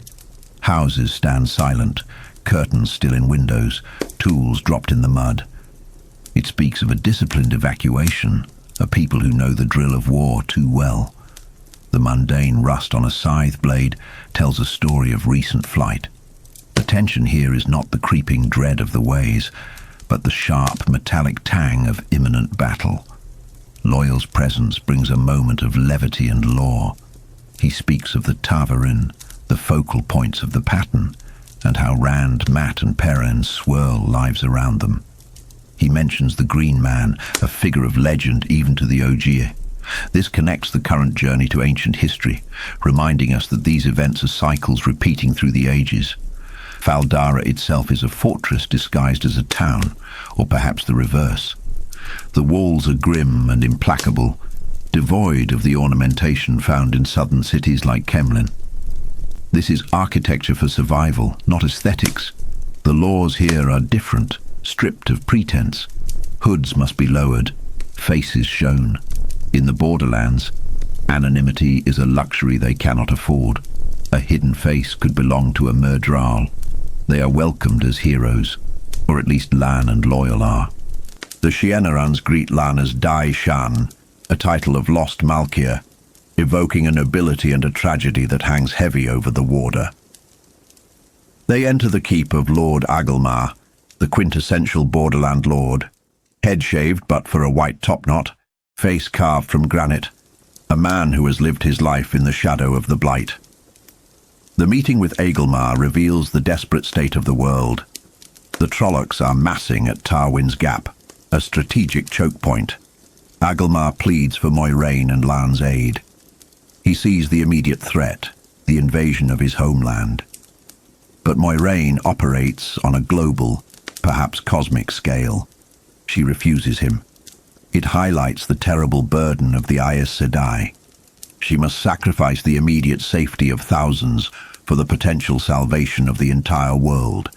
[SPEAKER 1] Houses stand silent, curtains still in windows, tools dropped in the mud. It speaks of a disciplined evacuation, a people who know the drill of war too well. The mundane rust on a scythe blade tells a story of recent flight. The tension here is not the creeping dread of the ways, but the sharp, metallic tang of imminent battle. Loyal's presence brings a moment of levity and lore. He speaks of the Ta'veren, the focal points of the pattern, and how Rand, Mat and Perrin swirl lives around them. He mentions the Green Man, a figure of legend even to the Ogier. This connects the current journey to ancient history, reminding us that these events are cycles repeating through the ages. Faldara itself is a fortress disguised as a town, or perhaps the reverse. The walls are grim and implacable, devoid of the ornamentation found in southern cities like Kemlin. This is architecture for survival, not aesthetics. The laws here are different, stripped of pretense. Hoods must be lowered, faces shown. In the borderlands, anonymity is a luxury they cannot afford. A hidden face could belong to a murderal. They are welcomed as heroes, or at least Lan and Loyal are. The Shienerans greet Lan as Dai Shan, a title of lost Malkia, evoking a nobility and a tragedy that hangs heavy over the warder. They enter the keep of Lord Agelmar, the quintessential borderland lord, head shaved but for a white topknot, face carved from granite, a man who has lived his life in the shadow of the Blight. The meeting with Agelmar reveals the desperate state of the world. The Trollocs are massing at Tarwin's Gap, a strategic choke point. Agelmar pleads for Moiraine and Lan's aid. He sees the immediate threat, the invasion of his homeland. But Moiraine operates on a global, perhaps cosmic scale. She refuses him. It highlights the terrible burden of the Aes Sedai. She must sacrifice the immediate safety of thousands for the potential salvation of the entire world.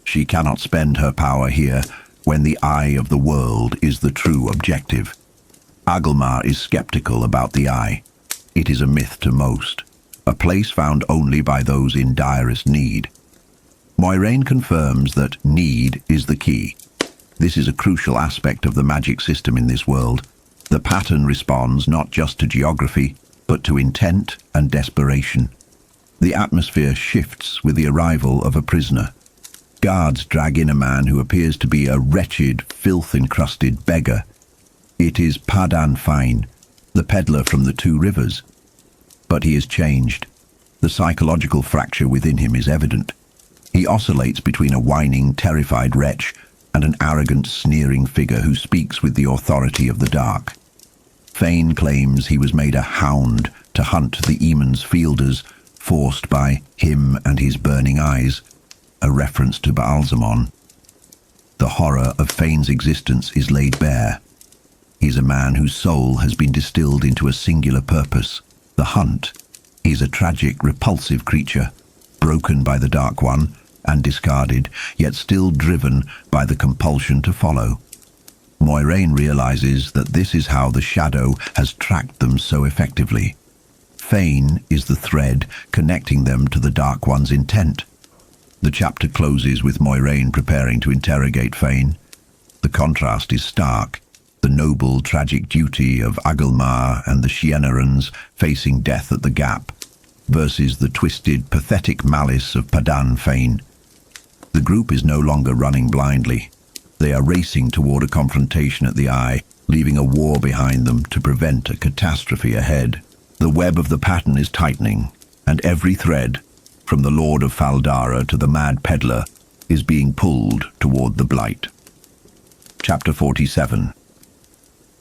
[SPEAKER 1] She cannot spend her power here when the eye of the world is the true objective. Agelmar is skeptical about the eye. It is a myth to most, a place found only by those in direst need. Moiraine confirms that need is the key. This is a crucial aspect of the magic system in this world. The pattern responds not just to geography, but to intent and desperation. The atmosphere shifts with the arrival of a prisoner. Guards drag in a man who appears to be a wretched, filth-encrusted beggar. It is Padan Fain, the peddler from the Two Rivers. But he is changed. The psychological fracture within him is evident. He oscillates between a whining, terrified wretch and an arrogant, sneering figure who speaks with the authority of the dark. Fain claims he was made a hound to hunt the Eamon's fielders, forced by him and his burning eyes, a reference to Baalzamon. The horror of Fain's existence is laid bare. He is a man whose soul has been distilled into a singular purpose, the hunt. He is a tragic, repulsive creature, broken by the Dark One and discarded, yet still driven by the compulsion to follow. Moiraine realizes that this is how the shadow has tracked them so effectively. Fain is the thread connecting them to the Dark One's intent. The chapter closes with Moiraine preparing to interrogate Fain. The contrast is stark. The noble, tragic duty of Agelmar and the Shienerans facing death at the Gap, versus the twisted, pathetic malice of Padan Fain. The group is no longer running blindly. They are racing toward a confrontation at the Eye, leaving a war behind them to prevent a catastrophe ahead. The web of the pattern is tightening, and every thread, from the Lord of Faldara to the Mad Peddler, is being pulled toward the Blight. Chapter 47.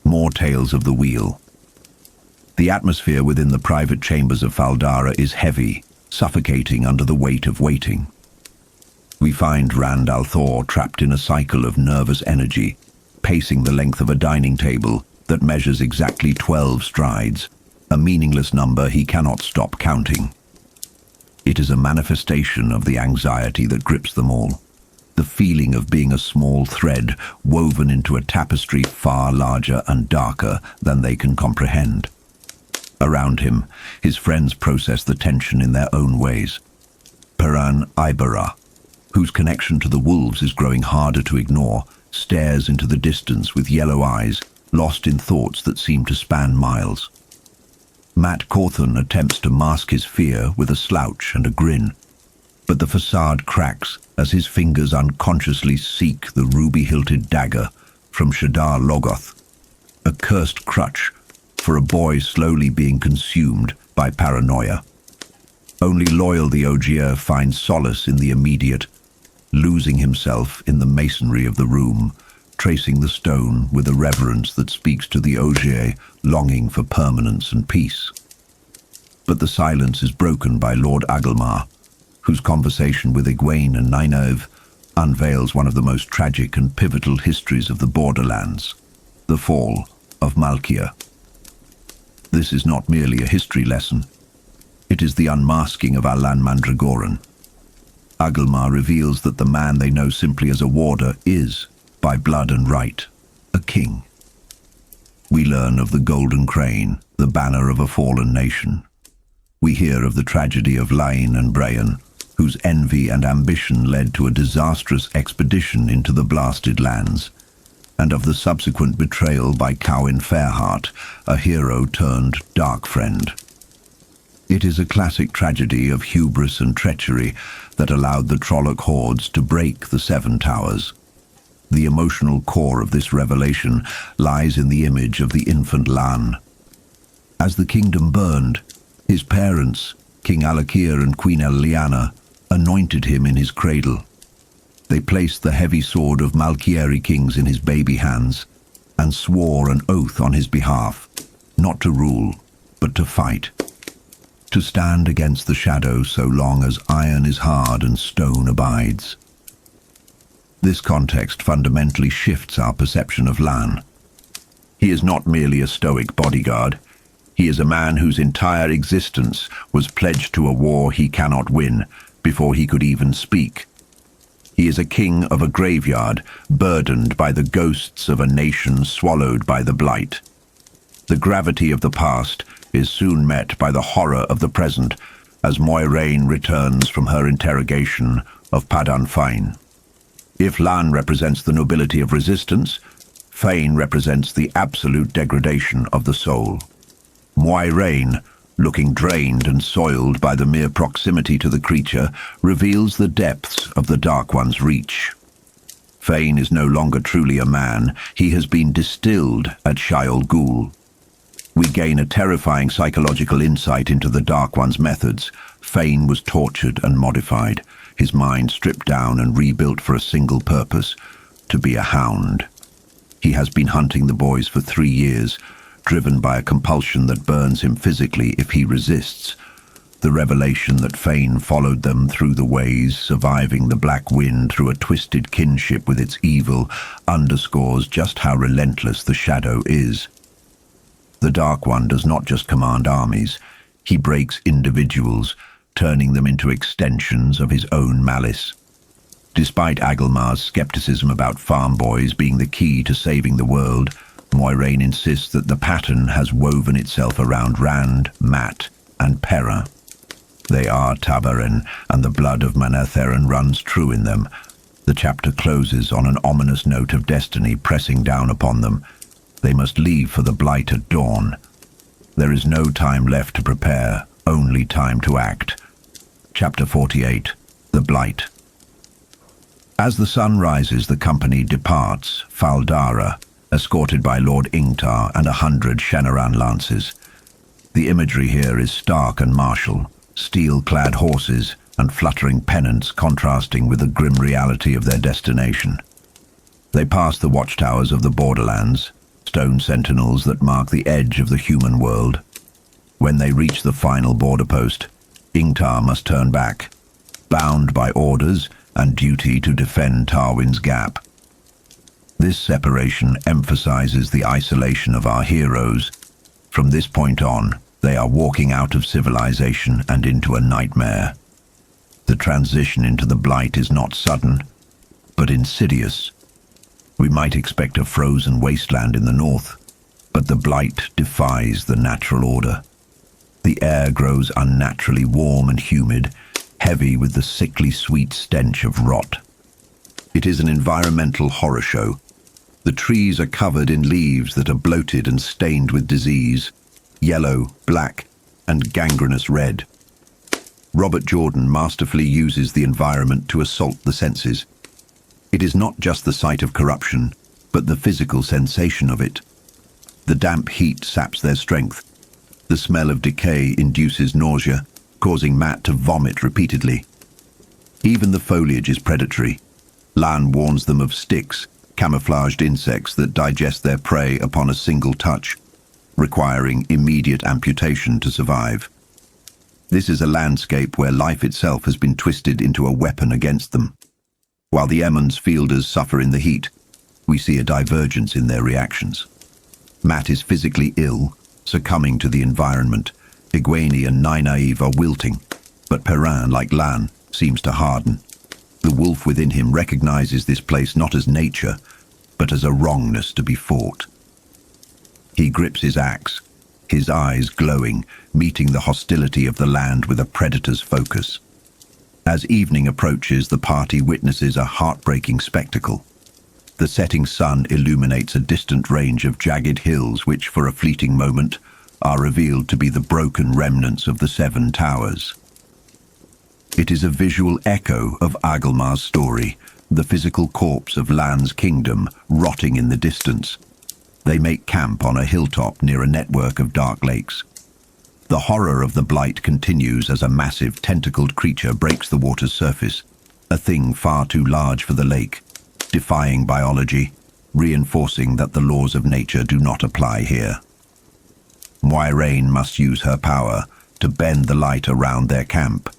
[SPEAKER 1] More Tales of the Wheel. The atmosphere within the private chambers of Faldara is heavy, suffocating under the weight of waiting. We find Rand al'Thor trapped in a cycle of nervous energy, pacing the length of a dining table that measures exactly 12 strides, a meaningless number he cannot stop counting. It is a manifestation of the anxiety that grips them all, the feeling of being a small thread woven into a tapestry far larger and darker than they can comprehend. Around him, his friends process the tension in their own ways. Peran Ibera, whose connection to the wolves is growing harder to ignore, stares into the distance with yellow eyes, lost in thoughts that seem to span miles. Matt Cawthon attempts to mask his fear with a slouch and a grin, but the facade cracks as his fingers unconsciously seek the ruby-hilted dagger from Shadar Logoth, a cursed crutch for a boy slowly being consumed by paranoia. Only Loyal the Ogier finds solace in the immediate, losing himself in the masonry of the room, tracing the stone with a reverence that speaks to the Ogier longing for permanence and peace. But the silence is broken by Lord Agelmar, whose conversation with Egwene and Nynaeve unveils one of the most tragic and pivotal histories of the Borderlands, the fall of Malkia. This is not merely a history lesson. It is the unmasking of Alan Mandragoran. Agelmar reveals that the man they know simply as a warder is, by blood and right, a king. We learn of the Golden Crane, the banner of a fallen nation. We hear of the tragedy of Lain and Brian, whose envy and ambition led to a disastrous expedition into the blasted lands, and of the subsequent betrayal by Cowin Fairheart, a hero turned dark friend. It is a classic tragedy of hubris and treachery that allowed the Trolloc hordes to break the Seven Towers. The emotional core of this revelation lies in the image of the infant Lan. As the kingdom burned, his parents, King Alakir and Queen Eliana, anointed him in his cradle. They placed the heavy sword of Malkieri kings in his baby hands and swore an oath on his behalf, not to rule, but to fight. To stand against the shadow so long as iron is hard and stone abides. This context fundamentally shifts our perception of Lan. He is not merely a stoic bodyguard. He is a man whose entire existence was pledged to a war he cannot win before he could even speak. He is a king of a graveyard, burdened by the ghosts of a nation swallowed by the blight. The gravity of the past is soon met by the horror of the present as Moiraine returns from her interrogation of Padan Fain. If Lan represents the nobility of resistance, Fain represents the absolute degradation of the soul. Moiraine, looking drained and soiled by the mere proximity to the creature, reveals the depths of the Dark One's reach. Fain is no longer truly a man. He has been distilled at Shaiol Ghul. We gain a terrifying psychological insight into the Dark One's methods. Fain was tortured and modified, his mind stripped down and rebuilt for a single purpose, to be a hound. He has been hunting the boys for 3 years, driven by a compulsion that burns him physically if he resists. The revelation that Fain followed them through the ways, surviving the black wind through a twisted kinship with its evil, underscores just how relentless the shadow is. The Dark One does not just command armies, he breaks individuals, turning them into extensions of his own malice. Despite Agelmar's skepticism about farm boys being the key to saving the world, Moiraine insists that the pattern has woven itself around Rand, Mat, and Pera. They are Tabarin, and the blood of Manetheren runs true in them. The chapter closes on an ominous note of destiny pressing down upon them. They must leave for the blight at dawn. There is no time left to prepare, only time to act. Chapter 48, The Blight. As the sun rises, the company departs, Faldara, escorted by Lord Ingtar and 100 Shanaran lances. The imagery here is stark and martial, steel-clad horses and fluttering pennants contrasting with the grim reality of their destination. They pass the watchtowers of the borderlands, stone sentinels that mark the edge of the human world. When they reach the final border post, Ingtar must turn back, bound by orders and duty to defend Tarwin's Gap. This separation emphasizes the isolation of our heroes. From this point on, they are walking out of civilization and into a nightmare. The transition into the blight is not sudden, but insidious. We might expect a frozen wasteland in the north, but the blight defies the natural order. The air grows unnaturally warm and humid, heavy with the sickly sweet stench of rot. It is an environmental horror show. The trees are covered in leaves that are bloated and stained with disease, yellow, black, and gangrenous red. Robert Jordan masterfully uses the environment to assault the senses. It is not just the sight of corruption, but the physical sensation of it. The damp heat saps their strength. The smell of decay induces nausea, causing Matt to vomit repeatedly. Even the foliage is predatory. Lan warns them of sticks, camouflaged insects that digest their prey upon a single touch, requiring immediate amputation to survive. This is a landscape where life itself has been twisted into a weapon against them. While the Emmons fielders suffer in the heat, we see a divergence in their reactions. Matt is physically ill, Succumbing to the environment, Egwene and Nynaeve are wilting, but Perrin, like Lan, seems to harden. The wolf within him recognizes this place not as nature, but as a wrongness to be fought. He grips his axe, his eyes glowing, meeting the hostility of the land with a predator's focus. As evening approaches, the party witnesses a heartbreaking spectacle. The setting sun illuminates a distant range of jagged hills which, for a fleeting moment, are revealed to be the broken remnants of the Seven Towers. It is a visual echo of Agelmar's story, the physical corpse of Lan's kingdom rotting in the distance. They make camp on a hilltop near a network of dark lakes. The horror of the blight continues as a massive tentacled creature breaks the water's surface, a thing far too large for the lake, defying biology, reinforcing that the laws of nature do not apply here. Moiraine must use her power to bend the light around their camp,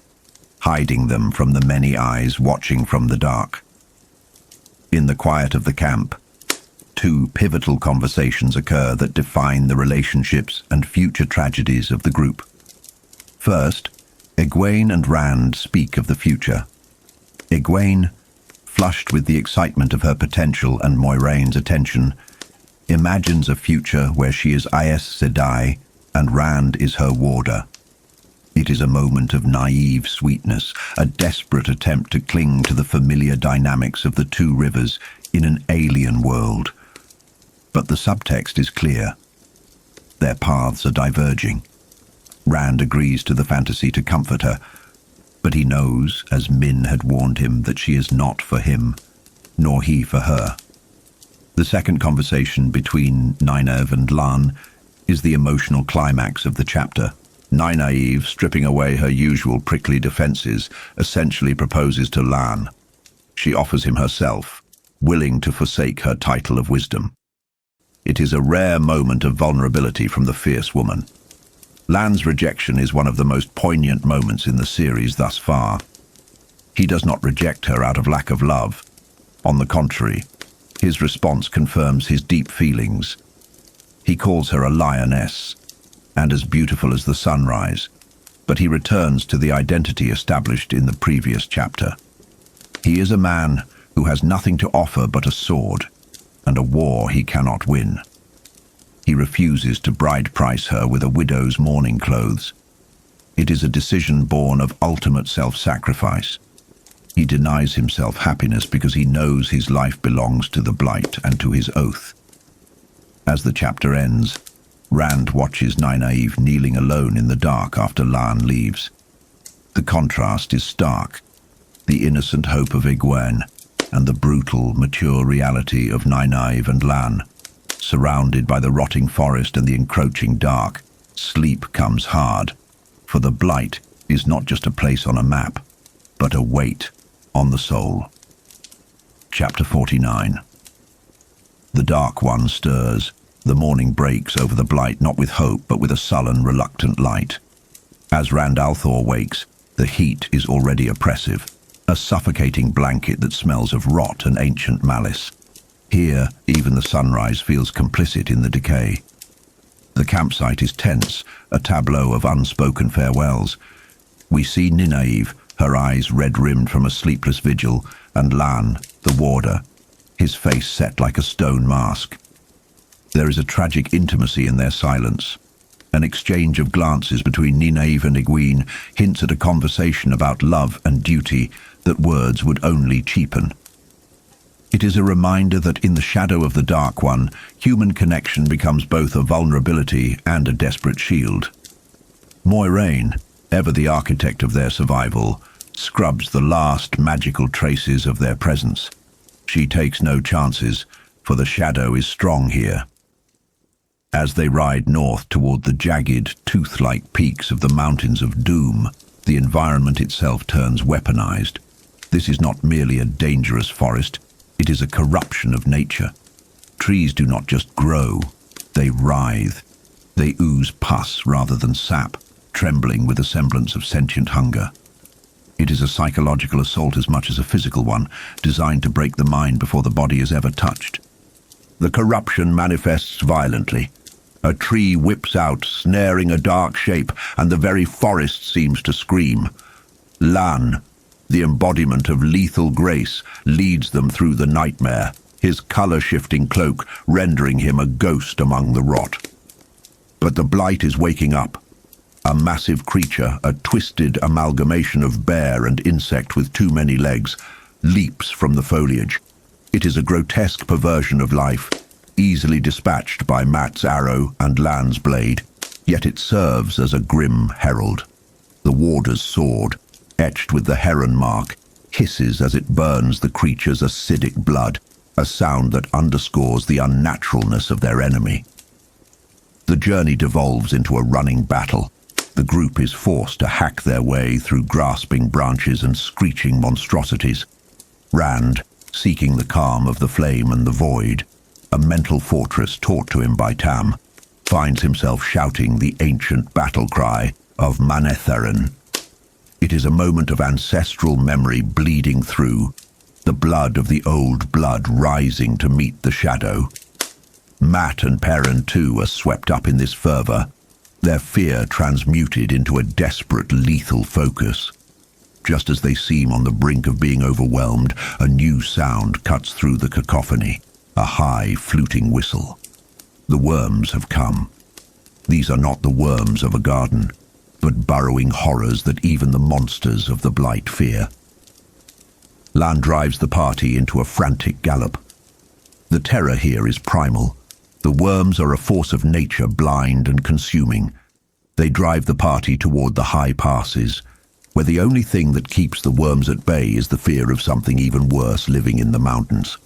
[SPEAKER 1] hiding them from the many eyes watching from the dark. In the quiet of the camp, two pivotal conversations occur that define the relationships and future tragedies of the group. First, Egwene and Rand speak of the future. Egwene, flushed with the excitement of her potential and Moiraine's attention, imagines a future where she is Aes Sedai and Rand is her warder. It is a moment of naive sweetness, a desperate attempt to cling to the familiar dynamics of the two rivers in an alien world. But the subtext is clear. Their paths are diverging. Rand agrees to the fantasy to comfort her, but he knows, as Min had warned him, that she is not for him, nor he for her. The second conversation between Nynaeve and Lan is the emotional climax of the chapter. Nynaeve, stripping away her usual prickly defenses, essentially proposes to Lan. She offers him herself, willing to forsake her title of wisdom. It is a rare moment of vulnerability from the fierce woman. Lan's rejection is one of the most poignant moments in the series thus far. He does not reject her out of lack of love. On the contrary, his response confirms his deep feelings. He calls her a lioness, and as beautiful as the sunrise, but he returns to the identity established in the previous chapter. He is a man who has nothing to offer but a sword, and a war he cannot win. He refuses to bride-price her with a widow's mourning clothes. It is a decision born of ultimate self-sacrifice. He denies himself happiness because he knows his life belongs to the blight and to his oath. As the chapter ends, Rand watches Nynaeve kneeling alone in the dark after Lan leaves. The contrast is stark. The innocent hope of Egwene and the brutal, mature reality of Nynaeve and Lan. Surrounded by the rotting forest and the encroaching dark, sleep comes hard, for the blight is not just a place on a map, but a weight on the soul. Chapter 49. The Dark One stirs. The morning breaks over the blight, not with hope, but with a sullen, reluctant light. As Rand al'Thor wakes, the heat is already oppressive, a suffocating blanket that smells of rot and ancient malice. Here, even the sunrise feels complicit in the decay. The campsite is tense, a tableau of unspoken farewells. We see Nynaeve, her eyes red-rimmed from a sleepless vigil, and Lan, the warder, his face set like a stone mask. There is a tragic intimacy in their silence. An exchange of glances between Nynaeve and Egwene hints at a conversation about love and duty that words would only cheapen. It is a reminder that in the shadow of the Dark One, human connection becomes both a vulnerability and a desperate shield. Moiraine, ever the architect of their survival, scrubs the last magical traces of their presence. She takes no chances, for the shadow is strong here. As they ride north toward the jagged, tooth-like peaks of the Mountains of Doom, the environment itself turns weaponized. This is not merely a dangerous forest, it is a corruption of nature. Trees do not just grow, they writhe. They ooze pus rather than sap, trembling with a semblance of sentient hunger. It is a psychological assault as much as a physical one, designed to break the mind before the body is ever touched. The corruption manifests violently. A tree whips out, snaring a dark shape, and the very forest seems to scream. Lan, the embodiment of lethal grace, leads them through the nightmare, his color-shifting cloak rendering him a ghost among the rot. But the blight is waking up. A massive creature, a twisted amalgamation of bear and insect with too many legs, leaps from the foliage. It is a grotesque perversion of life, easily dispatched by Mat's arrow and Lan's blade, yet it serves as a grim herald. The warder's sword, etched with the heron mark, hisses as it burns the creature's acidic blood, a sound that underscores the unnaturalness of their enemy. The journey devolves into a running battle. The group is forced to hack their way through grasping branches and screeching monstrosities. Rand, seeking the calm of the flame and the void, a mental fortress taught to him by Tam, finds himself shouting the ancient battle cry of Manetheren. It is a moment of ancestral memory bleeding through, the blood of the old blood rising to meet the shadow. Mat and Perrin too are swept up in this fervor, their fear transmuted into a desperate, lethal focus. Just as they seem on the brink of being overwhelmed, a new sound cuts through the cacophony, a high, fluting whistle. The worms have come. These are not the worms of a garden, but burrowing horrors that even the monsters of the blight fear. Lan drives the party into a frantic gallop. The terror here is primal. The worms are a force of nature, blind and consuming. They drive the party toward the high passes, where the only thing that keeps the worms at bay is the fear of something even worse living in the mountains.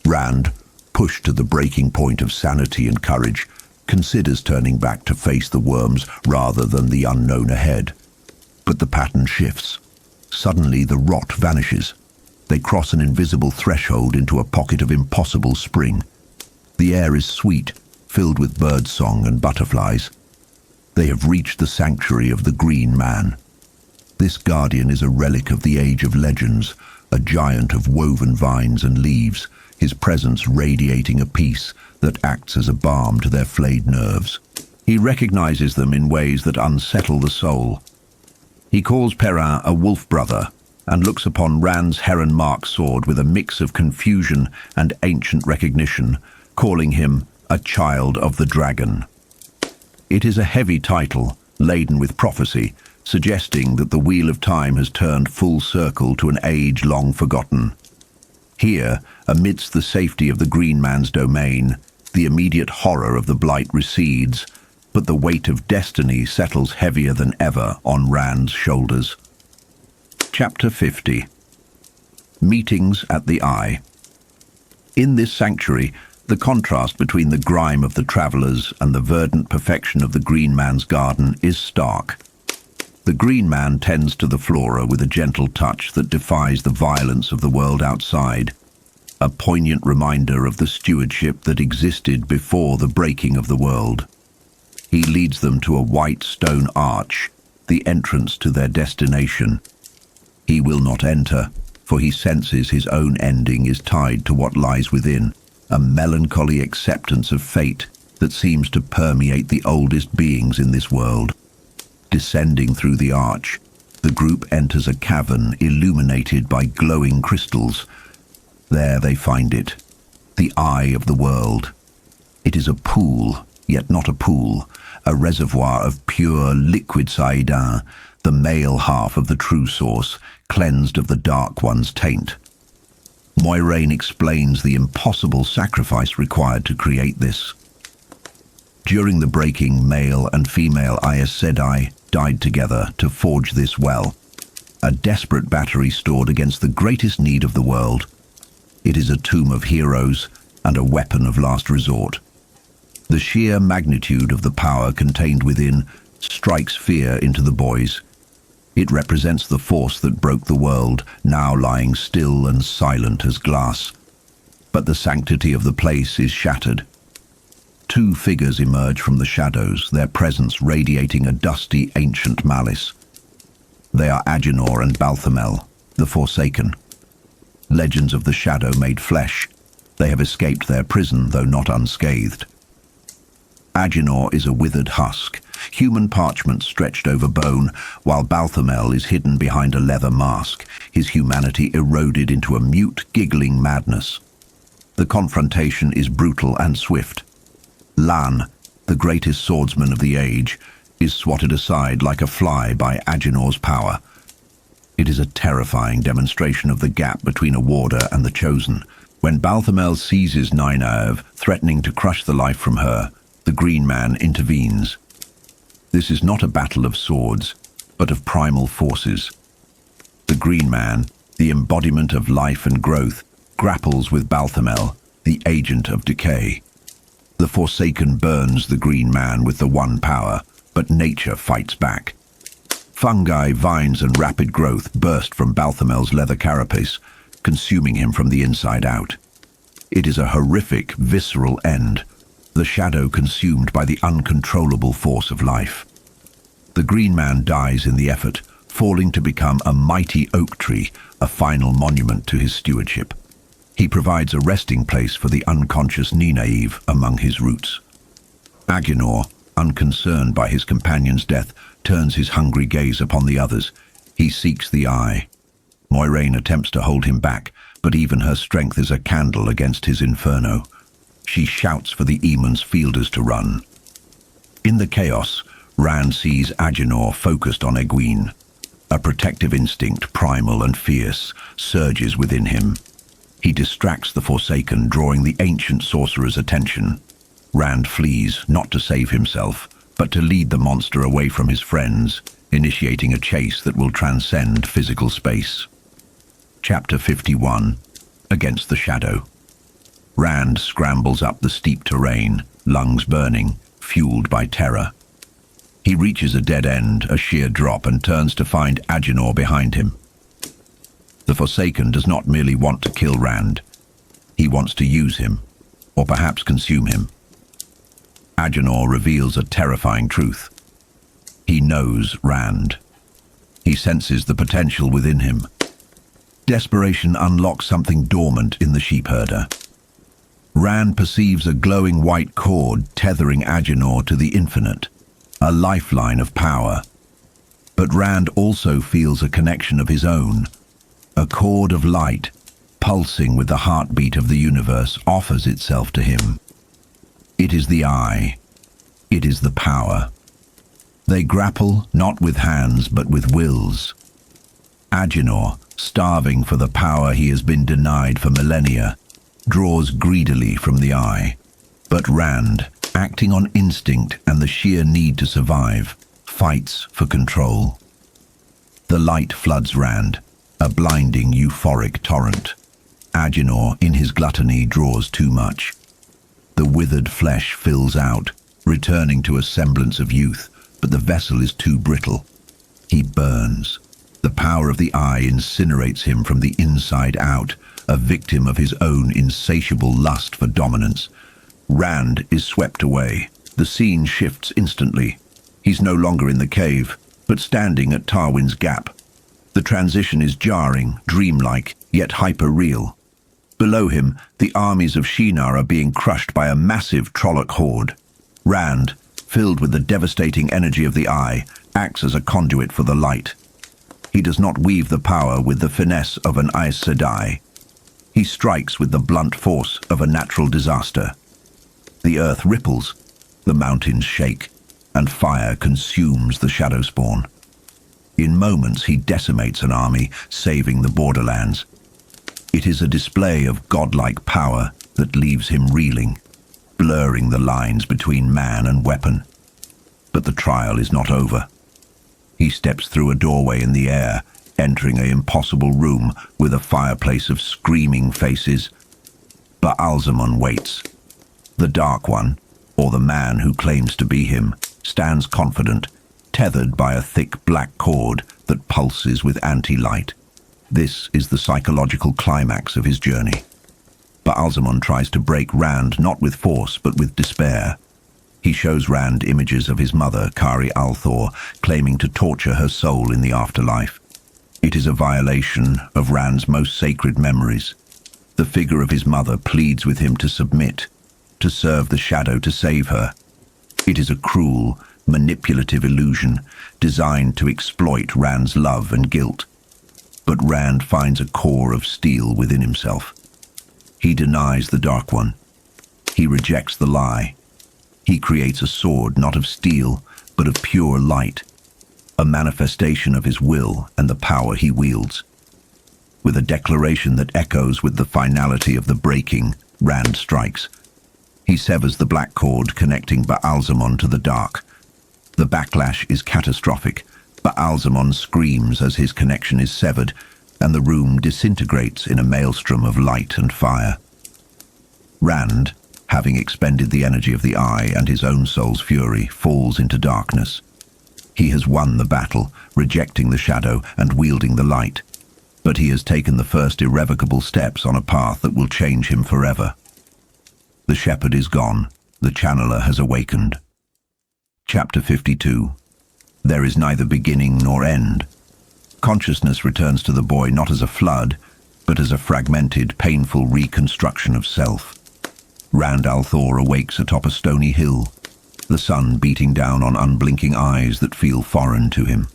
[SPEAKER 1] Rand, pushed to the breaking point of sanity and courage, considers turning back to face the worms rather than the unknown ahead. But the pattern shifts. Suddenly the rot vanishes. They cross an invisible threshold into a pocket of impossible spring. The air is sweet, filled with birdsong and butterflies. They have reached the sanctuary of the Green Man. This guardian is a relic of the age of legends, a giant of woven vines and leaves, his presence radiating a peace that acts as a balm to their flayed nerves. He recognizes them in ways that unsettle the soul. He calls Perrin a wolf brother and looks upon Rand's heron-marked sword with a mix of confusion and ancient recognition, calling him a child of the dragon. It is a heavy title, laden with prophecy, suggesting that the wheel of time has turned full circle to an age long forgotten. Here, amidst the safety of the Green Man's domain, the immediate horror of the blight recedes, but the weight of destiny settles heavier than ever on Rand's shoulders. Chapter 50. Meetings at the Eye. In this sanctuary, the contrast between the grime of the travelers and the verdant perfection of the Green Man's garden is stark. The Green Man tends to the flora with a gentle touch that defies the violence of the world outside, a poignant reminder of the stewardship that existed before the breaking of the world. He leads them to a white stone arch, the entrance to their destination. He will not enter, for he senses his own ending is tied to what lies within, a melancholy acceptance of fate that seems to permeate the oldest beings in this world. Descending through the arch, the group enters a cavern illuminated by glowing crystals. There they find it, the eye of the world. It is a pool, yet not a pool, a reservoir of pure liquid saïdin, the male half of the true source, cleansed of the Dark One's taint. Moiraine explains the impossible sacrifice required to create this. During the breaking, male and female Aes Sedai died together to forge this well, a desperate battery stored against the greatest need of the world. It is a tomb of heroes and a weapon of last resort. The sheer magnitude of the power contained within strikes fear into the boys. It represents the force that broke the world, now lying still and silent as glass. But the sanctity of the place is shattered. Two figures emerge from the shadows, their presence radiating a dusty, ancient malice. They are Agenor and Balthamel, the Forsaken. Legends of the shadow made flesh. They have escaped their prison, though not unscathed. Agenor is a withered husk, human parchment stretched over bone, while Balthamel is hidden behind a leather mask, his humanity eroded into a mute, giggling madness. The confrontation is brutal and swift. Lan, the greatest swordsman of the age, is swatted aside like a fly by Agenor's power. It is a terrifying demonstration of the gap between a warder and the chosen. When Balthamel seizes Nynaeve, threatening to crush the life from her, the Green Man intervenes. This is not a battle of swords, but of primal forces. The Green Man, the embodiment of life and growth, grapples with Balthamel, the agent of decay. The Forsaken burns the Green Man with the one power, but nature fights back. Fungi, vines and rapid growth burst from Balthamel's leather carapace, consuming him from the inside out. It is a horrific, visceral end, the shadow consumed by the uncontrollable force of life. The Green Man dies in the effort, falling to become a mighty oak tree, a final monument to his stewardship. He provides a resting place for the unconscious Nynaeve among his roots. Agenor, unconcerned by his companion's death, turns his hungry gaze upon the others. He seeks the eye. Moiraine attempts to hold him back, but even her strength is a candle against his inferno. She shouts for the Eamon's fielders to run. In the chaos, Rand sees Agenor focused on Egwene. A protective instinct, primal and fierce, surges within him. He distracts the Forsaken, drawing the ancient sorcerer's attention. Rand flees, not to save himself, but to lead the monster away from his friends, initiating a chase that will transcend physical space. Chapter 51. Against the Shadow. Rand scrambles up the steep terrain, lungs burning, fueled by terror. He reaches a dead end, a sheer drop, and turns to find Agenor behind him. The Forsaken does not merely want to kill Rand. He wants to use him, or perhaps consume him. Agenor reveals a terrifying truth. He knows Rand. He senses the potential within him. Desperation unlocks something dormant in the sheepherder. Rand perceives a glowing white cord tethering Agenor to the infinite, a lifeline of power. But Rand also feels a connection of his own. A cord of light, pulsing with the heartbeat of the universe, offers itself to him. It is the eye. It is the power. They grapple not with hands but with wills. Agenor, starving for the power he has been denied for millennia, draws greedily from the eye. But Rand, acting on instinct and the sheer need to survive, fights for control. The light floods Rand, a blinding, euphoric torrent. Agenor, in his gluttony, draws too much. The withered flesh fills out, returning to a semblance of youth, but the vessel is too brittle. He burns. The power of the eye incinerates him from the inside out, a victim of his own insatiable lust for dominance. Rand is swept away. The scene shifts instantly. He's no longer in the cave, but standing at Tarwin's Gap. The transition is jarring, dreamlike, yet hyper-real. Below him, the armies of Shinar are being crushed by a massive Trolloc horde. Rand, filled with the devastating energy of the eye, acts as a conduit for the light. He does not weave the power with the finesse of an Aes Sedai. He strikes with the blunt force of a natural disaster. The earth ripples, the mountains shake, and fire consumes the shadow spawn. In moments he decimates an army, saving the borderlands. It is a display of godlike power that leaves him reeling, blurring the lines between man and weapon. But the trial is not over. He steps through a doorway in the air, entering an impossible room with a fireplace of screaming faces. Baalzamon waits. The Dark One, or the man who claims to be him, stands confident, tethered by a thick black cord that pulses with anti-light. This is the psychological climax of his journey. Baalzamon tries to break Rand not with force but with despair. He shows Rand images of his mother, Kari Althor, claiming to torture her soul in the afterlife. It is a violation of Rand's most sacred memories. The figure of his mother pleads with him to submit, to serve the shadow to save her. It is a cruel, manipulative illusion designed to exploit Rand's love and guilt. But Rand finds a core of steel within himself. He denies the Dark One. He rejects the lie. He creates a sword not of steel, but of pure light, a manifestation of his will and the power he wields. With a declaration that echoes with the finality of the breaking, Rand strikes. He severs the black cord connecting Ba'alzamon to the dark. The backlash is catastrophic. Ba'alzamon screams as his connection is severed, and the room disintegrates in a maelstrom of light and fire. Rand, having expended the energy of the Eye and his own soul's fury, falls into darkness. He has won the battle, rejecting the shadow and wielding the light, but he has taken the first irrevocable steps on a path that will change him forever. The shepherd is gone. The channeler has awakened. Chapter 52. There is neither beginning nor end. Consciousness returns to the boy not as a flood, but as a fragmented, painful reconstruction of self. Rand al'Thor awakes atop a stony hill, the sun beating down on unblinking eyes that feel foreign to him.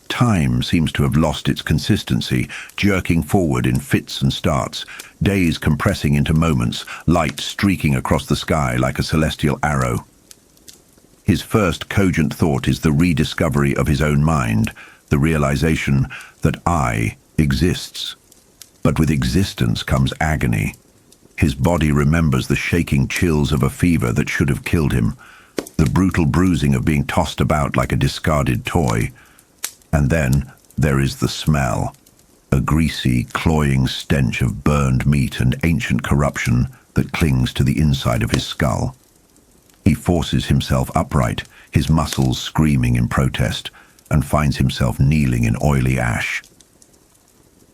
[SPEAKER 1] Time seems to have lost its consistency, jerking forward in fits and starts, days compressing into moments, light streaking across the sky like a celestial arrow. His first cogent thought is the rediscovery of his own mind, the realization that I exists. But with existence comes agony. His body remembers the shaking chills of a fever that should have killed him, the brutal bruising of being tossed about like a discarded toy. And then there is the smell, a greasy, cloying stench of burned meat and ancient corruption that clings to the inside of his skull. He forces himself upright, his muscles screaming in protest, and finds himself kneeling in oily ash.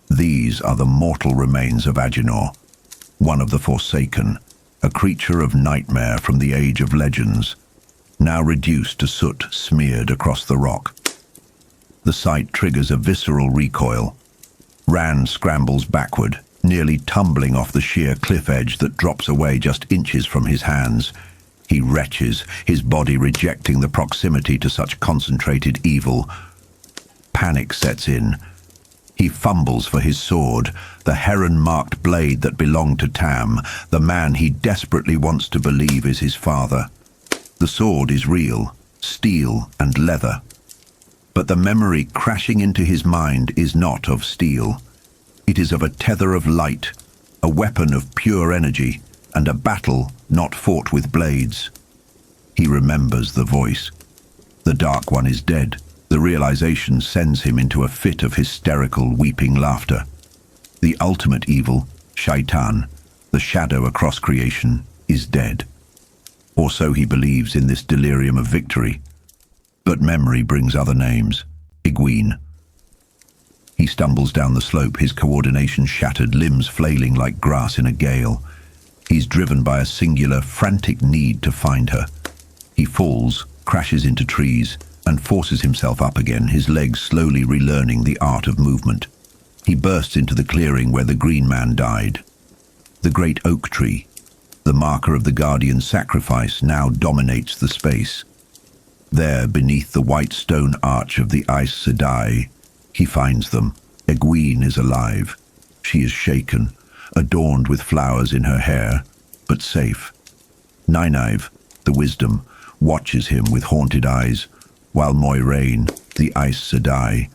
[SPEAKER 1] These are the mortal remains of Agenor, one of the Forsaken, a creature of nightmare from the age of legends, now reduced to soot smeared across the rock. The sight triggers a visceral recoil. Rand scrambles backward, nearly tumbling off the sheer cliff edge that drops away just inches from his hands. He retches, his body rejecting the proximity to such concentrated evil. Panic sets in. He fumbles for his sword, the heron-marked blade that belonged to Tam, the man he desperately wants to believe is his father. The sword is real, steel and leather. But the memory crashing into his mind is not of steel. It is of a tether of light, a weapon of pure energy, and a battle not fought with blades. He remembers the voice. The Dark One is dead. The realization sends him into a fit of hysterical, weeping laughter. The ultimate evil, Shaitan, the shadow across creation, is dead. Or so he believes in this delirium of victory. But memory brings other names. Egwene. He stumbles down the slope, his coordination shattered, limbs flailing like grass in a gale. He's driven by a singular, frantic need to find her. He falls, crashes into trees, and forces himself up again, his legs slowly relearning the art of movement. He bursts into the clearing where the Green Man died. The great oak tree, the marker of the Guardian's sacrifice, now dominates the space. There, beneath the white stone arch of the Aes Sedai, he finds them. Egwene is alive. She is shaken, adorned with flowers in her hair, but safe. Nynaeve, the wisdom, watches him with haunted eyes, while Moiraine, the Aes Sedai,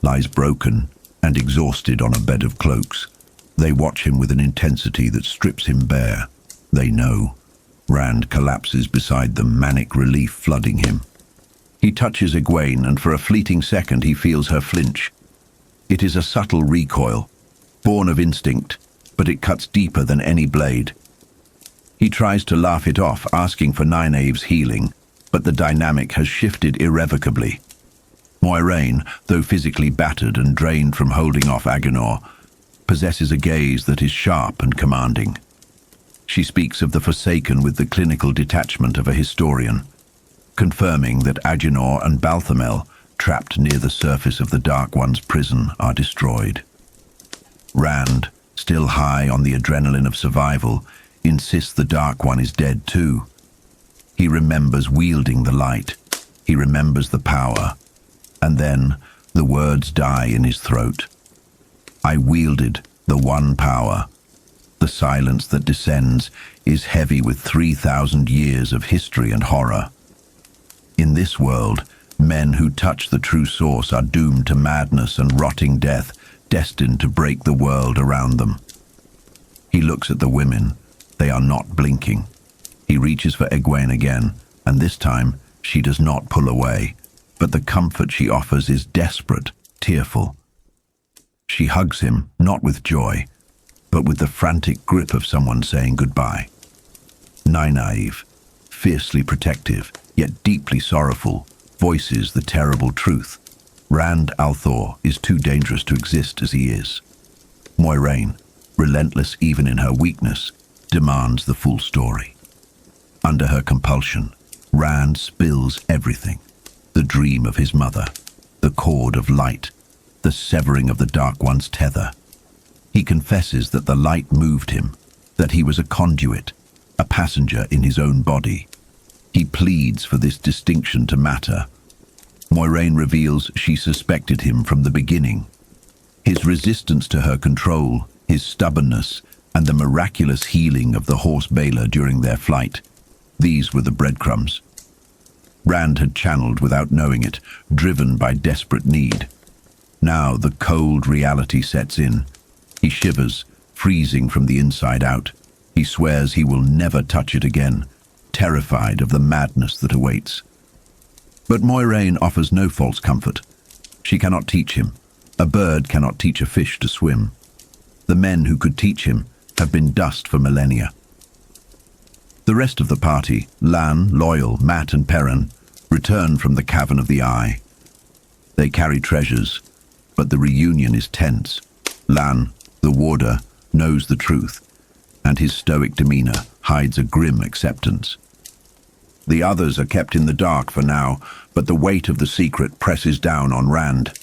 [SPEAKER 1] lies broken and exhausted on a bed of cloaks. They watch him with an intensity that strips him bare. They know. Rand collapses beside them, manic relief flooding him. He touches Egwene, and for a fleeting second he feels her flinch. It is a subtle recoil, born of instinct, but it cuts deeper than any blade. He tries to laugh it off, asking for Nynaeve's healing, but the dynamic has shifted irrevocably. Moiraine, though physically battered and drained from holding off Agenor, possesses a gaze that is sharp and commanding. She speaks of the Forsaken with the clinical detachment of a historian, confirming that Agenor and Balthamel, trapped near the surface of the Dark One's prison, are destroyed. Rand, still high on the adrenaline of survival, insists the Dark One is dead too. He remembers wielding the light. He remembers the power. And then the words die in his throat. I wielded the one power. The silence that descends is heavy with 3,000 years of history and horror. In this world, men who touch the true source are doomed to madness and rotting death, destined to break the world around them. He looks at the women. They are not blinking. He reaches for Egwene again, and this time she does not pull away, but the comfort she offers is desperate, tearful. She hugs him, not with joy, but with the frantic grip of someone saying goodbye. Nynaeve, fiercely protective, yet deeply sorrowful, voices the terrible truth. Rand al'Thor is too dangerous to exist as he is. Moiraine, relentless even in her weakness, demands the full story. Under her compulsion, Rand spills everything. The dream of his mother, the cord of light, the severing of the Dark One's tether. He confesses that the light moved him, that he was a conduit, a passenger in his own body. He pleads for this distinction to matter. Moiraine reveals she suspected him from the beginning. His resistance to her control, his stubbornness, and the miraculous healing of the horse Baylor during their flight. These were the breadcrumbs. Rand had channeled without knowing it, driven by desperate need. Now the cold reality sets in. He shivers, freezing from the inside out. He swears he will never touch it again, terrified of the madness that awaits. But Moiraine offers no false comfort. She cannot teach him. A bird cannot teach a fish to swim. The men who could teach him have been dust for millennia. The rest of the party, Lan, Loyal, Mat and Perrin, return from the Cavern of the Eye. They carry treasures, but the reunion is tense. Lan, the warder, knows the truth, and his stoic demeanor hides a grim acceptance. The others are kept in the dark for now, but the weight of the secret presses down on Rand.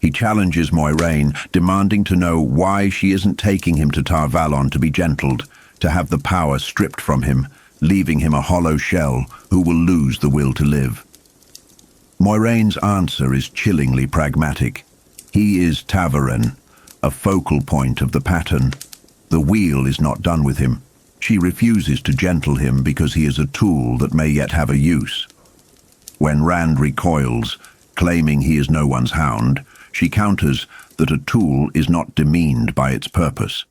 [SPEAKER 1] He challenges Moiraine, demanding to know why she isn't taking him to Tar Valon to be gentled, to have the power stripped from him, leaving him a hollow shell who will lose the will to live. Moiraine's answer is chillingly pragmatic. He is Ta'veren, a focal point of the pattern. The wheel is not done with him. She refuses to gentle him because he is a tool that may yet have a use. When Rand recoils, claiming he is no one's hound, she counters that a tool is not demeaned by its purpose.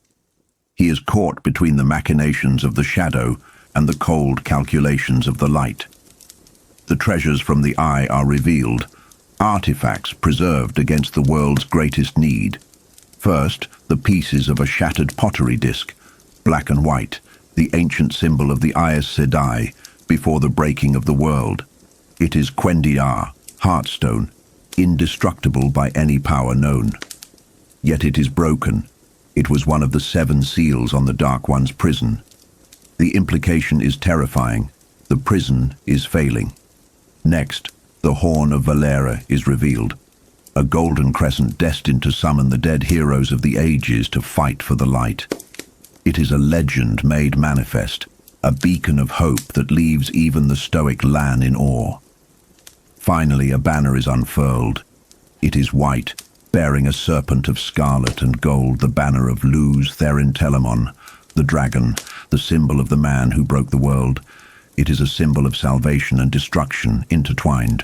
[SPEAKER 1] He is caught between the machinations of the shadow and the cold calculations of the light. The treasures from the Eye are revealed, artifacts preserved against the world's greatest need. First, the pieces of a shattered pottery disc, black and white, the ancient symbol of the Aes Sedai before the breaking of the world. It is Quendiar, Heartstone, indestructible by any power known. Yet it is broken. It was one of the 7 seals on the Dark One's prison. The implication is terrifying. The prison is failing. Next, the Horn of Valera is revealed, a golden crescent destined to summon the dead heroes of the ages to fight for the light. It is a legend made manifest, a beacon of hope that leaves even the stoic Lan in awe. Finally, a banner is unfurled. It is white, bearing a serpent of scarlet and gold, the banner of Luz Therin Telamon, the dragon, the symbol of the man who broke the world. It is a symbol of salvation and destruction intertwined.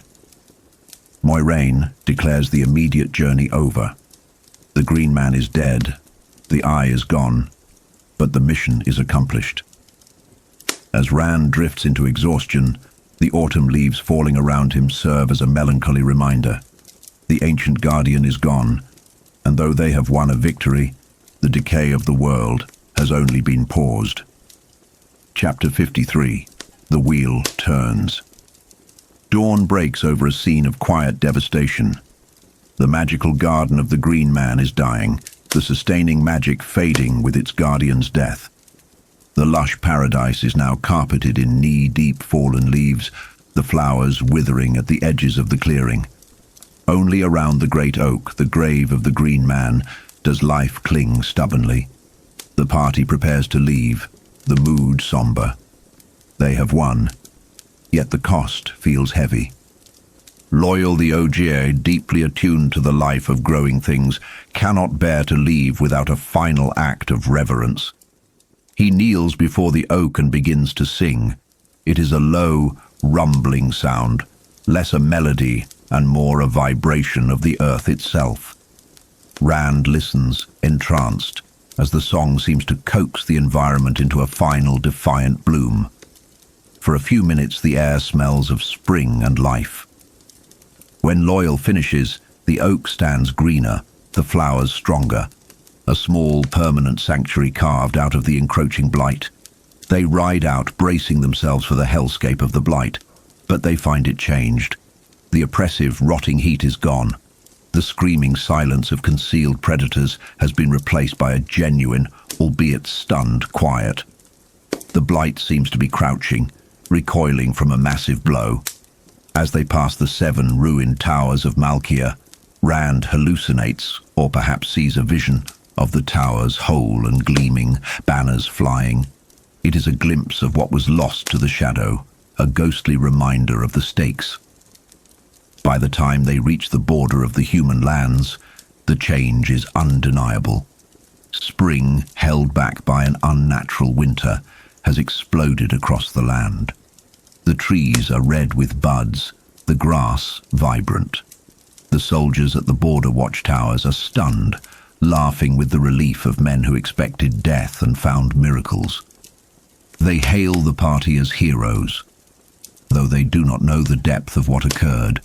[SPEAKER 1] Moiraine declares the immediate journey over. The Green Man is dead, the Eye is gone, but the mission is accomplished. As Rand drifts into exhaustion, the autumn leaves falling around him serve as a melancholy reminder. The ancient guardian is gone, and though they have won a victory, the decay of the world has only been paused. Chapter 53. The Wheel Turns. Dawn breaks over a scene of quiet devastation. The magical garden of the Green Man is dying, the sustaining magic fading with its guardian's death. The lush paradise is now carpeted in knee-deep fallen leaves, the flowers withering at the edges of the clearing. Only around the great oak, the grave of the Green Man, does life cling stubbornly. The party prepares to leave, the mood somber. They have won. yet the cost feels heavy. Loyal the Ogier, deeply attuned to the life of growing things, cannot bear to leave without a final act of reverence. He kneels before the oak and begins to sing. It is a low, rumbling sound, less a melody and more a vibration of the earth itself. Rand listens, entranced, as the song seems to coax the environment into a final, defiant bloom. For a few minutes the air smells of spring and life. When Loyal finishes, the oak stands greener, the flowers stronger, a small, permanent sanctuary carved out of the encroaching blight. They ride out, bracing themselves for the hellscape of the blight, but they find it changed. The oppressive, rotting heat is gone. The screaming silence of concealed predators has been replaced by a genuine, albeit stunned, quiet. The blight seems to be crouching, recoiling from a massive blow. As they pass the 7 ruined towers of Malkia, Rand hallucinates, or perhaps sees a vision, of the towers whole and gleaming, banners flying. It is a glimpse of what was lost to the shadow, a ghostly reminder of the stakes. By the time they reach the border of the human lands, the change is undeniable. Spring, held back by an unnatural winter, has exploded across the land. The trees are red with buds, the grass vibrant. The soldiers at the border watchtowers are stunned, laughing with the relief of men who expected death and found miracles. They hail the party as heroes, though they do not know the depth of what occurred.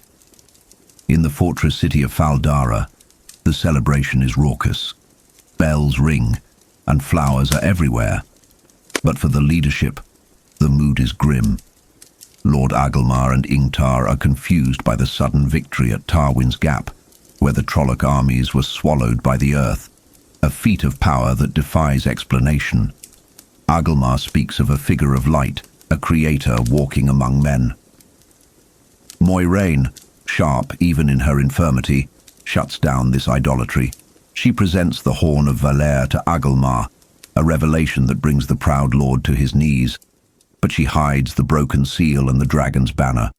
[SPEAKER 1] In the fortress city of Faldara, the celebration is raucous. Bells ring, and flowers are everywhere. But for the leadership, the mood is grim. Lord Agelmar and Ingtar are confused by the sudden victory at Tarwin's Gap, where the Trolloc armies were swallowed by the earth, a feat of power that defies explanation. Agelmar speaks of a figure of light, a creator walking among men. Moiraine, sharp even in her infirmity, shuts down this idolatry. She presents the Horn of Valere to Agelmar, a revelation that brings the proud lord to his knees, but she hides the broken seal and the dragon's banner.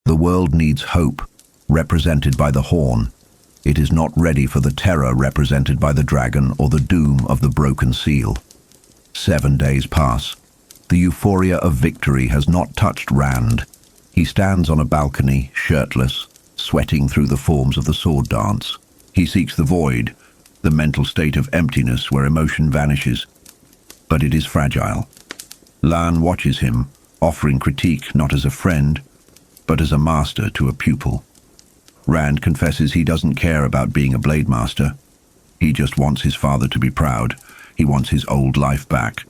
[SPEAKER 1] The world needs hope, represented by the horn. It is not ready for the terror represented by the dragon or the doom of the broken seal. 7 days pass. The euphoria of victory has not touched Rand. He stands on a balcony, shirtless, sweating through the forms of the sword dance. He seeks the void, the mental state of emptiness where emotion vanishes. But it is fragile. Lan watches him, offering critique not as a friend, but as a master to a pupil. Rand confesses he doesn't care about being a blade master. He just wants his father to be proud. He wants his old life back.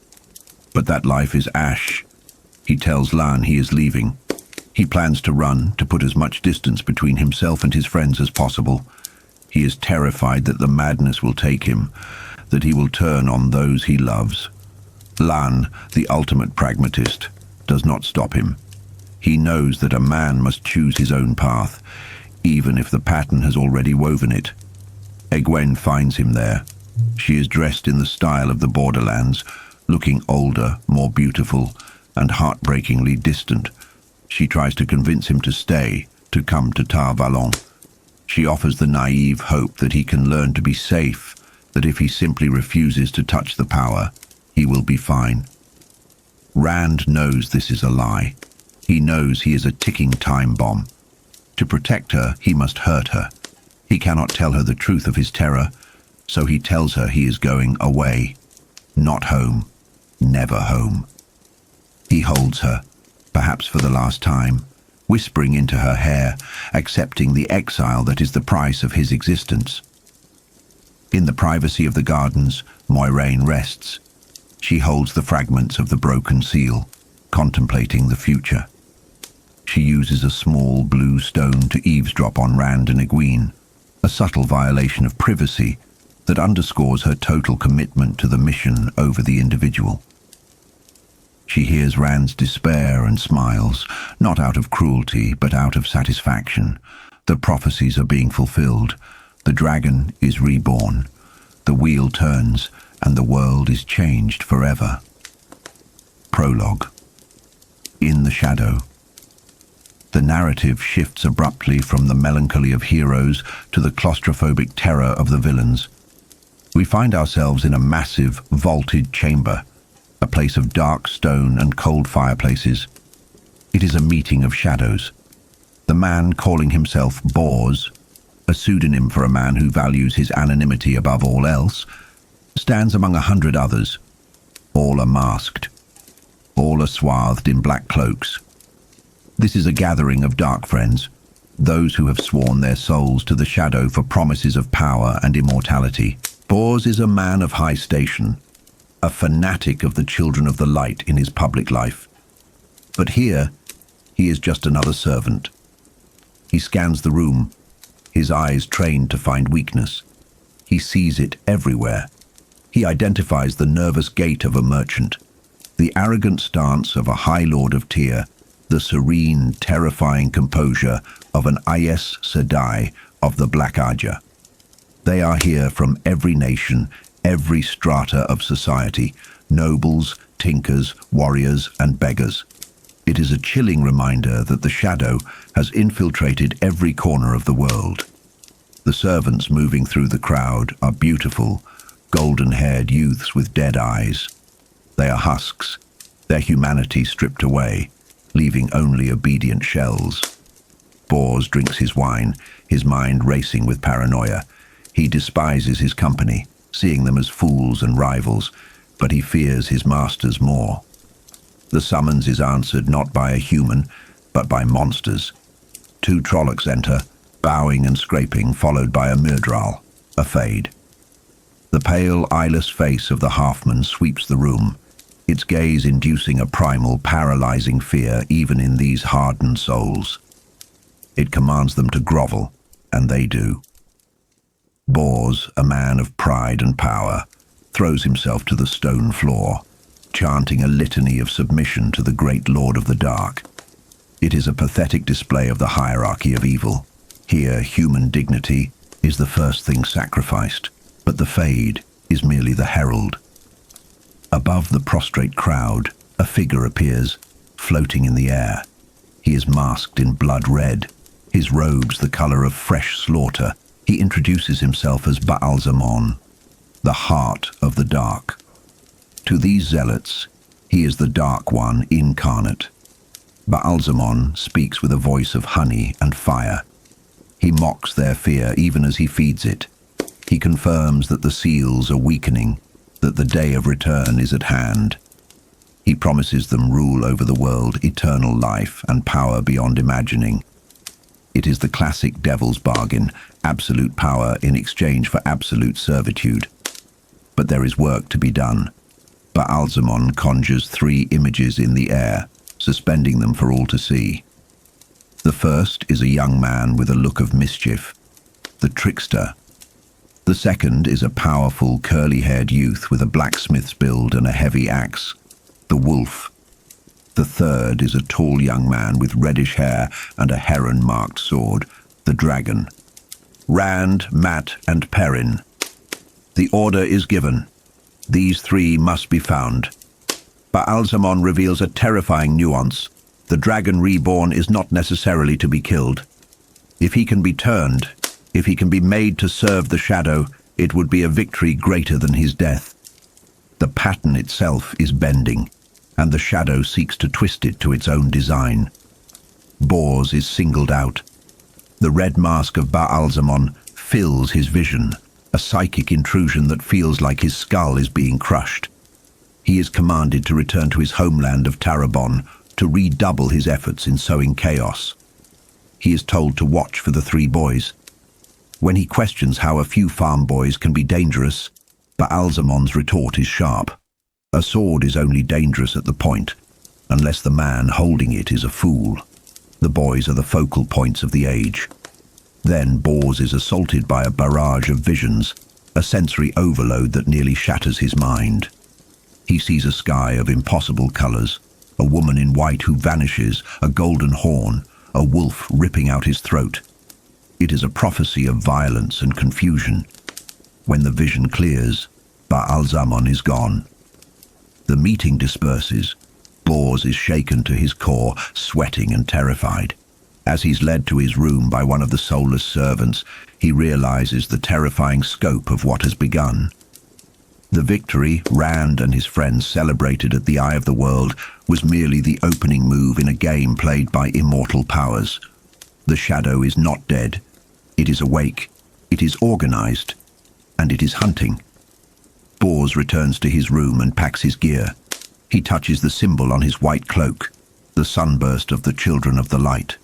[SPEAKER 1] But that life is ash. He tells Lan he is leaving. He plans to run, to put as much distance between himself and his friends as possible. He is terrified that the madness will take him, that he will turn on those he loves. Lan, the ultimate pragmatist, does not stop him. He knows that a man must choose his own path, even if the pattern has already woven it. Egwene finds him there. She is dressed in the style of the borderlands, looking older, more beautiful, and heartbreakingly distant. She tries to convince him to stay, to come to Tar Valon. She offers the naive hope that he can learn to be safe, that if he simply refuses to touch the power, he will be fine. Rand knows this is a lie. He knows he is a ticking time bomb. To protect her, he must hurt her. He cannot tell her the truth of his terror, so he tells her he is going away. Not home. Never home. He holds her, perhaps for the last time, whispering into her hair, accepting the exile that is the price of his existence. In the privacy of the gardens, Moiraine rests. She holds the fragments of the broken seal, contemplating the future. She uses a small blue stone to eavesdrop on Rand and Egwene, a subtle violation of privacy that underscores her total commitment to the mission over the individual. She hears Rand's despair and smiles, not out of cruelty, but out of satisfaction. The prophecies are being fulfilled. The dragon is reborn. The wheel turns, and the world is changed forever. Prologue. In the shadow. The narrative shifts abruptly from the melancholy of heroes to the claustrophobic terror of the villains. We find ourselves in a massive, vaulted chamber, a place of dark stone and cold fireplaces. It is a meeting of shadows. The man calling himself Bors, a pseudonym for a man who values his anonymity above all else, stands among 100 others. All are masked. All are swathed in black cloaks. This is a gathering of dark friends, those who have sworn their souls to the shadow for promises of power and immortality. Bors is a man of high station, a fanatic of the children of the light in his public life. But here, he is just another servant. He scans the room, his eyes trained to find weakness. He sees it everywhere. He identifies the nervous gait of a merchant, the arrogant stance of a High Lord of Tyr, the serene, terrifying composure of an Aes Sedai of the Black Aja. They are here from every nation, every strata of society, nobles, tinkers, warriors, and beggars. It is a chilling reminder that the shadow has infiltrated every corner of the world. The servants moving through the crowd are beautiful, golden-haired youths with dead eyes. They are husks, their humanity stripped away, leaving only obedient shells. Bors drinks his wine, his mind racing with paranoia. He despises his company, seeing them as fools and rivals, but he fears his masters more. The summons is answered not by a human, but by monsters. 2 Trollocs enter, bowing and scraping, followed by a Myrddraal, a Fade. The pale, eyeless face of the halfman sweeps the room, its gaze inducing a primal, paralyzing fear even in these hardened souls. It commands them to grovel, and they do. Bors, a man of pride and power, throws himself to the stone floor, chanting a litany of submission to the great Lord of the Dark. It is a pathetic display of the hierarchy of evil. Here, human dignity is the first thing sacrificed, but the Fade is merely the herald. Above the prostrate crowd, a figure appears, floating in the air. He is masked in blood red, his robes the color of fresh slaughter. He introduces himself as Ba'alzamon, the heart of the dark. To these zealots, he is the Dark One incarnate. Ba'alzamon speaks with a voice of honey and fire. He mocks their fear even as he feeds it. He confirms that the seals are weakening, that the day of return is at hand. He promises them rule over the world, eternal life, and power beyond imagining. It is the classic devil's bargain, absolute power in exchange for absolute servitude. But there is work to be done. Ba'alzamon conjures 3 images in the air, suspending them for all to see. The first is a young man with a look of mischief, the trickster. The second is a powerful, curly-haired youth with a blacksmith's build and a heavy axe, the wolf. The third is a tall young man with reddish hair and a heron-marked sword, the dragon. Rand, Mat, and Perrin. The order is given. These 3 must be found. Ba'alzamon reveals a terrifying nuance. The Dragon Reborn is not necessarily to be killed. If he can be turned, if he can be made to serve the shadow, it would be a victory greater than his death. The pattern itself is bending, and the shadow seeks to twist it to its own design. Bors is singled out. The red mask of Ba'alzamon fills his vision, a psychic intrusion that feels like his skull is being crushed. He is commanded to return to his homeland of Tarabon to redouble his efforts in sowing chaos. He is told to watch for the 3 boys. When he questions how a few farm boys can be dangerous, Ba'alzamon's retort is sharp. A sword is only dangerous at the point, unless the man holding it is a fool. The boys are the focal points of the age. Then Bors is assaulted by a barrage of visions, a sensory overload that nearly shatters his mind. He sees a sky of impossible colors, a woman in white who vanishes, a golden horn, a wolf ripping out his throat. It is a prophecy of violence and confusion. When the vision clears, Ba'alzamon is gone. The meeting disperses. Bors is shaken to his core, sweating and terrified. As he's led to his room by one of the soulless servants, he realizes the terrifying scope of what has begun. The victory Rand and his friends celebrated at the Eye of the World was merely the opening move in a game played by immortal powers. The shadow is not dead. It is awake, it is organized, and it is hunting. Bors returns to his room and packs his gear. He touches the symbol on his white cloak, the sunburst of the Children of the Light.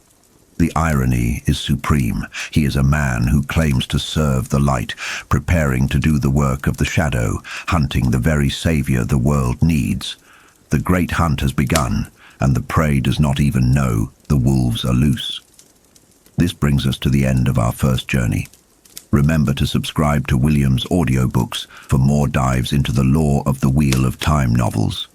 [SPEAKER 1] The irony is supreme. He is a man who claims to serve the light, preparing to do the work of the shadow, hunting the very savior the world needs. The great hunt has begun, and the prey does not even know the wolves are loose. This brings us to the end of our first journey. Remember to subscribe to William's audiobooks for more dives into the lore of the Wheel of Time novels.